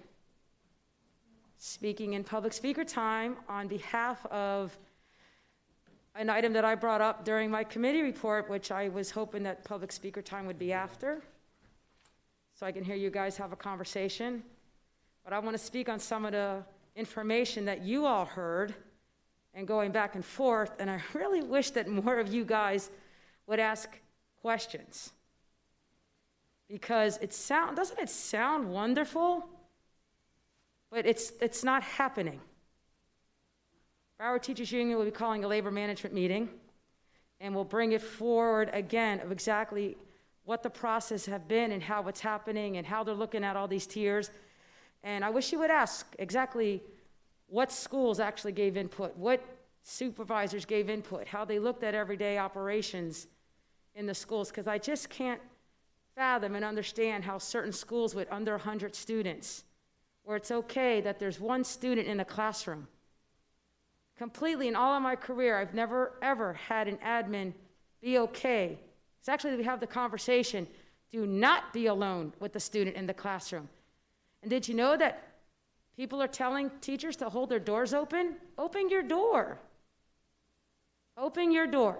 Speaking in public speaker time on behalf of an item that I brought up during my committee report, which I was hoping that public speaker time would be after, so I can hear you guys have a conversation. But I want to speak on some of the information that you all heard and going back and forth, and I really wish that more of you guys would ask questions. Because doesn't it sound wonderful? But it's not happening. Broward Teachers Union will be calling a labor management meeting, and we'll bring it forward again of exactly what the process have been and how it's happening and how they're looking at all these tiers. And I wish you would ask exactly what schools actually gave input, what supervisors gave input, how they looked at everyday operations in the schools, because I just can't fathom and understand how certain schools with under 100 students, where it's okay that there's one student in a classroom. Completely, in all of my career, I've never, ever had an admin be okay. It's actually, we have the conversation, do not be alone with the student in the classroom. And did you know that people are telling teachers to hold their doors open? Open your door. Open your door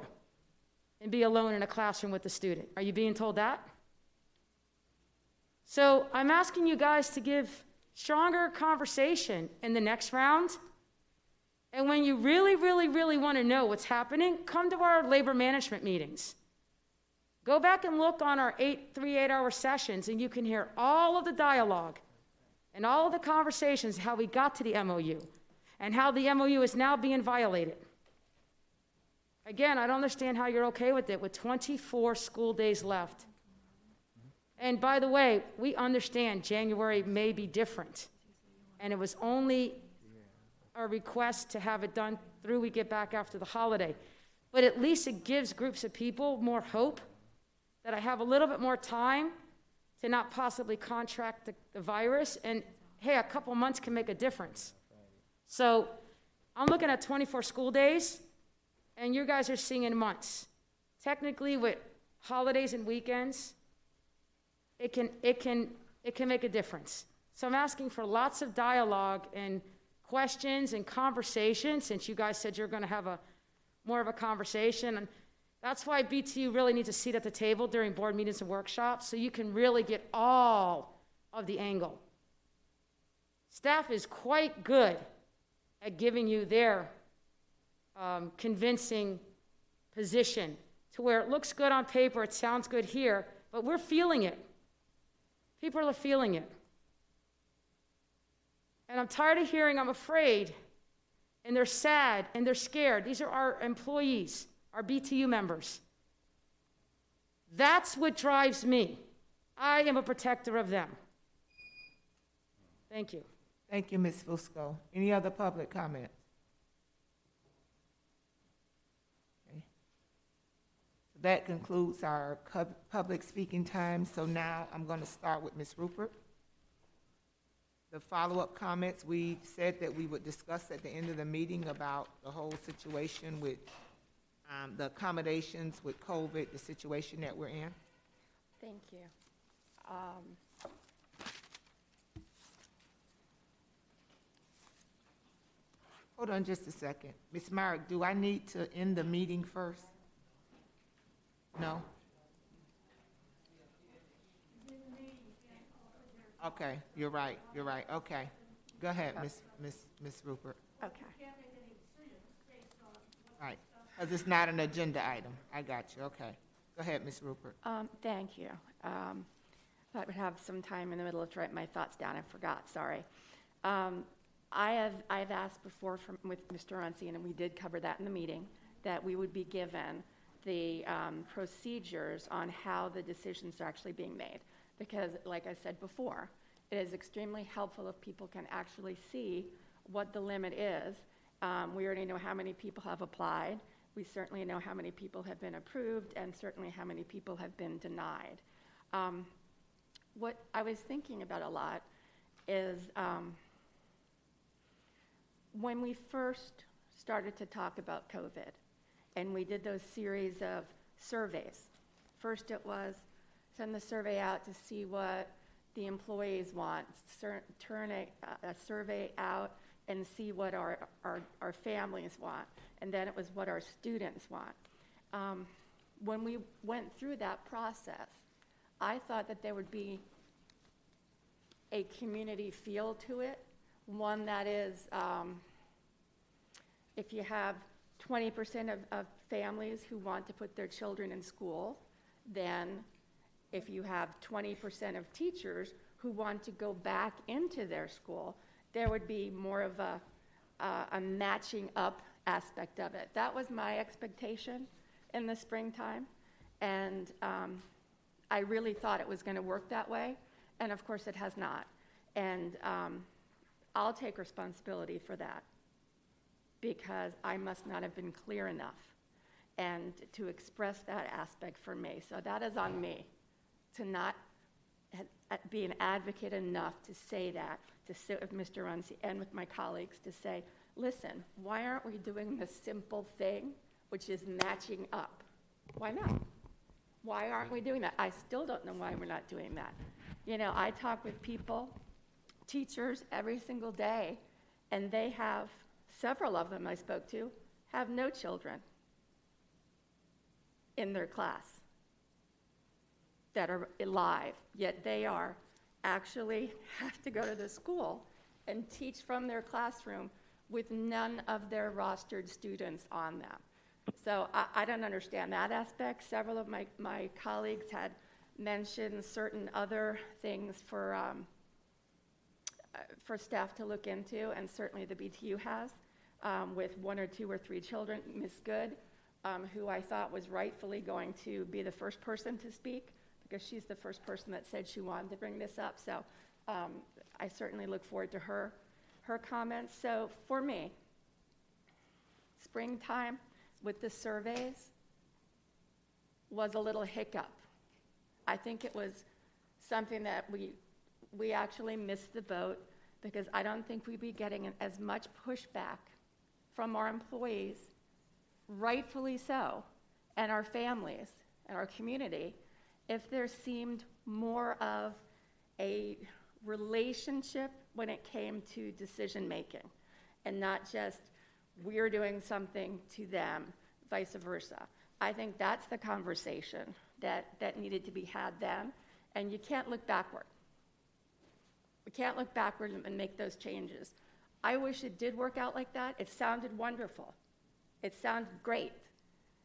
and be alone in a classroom with the student. Are you being told that? So I'm asking you guys to give stronger conversation in the next round. And when you really, really, really want to know what's happening, come to our labor management meetings. Go back and look on our 8-hour sessions, and you can hear all of the dialogue and all of the conversations, how we got to the MOU, and how the MOU is now being violated. Again, I don't understand how you're okay with it with 24 school days left. And by the way, we understand January may be different, and it was only a request to have it done through we get back after the holiday. But at least it gives groups of people more hope that I have a little bit more time to not possibly contract the virus. And hey, a couple months can make a difference. So I'm looking at 24 school days, and you guys are seeing in months. Technically, with holidays and weekends, it can make a difference. So I'm asking for lots of dialogue and questions and conversation, since you guys said you're going to have more of a conversation. And that's why BTU really needs a seat at the table during board meetings and workshops, so you can really get all of the angle. Staff is quite good at giving you their convincing position to where it looks good on paper, it sounds good here, but we're feeling it. People are feeling it. And I'm tired of hearing, I'm afraid, and they're sad, and they're scared. These are our employees, our BTU members. That's what drives me. I am a protector of them. Thank you. Thank you, Ms. Fusco. Any other public comments? Okay. So that concludes our public speaking time. So now I'm going to start with Ms. Rupert. The follow-up comments, we said that we would discuss at the end of the meeting about the whole situation with the accommodations with COVID, the situation that we're in. Thank you. Hold on just a second. Ms. Myrick, do I need to end the meeting first? No? Okay, you're right, okay. Go ahead, Ms. Rupert. Okay. Right, because it's not an agenda item. I got you, okay. Go ahead, Ms. Rupert. Thank you. Thought I would have some time in the middle to write my thoughts down. I forgot, sorry. I've asked before with Mr. Runcie, and we did cover that in the meeting, that we would be given the procedures on how the decisions are actually being made. Because, like I said before, it is extremely helpful if people can actually see what the limit is. We already know how many people have applied. We certainly know how many people have been approved, and certainly how many people have been denied. What I was thinking about a lot is when we first started to talk about COVID, and we did those series of surveys. First it was, send the survey out to see what the employees want, turn a survey out and see what our families want. And then it was what our students want. When we went through that process, I thought that there would be a community feel to it, one that is, if you have 20% of families who want to put their children in school, then if you have 20% of teachers who want to go back into their school, there would be more of a matching up aspect of it. That was my expectation in the springtime, and I really thought it was going to work that way, and of course it has not. And I'll take responsibility for that, because I must not have been clear enough and to express that aspect for me. So that is on me, to not be an advocate enough to say that, to sit with Mr. Runcie and with my colleagues to say, listen, why aren't we doing the simple thing, which is matching up? Why not? Why aren't we doing that? I still don't know why we're not doing that. You know, I talk with people, teachers, every single day, and they have, several of them I spoke to, have no children in their class that are live, yet they are actually have to go to the school and teach from their classroom with none of their rostered students on them. So I don't understand that aspect. Several of my colleagues had mentioned certain other things for staff to look into, and certainly the BTU has, with 1 or 2 or 3 children. Ms. Good, who I thought was rightfully going to be the first person to speak, because she's the first person that said she wanted to bring this up. So I certainly look forward to her comments. So for me, springtime with the surveys was a little hiccup. I think it was something that we actually missed the boat, because I don't think we'd be getting as much pushback from our employees, rightfully so, and our families and our community, if there seemed more of a relationship when it came to decision making, and not just we're doing something to them, vice versa. I think that's the conversation that needed to be had then, and you can't look backward. We can't look backward and make those changes. I wish it did work out like that. It sounded wonderful. It sounded great.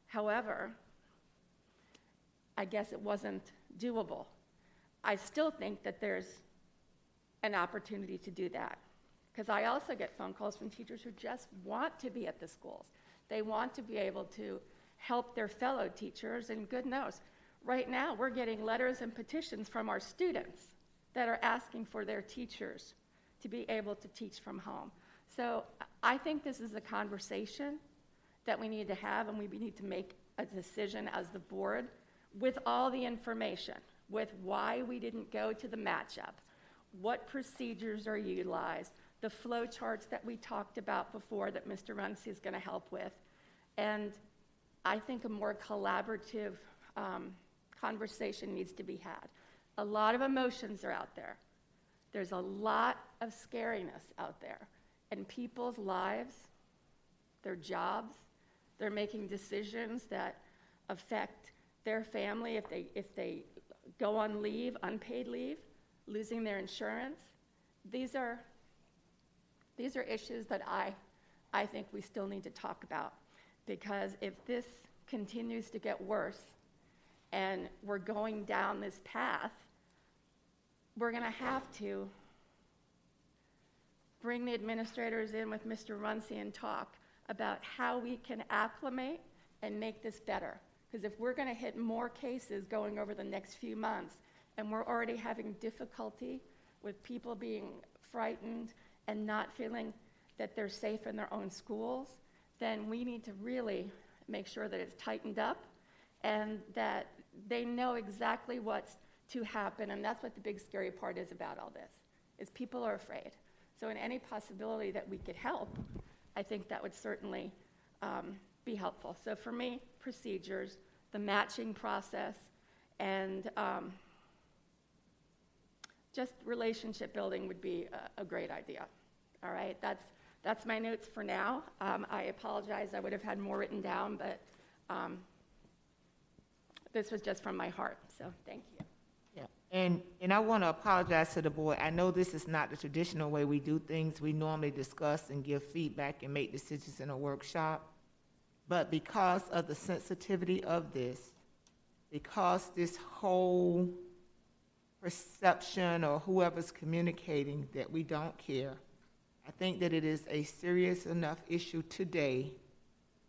However, I guess it wasn't doable. I still think that there's an opportunity to do that, because I also get phone calls from teachers who just want to be at the schools. They want to be able to help their fellow teachers, and good knows, right now we're getting letters and petitions from our students that are asking for their teachers to be able to teach from home. So I think this is a conversation that we need to have, and we need to make a decision as the board with all the information, with why we didn't go to the matchup, what procedures are utilized, the flow charts that we talked about before that Mr. Runcie is going to help with. And I think a more collaborative conversation needs to be had. A lot of emotions are out there. There's a lot of scariness out there. And people's lives, their jobs, they're making decisions that affect their family if they go on leave, unpaid leave, losing their insurance. These are issues that I think we still need to talk about, because if this continues to get worse and we're going down this path, we're going to have to bring the administrators in with Mr. Runcie and talk about how we can acclimate and make this better. Because if we're going to hit more cases going over the next few months, and we're already having difficulty with people being frightened and not feeling that they're safe in their own schools, then we need to really make sure that it's tightened up and that they know exactly what's to happen. And that's what the big scary part is about all this, is people are afraid. So in any possibility that we could help, I think that would certainly be helpful. So for me, procedures, the matching process, And just relationship building would be a great idea. All right, that's my notes for now. I apologize, I would have had more written down, but this was just from my heart, so thank you. Yeah, and I want to apologize to the board. I know this is not the traditional way we do things. We normally discuss and give feedback and make decisions in a workshop. But because of the sensitivity of this, because this whole perception or whoever's communicating that we don't care, I think that it is a serious enough issue today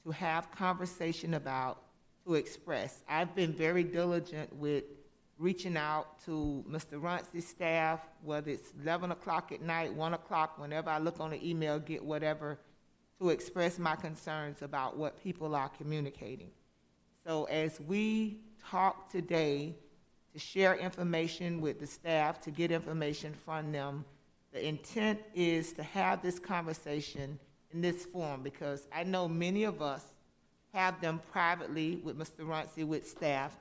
to have conversation about, to express. I've been very diligent with reaching out to Mr. Runcie's staff, whether it's 11 o'clock at night, 1 o'clock, whenever I look on the email, get whatever, to express my concerns about what people are communicating. So as we talk today, to share information with the staff, to get information from them, the intent is to have this conversation in this form, because I know many of us have them privately with Mr. Runcie, with staff,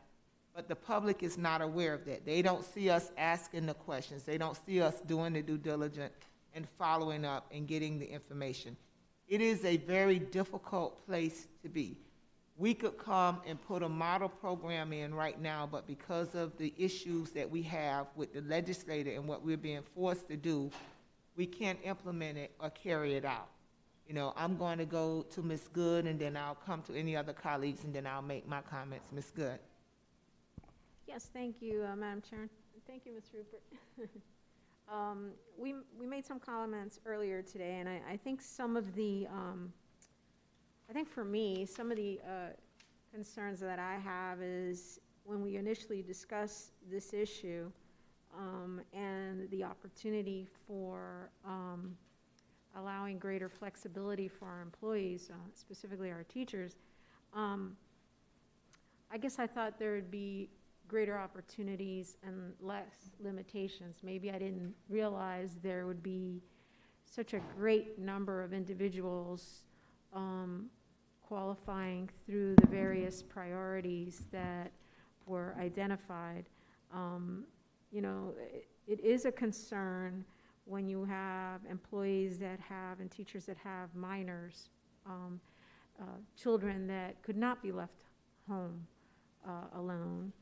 but the public is not aware of that. They don't see us asking the questions. They don't see us doing the due diligence and following up and getting the information. It is a very difficult place to be. We could come and put a model program in right now, but because of the issues that we have with the legislator and what we're being forced to do, we can't implement it or carry it out. You know, I'm going to go to Ms. Good, and then I'll come to any other colleagues, and then I'll make my comments. Ms. Good. Yes, thank you, Madam Chair. Thank you, Ms. Rupert. We made some comments earlier today, and I think some of the, I think for me, some of the concerns that I have is when we initially discussed this issue and the opportunity for allowing greater flexibility for our employees, specifically our teachers, I guess I thought there would be greater opportunities and less limitations. Maybe I didn't realize there would be such a great number of individuals qualifying through the various priorities that were identified. You know, it is a concern when you have employees that have and teachers that have minors, children that could not be left home alone.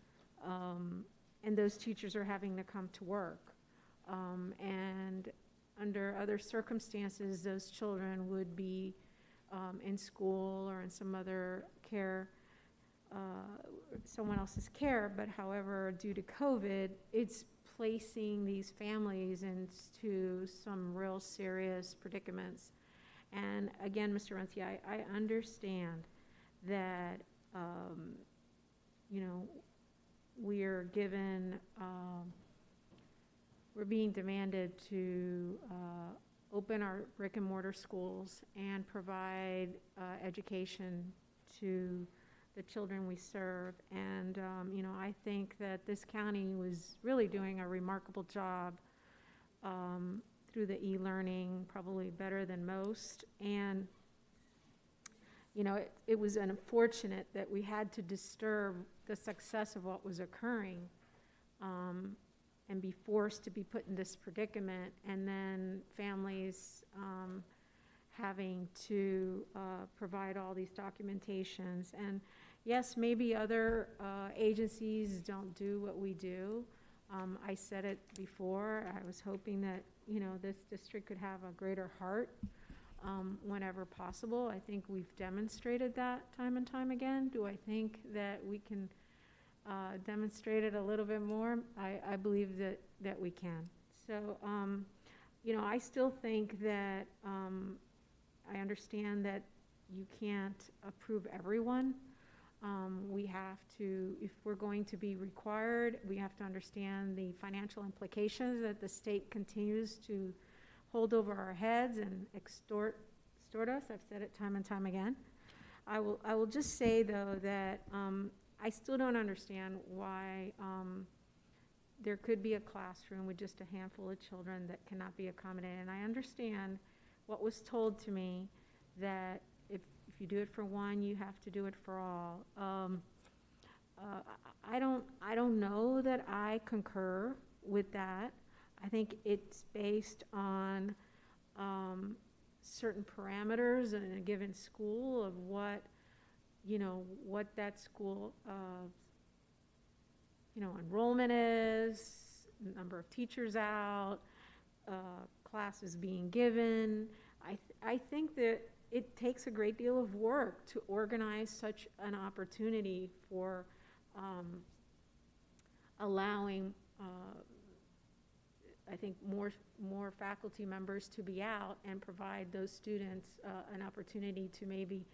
And those teachers are having to come to work. And under other circumstances, those children would be in school or in some other care, someone else's care, but however, due to COVID, it's placing these families into some real serious predicaments. And again, Mr. Runcie, I understand that, you know, we're given, we're being demanded to open our brick and mortar schools and provide education to the children we serve. And, you know, I think that this county was really doing a remarkable job through the e-learning, probably better than most. And, you know, it was unfortunate that we had to disturb the success of what was occurring and be forced to be put in this predicament, and then families having to provide all these documentations. And yes, maybe other agencies don't do what we do. I said it before, I was hoping that, you know, this district could have a greater heart whenever possible. I think we've demonstrated that time and time again. Do I think that we can demonstrate it a little bit more? I believe that we can. So, you know, I still think that I understand that you can't approve everyone. We have to, if we're going to be required, we have to understand the financial implications that the state continues to hold over our heads and extort us. I've said it time and time again. I will just say, though, that I still don't understand why there could be a classroom with just a handful of children that cannot be accommodated. And I understand what was told to me, that if you do it for one, you have to do it for all. I don't know that I concur with that. I think it's based on certain parameters in a given school of what, what that school, enrollment is, number of teachers out, classes being given. I think that it takes a great deal of work to organize such an opportunity for allowing, I think, more faculty members to be out and provide those students an opportunity to maybe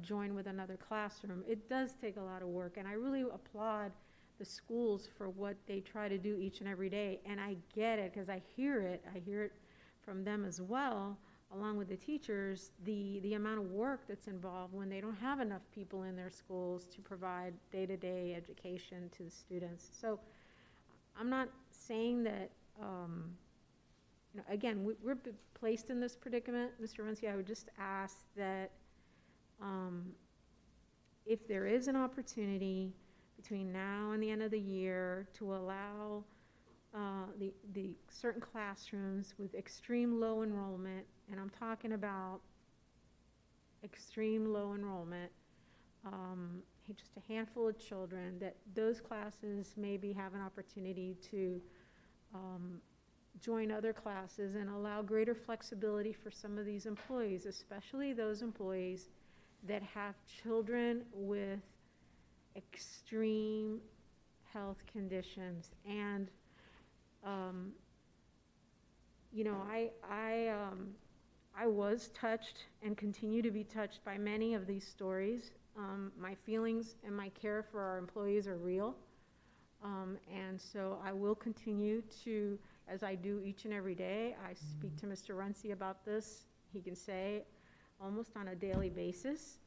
join with another classroom. It does take a lot of work, and I really applaud the schools for what they try to do each and every day. And I get it, because I hear it from them as well, along with the teachers, the amount of work that's involved when they don't have enough people in their schools to provide day-to-day education to the students. So I'm not saying that, again, we're placed in this predicament. Mr. Runcie, I would just ask that if there is an opportunity between now and the end of the year to allow the certain classrooms with extreme low enrollment, and I'm talking about extreme low enrollment, just a handful of children, that those classes maybe have an opportunity to join other classes and allow greater flexibility for some of these employees, especially those employees that have children with extreme health conditions. And I was touched and continue to be touched by many of these stories. My feelings and my care for our employees are real. And so I will continue to, as I do each and every day, I speak to Mr. Runcie about this. He can say almost on a daily basis.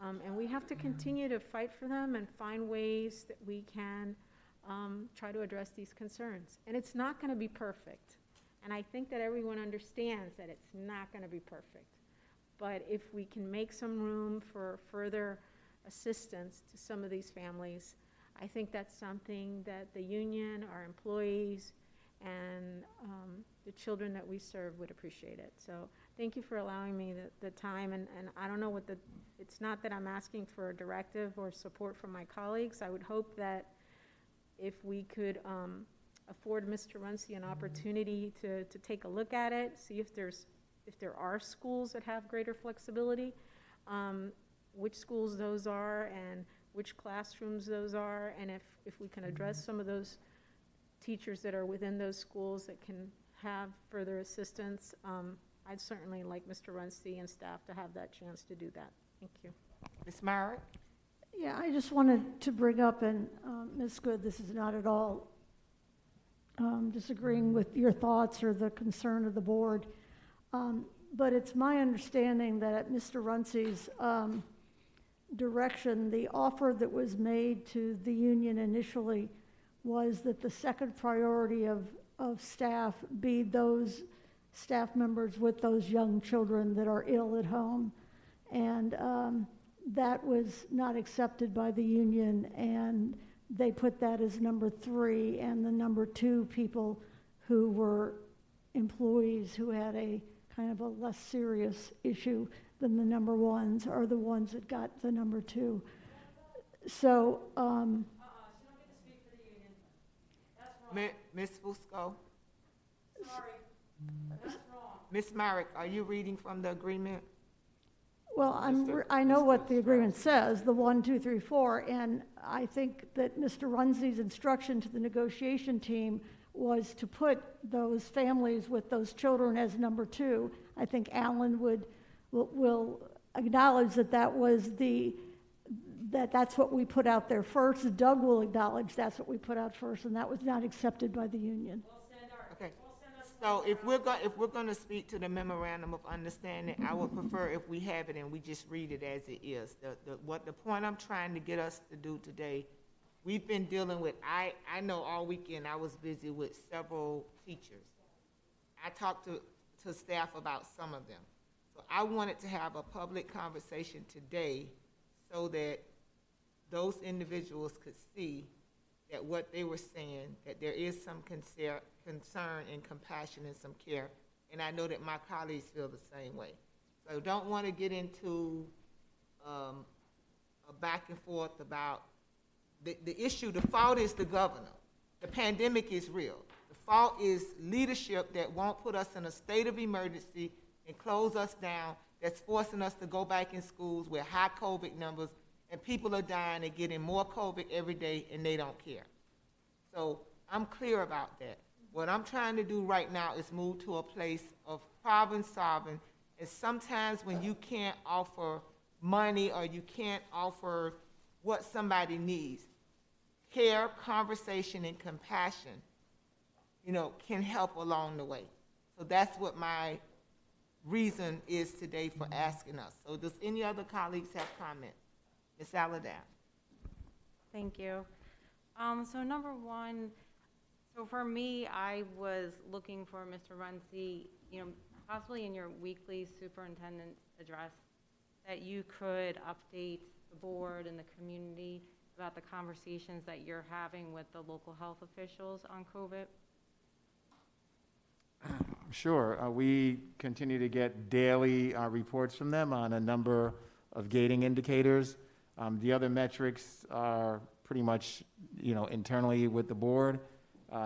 And we have to continue to fight for them and find ways that we can try to address these concerns. And it's not going to be perfect. And I think that everyone understands that it's not going to be perfect. But if we can make some room for further assistance to some of these families, I think that's something that the union, our employees, and the children that we serve would appreciate it. So thank you for allowing me the time. And I don't know it's not that I'm asking for a directive or support from my colleagues. I would hope that if we could afford Mr. Runcie an opportunity to take a look at it, see if there are schools that have greater flexibility, which schools those are and which classrooms those are, and if we can address some of those teachers that are within those schools that can have further assistance. I'd certainly like Mr. Runcie and staff to have that chance to do that. Thank you. Ms. Myrick? Yeah, I just wanted to bring up, and Ms. Good, this is not at all disagreeing with your thoughts or the concern of the board, but it's my understanding that at Mr. Runcie's direction, the offer that was made to the union initially was that the second priority of staff be those staff members with those young children that are ill at home. And that was not accepted by the union, and they put that as number 3, and the number 2 people who were employees who had a kind of a less serious issue than the number 1s are the ones that got the number 2. So, Ms. Fusco? Sorry, that's wrong. Ms. Myrick, are you reading from the agreement? well, I know what the agreement says, the 1, 2, 3, 4, and I think that Mr. Runcie's instruction to the negotiation team was to put those families with those children as number 2. I think Alan will acknowledge that that's what we put out there first. Doug will acknowledge that's what we put out first, and that was not accepted by the union. Okay. So if we're going to speak to the memorandum of understanding, I would prefer if we have it and we just read it as it is. The point I'm trying to get us to do today, we've been dealing with, I know all weekend I was busy with several teachers. I talked to staff about some of them. So I wanted to have a public conversation today so that those individuals could see that what they were saying, that there is some concern and compassion and some care. And I know that my colleagues feel the same way. So don't want to get into a back and forth about the issue. The fault is the governor. The pandemic is real. The fault is leadership that won't put us in a state of emergency and close us down, that's forcing us to go back in schools with high COVID numbers, and people are dying and getting more COVID every day, and they don't care. So I'm clear about that. What I'm trying to do right now is move to a place of problem solving, and sometimes when you can't offer money or you can't offer what somebody needs, care, conversation, and compassion, can help along the way. So that's what my reason is today for asking us. So does any other colleagues have comment? Ms. Alladine. Thank you. So number one, so for me, I was looking for Mr. Runcie, possibly in your weekly superintendent's address, that you could update the board and the community about the conversations that you're having with the local health officials on COVID. Sure. We continue to get daily reports from them on a number of gating indicators. The other metrics are pretty much, internally with the board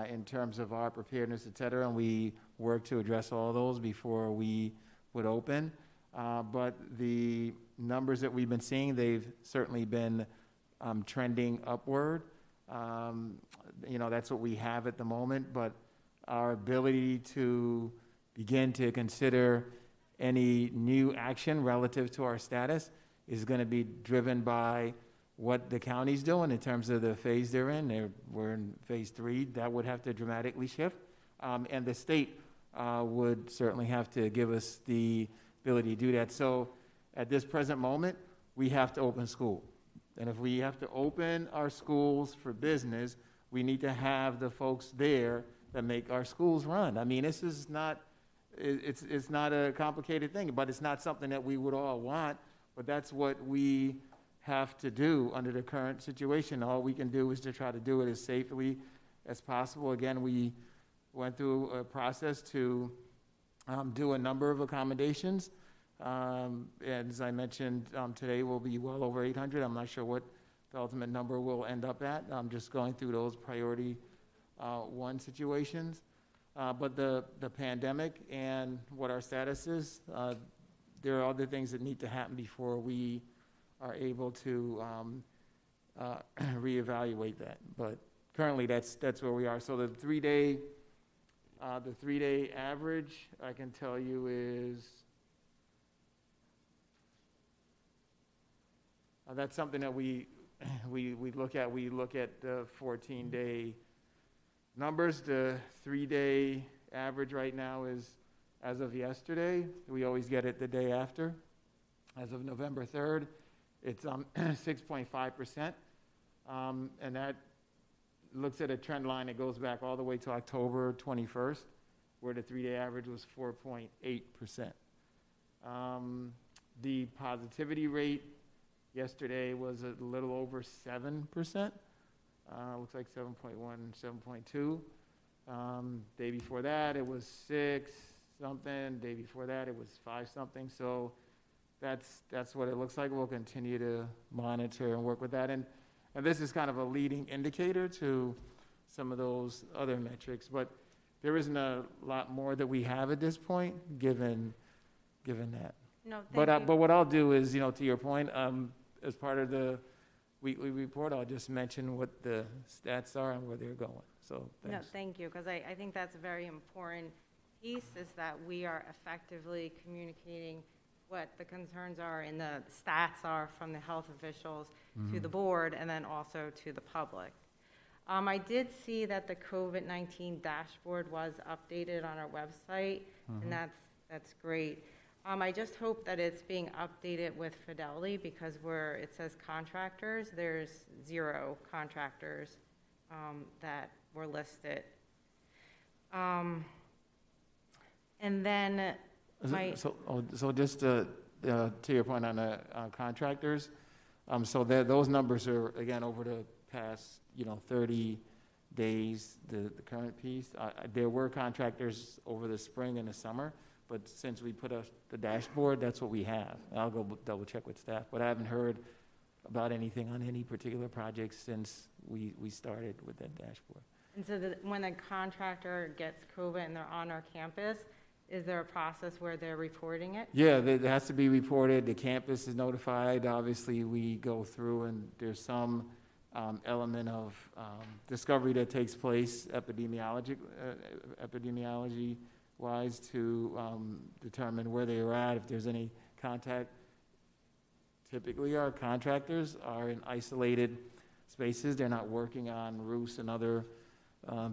in terms of our preparedness, et cetera, and we work to address all those before we would open. But the numbers that we've been seeing, they've certainly been trending upward. That's what we have at the moment, but our ability to begin to consider any new action relative to our status is going to be driven by what the county's doing in terms of the phase they're in. We're in phase 3. That would have to dramatically shift. And the state would certainly have to give us the ability to do that. So at this present moment, we have to open school. And if we have to open our schools for business, we need to have the folks there that make our schools run. I mean, this is not, it's not a complicated thing, but it's not something that we would all want, but that's what we have to do under the current situation. All we can do is to try to do it as safely as possible. Again, we went through a process to do a number of accommodations. And as I mentioned, today will be well over 800. I'm not sure what the ultimate number will end up at. I'm just going through those priority 1 situations. But the pandemic and what our status is, there are other things that need to happen before we are able to reevaluate that. But currently, that's where we are. So the 3-day average, I can tell you, is that's something that we look at. We look at the 14-day numbers. The 3-day average right now is, as of yesterday, we always get it the day after. As of November 3rd, it's 6.5%. And that looks at a trend line that goes back all the way to October 21st, where the 3-day average was 4.8%. The positivity rate yesterday was a little over 7%. Looks like 7.1, 7.2. Day before that, it was 6 something. Day before that, it was 5 something. So that's what it looks like. We'll continue to monitor and work with that. And this is kind of a leading indicator to some of those other metrics. But there isn't a lot more that we have at this point, given that. No, but what I'll do is, to your point, as part of the weekly report, I'll just mention what the stats are and where they're going. So thanks. No, thank you, because I think that's a very important piece, is that we are effectively communicating what the concerns are and the stats are from the health officials to the board and then also to the public. I did see that the COVID-19 dashboard was updated on our website, and that's great. I just hope that it's being updated with fidelity, because where it says contractors, there's 0 contractors that were listed. And then so just to your point on the contractors, So those numbers are, again, over the past, 30 days, the current piece. There were contractors over the spring and the summer, but since we put up the dashboard, that's what we have. I'll go double check with staff, but I haven't heard about anything on any particular projects since we started with that dashboard. And so when a contractor gets COVID and they're on our campus, is there a process where they're reporting it? Yeah, it has to be reported. The campus is notified. Obviously, we go through and there's some element of discovery that takes place epidemiology-wise to determine where they are at, if there's any contact. Typically, our contractors are in isolated spaces. They're not working on roofs and other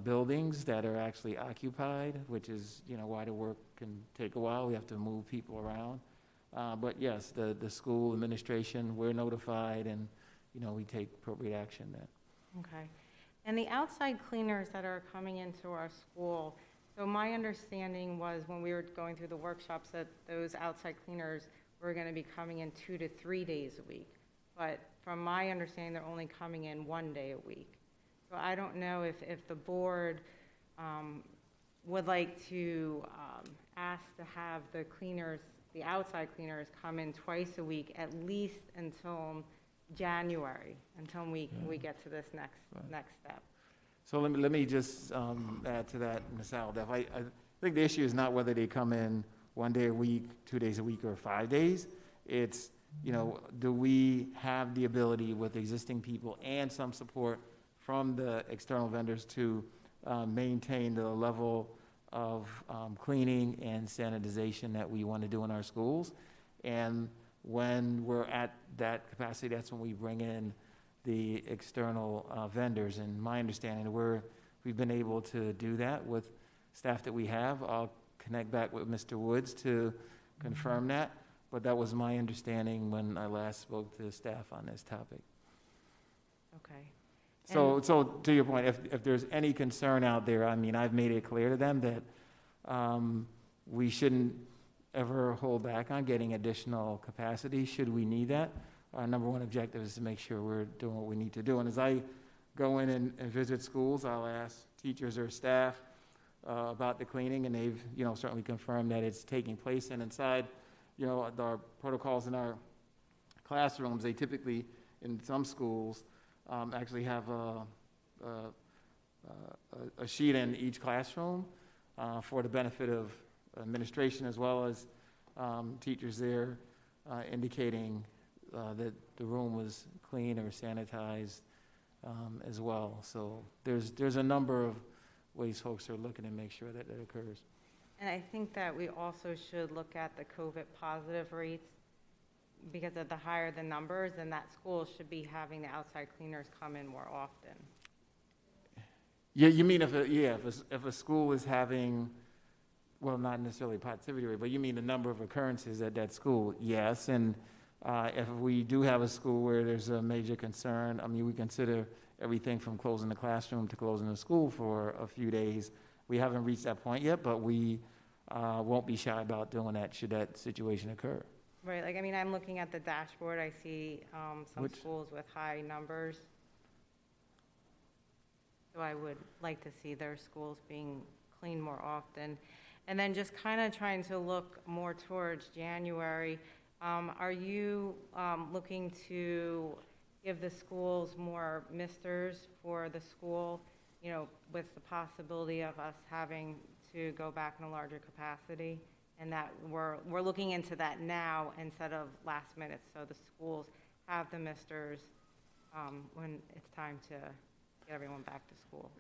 buildings that are actually occupied, which is, why the work can take a while. We have to move people around. But yes, the school administration, we're notified, and, we take appropriate action then. Okay. And the outside cleaners that are coming into our school, so my understanding was when we were going through the workshops that those outside cleaners were going to be coming in 2 to 3 days a week. But from my understanding, they're only coming in 1 day a week. So I don't know if the board would like to ask to have the cleaners, the outside cleaners, come in twice a week, at least until January, until we get to this next step. So let me just add to that, Ms. Aldef. I think the issue is not whether they come in 1 day a week, 2 days a week, or 5 days. It's, do we have the ability with existing people and some support from the external vendors to maintain the level of cleaning and sanitization that we want to do in our schools. And when we're at that capacity, that's when we bring in the external vendors. And my understanding, we've been able to do that with staff that we have. I'll connect back with Mr. Woods to confirm that, but that was my understanding when I last spoke to staff on this topic. Okay. So to your point, if there's any concern out there, I've made it clear to them that we shouldn't ever hold back on getting additional capacity should we need that. Our number one objective is to make sure we're doing what we need to do. And as I go in and visit schools, I'll ask teachers or staff about the cleaning, and they've certainly confirmed that it's taking place. And inside, our protocols in our classrooms, they typically, in some schools, actually have a sheet in each classroom for the benefit of administration as well as teachers there indicating that the room was clean or sanitized as well. So there's a number of ways folks are looking to make sure that that occurs. And I think that we also should look at the COVID positive rates, because of the higher the numbers, then that school should be having the outside cleaners come in more often. Yeah, you mean if a school is having, well, not necessarily positivity rate, but you mean the number of occurrences at that school? Yes, and if we do have a school where there's a major concern, we consider everything from closing the classroom to closing the school for a few days. We haven't reached that point yet, but we won't be shy about doing that should that situation occur. Right, I'm looking at the dashboard, I see some schools with high numbers. So I would like to see their schools being cleaned more often. And then just kind of trying to look more towards January, are you looking to give the schools more misters for the school, with the possibility of us having to go back in a larger capacity? And that we're looking into that now instead of last minute, so the schools have the misters when it's time to get everyone back to school.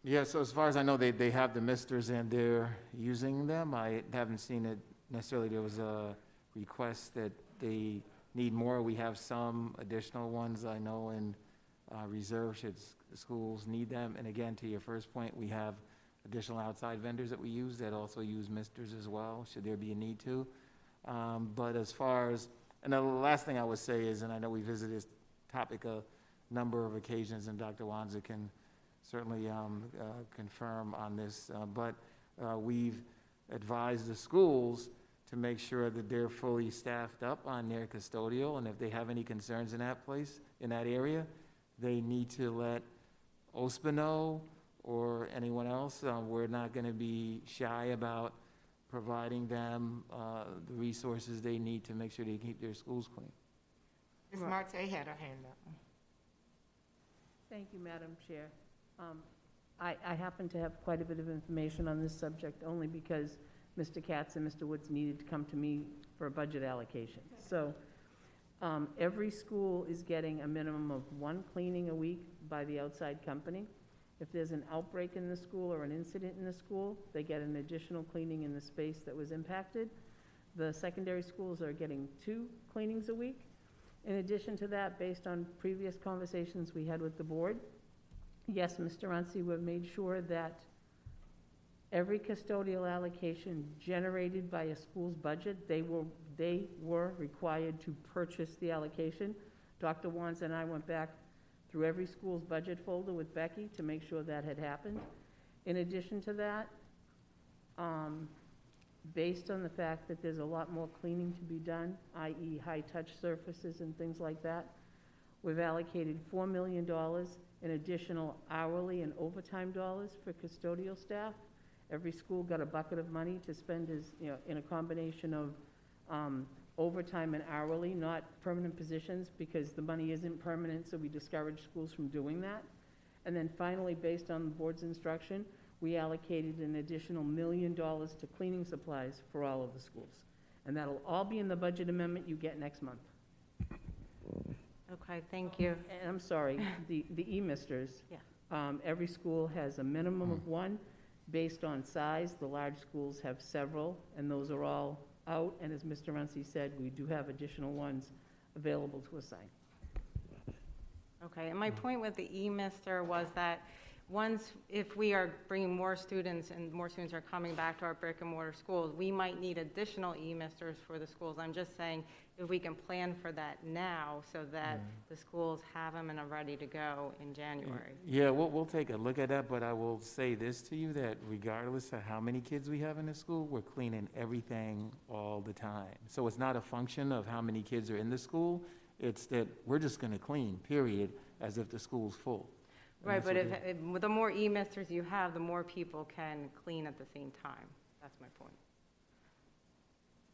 Yeah, so as far as I know, they have the misters and they're using them. I haven't seen it necessarily. There was a request that they need more. We have some additional ones I know in reserve should schools need them. And again, to your first point, we have additional outside vendors that we use that also use misters as well, should there be a need to. But as far as, and the last thing I would say is, and I know we visited this topic a number of occasions, and Dr. Wanza can certainly confirm on this, but we've advised the schools to make sure that they're fully staffed up on their custodial, and if they have any concerns in that place, in that area, they need to let OSPA know or anyone else. We're not going to be shy about providing them the resources they need to make sure they keep their schools clean. Ms. Marte had her hand up. Thank you, Madam Chair. I happen to have quite a bit of information on this subject only because Mr. Katz and Mr. Woods needed to come to me for a budget allocation. So every school is getting a minimum of 1 cleaning a week by the outside company. If there's an outbreak in the school or an incident in the school, they get an additional cleaning in the space that was impacted. The secondary schools are getting 2 cleanings a week. In addition to that, based on previous conversations we had with the board, yes, Mr. Runcie, we've made sure that every custodial allocation generated by a school's budget, they were required to purchase the allocation. Dr. Wands and I went back through every school's budget folder with Becky to make sure that had happened. In addition to that, based on the fact that there's a lot more cleaning to be done, i.e. high-touch surfaces and things like that, we've allocated $4 million in additional hourly and overtime dollars for custodial staff. Every school got a bucket of money to spend in a combination of overtime and hourly, not permanent positions, because the money isn't permanent, so we discourage schools from doing that. And then finally, based on the board's instruction, we allocated an additional $1 million to cleaning supplies for all of the schools. And that'll all be in the budget amendment you get next month. Okay, thank you. And I'm sorry, the e-misters. Yeah. Every school has a minimum of 1 based on size. The large schools have several, and those are all out. And as Mr. Runcie said, we do have additional ones available to assign. Okay, and my point with the e-mister was that if we are bringing more students and more students are coming back to our brick and mortar schools, we might need additional e-misters for the schools. I'm just saying if we can plan for that now so that the schools have them and are ready to go in January. Yeah, we'll take a look at that, but I will say this to you, that regardless of how many kids we have in the school, we're cleaning everything all the time. So it's not a function of how many kids are in the school, it's that we're just gonna clean, period, as if the school's full. Right, but if the more e-misters you have, the more people can clean at the same time. That's my point.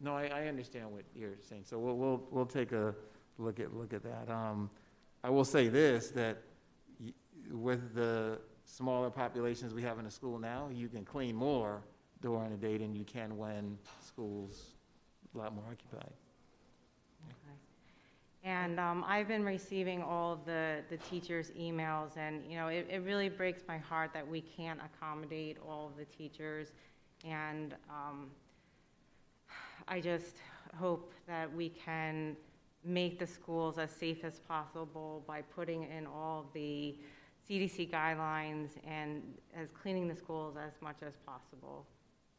No, I understand what you're saying, so we'll take a look at that. I will say this, that with the smaller populations we have in the school now, you can clean more during the day than you can when school's a lot more occupied. And I've been receiving all of the teachers' emails, and it really breaks my heart that we can't accommodate all of the teachers. And I just hope that we can make the schools as safe as possible by putting in all the CDC guidelines and as cleaning the schools as much as possible.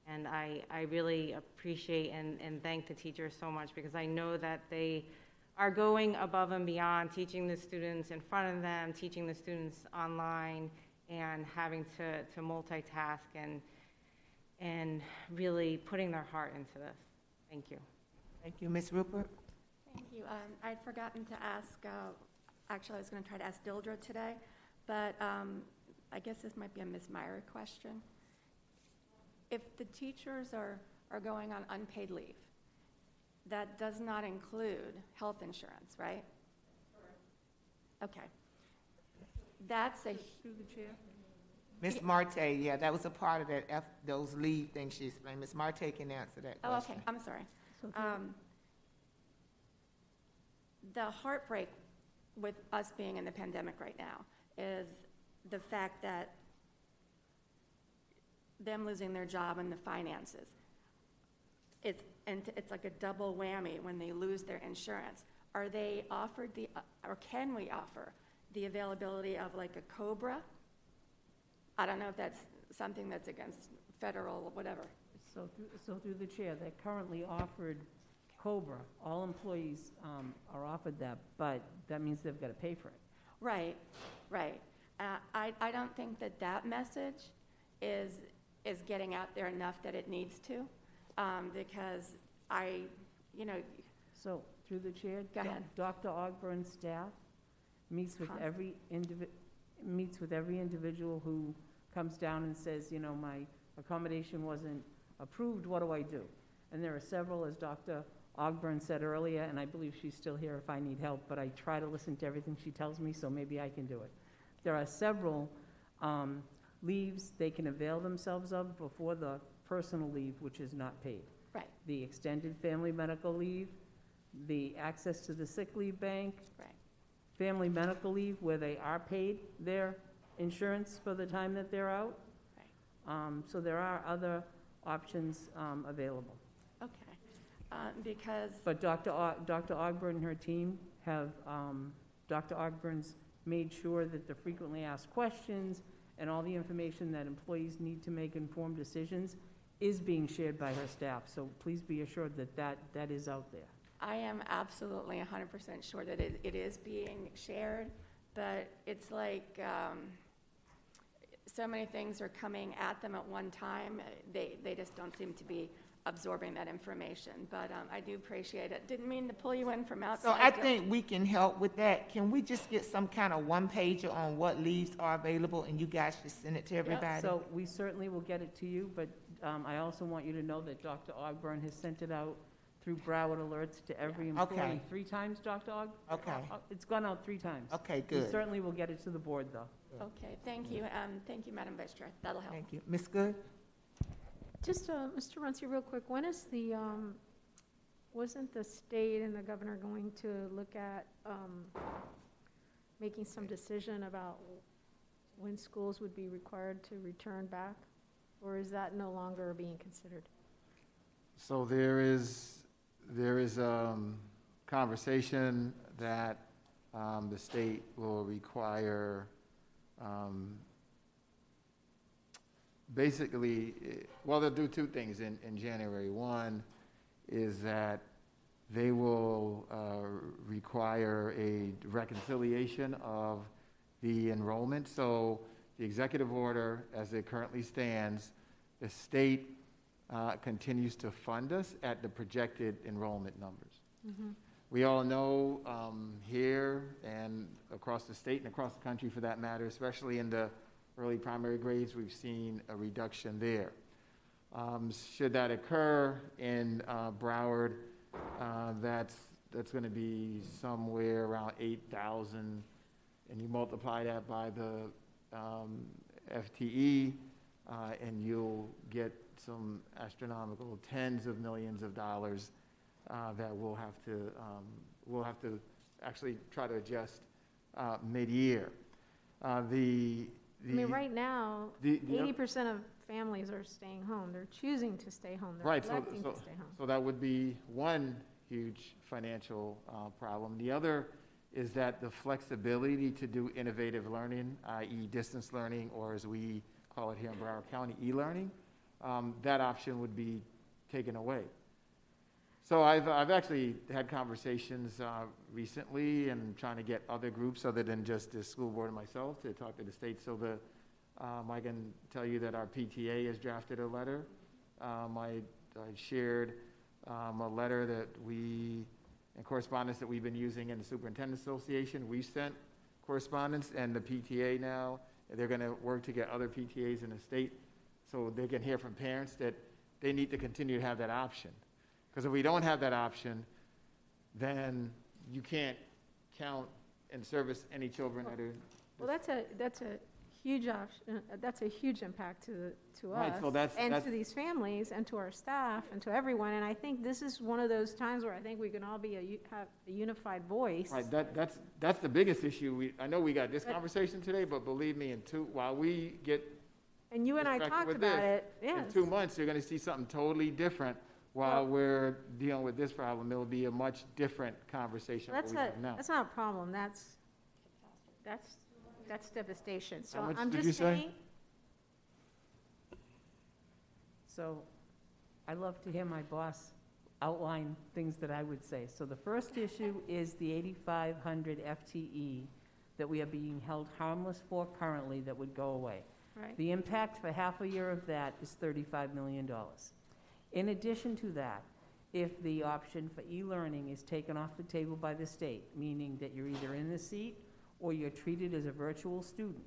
And I really appreciate and thank the teachers so much, because I know that they are going above and beyond, teaching the students in front of them, teaching the students online, and having to multitask and really putting their heart into this. Thank you. Thank you. Ms. Rupert? Thank you. I'd forgotten to ask, actually I was going to try to ask Dildra today, but I guess this might be a Ms. Meyer question. If the teachers are going on unpaid leave, that does not include health insurance, right? Okay. That's a... Through the chair? Ms. Marte, yeah, that was a part of that, those leave things she explained. Ms. Marte can answer that question. Oh, okay, I'm sorry. The heartbreak with us being in the pandemic right now is the fact that them losing their job and the finances. It's like a double whammy when they lose their insurance. Are they offered or can we offer the availability of like a COBRA? I don't know if that's something that's against federal, whatever. So through the chair, they're currently offered COBRA. All employees are offered that, but that means they've got to pay for it. Right, right. I don't think that message is getting out there enough that it needs to, because you know, So, through the chair. Go ahead. Dr. Ogburn's staff meets with every individual who comes down and says, you know, my accommodation wasn't approved, what do I do? And there are several, as Dr. Ogburn said earlier, and I believe she's still here if I need help, but I try to listen to everything she tells me, so maybe I can do it. There are several leaves they can avail themselves of before the personal leave, which is not paid. Right. The extended family medical leave, the access to the sick leave bank, Right. family medical leave where they are paid their insurance for the time that they're out. Right. So there are other options available. Okay. Because, But Dr. Ogburn and her team have, Dr. Ogburn's made sure that the frequently asked questions and all the information that employees need to make informed decisions is being shared by her staff. So please be assured that that is out there. I am absolutely 100% sure that it is being shared, but it's like so many things are coming at them at one time. They just don't seem to be absorbing that information, but I do appreciate it. Didn't mean to pull you in from outside. So I think we can help with that. Can we just get some kind of one-pager on what leaves are available, and you guys just send it to everybody? So we certainly will get it to you, but I also want you to know that Dr. Ogburn has sent it out through Broward Alerts to every employee. Okay. 3 times, Dr. Og? Okay. It's gone out 3 times. Okay, We good. certainly will get it to the board, though. Okay, thank you. Thank you, Madam Vice Chair. That'll help. Thank you. Ms. Good? Just, Mr. Runcie, real quick, when is the, wasn't the state and the governor going to look at making some decision about when schools would be required to return back? Or is that no longer being considered? So there is conversation that the state will require, basically, well, they'll do 2 things in January. One is that they will require a reconciliation of the enrollment. So the executive order, as it currently stands, the state continues to fund us at the projected enrollment numbers. Mm-hmm. We all know here and across the state and across the country for that matter, especially in the early primary grades, we've seen a reduction there. Should that occur in Broward, that's going to be somewhere around 8,000, and you multiply that by the FTE, and you'll get some astronomical tens of millions of dollars that we'll have to actually try to adjust mid-year. I mean, right now, 80% of families are staying home. They're choosing to stay home. They're Right, electing to stay home. so that would be one huge financial problem. The other is that the flexibility to do innovative learning, i.e. distance learning, or as we call it here in Broward County, e-learning, that option would be taken away. So I've actually had conversations recently and trying to get other groups other than just the school board and myself to talk to the state. So I can tell you that our PTA has drafted a letter. I shared a letter that in correspondence that we've been using in the Superintendent Association. We sent correspondence, and the PTA now, they're going to work to get other PTAs in the state so they can hear from parents that they need to continue to have that option. Because if we don't have that option, then you can't count and service any children that are. Well, that's a huge option. That's a huge impact to Right, us so that's to these families and to our staff and to everyone. And I think this is one of those times where I think we can all have a unified voice. Right, that's the biggest issue. I know we got this conversation today, but believe me, while we get. And you and I talked about it. Yes. In 2 months, you're going to see something totally different. While we're dealing with this problem, it will be a much different conversation than we have now. That's not a problem. That's devastation. So How much I'm did just you say? saying. So I love to hear my boss outline things that I would say. So the first issue is the 8,500 FTE that we are being held harmless for currently that would go away. Right. The impact for half a year of that is $35 million. In addition to that, if the option for e-learning is taken off the table by the state, meaning that you're either in the seat or you're treated as a virtual student.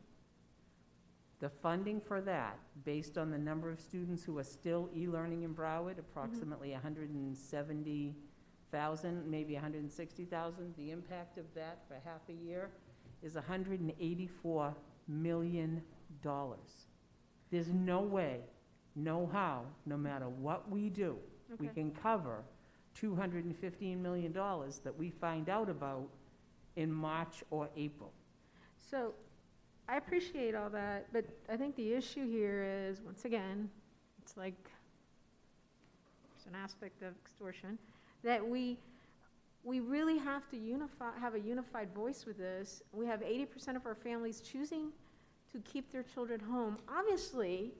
The funding for that, based on the number of students who are still e-learning in Broward, approximately 170,000, maybe 160,000, the impact of that for half a year is $184 million. There's no way, no how, no matter what we do, we can cover $215 million that we find out about in March or April. So I appreciate all that, but I think the issue here is, once again, it's like there's an aspect of extortion, that we really have to have a unified voice with this. We have 80% of our families choosing to keep their children home. Obviously,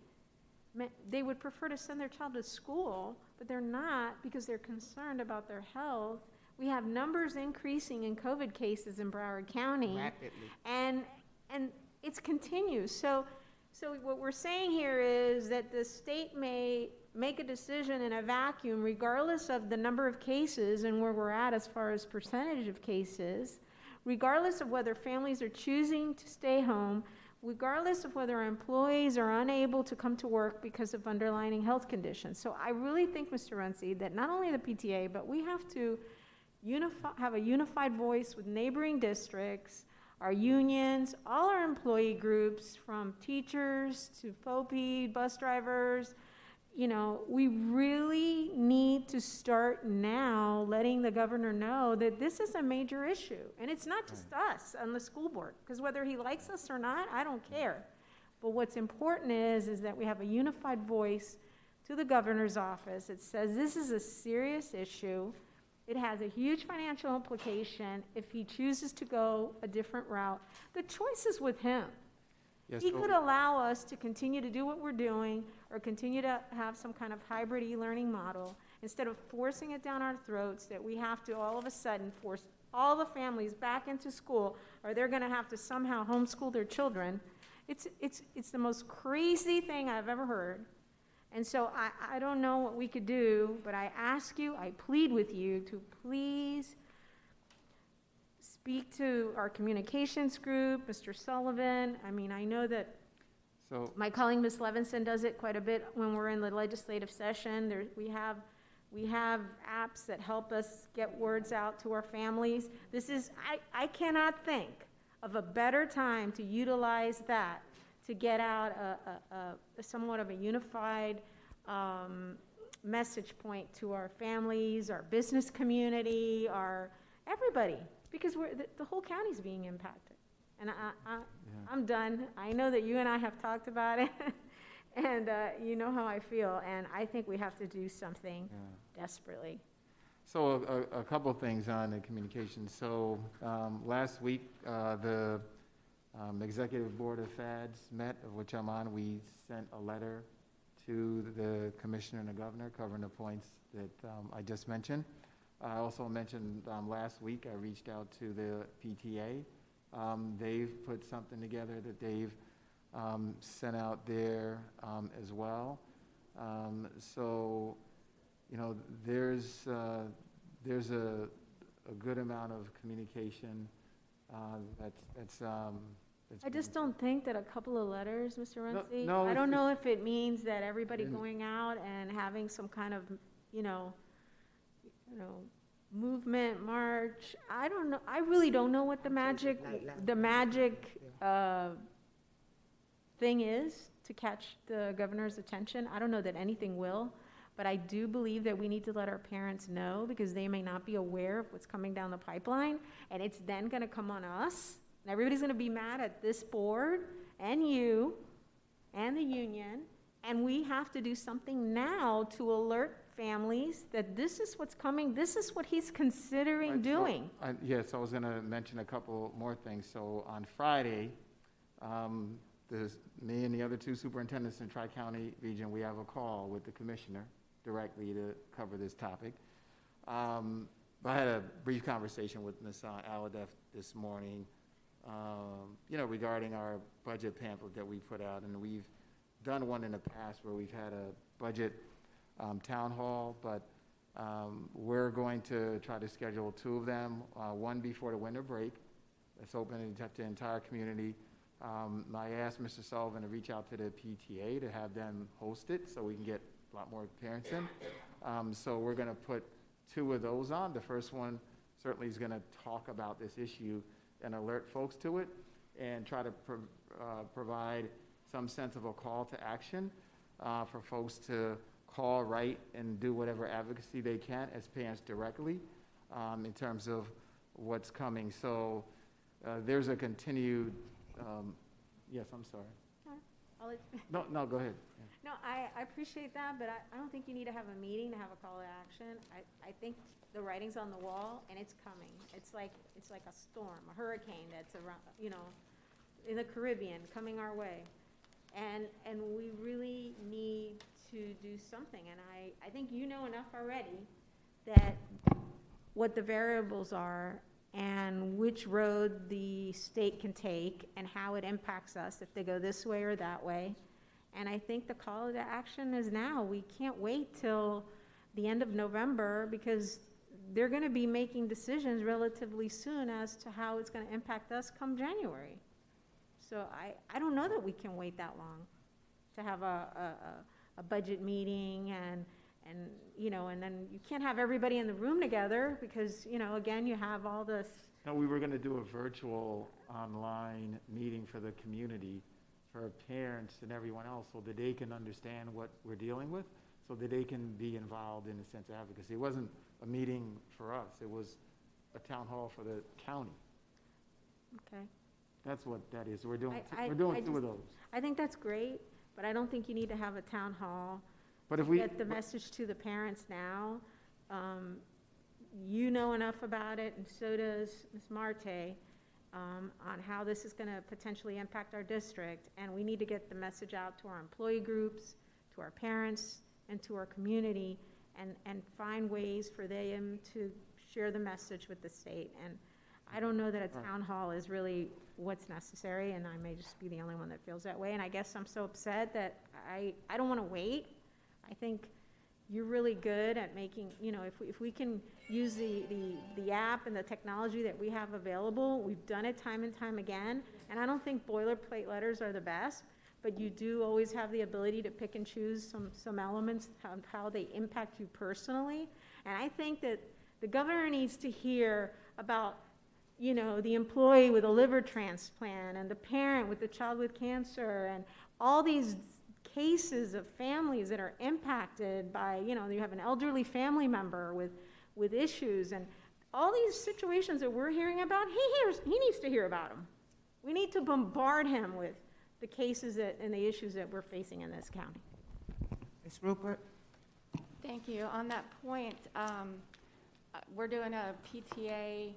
they would prefer to send their child to school, but they're not because they're concerned about their health. We have numbers increasing in COVID cases in Broward County. Rapidly. And it's continues. So what we're saying here is that the state may make a decision in a vacuum regardless of the number of cases and where we're at as far as percentage of cases, regardless of whether families are choosing to stay home, regardless of whether our employees are unable to come to work because of underlying health conditions. So I really think, Mr. Runcie, that not only the PTA, but we have to have a unified voice with neighboring districts, our unions, all our employee groups, from teachers to FOPE, bus drivers. You know, we really need to start now letting the governor know that this is a major issue. And it's not just us on the school board, because whether he likes us or not, I don't care. But what's important is that we have a unified voice to the governor's office. It says this is a serious issue. It has a huge financial implication if he chooses to go a different route. The choice is with him. Yes, He could allow us to continue to do what we're doing or continue to have some kind of hybrid e-learning model instead of forcing it down our throats that we have to all of a sudden force all the families back into school or they're going to have to somehow homeschool their children. It's the most crazy thing I've ever heard. And so I don't know what we could do, but I ask you, I plead with you to please speak to our communications group, Mr. Sullivan. I mean, I know that my colleague, Ms. Levinson, does it quite a bit when we're in the legislative session. We have apps that help us get words out to our families. I cannot think of a better time to utilize that to get out a somewhat of a unified message point to our families, our business community, everybody, because the whole county's being impacted. And I'm done. I know that you and I have talked about it, and you know how I feel, and I think we have to do something desperately. So a couple things on the communication. So last week, the Executive Board of FADS met, of which I'm on. We sent a letter to the Commissioner and the Governor covering the points that I just mentioned. I also mentioned last week I reached out to the PTA. They've put something together that they've sent out there as well. So, you know, there's a good amount of communication that's I just don't think that a couple of letters, Mr. Runcie, no, I don't know if it means that everybody going out and having some kind of, movement, march. I don't know. I really don't know what the magic thing is to catch the governor's attention. I don't know that anything will, but I do believe that we need to let our parents know because they may not be aware of what's coming down the pipeline, and it's then going to come on us. And everybody's going to be mad at this board and you and the union, and we have to do something now to alert families that this is what's coming, this is what he's considering doing. Yes, I was going to mention a couple more things. So on Friday, there's me and the other two superintendents in Tri-County region, we have a call with the commissioner directly to cover this topic. I had a brief conversation with Ms. Aladef this morning, regarding our budget pamphlet that we put out, and we've done one in the past where we've had a budget town hall, but We're going to try to schedule 2 of them, one before the winter break. That's open to the entire community. I asked Mr. Sullivan to reach out to the PTA to have them host it so we can get a lot more parents in. So we're going to put 2 of those on. The first one certainly is going to talk about this issue and alert folks to it and try to provide some sense of a call to action for folks to call, write, and do whatever advocacy they can as parents directly in terms of what's coming. So there's a continued, yes, I'm sorry. I'll let you- No, go ahead. No, I appreciate that, but I don't think you need to have a meeting to have a call to action. I think the writing's on the wall, and it's coming. It's like a storm, a hurricane that's around, in the Caribbean, coming our way. And we really need to do something. And I think you know enough already that what the variables are and which road the state can take and how it impacts us if they go this way or that way. And I think the call to action is now. We can't wait till the end of November because they're going to be making decisions relatively soon as to how it's going to impact us come January. So I don't know that we can wait that long to have a budget meeting and then you can't have everybody in the room together because, again, you have all this. No, we were going to do a virtual online meeting for the community, for parents and everyone else, so that they can understand what we're dealing with, so that they can be involved in a sense of advocacy. It wasn't a meeting for us. It was a town hall for the county. Okay. That's what that is. We're doing I 2 of just- those. I think that's great, but I don't think you need to have a town hall. But if we Get the message to the parents now. You know enough about it, and so does Ms. Marte, on how this is going to potentially impact our district. And we need to get the message out to our employee groups, to our parents, and to our community, and find ways for them to share the message with the state. And I don't know that a town hall is really what's necessary, and I may just be the only one that feels that way. And I guess I'm so upset that I don't want to wait. I think you're really good at making, if we can use the app and the technology that we have available, we've done it time and time again. And I don't think boilerplate letters are the best, but you do always have the ability to pick and choose some elements of how they impact you personally. And I think that the governor needs to hear about the employee with a liver transplant and the parent with the child with cancer and all these cases of families that are impacted by, you have an elderly family member with issues and all these situations that we're hearing about, he needs to hear about them. We need to bombard him with the cases and the issues that we're facing in this county. Ms. Rupert? Thank you. On that point, we're doing a PTA.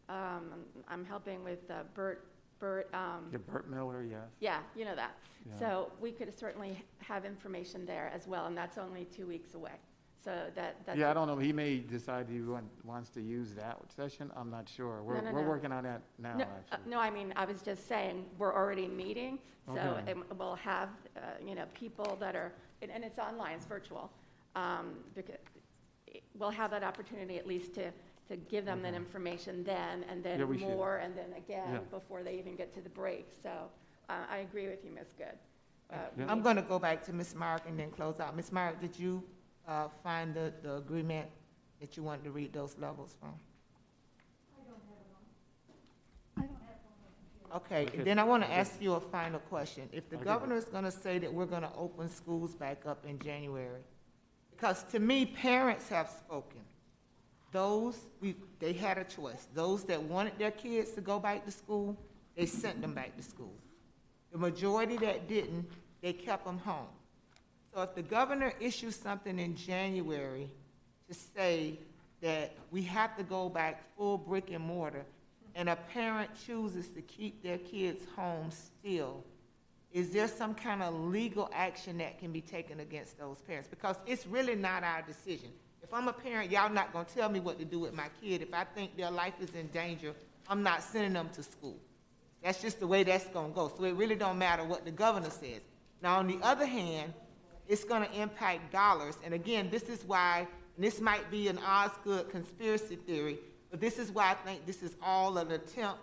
I'm helping with Bert. Bert Miller, yes. Yeah, you know that. Yeah. So we could certainly have information there as well, and that's only 2 weeks away. So that's. Yeah, I don't know. He may decide he wants to use that session. I'm not sure. We're working on that now, actually. No, I mean, I was just saying, we're already meeting, so Okay. we'll have, people that are, and it's online, it's virtual. Because we'll have that opportunity at least to give them that information then, and then we should. more, and then again, Yeah. before they even get to the break. So I agree with you, Ms. Good. I'm going to go back to Ms. Mark and then close out. Ms. Mark, did you find the agreement that you wanted to read those levels from? Okay, then I want to ask you a final question. If the governor is going to say that we're going to open schools back up in January, because to me, parents have spoken. They had a choice. Those that wanted their kids to go back to school, they sent them back to school. The majority that didn't, they kept them home. So if the governor issues something in January to say that we have to go back full brick and mortar, and a parent chooses to keep their kids home still, is there some kind of legal action that can be taken against those parents? Because it's really not our decision. If I'm a parent, y'all not going to tell me what to do with my kid. If I think their life is in danger, I'm not sending them to school. That's just the way that's going to go. So it really don't matter what the governor says. Now, on the other hand, it's going to impact dollars. And again, this is why and this might be an Osgood conspiracy theory, but this is why I think this is all an attempt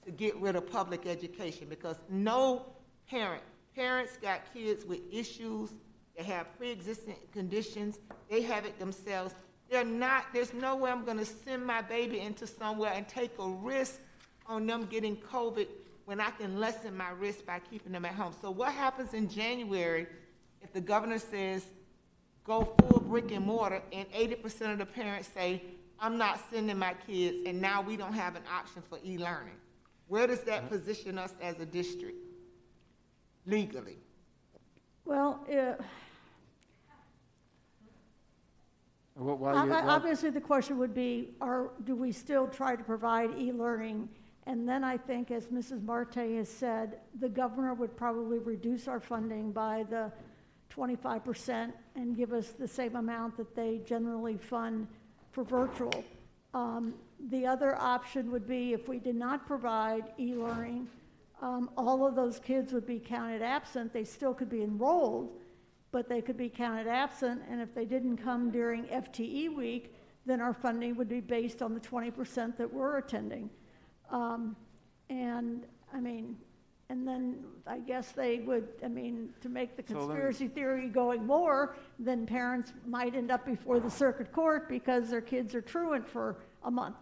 to get rid of public education, because no parents got kids with issues, they have pre-existing conditions, they have it themselves. There's no way I'm gonna send my baby into somewhere and take a risk on them getting COVID when I can lessen my risk by keeping them at home. So what happens in January if the governor says, go full brick and mortar, and 80% of the parents say, I'm not sending my kids, and now we don't have an option for e-learning? Where does that position us as a district legally? Well, obviously the question would be, do we still try to provide e-learning? And then I think, as Mrs. Marte has said, the governor would probably reduce our funding by the 25% and give us the same amount that they generally fund for virtual. The other option would be, if we did not provide e-learning, all of those kids would be counted absent. They still could be enrolled, but they could be counted absent, and if they didn't come during FTE week, then our funding would be based on the 20% that were attending. And then I guess they would, to make the conspiracy theory going more, then parents might end up before the circuit court because their kids are truant for a month.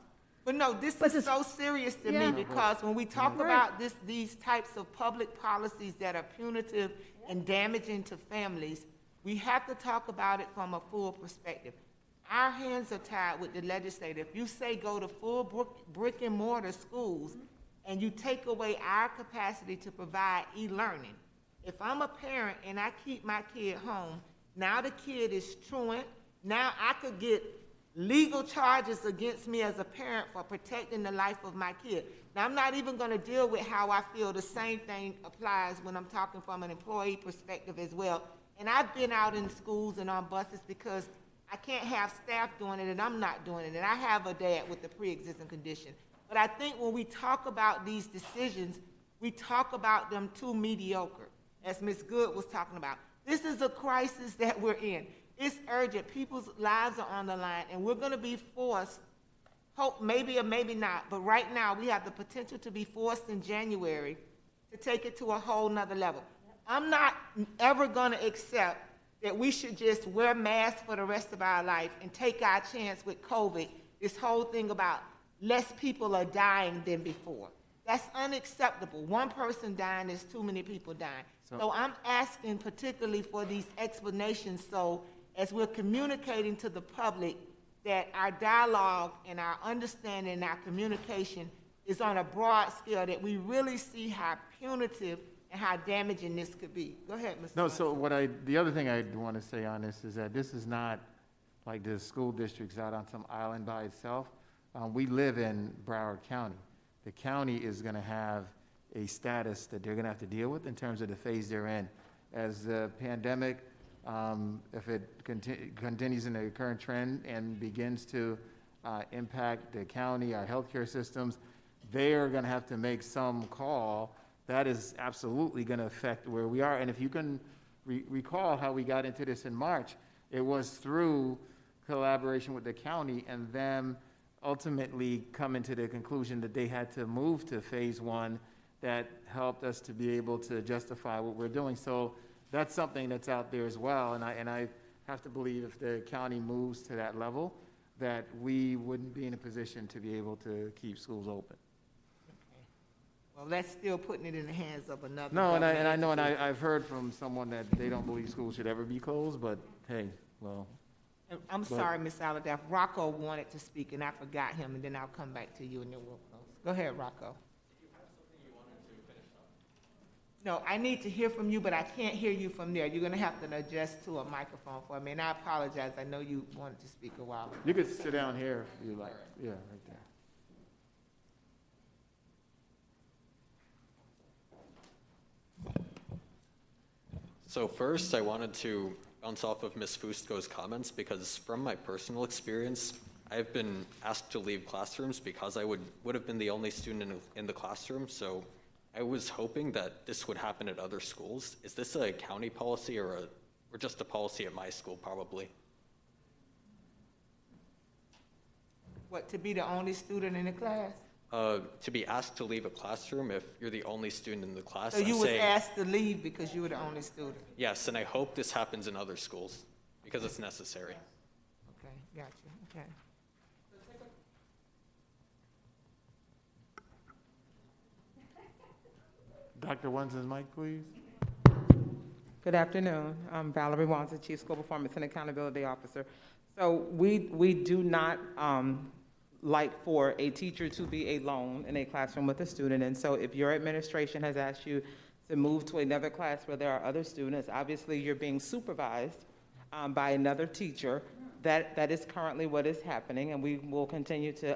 But no, this is so serious to me, because when we talk about these types of public policies that are punitive and damaging to families, we have to talk about it from a full perspective. Our hands are tied with the legislature. If you say go to full brick and mortar schools, and you take away our capacity to provide e-learning, if I'm a parent and I keep my kid home, now the kid is truant, now I could get legal charges against me as a parent for protecting the life of my kid. Now, I'm not even gonna deal with how I feel. The same thing applies when I'm talking from an employee perspective as well. And I've been out in schools and on buses because I can't have staff doing it and I'm not doing it. And I have a dad with a pre-existing condition. But I think when we talk about these decisions, we talk about them too mediocre, as Ms. Good was talking about. This is a crisis that we're in. It's urgent. People's lives are on the line, and we're going to be forced, hope maybe or maybe not, but right now we have the potential to be forced in January to take it to a whole nother level. I'm not ever going to accept that we should just wear masks for the rest of our life and take our chance with COVID, this whole thing about less people are dying than before. That's unacceptable. One person dying is too many people dying. So I'm asking particularly for these explanations, so as we're communicating to the public, that our dialogue and our understanding and our communication is on a broad scale, that we really see how punitive and how damaging this could be. Go ahead, Mr. No, so the other thing I want to say on this is that this is not like the school district's out on some island by itself. We live in Broward County. The county is going to have a status that they're going to have to deal with in terms of the phase they're in. As the pandemic, if it continues in the current trend and begins to impact the county, our healthcare systems, they are going to have to make some call that is absolutely going to affect where we are. And if you can recall how we got into this in March, it was through collaboration with the county and them ultimately coming to the conclusion that they had to move to phase one that helped us to be able to justify what we're doing. So that's something that's out there as well. And I have to believe if the county moves to that level, that we wouldn't be in a position to be able to keep schools open. Okay. Well, that's still putting it in the hands of another. No, and I know, and I've heard from someone that they don't believe schools should ever be closed, but hey, well. I'm sorry, Ms. Aladaff. Rocco wanted to speak, and I forgot him, and then I'll come back to you, and then we'll close. Go ahead, Rocco. Did you have something you wanted to finish up? No, I need to hear from you, but I can't hear you from there. You're going to have to adjust to a microphone for me, and I apologize. I know you wanted to speak a while ago. You could sit down here if you like. Yeah, right there. So first, I wanted to bounce off of Ms. Fusco's comments, because from my personal experience, I've been asked to leave classrooms because I would have been the only student in the classroom. So I was hoping that this would happen at other schools. Is this a county policy or just a policy at my school, probably? What, to be the only student in the class? To be asked to leave a classroom if you're the only student in the class. So you I'm was saying- asked to leave because you were the only student? Yes, and I hope this happens in other schools because it's necessary. Okay, gotcha, okay. Dr. Wonson's mic, please. Good afternoon. I'm Valerie Wonson, Chief School Performance and Accountability Officer. So we do not like for a teacher to be alone in a classroom with a student. And so if your administration has asked you to move to another class where there are other students, obviously you're being supervised by another teacher. That is currently what is happening, and we will continue to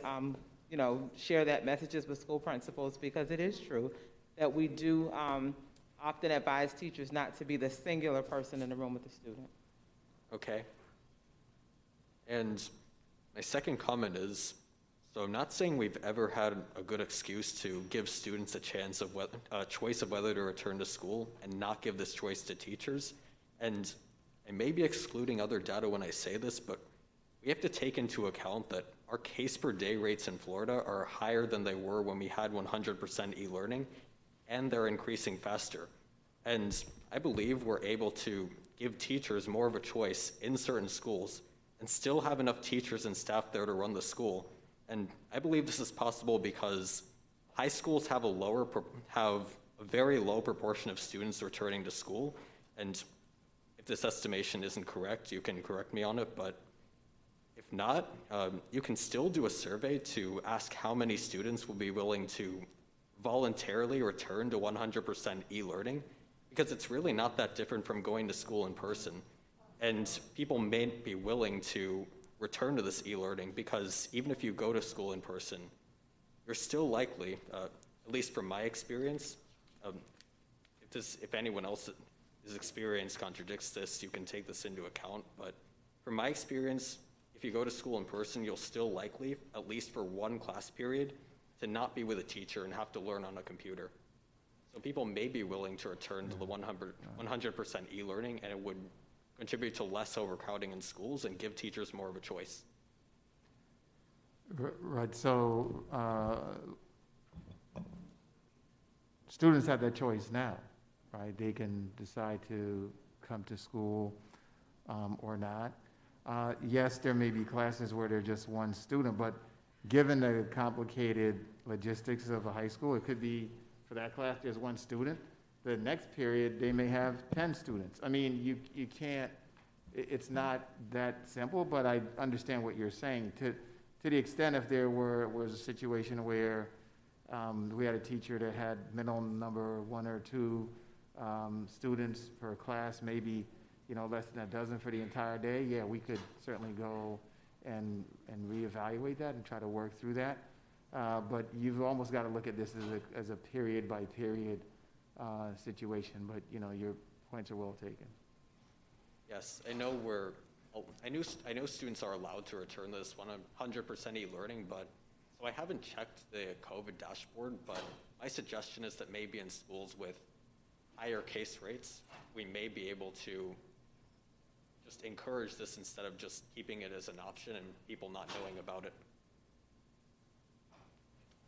share that messages with school principals, because it is true that we do often advise teachers not to be the singular person in the room with the student. Okay. And my second comment is, so I'm not saying we've ever had a good excuse to give students a choice of whether to return to school and not give this choice to teachers. And I may be excluding other data when I say this, but we have to take into account that our case per day rates in Florida are higher than they were when we had 100% e-learning, and they're increasing faster. And I believe we're able to give teachers more of a choice in certain schools and still have enough teachers and staff there to run the school. And I believe this is possible because high schools have a very low proportion of students returning to school. And if this estimation isn't correct, you can correct me on it, but if not, you can still do a survey to ask how many students will be willing to voluntarily return to 100% e-learning, because it's really not that different from going to school in person. And people may be willing to return to this e-learning because even if you go to school in person, you're still likely, at least from my experience, if anyone else's experience contradicts this, you can take this into account. But from my experience, if you go to school in person, you'll still likely, at least for one class period, to not be with a teacher and have to learn on a computer. So people may be willing to return to the 100% e-learning, and it would contribute to less overcrowding in schools and give teachers more of a choice. Right, so students have that choice now, right? They can decide to come to school or not. Yes, there may be classes where there's just one student, but given the complicated logistics of a high school, it could be for that class there's one student. The next period they may have 10 students. I mean, you can't. It's not that simple, but I understand what you're saying. To the extent if there was a situation where we had a teacher that had minimum number 1 or 2 students per class, maybe less than a dozen for the entire day, yeah, we could certainly go and reevaluate that and try to work through that. But you've almost got to look at this as a period by period situation. But your points are well taken. Yes, I know I know students are allowed to return to this 100% e-learning, but so I haven't checked the COVID dashboard, but my suggestion is that maybe in schools with higher case rates, we may be able to just encourage this instead of just keeping it as an option and people not knowing about it.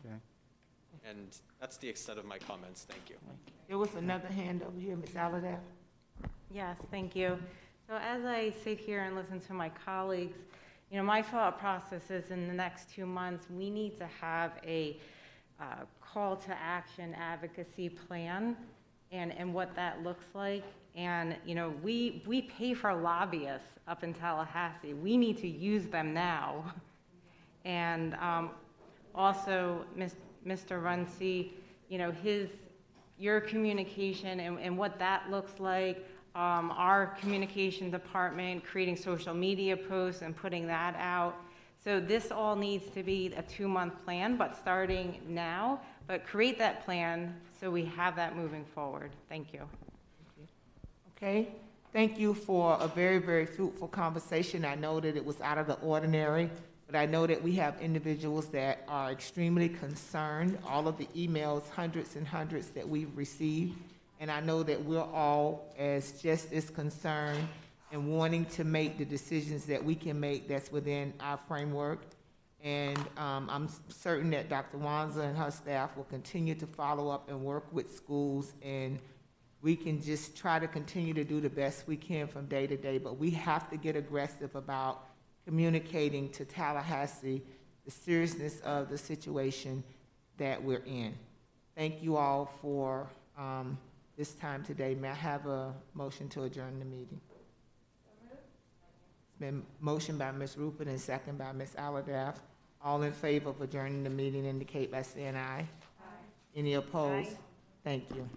Okay. And that's the extent of my comments. Thank you. There was another hand over here, Ms. Alladale. Yes, thank you. So as I sit here and listen to my colleagues, my thought process is in the next 2 months, we need to have a call to action advocacy plan and what that looks like. And, we pay for lobbyists up in Tallahassee. We need to use them now. And also, Mr. Runcie, your communication and what that looks like, our communication department creating social media posts and putting that out. So this all needs to be a 2-month plan, but starting now, but create that plan so we have that moving forward. Thank you. Okay, thank you for a very, very fruitful conversation. I know that it was out of the ordinary, but I know that we have individuals that are extremely concerned. All of the emails, hundreds and hundreds that we've received, and I know that we're all just as concerned and wanting to make the decisions that we can make that's within our framework. And I'm certain that Dr. Wanza and her staff will continue to follow up and work with schools, and we can just try to continue to do the best we can from day to day, but we have to get aggressive about communicating to Tallahassee the seriousness of the situation that we're in. Thank you all for this time today. May I have a motion to adjourn the meeting? It's been motioned by Ms. Rupert and second by Ms. Allardyce. All in favor of adjourning the meeting indicate by saying aye. Aye. Any opposed? Aye. Thank you.